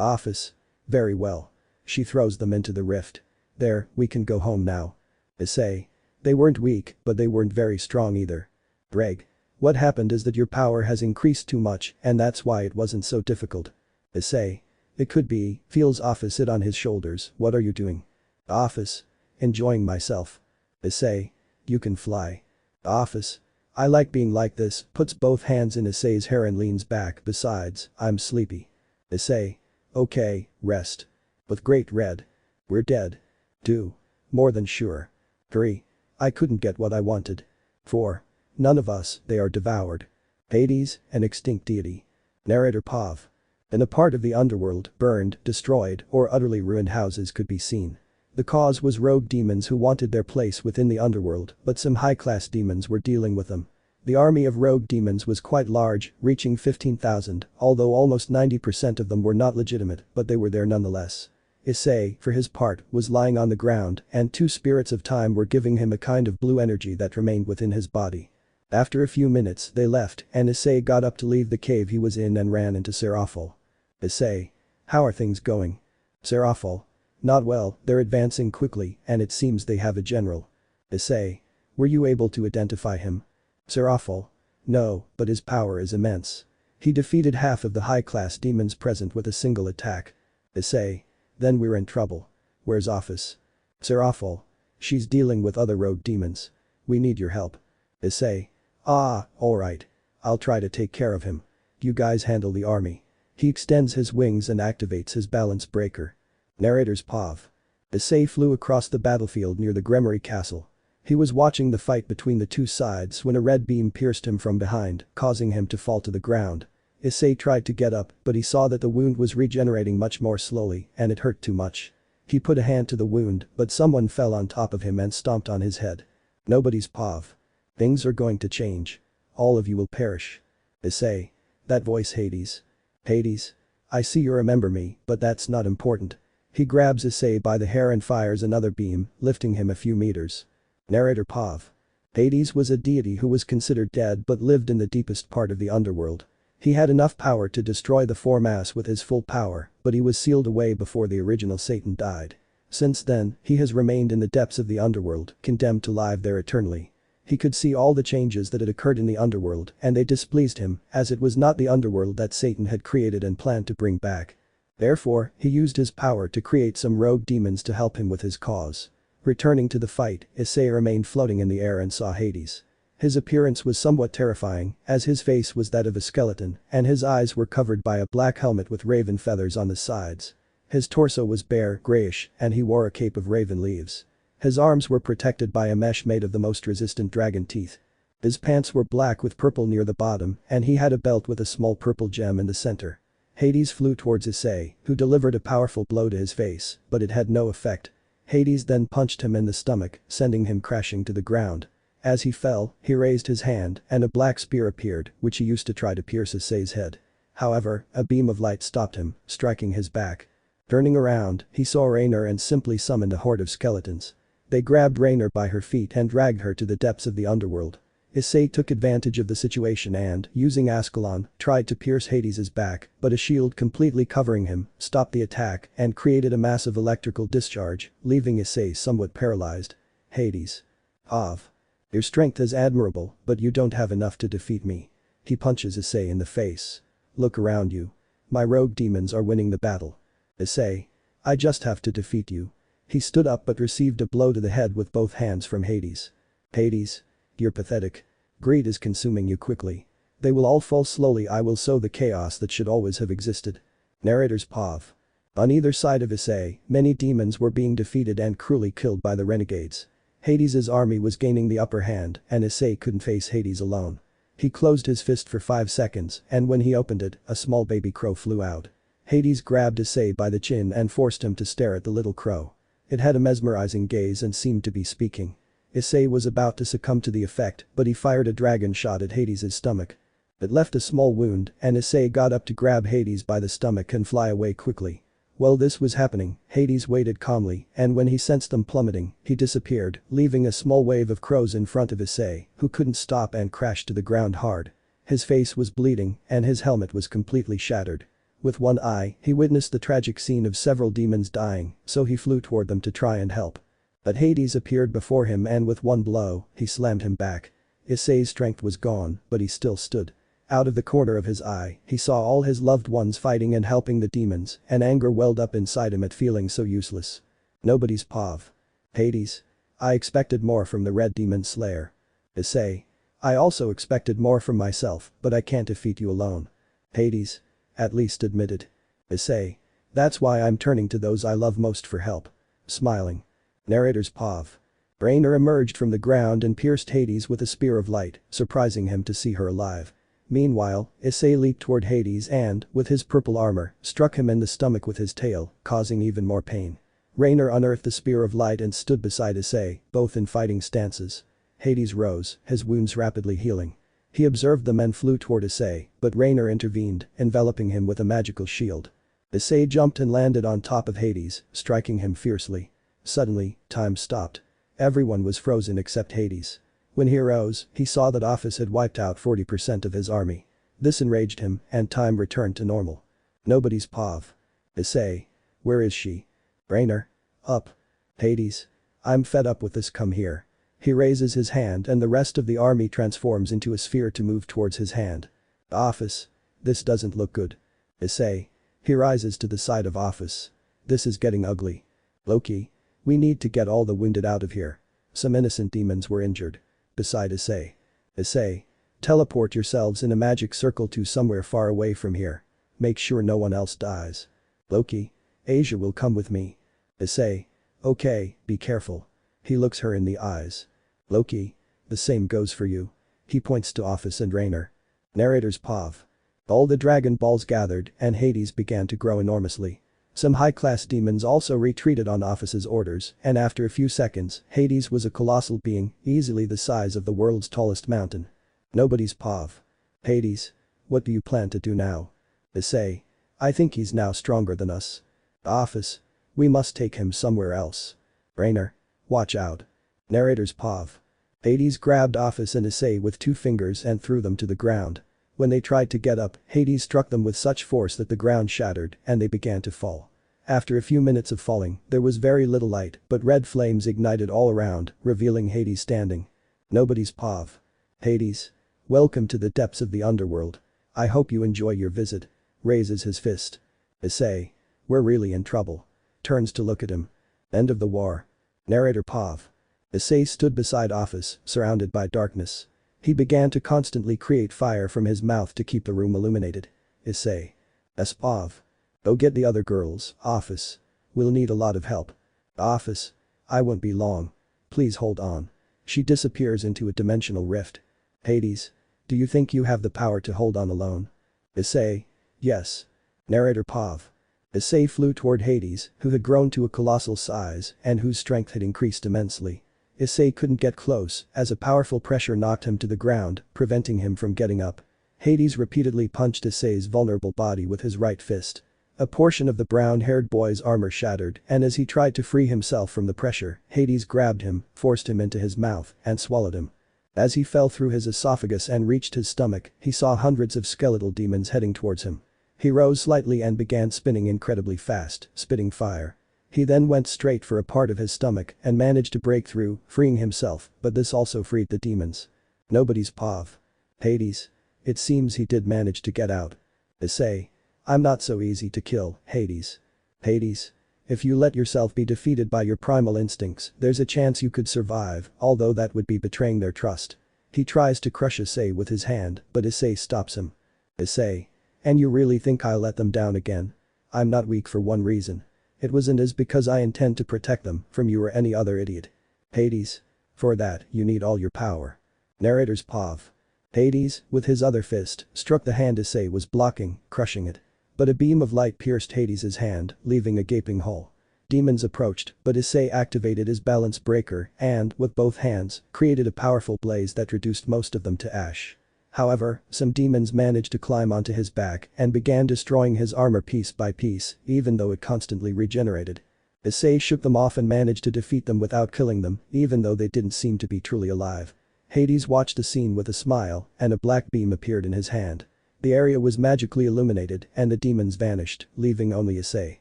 Speaker 2: Office. Very well. She throws them into the rift. There, we can go home now. Issei. They weren't weak, but they weren't very strong either. Greg. What happened is that your power has increased too much and that's why it wasn't so difficult. Issei. It could be, feels Office it on his shoulders, what are you doing? Office. Enjoying myself. Issei. You can fly. Office. I like being like this, puts both hands in Issei's hair and leans back, besides, I'm sleepy. Issei. Okay, rest. With Great Red. We're dead. 2. More than sure. 3. I couldn't get what I wanted. 4. None of us, they are devoured. Hades, an extinct deity. Narrator Pav. In a part of the underworld, burned, destroyed, or utterly ruined houses could be seen. The cause was rogue demons who wanted their place within the underworld, but some high-class demons were dealing with them. The army of rogue demons was quite large, reaching 15,000, although almost 90% of them were not legitimate, but they were there nonetheless. Issei, for his part, was lying on the ground, and 2 spirits of time were giving him a kind of blue energy that remained within his body. After a few minutes, they left, and Issei got up to leave the cave he was in and ran into Seraphol. Issei. How are things going? Seraphol. Not well, they're advancing quickly, and it seems they have a general. Issei. Were you able to identify him? Seraphol. No, but his power is immense. He defeated half of the high-class demons present with a single attack. Issei. Then we're in trouble. Where's Office? Seraphol. She's dealing with other rogue demons. We need your help. Issei. Ah, alright. I'll try to take care of him. You guys handle the army. He extends his wings and activates his balance breaker. Narrator's Pav. Issei flew across the battlefield near the Gremory castle. He was watching the fight between the 2 sides when a red beam pierced him from behind, causing him to fall to the ground. Issei tried to get up, but he saw that the wound was regenerating much more slowly and it hurt too much. He put a hand to the wound, but someone fell on top of him and stomped on his head. Nobody's Pav. Things are going to change. All of you will perish. Issei. That voice Hades. Hades. I see you remember me, but that's not important. He grabs Issei by the hair and fires another beam, lifting him a few meters. Narrator Pav. Hades was a deity who was considered dead but lived in the deepest part of the underworld. He had enough power to destroy the 4 mass with his full power, but he was sealed away before the original Satan died. Since then, he has remained in the depths of the underworld, condemned to live there eternally. He could see all the changes that had occurred in the underworld and they displeased him, as it was not the underworld that Satan had created and planned to bring back. Therefore, he used his power to create some rogue demons to help him with his cause. Returning to the fight, Issei remained floating in the air and saw Hades. His appearance was somewhat terrifying, as his face was that of a skeleton and his eyes were covered by a black helmet with raven feathers on the sides. His torso was bare, grayish, and he wore a cape of raven leaves. His arms were protected by a mesh made of the most resistant dragon teeth. His pants were black with purple near the bottom and he had a belt with a small purple gem in the center. Hades flew towards Issei, who delivered a powerful blow to his face, but it had no effect. Hades then punched him in the stomach, sending him crashing to the ground. As he fell, he raised his hand and a black spear appeared, which he used to try to pierce Issei's head. However, a beam of light stopped him, striking his back. Turning around, he saw Rainer and simply summoned a horde of skeletons. They grabbed Rainer by her feet and dragged her to the depths of the underworld. Issei took advantage of the situation and, using Ascalon, tried to pierce Hades' back, but a shield completely covering him stopped the attack and created a massive electrical discharge, leaving Issei somewhat paralyzed. Hades. Pav. Your strength is admirable, but you don't have enough to defeat me. He punches Issei in the face. Look around you. My rogue demons are winning the battle. Issei. I just have to defeat you. He stood up but received a blow to the head with both hands from Hades. Hades. You're pathetic. Greed is consuming you quickly. They will all fall slowly. I will sow the chaos that should always have existed. Narrator's Pav. On either side of Issei, many demons were being defeated and cruelly killed by the renegades. Hades' army was gaining the upper hand and Issei couldn't face Hades alone. He closed his fist for 5 seconds and when he opened it, a small baby crow flew out. Hades grabbed Issei by the chin and forced him to stare at the little crow. It had a mesmerizing gaze and seemed to be speaking. Issei was about to succumb to the effect, but he fired a dragon shot at Hades' stomach. It left a small wound and Issei got up to grab Hades by the stomach and fly away quickly. While this was happening, Hades waited calmly and when he sensed them plummeting, he disappeared, leaving a small wave of crows in front of Issei, who couldn't stop and crashed to the ground hard. His face was bleeding and his helmet was completely shattered. With one eye, he witnessed the tragic scene of several demons dying, so he flew toward them to try and help. But Hades appeared before him and with one blow, he slammed him back. Issei's strength was gone, but he still stood. Out of the corner of his eye, he saw all his loved ones fighting and helping the demons, and anger welled up inside him at feeling so useless. Nobody's pav. Hades. I expected more from the Red Demon Slayer. Issei. I also expected more from myself, but I can't defeat you alone. Hades. At least admit it. Issei. That's why I'm turning to those I love most for help. Smiling. Narrator's pav. Rainer emerged from the ground and pierced Hades with a spear of light, surprising him to see her alive. Meanwhile, Issei leaped toward Hades and, with his purple armor, struck him in the stomach with his tail, causing even more pain. Rainer unearthed the spear of light and stood beside Issei, both in fighting stances. Hades rose, his wounds rapidly healing. He observed the men flew toward Issei, but Rainer intervened, enveloping him with a magical shield. Issei jumped and landed on top of Hades, striking him fiercely. Suddenly, time stopped. Everyone was frozen except Hades. When he rose, he saw that Office had wiped out 40% of his army. This enraged him, and time returned to normal. Nobody's pav. Issei. Where is she? Rainer. Up. Hades. I'm fed up with this, come here. He raises his hand and the rest of the army transforms into a sphere to move towards his hand. Office. This doesn't look good. Issei. He rises to the side of Office. This is getting ugly. Loki. We need to get all the wounded out of here. Some innocent demons were injured. Beside Issei. Issei. Teleport yourselves in a magic circle to somewhere far away from here. Make sure no one else dies. Loki. Asia will come with me. Issei. Okay, be careful. He looks her in the eyes. Loki. The same goes for you. He points to Office and Rainer. Narrator's pav. All the Dragon Balls gathered and Hades began to grow enormously. Some high-class demons also retreated on Office's orders, and after a few seconds, Hades was a colossal being, easily the size of the world's tallest mountain. Nobody's pav. Hades. What do you plan to do now? Issei. I think he's now stronger than us. Office. We must take him somewhere else. Rainer. Watch out. Narrator's pav. Hades grabbed Office and Issei with 2 fingers and threw them to the ground. When they tried to get up, Hades struck them with such force that the ground shattered and they began to fall. After a few minutes of falling, there was very little light, but red flames ignited all around, revealing Hades standing. Nobody's pav. Hades. Welcome to the depths of the underworld. I hope you enjoy your visit. Raises his fist. Issei. We're really in trouble. Turns to look at him. End of the war. Narrator pav. Issei stood beside Office, surrounded by darkness. He began to constantly create fire from his mouth to keep the room illuminated. Issei. Espav. Go get the other girls, Office. We'll need a lot of help. Office. I won't be long. Please hold on. She disappears into a dimensional rift. Hades. Do you think you have the power to hold on alone? Issei. Yes. Narrator pav. Issei flew toward Hades, who had grown to a colossal size and whose strength had increased immensely. Issei couldn't get close as a powerful pressure knocked him to the ground, preventing him from getting up. Hades repeatedly punched Issei's vulnerable body with his right fist. A portion of the brown-haired boy's armor shattered and as he tried to free himself from the pressure, Hades grabbed him, forced him into his mouth, and swallowed him. As he fell through his esophagus and reached his stomach, he saw hundreds of skeletal demons heading towards him. He rose slightly and began spinning incredibly fast, spitting fire. He then went straight for a part of his stomach and managed to break through, freeing himself, but this also freed the demons. Nobody's pav. Hades. It seems he did manage to get out. Issei. I'm not so easy to kill, Hades. Hades. If you let yourself be defeated by your primal instincts, there's a chance you could survive, although that would be betraying their trust. He tries to crush Issei with his hand, but Issei stops him. Issei. And you really think I'll let them down again? I'm not weak for one reason. It wasn't as because I intend to protect them from you or any other idiot. Hades. For that, you need all your power. Narrator's pav. Hades, with his other fist, struck the hand Issei was blocking, crushing it. But a beam of light pierced Hades' hand, leaving a gaping hole. Demons approached, but Issei activated his balance breaker and, with both hands, created a powerful blaze that reduced most of them to ash. However, some demons managed to climb onto his back and began destroying his armor piece by piece, even though it constantly regenerated. Issei shook them off and managed to defeat them without killing them, even though they didn't seem to be truly alive. Hades watched the scene with a smile, and a black beam appeared in his hand. The area was magically illuminated and the demons vanished, leaving only Issei.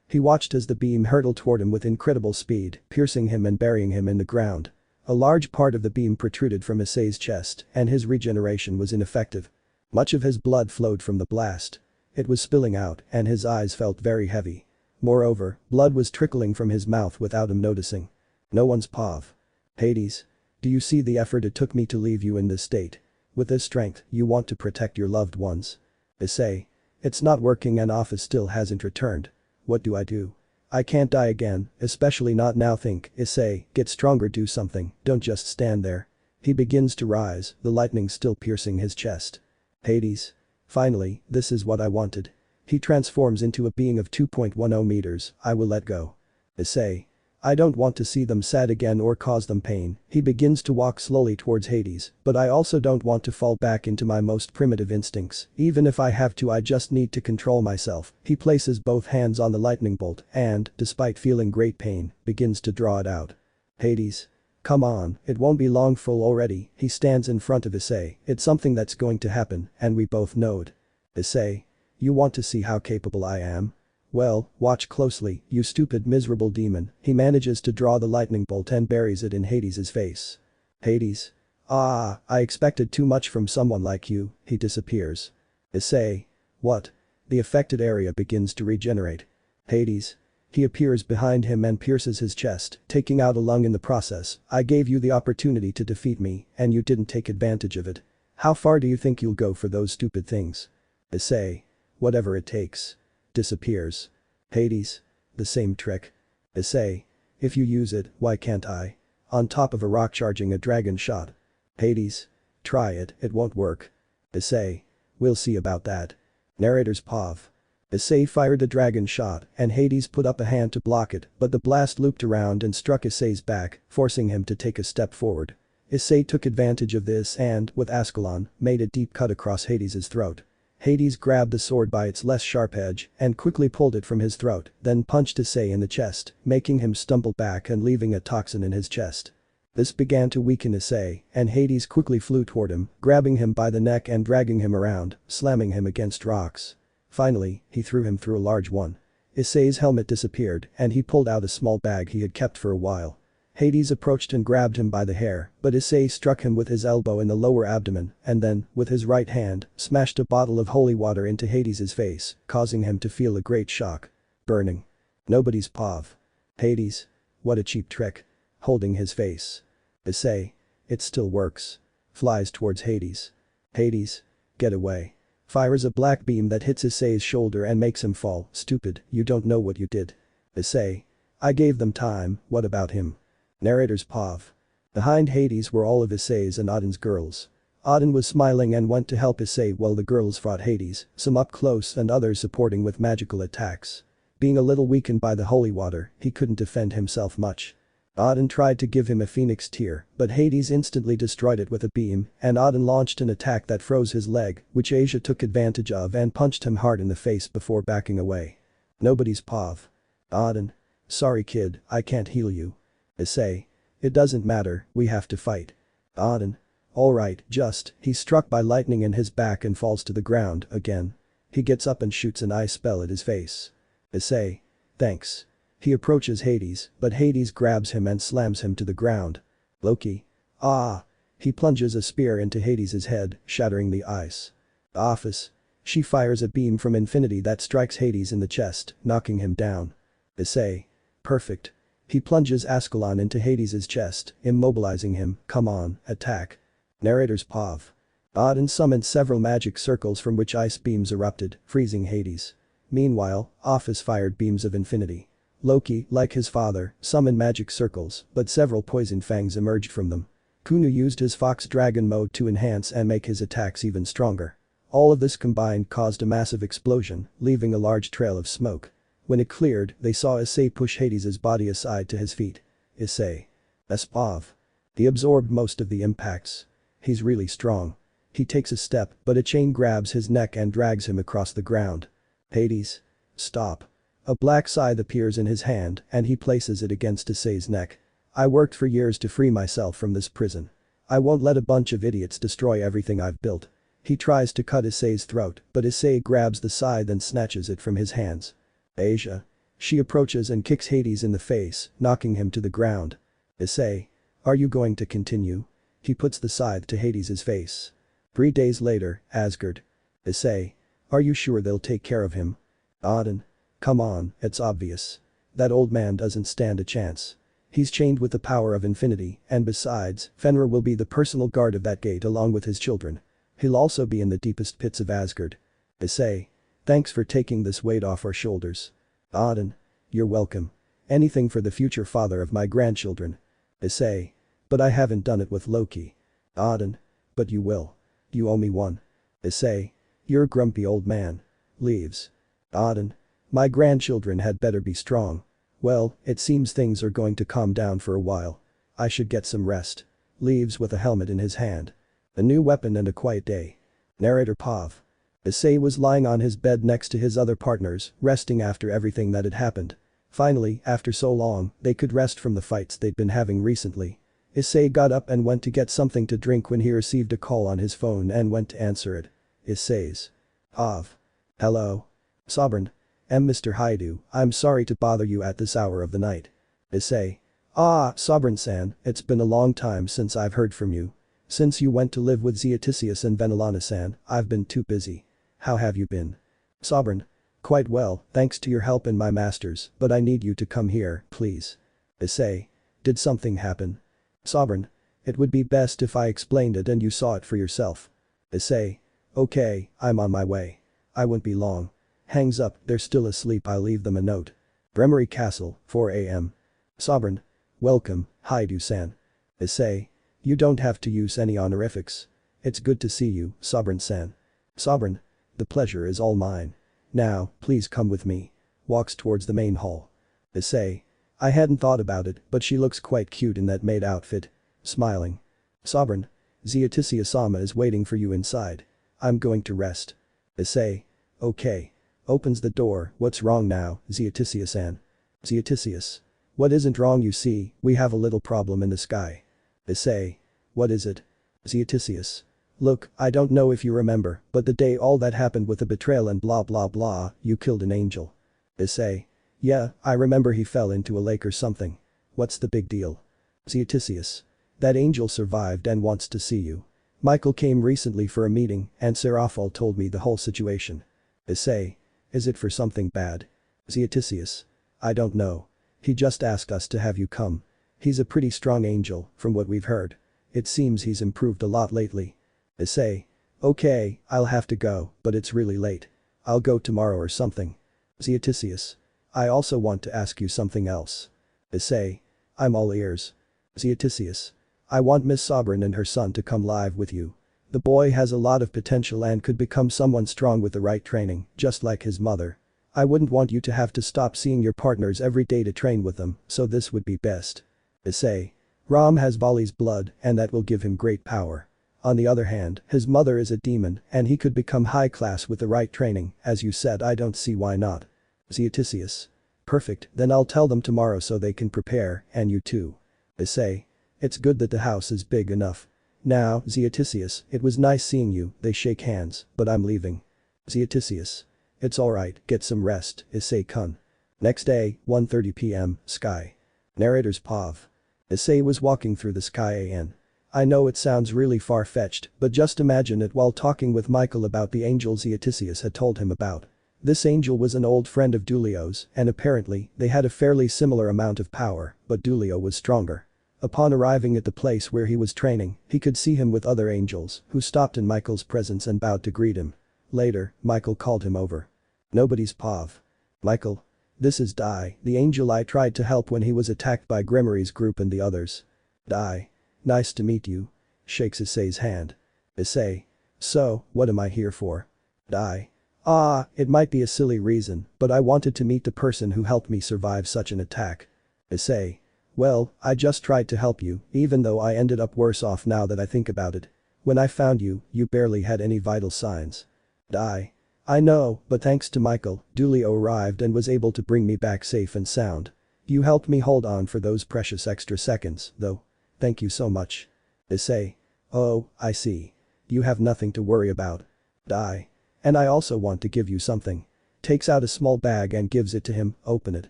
Speaker 2: He watched as the beam hurtled toward him with incredible speed, piercing him and burying him in the ground. A large part of the beam protruded from Issei's chest and his regeneration was ineffective. Much of his blood flowed from the blast. It was spilling out and his eyes felt very heavy. Moreover, blood was trickling from his mouth without him noticing. No one's pav. Hades. Do you see the effort it took me to leave you in this state? With this strength, you want to protect your loved ones. Issei. It's not working and Office still hasn't returned. What do I do? I can't die again, especially not now. Think, Issei, get stronger, do something, don't just stand there. He begins to rise, the lightning still piercing his chest. Hades. Finally, this is what I wanted. He transforms into a being of 2.10 meters, I will let go. Issei. I don't want to see them sad again or cause them pain. He begins to walk slowly towards Hades, but I also don't want to fall back into my most primitive instincts. Even if I have to, I just need to control myself. He places both hands on the lightning bolt and, despite feeling great pain, begins to draw it out. Hades. Come on, it won't be long. Full already. He stands in front of Issei. It's something that's going to happen, and we both know it. Issei. You want to see how capable I am? Well, watch closely, you stupid miserable demon. He manages to draw the lightning bolt and buries it in Hades' face. Hades. Ah, I expected too much from someone like you. He disappears. Issei. What? The affected area begins to regenerate. Hades. He appears behind him and pierces his chest, taking out a lung in the process. I gave you the opportunity to defeat me, and you didn't take advantage of it. How far do you think you'll go for those stupid things? Issei. Whatever it takes. Disappears. Hades. The same trick. Issei. If you use it, why can't I? On top of a rock charging a dragon shot. Hades. Try it, it won't work. Issei. We'll see about that. Narrator's pav. Issei fired a dragon shot and Hades put up a hand to block it, but the blast looped around and struck Issei's back, forcing him to take a step forward. Issei took advantage of this and, with Ascalon, made a deep cut across Hades' throat. Hades grabbed the sword by its less sharp edge and quickly pulled it from his throat, then punched Issei in the chest, making him stumble back and leaving a toxin in his chest. This began to weaken Issei, and Hades quickly flew toward him, grabbing him by the neck and dragging him around, slamming him against rocks. Finally, he threw him through a large one. Issei's helmet disappeared and he pulled out a small bag he had kept for a while. Hades approached and grabbed him by the hair, but Issei struck him with his elbow in the lower abdomen and then, with his right hand, smashed a bottle of holy water into Hades' face, causing him to feel a great shock. Burning. Nobody's pav. Hades. What a cheap trick. Holding his face. Issei. It still works. Flies towards Hades. Hades. Get away. Fires a black beam that hits Issei's shoulder and makes him fall. Stupid, you don't know what you did. Issei. I gave them time, what about him? Narrator's pav. Behind Hades were all of Issei's and Odin's girls. Odin was smiling and went to help Issei while the girls fought Hades, some up close and others supporting with magical attacks. Being a little weakened by the holy water, he couldn't defend himself much. Odin tried to give him a phoenix tear, but Hades instantly destroyed it with a beam, and Odin launched an attack that froze his leg, which Asia took advantage of and punched him hard in the face before backing away. Nobody's pav. Odin. Sorry kid, I can't heal you. Issei. It doesn't matter, we have to fight. Odin. Alright, just, he's struck by lightning in his back and falls to the ground, again. He gets up and shoots an ice spell at his face. Issei. Thanks. He approaches Hades, but Hades grabs him and slams him to the ground. Loki. Ah. He plunges a spear into Hades' head, shattering the ice. Office. She fires a beam from infinity that strikes Hades in the chest, knocking him down. Issei. Perfect. He plunges Ascalon into Hades' chest, immobilizing him. Come on, attack. Narrator's pav. Odin summoned several magic circles from which ice beams erupted, freezing Hades. Meanwhile, Office fired beams of infinity. Loki, like his father, summoned magic circles, but several poison fangs emerged from them. Kunu used his fox dragon mode to enhance and make his attacks even stronger. All of this combined caused a massive explosion, leaving a large trail of smoke. When it cleared, they saw Issei push Hades' body aside to his feet. Issei. Espav. He absorbed most of the impacts. He's really strong. He takes a step, but a chain grabs his neck and drags him across the ground. Hades. Stop. A black scythe appears in his hand and he places it against Issei's neck. I worked for years to free myself from this prison. I won't let a bunch of idiots destroy everything I've built. He tries to cut Issei's throat, but Issei grabs the scythe and snatches it from his hands. Asia. She approaches and kicks Hades in the face, knocking him to the ground. Issei. Are you going to continue? He puts the scythe to Hades' face. 3 days later, Asgard. Issei. Are you sure they'll take care of him? Odin. Come on, it's obvious. That old man doesn't stand a chance. He's chained with the power of infinity, and besides, Fenrir will be the personal guard of that gate along with his children. He'll also be in the deepest pits of Asgard. Issei. Thanks for taking this weight off our shoulders. Odin. You're welcome. Anything for the future father of my grandchildren. Issei. But I haven't done it with Loki. Odin. But you will. You owe me one. Issei. You're a grumpy old man. Leaves. Odin. My grandchildren had better be strong. Well, it seems things are going to calm down for a while. I should get some rest. Leaves with a helmet in his hand. A new weapon and a quiet day. Narrator Pav. Issei was lying on his bed next to his other partners, resting after everything that had happened. Finally, after so long, they could rest from the fights they'd been having recently. Issei got up and went to get something to drink when he received a call on his phone and went to answer it. Issei's. Pav. Hello. Sovereign. Mr. Hyoudou, I'm sorry to bother you at this hour of the night. Issei. Ah, Sovereign-san, it's been a long time since I've heard from you. Since you went to live with Zeoticius and Venelana-san, I've been too busy. How have you been? Sovereign. Quite well, thanks to your help in my masters, but I need you to come here, please. Issei. Did something happen? Sovereign. It would be best if I explained it and you saw it for yourself. Issei. Okay, I'm on my way. I won't be long. Hangs up, they're still asleep, I'll leave them a note. Gremory Castle, 4 a.m. Sovereign. Welcome, Hyoudou-san. Issei. You don't have to use any honorifics. It's good to see you, Sovereign-san. Sovereign. The pleasure is all mine. Now, please come with me. Walks towards the main hall. Issei. I hadn't thought about it, but she looks quite cute in that maid outfit. Smiling. Sovereign. Zeoticius-sama is waiting for you inside. I'm going to rest. Issei. Okay. Opens the door, what's wrong now, Zeoticius-san? Zeoticius. What isn't wrong, you see, we have a little problem in the sky. Issei. What is it? Zeoticius. Look, I don't know if you remember, but the day all that happened with the betrayal and blah blah blah, you killed an angel. Issei. Yeah, I remember he fell into a lake or something. What's the big deal? Zeoticius. That angel survived and wants to see you. Michael came recently for a meeting and Seraphol told me the whole situation. Issei. Is it for something bad? Zeoticius. I don't know. He just asked us to have you come. He's a pretty strong angel, from what we've heard. It seems he's improved a lot lately. Issei. Okay, I'll have to go, but it's really late. I'll go tomorrow or something. Zeoticius. I also want to ask you something else. Issei. I'm all ears. Zeoticius. I want Miss Sovereign and her son to come live with you. The boy has a lot of potential and could become someone strong with the right training, just like his mother. I wouldn't want you to have to stop seeing your partners every day to train with them, so this would be best. Issei. Ram has Vali's blood and that will give him great power. On the other hand, his mother is a demon and he could become high class with the right training, as you said, I don't see why not. Zeoticius. Perfect, then I'll tell them tomorrow so they can prepare, and you too. Issei. It's good that the house is big enough. Now, Zeoticius, it was nice seeing you, they shake hands, but I'm leaving. Zeoticius. It's alright, get some rest, Issei-kun. Next day, 1:30 p.m, sky. Narrator's Pav. Issei was walking through the sky and I know it sounds really far-fetched, but just imagine it while talking with Michael about the angel Zeoticius had told him about. This angel was an old friend of Dulio's and apparently, they had a fairly similar amount of power, but Dulio was stronger. Upon arriving at the place where he was training, he could see him with other angels who stopped in Michael's presence and bowed to greet him. Later, Michael called him over. Nobody's Pav. Michael. This is Dai, the angel I tried to help when he was attacked by Gremory's group and the others. Dai. Nice to meet you. Shakes Issei's hand. Issei. So, what am I here for? Dai. Ah, it might be a silly reason, but I wanted to meet the person who helped me survive such an attack. Issei. Well, I just tried to help you, even though I ended up worse off now that I think about it. When I found you, you barely had any vital signs. Dai. I know, but thanks to Michael, Dulio arrived and was able to bring me back safe and sound. You helped me hold on for those precious extra seconds, though. Thank you so much. Issei. Oh, I see. You have nothing to worry about. Die. And I also want to give you something. Takes out a small bag and gives it to him, open it.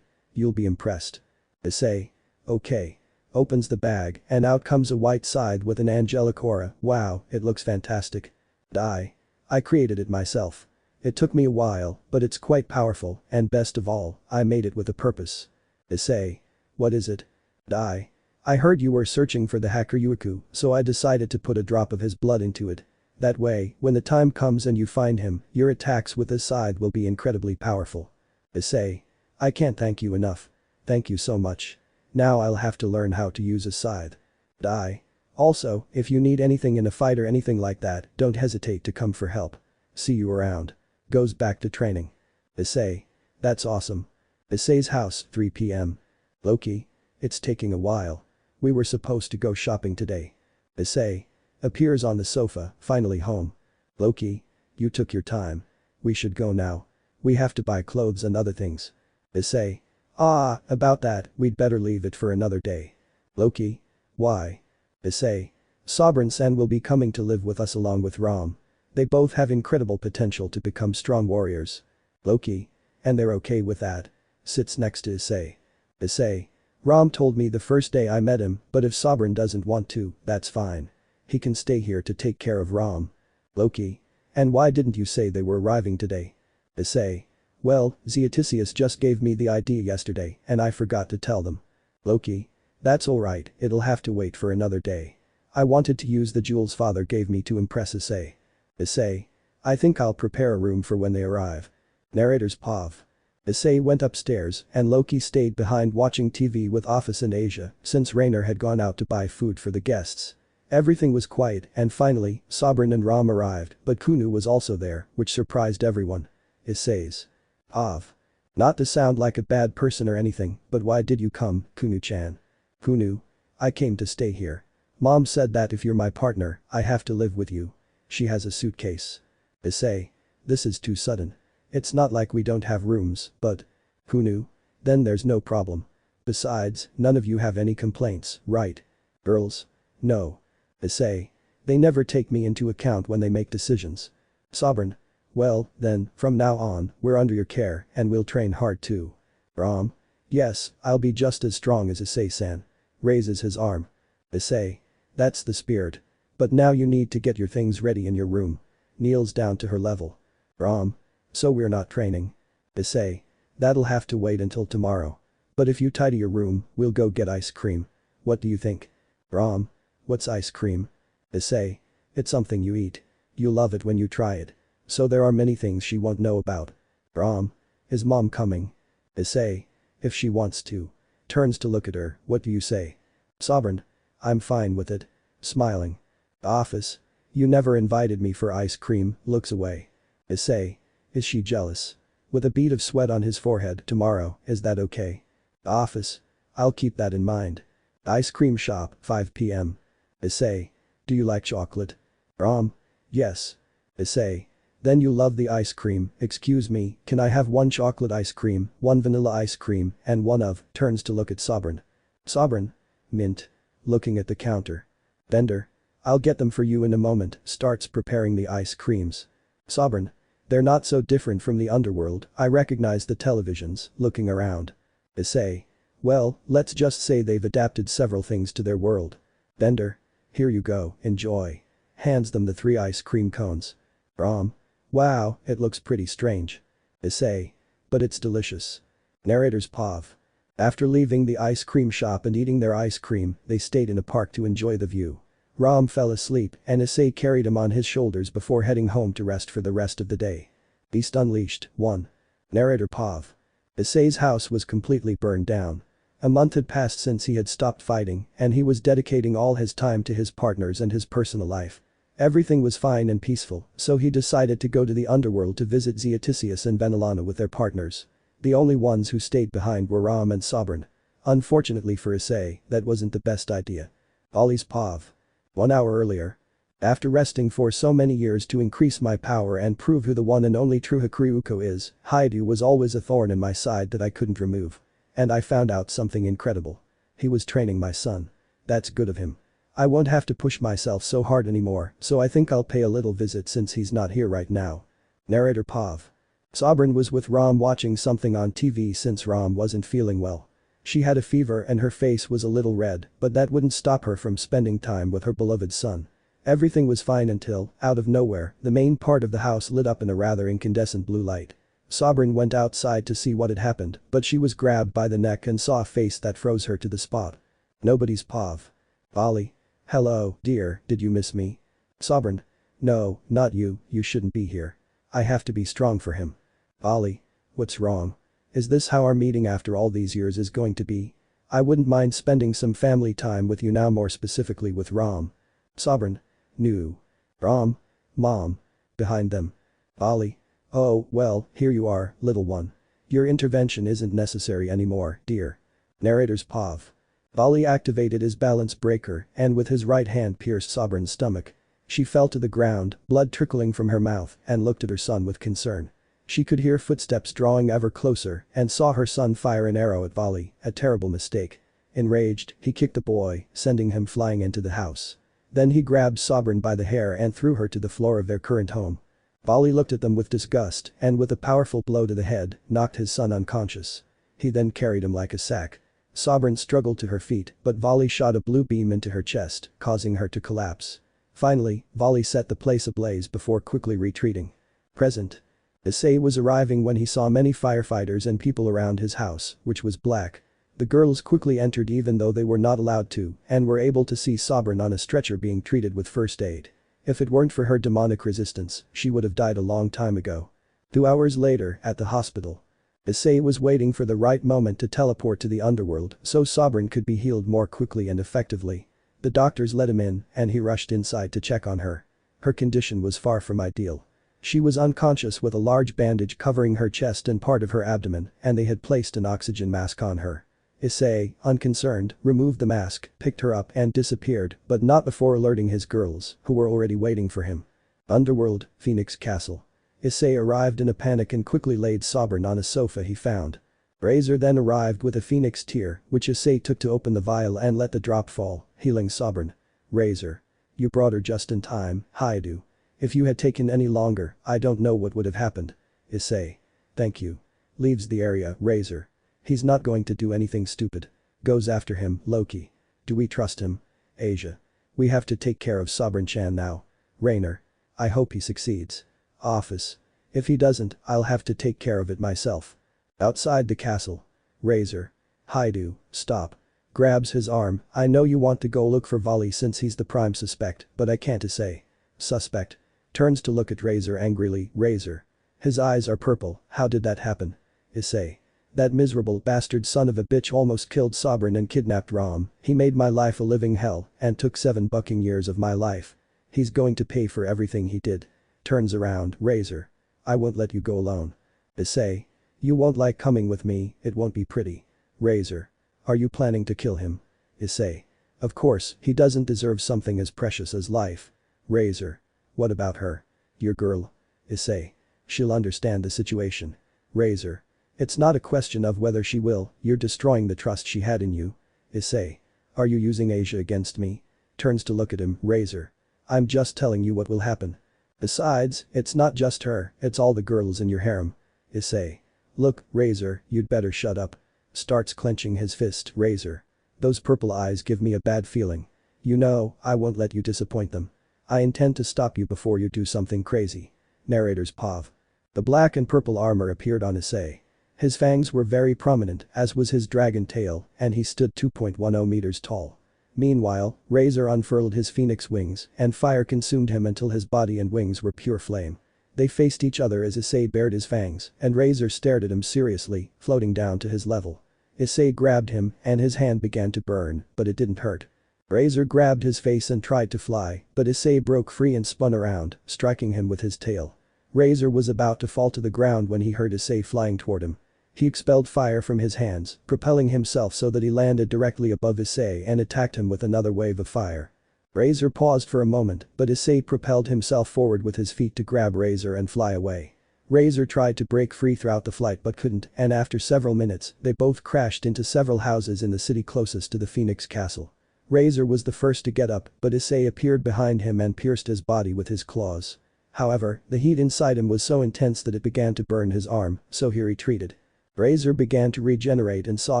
Speaker 2: You'll be impressed. Issei. Okay. Opens the bag and out comes a white side with an angelic aura, wow, it looks fantastic. Die. I created it myself. It took me a while, but it's quite powerful, and best of all, I made it with a purpose. Issei. What is it? Die. I heard you were searching for the hacker Yuiku, so I decided to put a drop of his blood into it. That way, when the time comes and you find him, your attacks with his side will be incredibly powerful. Issei. I can't thank you enough. Thank you so much. Now I'll have to learn how to use a scythe. Die. Also, if you need anything in a fight or anything like that, don't hesitate to come for help. See you around. Goes back to training. Issei. That's awesome. Issei's house, 3 p.m. Loki. It's taking a while. We were supposed to go shopping today. Issei. Appears on the sofa, finally home. Loki. You took your time. We should go now. We have to buy clothes and other things. Issei. Ah, about that, we'd better leave it for another day. Loki. Why? Issei. Sovereign-san will be coming to live with us along with Rom. They both have incredible potential to become strong warriors. Loki. And they're okay with that. Sits next to Issei. Issei. Rom told me the first day I met him, but if Sovereign doesn't want to, that's fine. He can stay here to take care of Rom. Loki. And why didn't you say they were arriving today? Issei. Well, Zeoticius just gave me the idea yesterday and I forgot to tell them. Loki. That's alright, it'll have to wait for another day. I wanted to use the jewels father gave me to impress Issei. Issei. I think I'll prepare a room for when they arrive. Narrator's Pav. Issei went upstairs and Loki stayed behind watching TV with Office in Asia since Rainer had gone out to buy food for the guests. Everything was quiet and finally, Sovereign and Rom arrived but Kunu was also there, which surprised everyone. Issei's. Pav. Not to sound like a bad person or anything, but why did you come, Kunu-chan? Kunu. I came to stay here. Mom said that if you're my partner, I have to live with you. She has a suitcase. Issei. This is too sudden. It's not like we don't have rooms, but… Kunu. Then there's no problem. Besides, none of you have any complaints, right? Girls? No. Issei. They never take me into account when they make decisions. Sovereign. Well, then, from now on, we're under your care and we'll train hard too. Rom. Yes, I'll be just as strong as Issei-san. Raises his arm. Issei. That's the spirit. But now you need to get your things ready in your room. Kneels down to her level. Rom. So we're not training. Issei. That'll have to wait until tomorrow. But if you tidy your room, we'll go get ice cream. What do you think? Rom. What's ice cream? Issei. It's something you eat. You love it when you try it. So there are many things she won't know about. Rom. Is mom coming? Issei. If she wants to. Turns to look at her, what do you say? Sovereign. I'm fine with it. Smiling. Office. You never invited me for ice cream, looks away. Issei. Is she jealous? With a bead of sweat on his forehead, tomorrow, is that okay? Office. I'll keep that in mind. Ice cream shop, 5 p.m. Issei. Do you like chocolate? Rom. Yes. Issei. Then you love the ice cream, excuse me, can I have one chocolate ice cream, one vanilla ice cream, and one of, turns to look at Sovereign. Sovereign. Mint. Looking at the counter. Vendor. I'll get them for you in a moment, starts preparing the ice creams. Sovereign. They're not so different from the underworld, I recognize the televisions, looking around. Issei. Well, let's just say they've adapted several things to their world. Vendor. Here you go, enjoy. Hands them the 3 ice cream cones. Rom. Wow, it looks pretty strange. Issei. But it's delicious. Narrator's Pav. After leaving the ice cream shop and eating their ice cream, they stayed in a park to enjoy the view. Rom fell asleep and Issei carried him on his shoulders before heading home to rest for the rest of the day. Beast Unleashed, 1. Narrator Pav. Issei's house was completely burned down. A month had passed since he had stopped fighting and he was dedicating all his time to his partners and his personal life. Everything was fine and peaceful, so he decided to go to the underworld to visit Zeoticius and Venelana with their partners. The only ones who stayed behind were Rom and Sovereign. Unfortunately for Issei, that wasn't the best idea. Ollie's Pav. 1 hour earlier. After resting for so many years to increase my power and prove who the one and only true Sekiryuutei is, Hyoudou was always a thorn in my side that I couldn't remove. And I found out something incredible. He was training my son. That's good of him. I won't have to push myself so hard anymore, so I think I'll pay a little visit since he's not here right now. Narrator Pav. Sovereign was with Rom watching something on TV since Rom wasn't feeling well. She had a fever and her face was a little red, but that wouldn't stop her from spending time with her beloved son. Everything was fine until, out of nowhere, the main part of the house lit up in a rather incandescent blue light. Sovereign went outside to see what had happened, but she was grabbed by the neck and saw a face that froze her to the spot. Nobody's Pav. Bali. Hello, dear, did you miss me? Sovereign. No, not you, you shouldn't be here. I have to be strong for him. Bali. What's wrong? Is this how our meeting after all these years is going to be? I wouldn't mind spending some family time with you now, more specifically with Rom. Sovereign. No. Rom. Mom. Behind them. Bali. Oh, well, here you are, little one. Your intervention isn't necessary anymore, dear. Narrator's Pav. Bali activated his balance breaker and with his right hand pierced Sovereign's stomach. She fell to the ground, blood trickling from her mouth, and looked at her son with concern. She could hear footsteps drawing ever closer and saw her son fire an arrow at Bali, a terrible mistake. Enraged, he kicked the boy, sending him flying into the house. Then he grabbed Sovereign by the hair and threw her to the floor of their current home. Bali looked at them with disgust and with a powerful blow to the head, knocked his son unconscious. He then carried him like a sack. Sovereign struggled to her feet, but Bali shot a blue beam into her chest, causing her to collapse. Finally, Bali set the place ablaze before quickly retreating. Present. Issei was arriving when he saw many firefighters and people around his house, which was black. The girls quickly entered even though they were not allowed to and were able to see Sovereign on a stretcher being treated with first aid. If it weren't for her demonic resistance, she would have died a long time ago. 2 hours later, at the hospital. Issei was waiting for the right moment to teleport to the underworld so Sovereign could be healed more quickly and effectively. The doctors let him in and he rushed inside to check on her. Her condition was far from ideal. She was unconscious with a large bandage covering her chest and part of her abdomen and they had placed an oxygen mask on her. Issei, unconcerned, removed the mask, picked her up and disappeared, but not before alerting his girls, who were already waiting for him. Underworld, Phoenix Castle. Issei arrived in a panic and quickly laid Sovereign on a sofa he found. Razor then arrived with a phoenix tear, which Issei took to open the vial and let the drop fall, healing Sovereign. Razor. You brought her just in time, Hyoudou. If you had taken any longer, I don't know what would have happened. Issei. Thank you. Leaves the area, Razor. He's not going to do anything stupid. Goes after him, Loki. Do we trust him? Asia. We have to take care of Sovereign-chan now. Rainer. I hope he succeeds. Office. If he doesn't, I'll have to take care of it myself. Outside the castle. Razor. Hyoudou, stop. Grabs his arm, I know you want to go look for Volley since he's the prime suspect, but I can't say. Suspect. Turns to look at Razor angrily, Razor. His eyes are purple, how did that happen? Issei. That miserable bastard son of a bitch almost killed Sovereign and kidnapped Rom, he made my life a living hell and took 7 bucking years of my life. He's going to pay for everything he did. Turns around, Razor. I won't let you go alone. Issei. You won't like coming with me, it won't be pretty. Razor. Are you planning to kill him? Issei. Of course, he doesn't deserve something as precious as life. Razor. What about her? Your girl? Issei. She'll understand the situation. Razor. It's not a question of whether she will, you're destroying the trust she had in you. Issei. Are you using Asia against me? Turns to look at him, Razor. I'm just telling you what will happen. Besides, it's not just her, it's all the girls in your harem. Issei. Look, Razor, you'd better shut up. Starts clenching his fist, Razor. Those purple eyes give me a bad feeling. You know, I won't let you disappoint them. I intend to stop you before you do something crazy. Narrator's Pav. The black and purple armor appeared on Issei. His fangs were very prominent, as was his dragon tail, and he stood 2.10 meters tall. Meanwhile, Razor unfurled his phoenix wings, and fire consumed him until his body and wings were pure flame. They faced each other as Issei bared his fangs, and Razor stared at him seriously, floating down to his level. Issei grabbed him, and his hand began to burn, but it didn't hurt. Razor grabbed his face and tried to fly, but Issei broke free and spun around, striking him with his tail. Razor was about to fall to the ground when he heard Issei flying toward him. He expelled fire from his hands, propelling himself so that he landed directly above Issei and attacked him with another wave of fire. Razor paused for a moment, but Issei propelled himself forward with his feet to grab Razor and fly away. Razor tried to break free throughout the flight but couldn't, and after several minutes, they both crashed into several houses in the city closest to the Phoenix Castle. Razor was the first to get up, but Issei appeared behind him and pierced his body with his claws. However, the heat inside him was so intense that it began to burn his arm, so he retreated. Razor began to regenerate and saw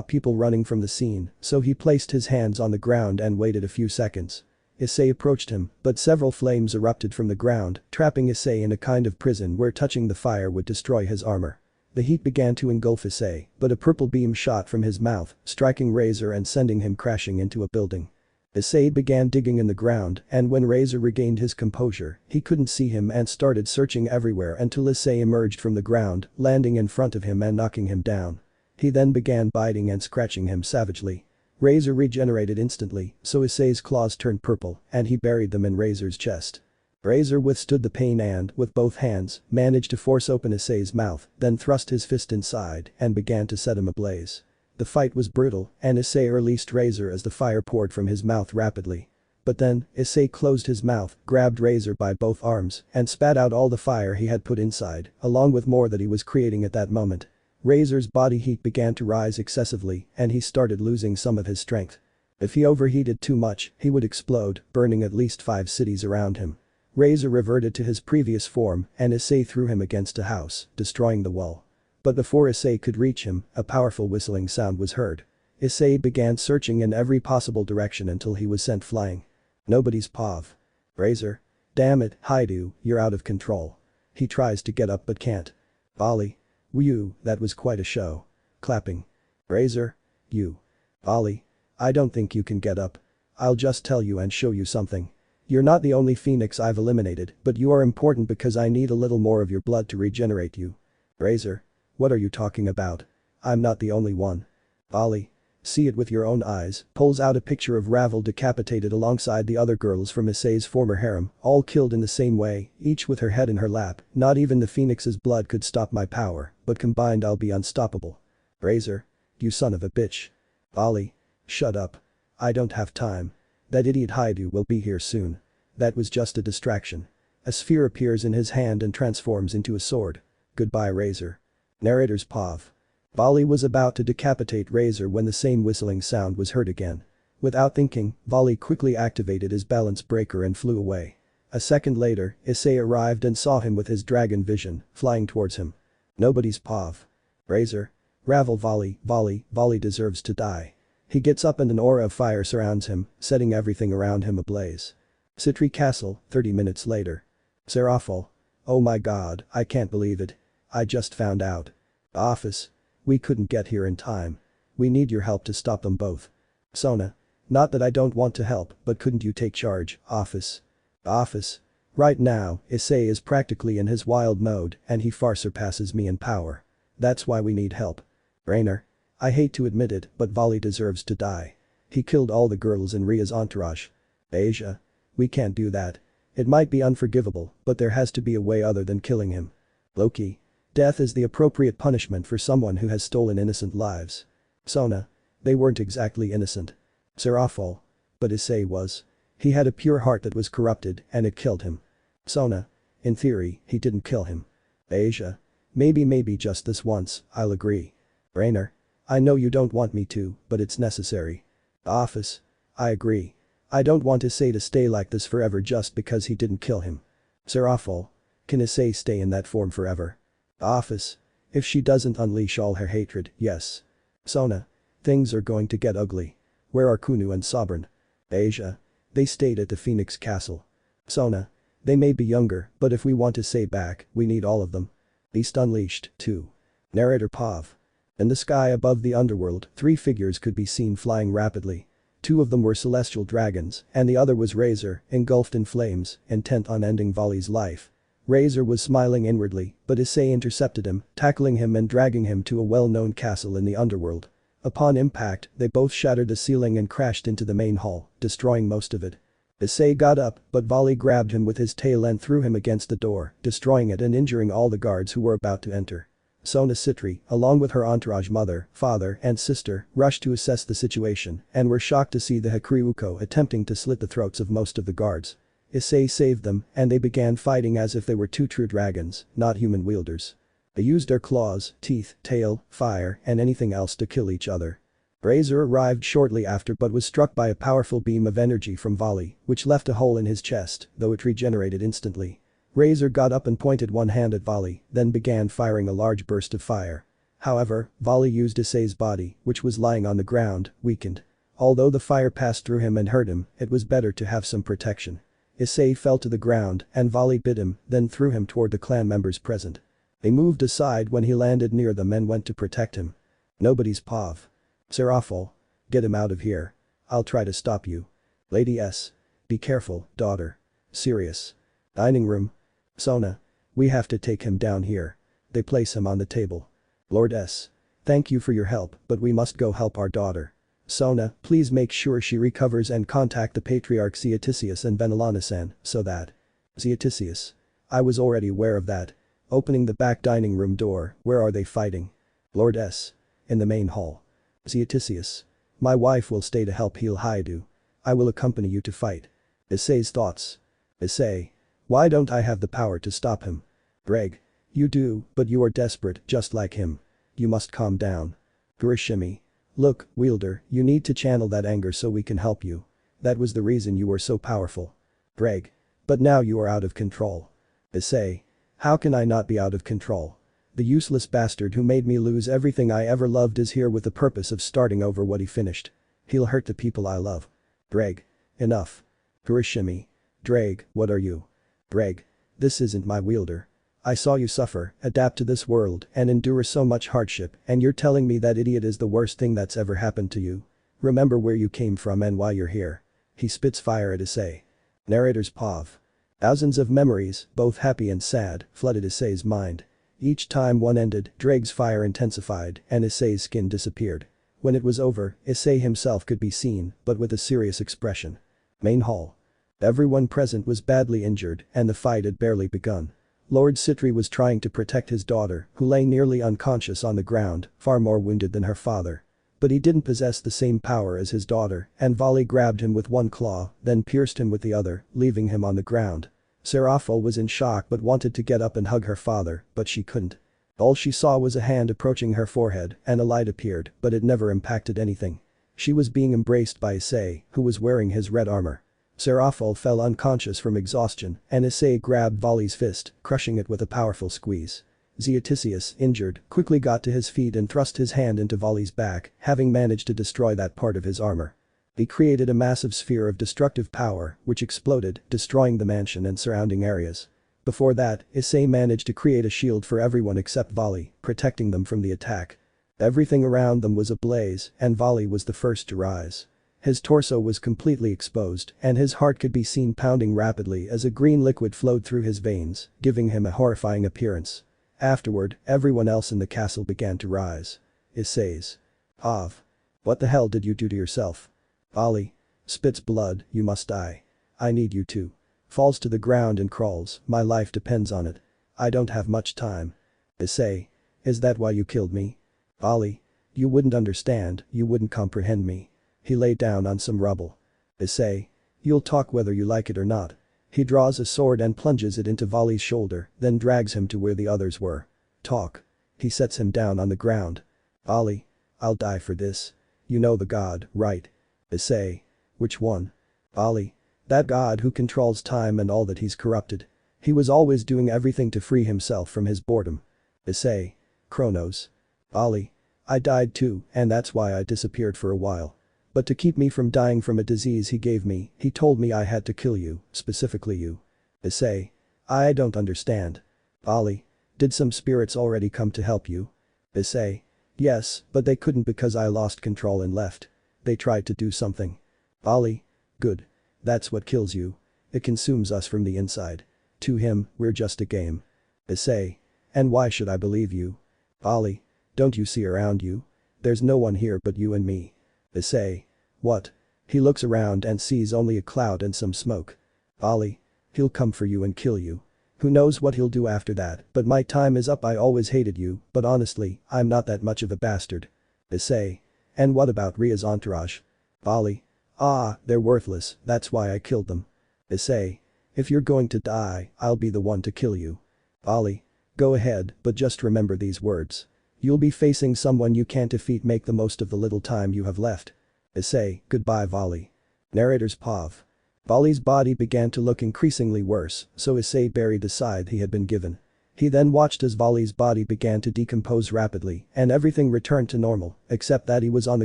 Speaker 2: people running from the scene, so he placed his hands on the ground and waited a few seconds. Issei approached him, but several flames erupted from the ground, trapping Issei in a kind of prison where touching the fire would destroy his armor. The heat began to engulf Issei, but a purple beam shot from his mouth, striking Razor and sending him crashing into a building. Issei began digging in the ground, and when Razor regained his composure, he couldn't see him and started searching everywhere until Issei emerged from the ground, landing in front of him and knocking him down. He then began biting and scratching him savagely. Razor regenerated instantly, so Issei's claws turned purple, and he buried them in Razor's chest. Razor withstood the pain and, with both hands, managed to force open Issei's mouth, then thrust his fist inside and began to set him ablaze. The fight was brutal, and Issei released Razor as the fire poured from his mouth rapidly. But then, Issei closed his mouth, grabbed Razor by both arms, and spat out all the fire he had put inside, along with more that he was creating at that moment. Razor's body heat began to rise excessively, and he started losing some of his strength. If he overheated too much, he would explode, burning at least 5 cities around him. Razor reverted to his previous form, and Issei threw him against a house, destroying the wall. But before Issei could reach him, a powerful whistling sound was heard. Issei began searching in every possible direction until he was sent flying. Nobody's pav. Razor. Damn it, Hyoudou, you're out of control. He tries to get up but can't. Volley. Whew, that was quite a show. Clapping. Razor. You. Volley. I don't think you can get up. I'll just tell you and show you something. You're not the only phoenix I've eliminated, but you are important because I need a little more of your blood to regenerate you. Razor. What are you talking about? I'm not the only one. Volley. See it with your own eyes, pulls out a picture of Ravel decapitated alongside the other girls from Issei's former harem, all killed in the same way, each with her head in her lap. Not even the phoenix's blood could stop my power, but combined I'll be unstoppable. Razor. You son of a bitch. Volley. Shut up. I don't have time. That idiot Hyoudou will be here soon. That was just a distraction. A sphere appears in his hand and transforms into a sword. Goodbye Razor. Narrator's pav. Volley was about to decapitate Razor when the same whistling sound was heard again. Without thinking, Volley quickly activated his balance breaker and flew away. A second later, Issei arrived and saw him with his dragon vision, flying towards him. Nobody's pav. Razor. Ravel Volley deserves to die. He gets up and an aura of fire surrounds him, setting everything around him ablaze. Citri Castle, 30 minutes later. Serafal. Oh my god, I can't believe it. I just found out. Office. We couldn't get here in time. We need your help to stop them both. Sona. Not that I don't want to help, but couldn't you take charge, Office? Office. Right now, Issei is practically in his wild mode and he far surpasses me in power. That's why we need help. Rainer. I hate to admit it, but Volley deserves to die. He killed all the girls in Ria's entourage. Asia. We can't do that. It might be unforgivable, but there has to be a way other than killing him. Loki. Death is the appropriate punishment for someone who has stolen innocent lives. Sona. They weren't exactly innocent. Serafal. But Issei was. He had a pure heart that was corrupted and it killed him. Sona. In theory, he didn't kill him. Asia. Maybe just this once, I'll agree. Rainer. I know you don't want me to, but it's necessary. Office. I agree. I don't want Issei to stay like this forever just because he didn't kill him. Serafal. Can Issei stay in that form forever? Office. If she doesn't unleash all her hatred, yes. Sona. Things are going to get ugly. Where are Kunu and Sovereign? Asia. They stayed at the Phoenix Castle. Sona. They may be younger, but if we want Issei back, we need all of them. Beast Unleashed, 2. Narrator Pav. In the sky above the underworld, 3 figures could be seen flying rapidly. 2 of them were celestial dragons, and the other was Razor, engulfed in flames, intent on ending Volley's life. Razor was smiling inwardly, but Issei intercepted him, tackling him and dragging him to a well-known castle in the underworld. Upon impact, they both shattered the ceiling and crashed into the main hall, destroying most of it. Issei got up, but Volley grabbed him with his tail and threw him against the door, destroying it and injuring all the guards who were about to enter. Sona Citri, along with her entourage mother, father, and sister, rushed to assess the situation and were shocked to see the Sekiryuutei attempting to slit the throats of most of the guards. Issei saved them and they began fighting as if they were 2 true dragons, not human wielders. They used their claws, teeth, tail, fire, and anything else to kill each other. Razor arrived shortly after but was struck by a powerful beam of energy from Volley, which left a hole in his chest, though it regenerated instantly. Razor got up and pointed one hand at Volley, then began firing a large burst of fire. However, Volley used Issei's body, which was lying on the ground, weakened. Although the fire passed through him and hurt him, it was better to have some protection. Issei fell to the ground and Volley bit him, then threw him toward the clan members present. They moved aside when he landed near them and went to protect him. Nobody's pav. Serafal. Get him out of here. I'll try to stop you. Lady S. Be careful, daughter. Sirius. Dining room. Sona. We have to take him down here. They place him on the table. Lord S. Thank you for your help, but we must go help our daughter. Sona, please make sure she recovers and contact the Patriarch Zeoticius and Venelana-san, so that. Zeoticius. I was already aware of that. Opening the back dining room door, where are they fighting? Lord S. In the main hall. Zeoticius. My wife will stay to help heal Hyoudou. I will accompany you to fight. Issei's thoughts. Issei. Why don't I have the power to stop him? Greg. You do, but you are desperate, just like him. You must calm down. Kurishimi. Look, Wielder, you need to channel that anger so we can help you. That was the reason you were so powerful. Greg. But now you are out of control. Issei. How can I not be out of control? The useless bastard who made me lose everything I ever loved is here with the purpose of starting over what he finished. He'll hurt the people I love. Greg. Enough. Kurishimi. Drag, what are you? Greg. This isn't my Wielder. I saw you suffer, adapt to this world, and endure so much hardship, and you're telling me that idiot is the worst thing that's ever happened to you? Remember where you came from and why you're here. He spits fire at Issei. Narrator's POV. Thousands of memories, both happy and sad, flooded Issei's mind. Each time one ended, Drake's fire intensified, and Issei's skin disappeared. When it was over, Issei himself could be seen, but with a serious expression. Main hall. Everyone present was badly injured, and the fight had barely begun. Lord Citri was trying to protect his daughter, who lay nearly unconscious on the ground, far more wounded than her father. But he didn't possess the same power as his daughter, and Volley grabbed him with one claw, then pierced him with the other, leaving him on the ground. Serafal was in shock but wanted to get up and hug her father, but she couldn't. All she saw was a hand approaching her forehead, and a light appeared, but it never impacted anything. She was being embraced by Issei, who was wearing his red armor. Serafal fell unconscious from exhaustion, and Issei grabbed Volley's fist, crushing it with a powerful squeeze. Zeoticius, injured, quickly got to his feet and thrust his hand into Volley's back, having managed to destroy that part of his armor. He created a massive sphere of destructive power, which exploded, destroying the mansion and surrounding areas. Before that, Issei managed to create a shield for everyone except Volley, protecting them from the attack. Everything around them was ablaze, and Volley was the first to rise. His torso was completely exposed, and his heart could be seen pounding rapidly as a green liquid flowed through his veins, giving him a horrifying appearance. Afterward, everyone else in the castle began to rise. Issei's. Av. What the hell did you do to yourself? Volley. Spits blood, you must die. I need you to. Falls to the ground and crawls, my life depends on it. I don't have much time. Issei. Is that why you killed me? Volley. You wouldn't understand, you wouldn't comprehend me. He lay down on some rubble. Issei. You'll talk whether you like it or not. He draws a sword and plunges it into Volley's shoulder, then drags him to where the others were. Talk. He sets him down on the ground. Volley. I'll die for this. You know the god, right? Issei. Which one? Volley. That god who controls time and all that he's corrupted. He was always doing everything to free himself from his boredom. Issei. Kronos. Volley. I died too, and that's why I disappeared for a while. But to keep me from dying from a disease he gave me, he told me I had to kill you, specifically you. Issei. I don't understand. Volley. Did some spirits already come to help you? Issei. Yes, but they couldn't because I lost control and left. They tried to do something. Volley. Good. That's what kills you. It consumes us from the inside. To him, we're just a game. Issei. And why should I believe you? Volley. Don't you see around you? There's no one here but you and me. Issei. What? He looks around and sees only a cloud and some smoke. Volley. He'll come for you and kill you. Who knows what he'll do after that, but my time is up. I always hated you, but honestly, I'm not that much of a bastard. Issei. And what about Ria's entourage? Volley. Ah, they're worthless, that's why I killed them. Issei. If you're going to die, I'll be the one to kill you. Volley. Go ahead, but just remember these words. You'll be facing someone you can't defeat. Make the most of the little time you have left. Issei, goodbye Volley. Narrator's POV. Volley's body began to look increasingly worse, so Issei buried the scythe he had been given. He then watched as Volley's body began to decompose rapidly and everything returned to normal, except that he was on the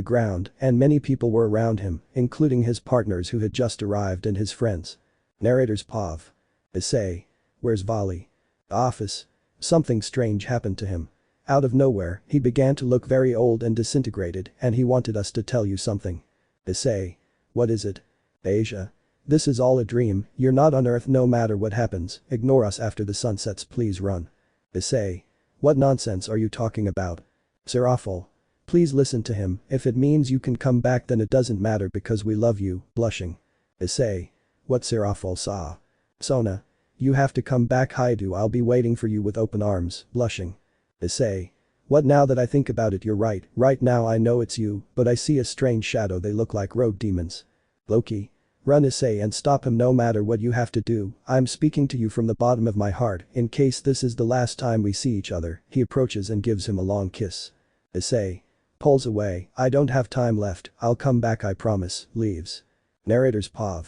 Speaker 2: ground and many people were around him, including his partners who had just arrived and his friends. Narrator's POV. Issei. Where's Volley? The office. Something strange happened to him. Out of nowhere, he began to look very old and disintegrated and he wanted us to tell you something. Issei. What is it? Asia. This is all a dream, you're not on Earth no matter what happens, ignore us after the sun sets please run. Issei. What nonsense are you talking about? Seraphol. Please listen to him, if it means you can come back then it doesn't matter because we love you, blushing. Issei. What Seraphol saw. Sona. You have to come back Hyoudou I'll be waiting for you with open arms, blushing. Issei. What now that I think about it you're right now I know it's you, but I see a strange shadow they look like rogue demons. Loki. Run Issei and stop him no matter what you have to do, I'm speaking to you from the bottom of my heart in case this is the last time we see each other, he approaches and gives him a long kiss. Issei. Pulls away, I don't have time left, I'll come back I promise, leaves. Narrator's POV.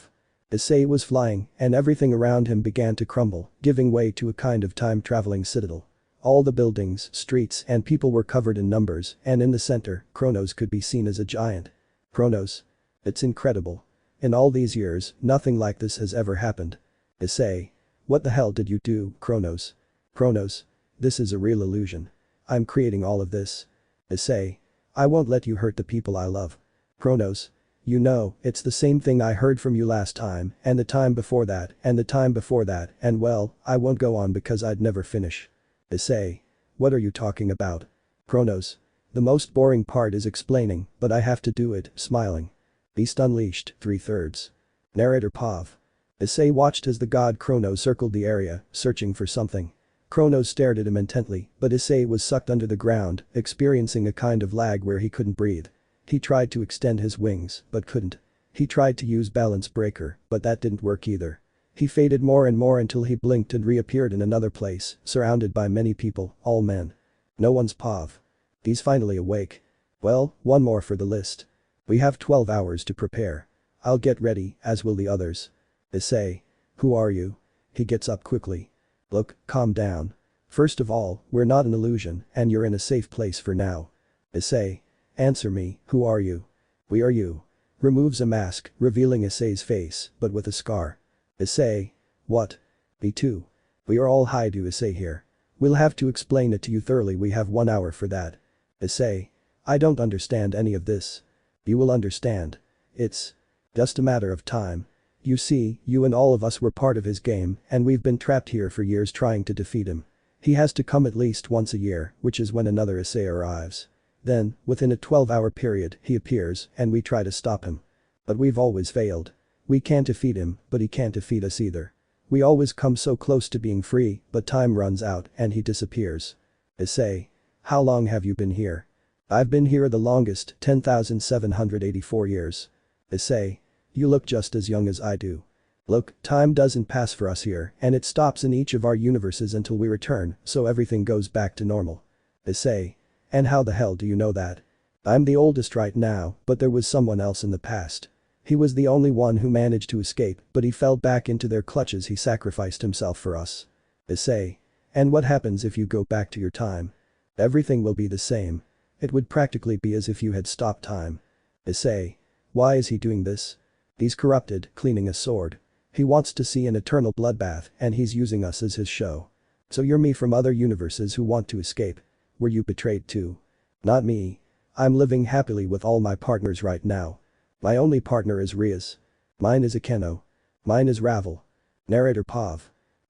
Speaker 2: Issei was flying and everything around him began to crumble, giving way to a kind of time-traveling citadel. All the buildings, streets and people were covered in numbers and in the center, Kronos could be seen as a giant. Kronos. It's incredible. In all these years, nothing like this has ever happened. Issei. What the hell did you do, Kronos? Kronos. This is a real illusion. I'm creating all of this. Issei. I won't let you hurt the people I love. Kronos. You know, it's the same thing I heard from you last time and the time before that and the time before that and well, I won't go on because I'd never finish. Issei. What are you talking about? Kronos. The most boring part is explaining, but I have to do it, smiling. Beast Unleashed, 3/3. Narrator POV. Issei watched as the god Kronos circled the area, searching for something. Kronos stared at him intently, but Issei was sucked under the ground, experiencing a kind of lag where he couldn't breathe. He tried to extend his wings, but couldn't. He tried to use balance breaker, but that didn't work either. He faded more and more until he blinked and reappeared in another place, surrounded by many people, all men. No one's POV. He's finally awake. Well, one more for the list. We have 12 hours to prepare. I'll get ready, as will the others. Issei. Who are you? He gets up quickly. Look, calm down. First of all, we're not an illusion and you're in a safe place for now. Issei. Answer me, who are you? We are you. Removes a mask, revealing Issei's face, but with a scar. Issei. What? Me too. We are all Hyoudou Issei here. We'll have to explain it to you thoroughly we have 1 hour for that. Issei. I don't understand any of this. You will understand. It's just a matter of time. You see, you and all of us were part of his game and we've been trapped here for years trying to defeat him. He has to come at least once a year, which is when another Issei arrives. Then, within a 12-hour period, he appears and we try to stop him. But we've always failed. We can't defeat him, but he can't defeat us either. We always come so close to being free, but time runs out and he disappears. Issei. How long have you been here? I've been here the longest, 10,784 years. Issei. You look just as young as I do. Look, time doesn't pass for us here and it stops in each of our universes until we return, so everything goes back to normal. Issei. And how the hell do you know that? I'm the oldest right now, but there was someone else in the past. He was the only one who managed to escape, but he fell back into their clutches he sacrificed himself for us. Issei. And what happens if you go back to your time? Everything will be the same. It would practically be as if you had stopped time. Issei. Why is he doing this? He's corrupted, cleaning a sword. He wants to see an eternal bloodbath and he's using us as his show. So you're me from other universes who want to escape. Were you betrayed too? Not me. I'm living happily with all my partners right now. My only partner is Rias. Mine is Akeno. Mine is Ravel. Narrator POV.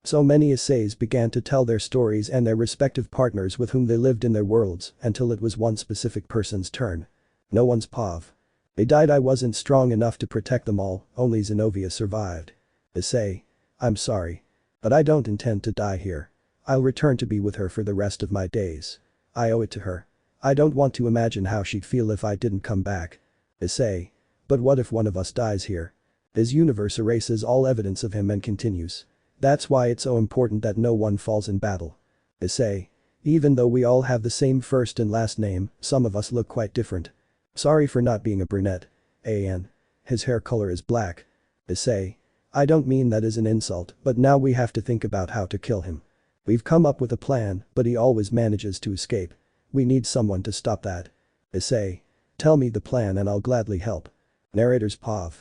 Speaker 2: So many Isseis began to tell their stories and their respective partners with whom they lived in their worlds until it was one specific person's turn. No one's POV. They died. I wasn't strong enough to protect them all, only Zenobia survived. Issei. I'm sorry. But I don't intend to die here. I'll return to be with her for the rest of my days. I owe it to her. I don't want to imagine how she'd feel if I didn't come back. Issei. But what if one of us dies here? His universe erases all evidence of him and continues. That's why it's so important that no one falls in battle. Issei. Even though we all have the same first and last name, some of us look quite different. Sorry for not being a brunette. An. His hair color is black. Issei. I don't mean that as an insult, but now we have to think about how to kill him. We've come up with a plan, but he always manages to escape. We need someone to stop that. Issei. Tell me the plan and I'll gladly help. Narrator's POV.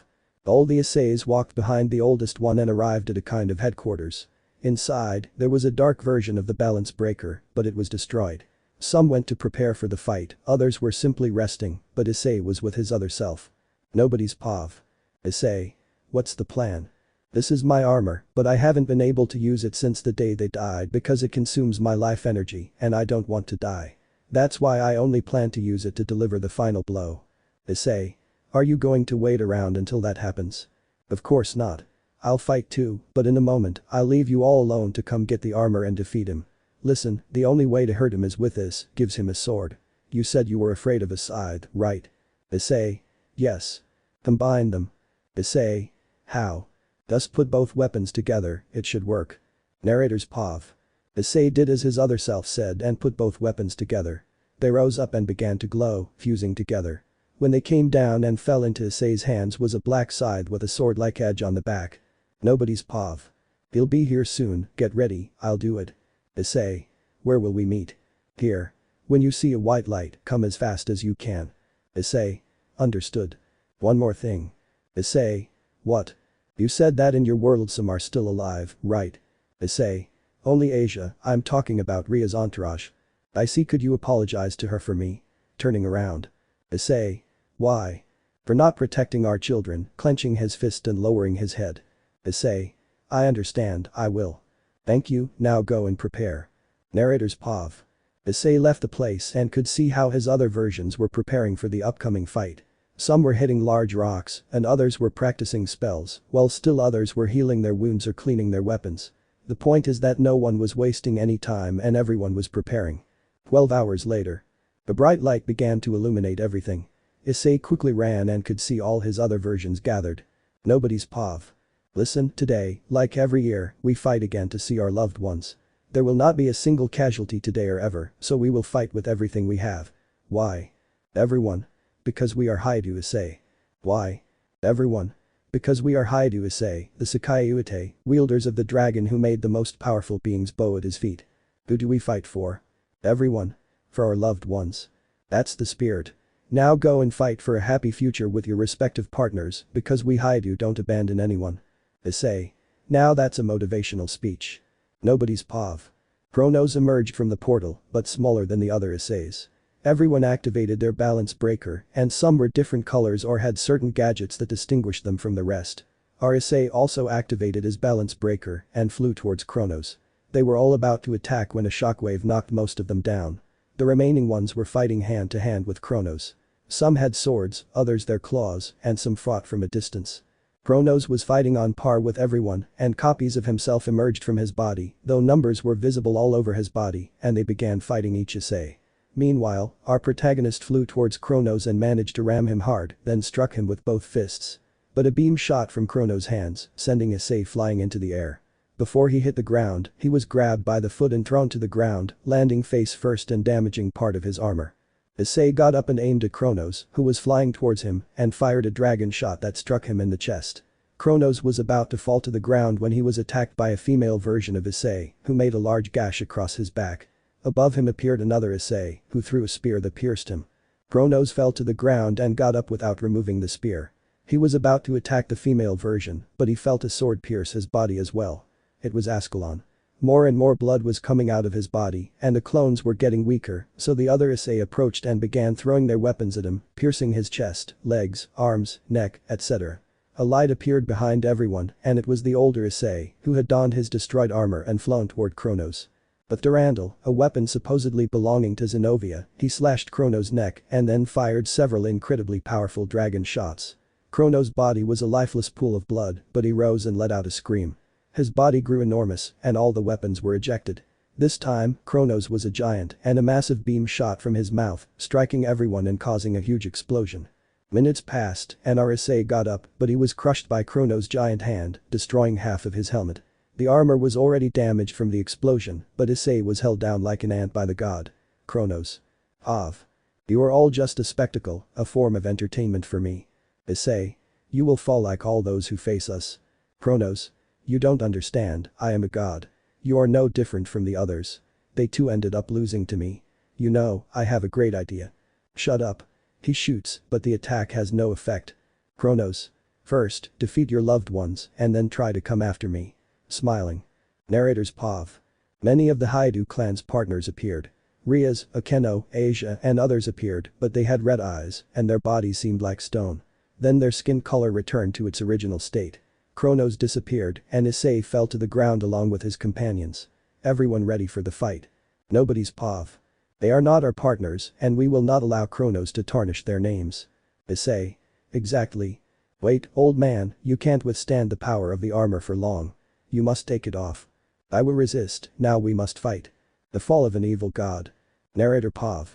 Speaker 2: All the Isseis walked behind the oldest one and arrived at a kind of headquarters. Inside, there was a dark version of the balance breaker, but it was destroyed. Some went to prepare for the fight, others were simply resting, but Issei was with his other self. Nobody's POV. Issei. What's the plan? This is my armor, but I haven't been able to use it since the day they died because it consumes my life energy and I don't want to die. That's why I only plan to use it to deliver the final blow. Issei. Are you going to wait around until that happens? Of course not. I'll fight too, but in a moment, I'll leave you all alone to come get the armor and defeat him. Listen, the only way to hurt him is with this, gives him a sword. You said you were afraid of a scythe, right? Issei. Yes. Combine them. Issei. How? Thus put both weapons together, it should work. Narrator's POV. Issei did as his other self said and put both weapons together. They rose up and began to glow, fusing together. When they came down and fell into Issei's hands was a black scythe with a sword-like edge on the back. Nobody's POV. He'll be here soon, get ready, I'll do it. Issei. Where will we meet? Here. When you see a white light, come as fast as you can. Issei. Understood. One more thing. Issei. What? You said that in your world some are still alive, right? Issei. Only Asia, I'm talking about Ria's entourage. I see, could you apologize to her for me? Turning around. Issei. Why? For not protecting our children, clenching his fist and lowering his head. Issei. I understand, I will. Thank you, now go and prepare. Narrator's POV. Issei left the place and could see how his other versions were preparing for the upcoming fight. Some were hitting large rocks and others were practicing spells, while still others were healing their wounds or cleaning their weapons. The point is that no one was wasting any time and everyone was preparing. 12 hours later. A bright light began to illuminate everything. Issei quickly ran and could see all his other versions gathered. Nobody's POV. Listen, today, like every year, we fight again to see our loved ones. There will not be a single casualty today or ever, so we will fight with everything we have. Why? Everyone. Because we are Hyoudou Issei. Why? Everyone. Because we are Hyoudou Issei, the Sekiryuutei, wielders of the dragon who made the most powerful beings bow at his feet. Who do we fight for? Everyone. For our loved ones. That's the spirit. Now go and fight for a happy future with your respective partners, because we Hyoudou don't abandon anyone. Issei. Now that's a motivational speech. Nobody's POV. Chronos emerged from the portal, but smaller than the other Isseis. Everyone activated their balance breaker, and some were different colors or had certain gadgets that distinguished them from the rest. Our Issei also activated his balance breaker and flew towards Chronos. They were all about to attack when a shockwave knocked most of them down. The remaining ones were fighting hand to hand with Chronos. Some had swords, others their claws, and some fought from a distance. Chronos was fighting on par with everyone, and copies of himself emerged from his body, though numbers were visible all over his body, and they began fighting each Issei. Meanwhile, our protagonist flew towards Chronos and managed to ram him hard, then struck him with both fists. But a beam shot from Chronos' hands, sending Issei flying into the air. Before he hit the ground, he was grabbed by the foot and thrown to the ground, landing face first and damaging part of his armor. Issei got up and aimed at Chronos, who was flying towards him, and fired a dragon shot that struck him in the chest. Chronos was about to fall to the ground when he was attacked by a female version of Issei, who made a large gash across his back. Above him appeared another Issei, who threw a spear that pierced him. Chronos fell to the ground and got up without removing the spear. He was about to attack the female version, but he felt a sword pierce his body as well. It was Ascalon. More and more blood was coming out of his body, and the clones were getting weaker, so the other Issei approached and began throwing their weapons at him, piercing his chest, legs, arms, neck, etc. A light appeared behind everyone, and it was the older Issei, who had donned his destroyed armor and flown toward Chronos. With Durandal, a weapon supposedly belonging to Zenobia, he slashed Chronos' neck and then fired several incredibly powerful dragon shots. Chronos' body was a lifeless pool of blood, but he rose and let out a scream. His body grew enormous, and all the weapons were ejected. This time, Chronos was a giant, and a massive beam shot from his mouth, striking everyone and causing a huge explosion. Minutes passed, and our Issei got up, but he was crushed by Chronos' giant hand, destroying half of his helmet. The armor was already damaged from the explosion, but Issei was held down like an ant by the god. Kronos. Of. You are all just a spectacle, a form of entertainment for me. Issei. You will fall like all those who face us. Kronos. You don't understand, I am a god. You are no different from the others. They too ended up losing to me. You know, I have a great idea. Shut up. He shoots, but the attack has no effect. Kronos. First, defeat your loved ones and then try to come after me. Smiling. Narrator's POV. Many of the Hyoudou clan's partners appeared. Rias, Akeno, Asia and others appeared, but they had red eyes and their bodies seemed like stone. Then their skin color returned to its original state. Kronos disappeared and Issei fell to the ground along with his companions. Everyone ready for the fight. Nobody's POV. They are not our partners and we will not allow Kronos to tarnish their names. Issei. Exactly. Wait, old man, you can't withstand the power of the armor for long. You must take it off. I will resist, now we must fight. The fall of an evil god. Narrator POV.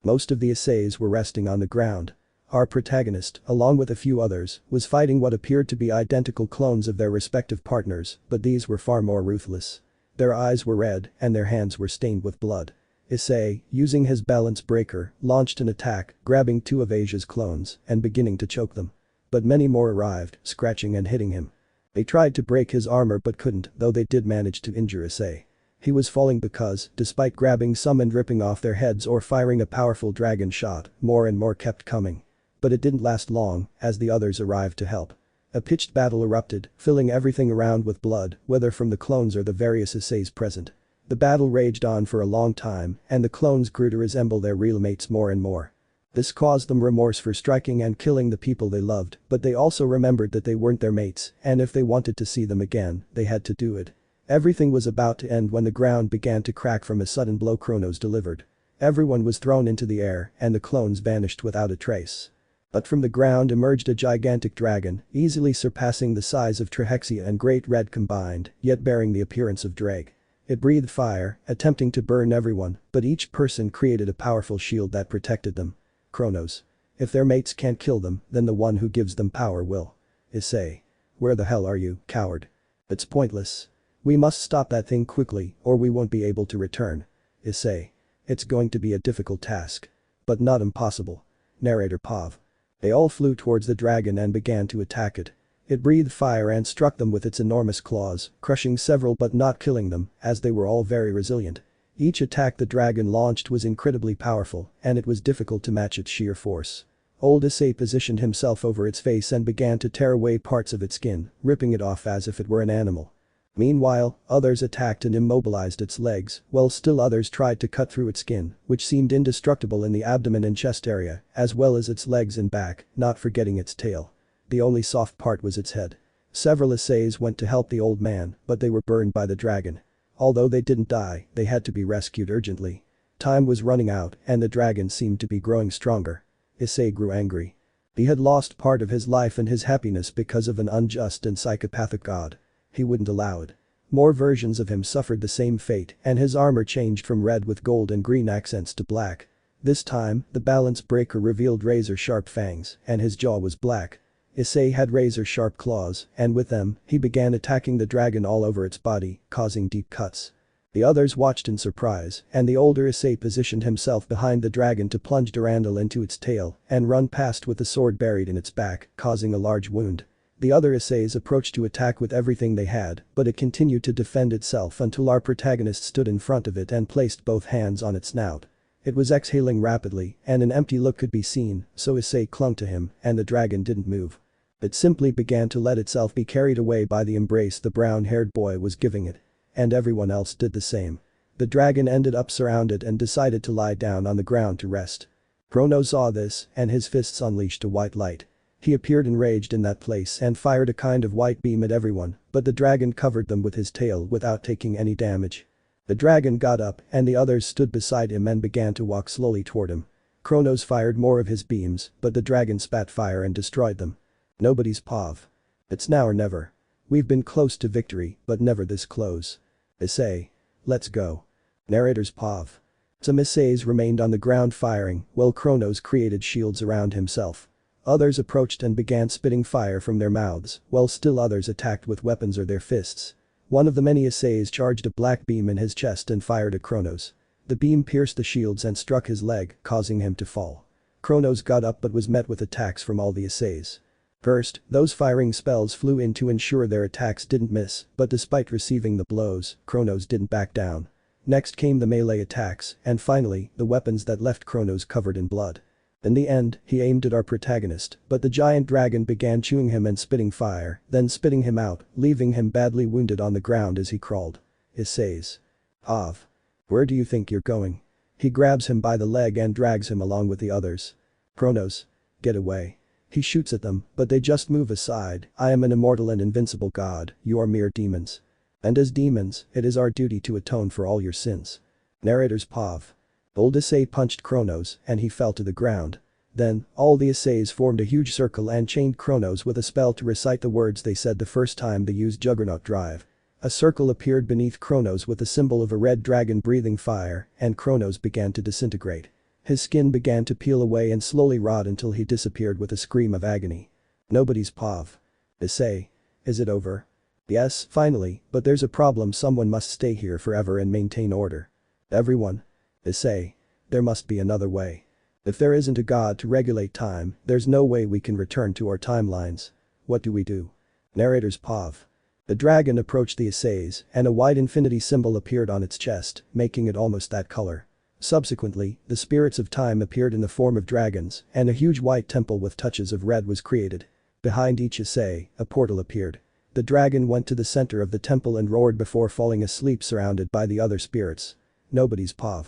Speaker 2: Most of the Isseis were resting on the ground. Our protagonist, along with a few others, was fighting what appeared to be identical clones of their respective partners, but these were far more ruthless. Their eyes were red and their hands were stained with blood. Issei, using his balance breaker, launched an attack, grabbing two of Asia's clones and beginning to choke them. But many more arrived, scratching and hitting him. They tried to break his armor but couldn't, though they did manage to injure Issei. He was falling because, despite grabbing some and ripping off their heads or firing a powerful dragon shot, more and more kept coming. But it didn't last long, as the others arrived to help. A pitched battle erupted, filling everything around with blood, whether from the clones or the various Isseis present. The battle raged on for a long time, and the clones grew to resemble their real mates more and more. This caused them remorse for striking and killing the people they loved, but they also remembered that they weren't their mates, and if they wanted to see them again, they had to do it. Everything was about to end when the ground began to crack from a sudden blow Kronos delivered. Everyone was thrown into the air, and the clones vanished without a trace. But from the ground emerged a gigantic dragon, easily surpassing the size of Trihexa and Great Red combined, yet bearing the appearance of drag. It breathed fire, attempting to burn everyone, but each person created a powerful shield that protected them. Kronos. If their mates can't kill them, then the one who gives them power will. Issei. Where the hell are you, coward? It's pointless. We must stop that thing quickly, or we won't be able to return. Issei. It's going to be a difficult task. But not impossible. Narrator POV. They all flew towards the dragon and began to attack it. It breathed fire and struck them with its enormous claws, crushing several but not killing them, as they were all very resilient. Each attack the dragon launched was incredibly powerful, and it was difficult to match its sheer force. Old Issei positioned himself over its face and began to tear away parts of its skin, ripping it off as if it were an animal. Meanwhile, others attacked and immobilized its legs, while still others tried to cut through its skin, which seemed indestructible in the abdomen and chest area, as well as its legs and back, not forgetting its tail. The only soft part was its head. Several Isseis went to help the old man, but they were burned by the dragon. Although they didn't die, they had to be rescued urgently. Time was running out and the dragon seemed to be growing stronger. Issei grew angry. He had lost part of his life and his happiness because of an unjust and psychopathic god. He wouldn't allow it. More versions of him suffered the same fate and his armor changed from red with gold and green accents to black. This time, the balance breaker revealed razor-sharp fangs and his jaw was black. Issei had razor-sharp claws, and with them, he began attacking the dragon all over its body, causing deep cuts. The others watched in surprise, and the older Issei positioned himself behind the dragon to plunge Durandal into its tail and run past with the sword buried in its back, causing a large wound. The other Isseis approached to attack with everything they had, but it continued to defend itself until our protagonist stood in front of it and placed both hands on its snout. It was exhaling rapidly, and an empty look could be seen, so Issei clung to him, and the dragon didn't move. It simply began to let itself be carried away by the embrace the brown-haired boy was giving it. And everyone else did the same. The dragon ended up surrounded and decided to lie down on the ground to rest. Kronos saw this, and his fists unleashed a white light. He appeared enraged in that place and fired a kind of white beam at everyone, but the dragon covered them with his tail without taking any damage. The dragon got up and the others stood beside him and began to walk slowly toward him. Kronos fired more of his beams, but the dragon spat fire and destroyed them. Nobody's POV. It's now or never. We've been close to victory, but never this close. Issei. Let's go. Narrator's POV. Some Isseis remained on the ground firing, while Kronos created shields around himself. Others approached and began spitting fire from their mouths, while still others attacked with weapons or their fists. One of the many Isseis charged a black beam in his chest and fired at Kronos. The beam pierced the shields and struck his leg, causing him to fall. Kronos got up but was met with attacks from all the Isseis. First, those firing spells flew in to ensure their attacks didn't miss, but despite receiving the blows, Kronos didn't back down. Next came the melee attacks, and finally, the weapons that left Kronos covered in blood. In the end, he aimed at our protagonist, but the giant dragon began chewing him and spitting fire, then spitting him out, leaving him badly wounded on the ground as he crawled. Isseis. Av. Where do you think you're going? He grabs him by the leg and drags him along with the others. Kronos. Get away. He shoots at them, but they just move aside. I am an immortal and invincible god, you are mere demons. And as demons, it is our duty to atone for all your sins. Narrator's POV. Old Issei punched Kronos and he fell to the ground. Then, all the Isseis formed a huge circle and chained Kronos with a spell to recite the words they said the first time they used Juggernaut Drive. A circle appeared beneath Kronos with the symbol of a red dragon breathing fire, and Kronos began to disintegrate. His skin began to peel away and slowly rot until he disappeared with a scream of agony. Nobody's POV. Issei. Is it over? Yes, finally, but there's a problem, someone must stay here forever and maintain order. Everyone. Issei. There must be another way. If there isn't a god to regulate time, there's no way we can return to our timelines. What do we do? Narrator's POV. The dragon approached the Isseis, and a white infinity symbol appeared on its chest, making it almost that color. Subsequently, the spirits of time appeared in the form of dragons, and a huge white temple with touches of red was created. Behind each Issei, a portal appeared. The dragon went to the center of the temple and roared before falling asleep surrounded by the other spirits. Nobody's POV.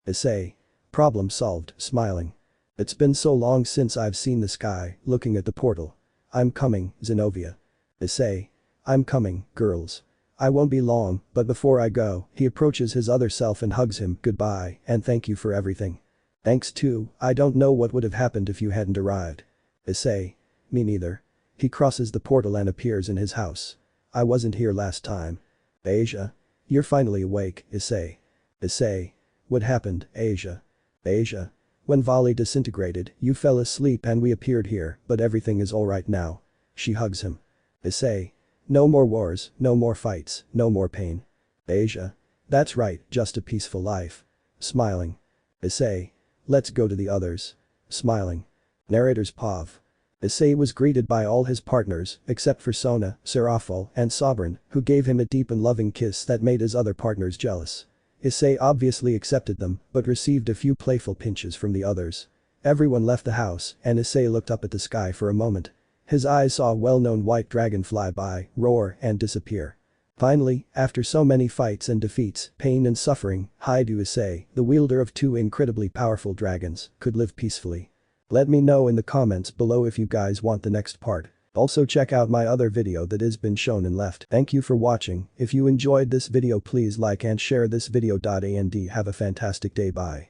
Speaker 2: Issei. Problem solved, smiling. It's been so long since I've seen the sky, looking at the portal. I'm coming, Zenobia. Issei. I'm coming, girls. I won't be long, but before I go, he approaches his other self and hugs him, goodbye, and thank you for everything. Thanks too, I don't know what would have happened if you hadn't arrived. Issei. Me neither. He crosses the portal and appears in his house. I wasn't here last time. Asia. You're finally awake, Issei. Issei. What happened, Asia? Asia. When Volley disintegrated, you fell asleep and we appeared here, but everything is alright now. She hugs him. Issei. No more wars, no more fights, no more pain. Asia. That's right, just a peaceful life. Smiling. Issei. Let's go to the others. Smiling. Narrator's POV. Issei was greeted by all his partners, except for Sona, Seraphol, and Sovereign, who gave him a deep and loving kiss that made his other partners jealous. Issei obviously accepted them, but received a few playful pinches from the others. Everyone left the house, and Issei looked up at the sky for a moment. His eyes saw a well-known white dragon fly by, roar, and disappear. Finally, after so many fights and defeats, pain and suffering, Hyoudou Issei, the wielder of two incredibly powerful dragons, could live peacefully. Let me know in the comments below if you guys want the next part. Also check out my other video that has been shown and left. Thank you for watching. If you enjoyed this video please like and share this video. And have a fantastic day. Bye.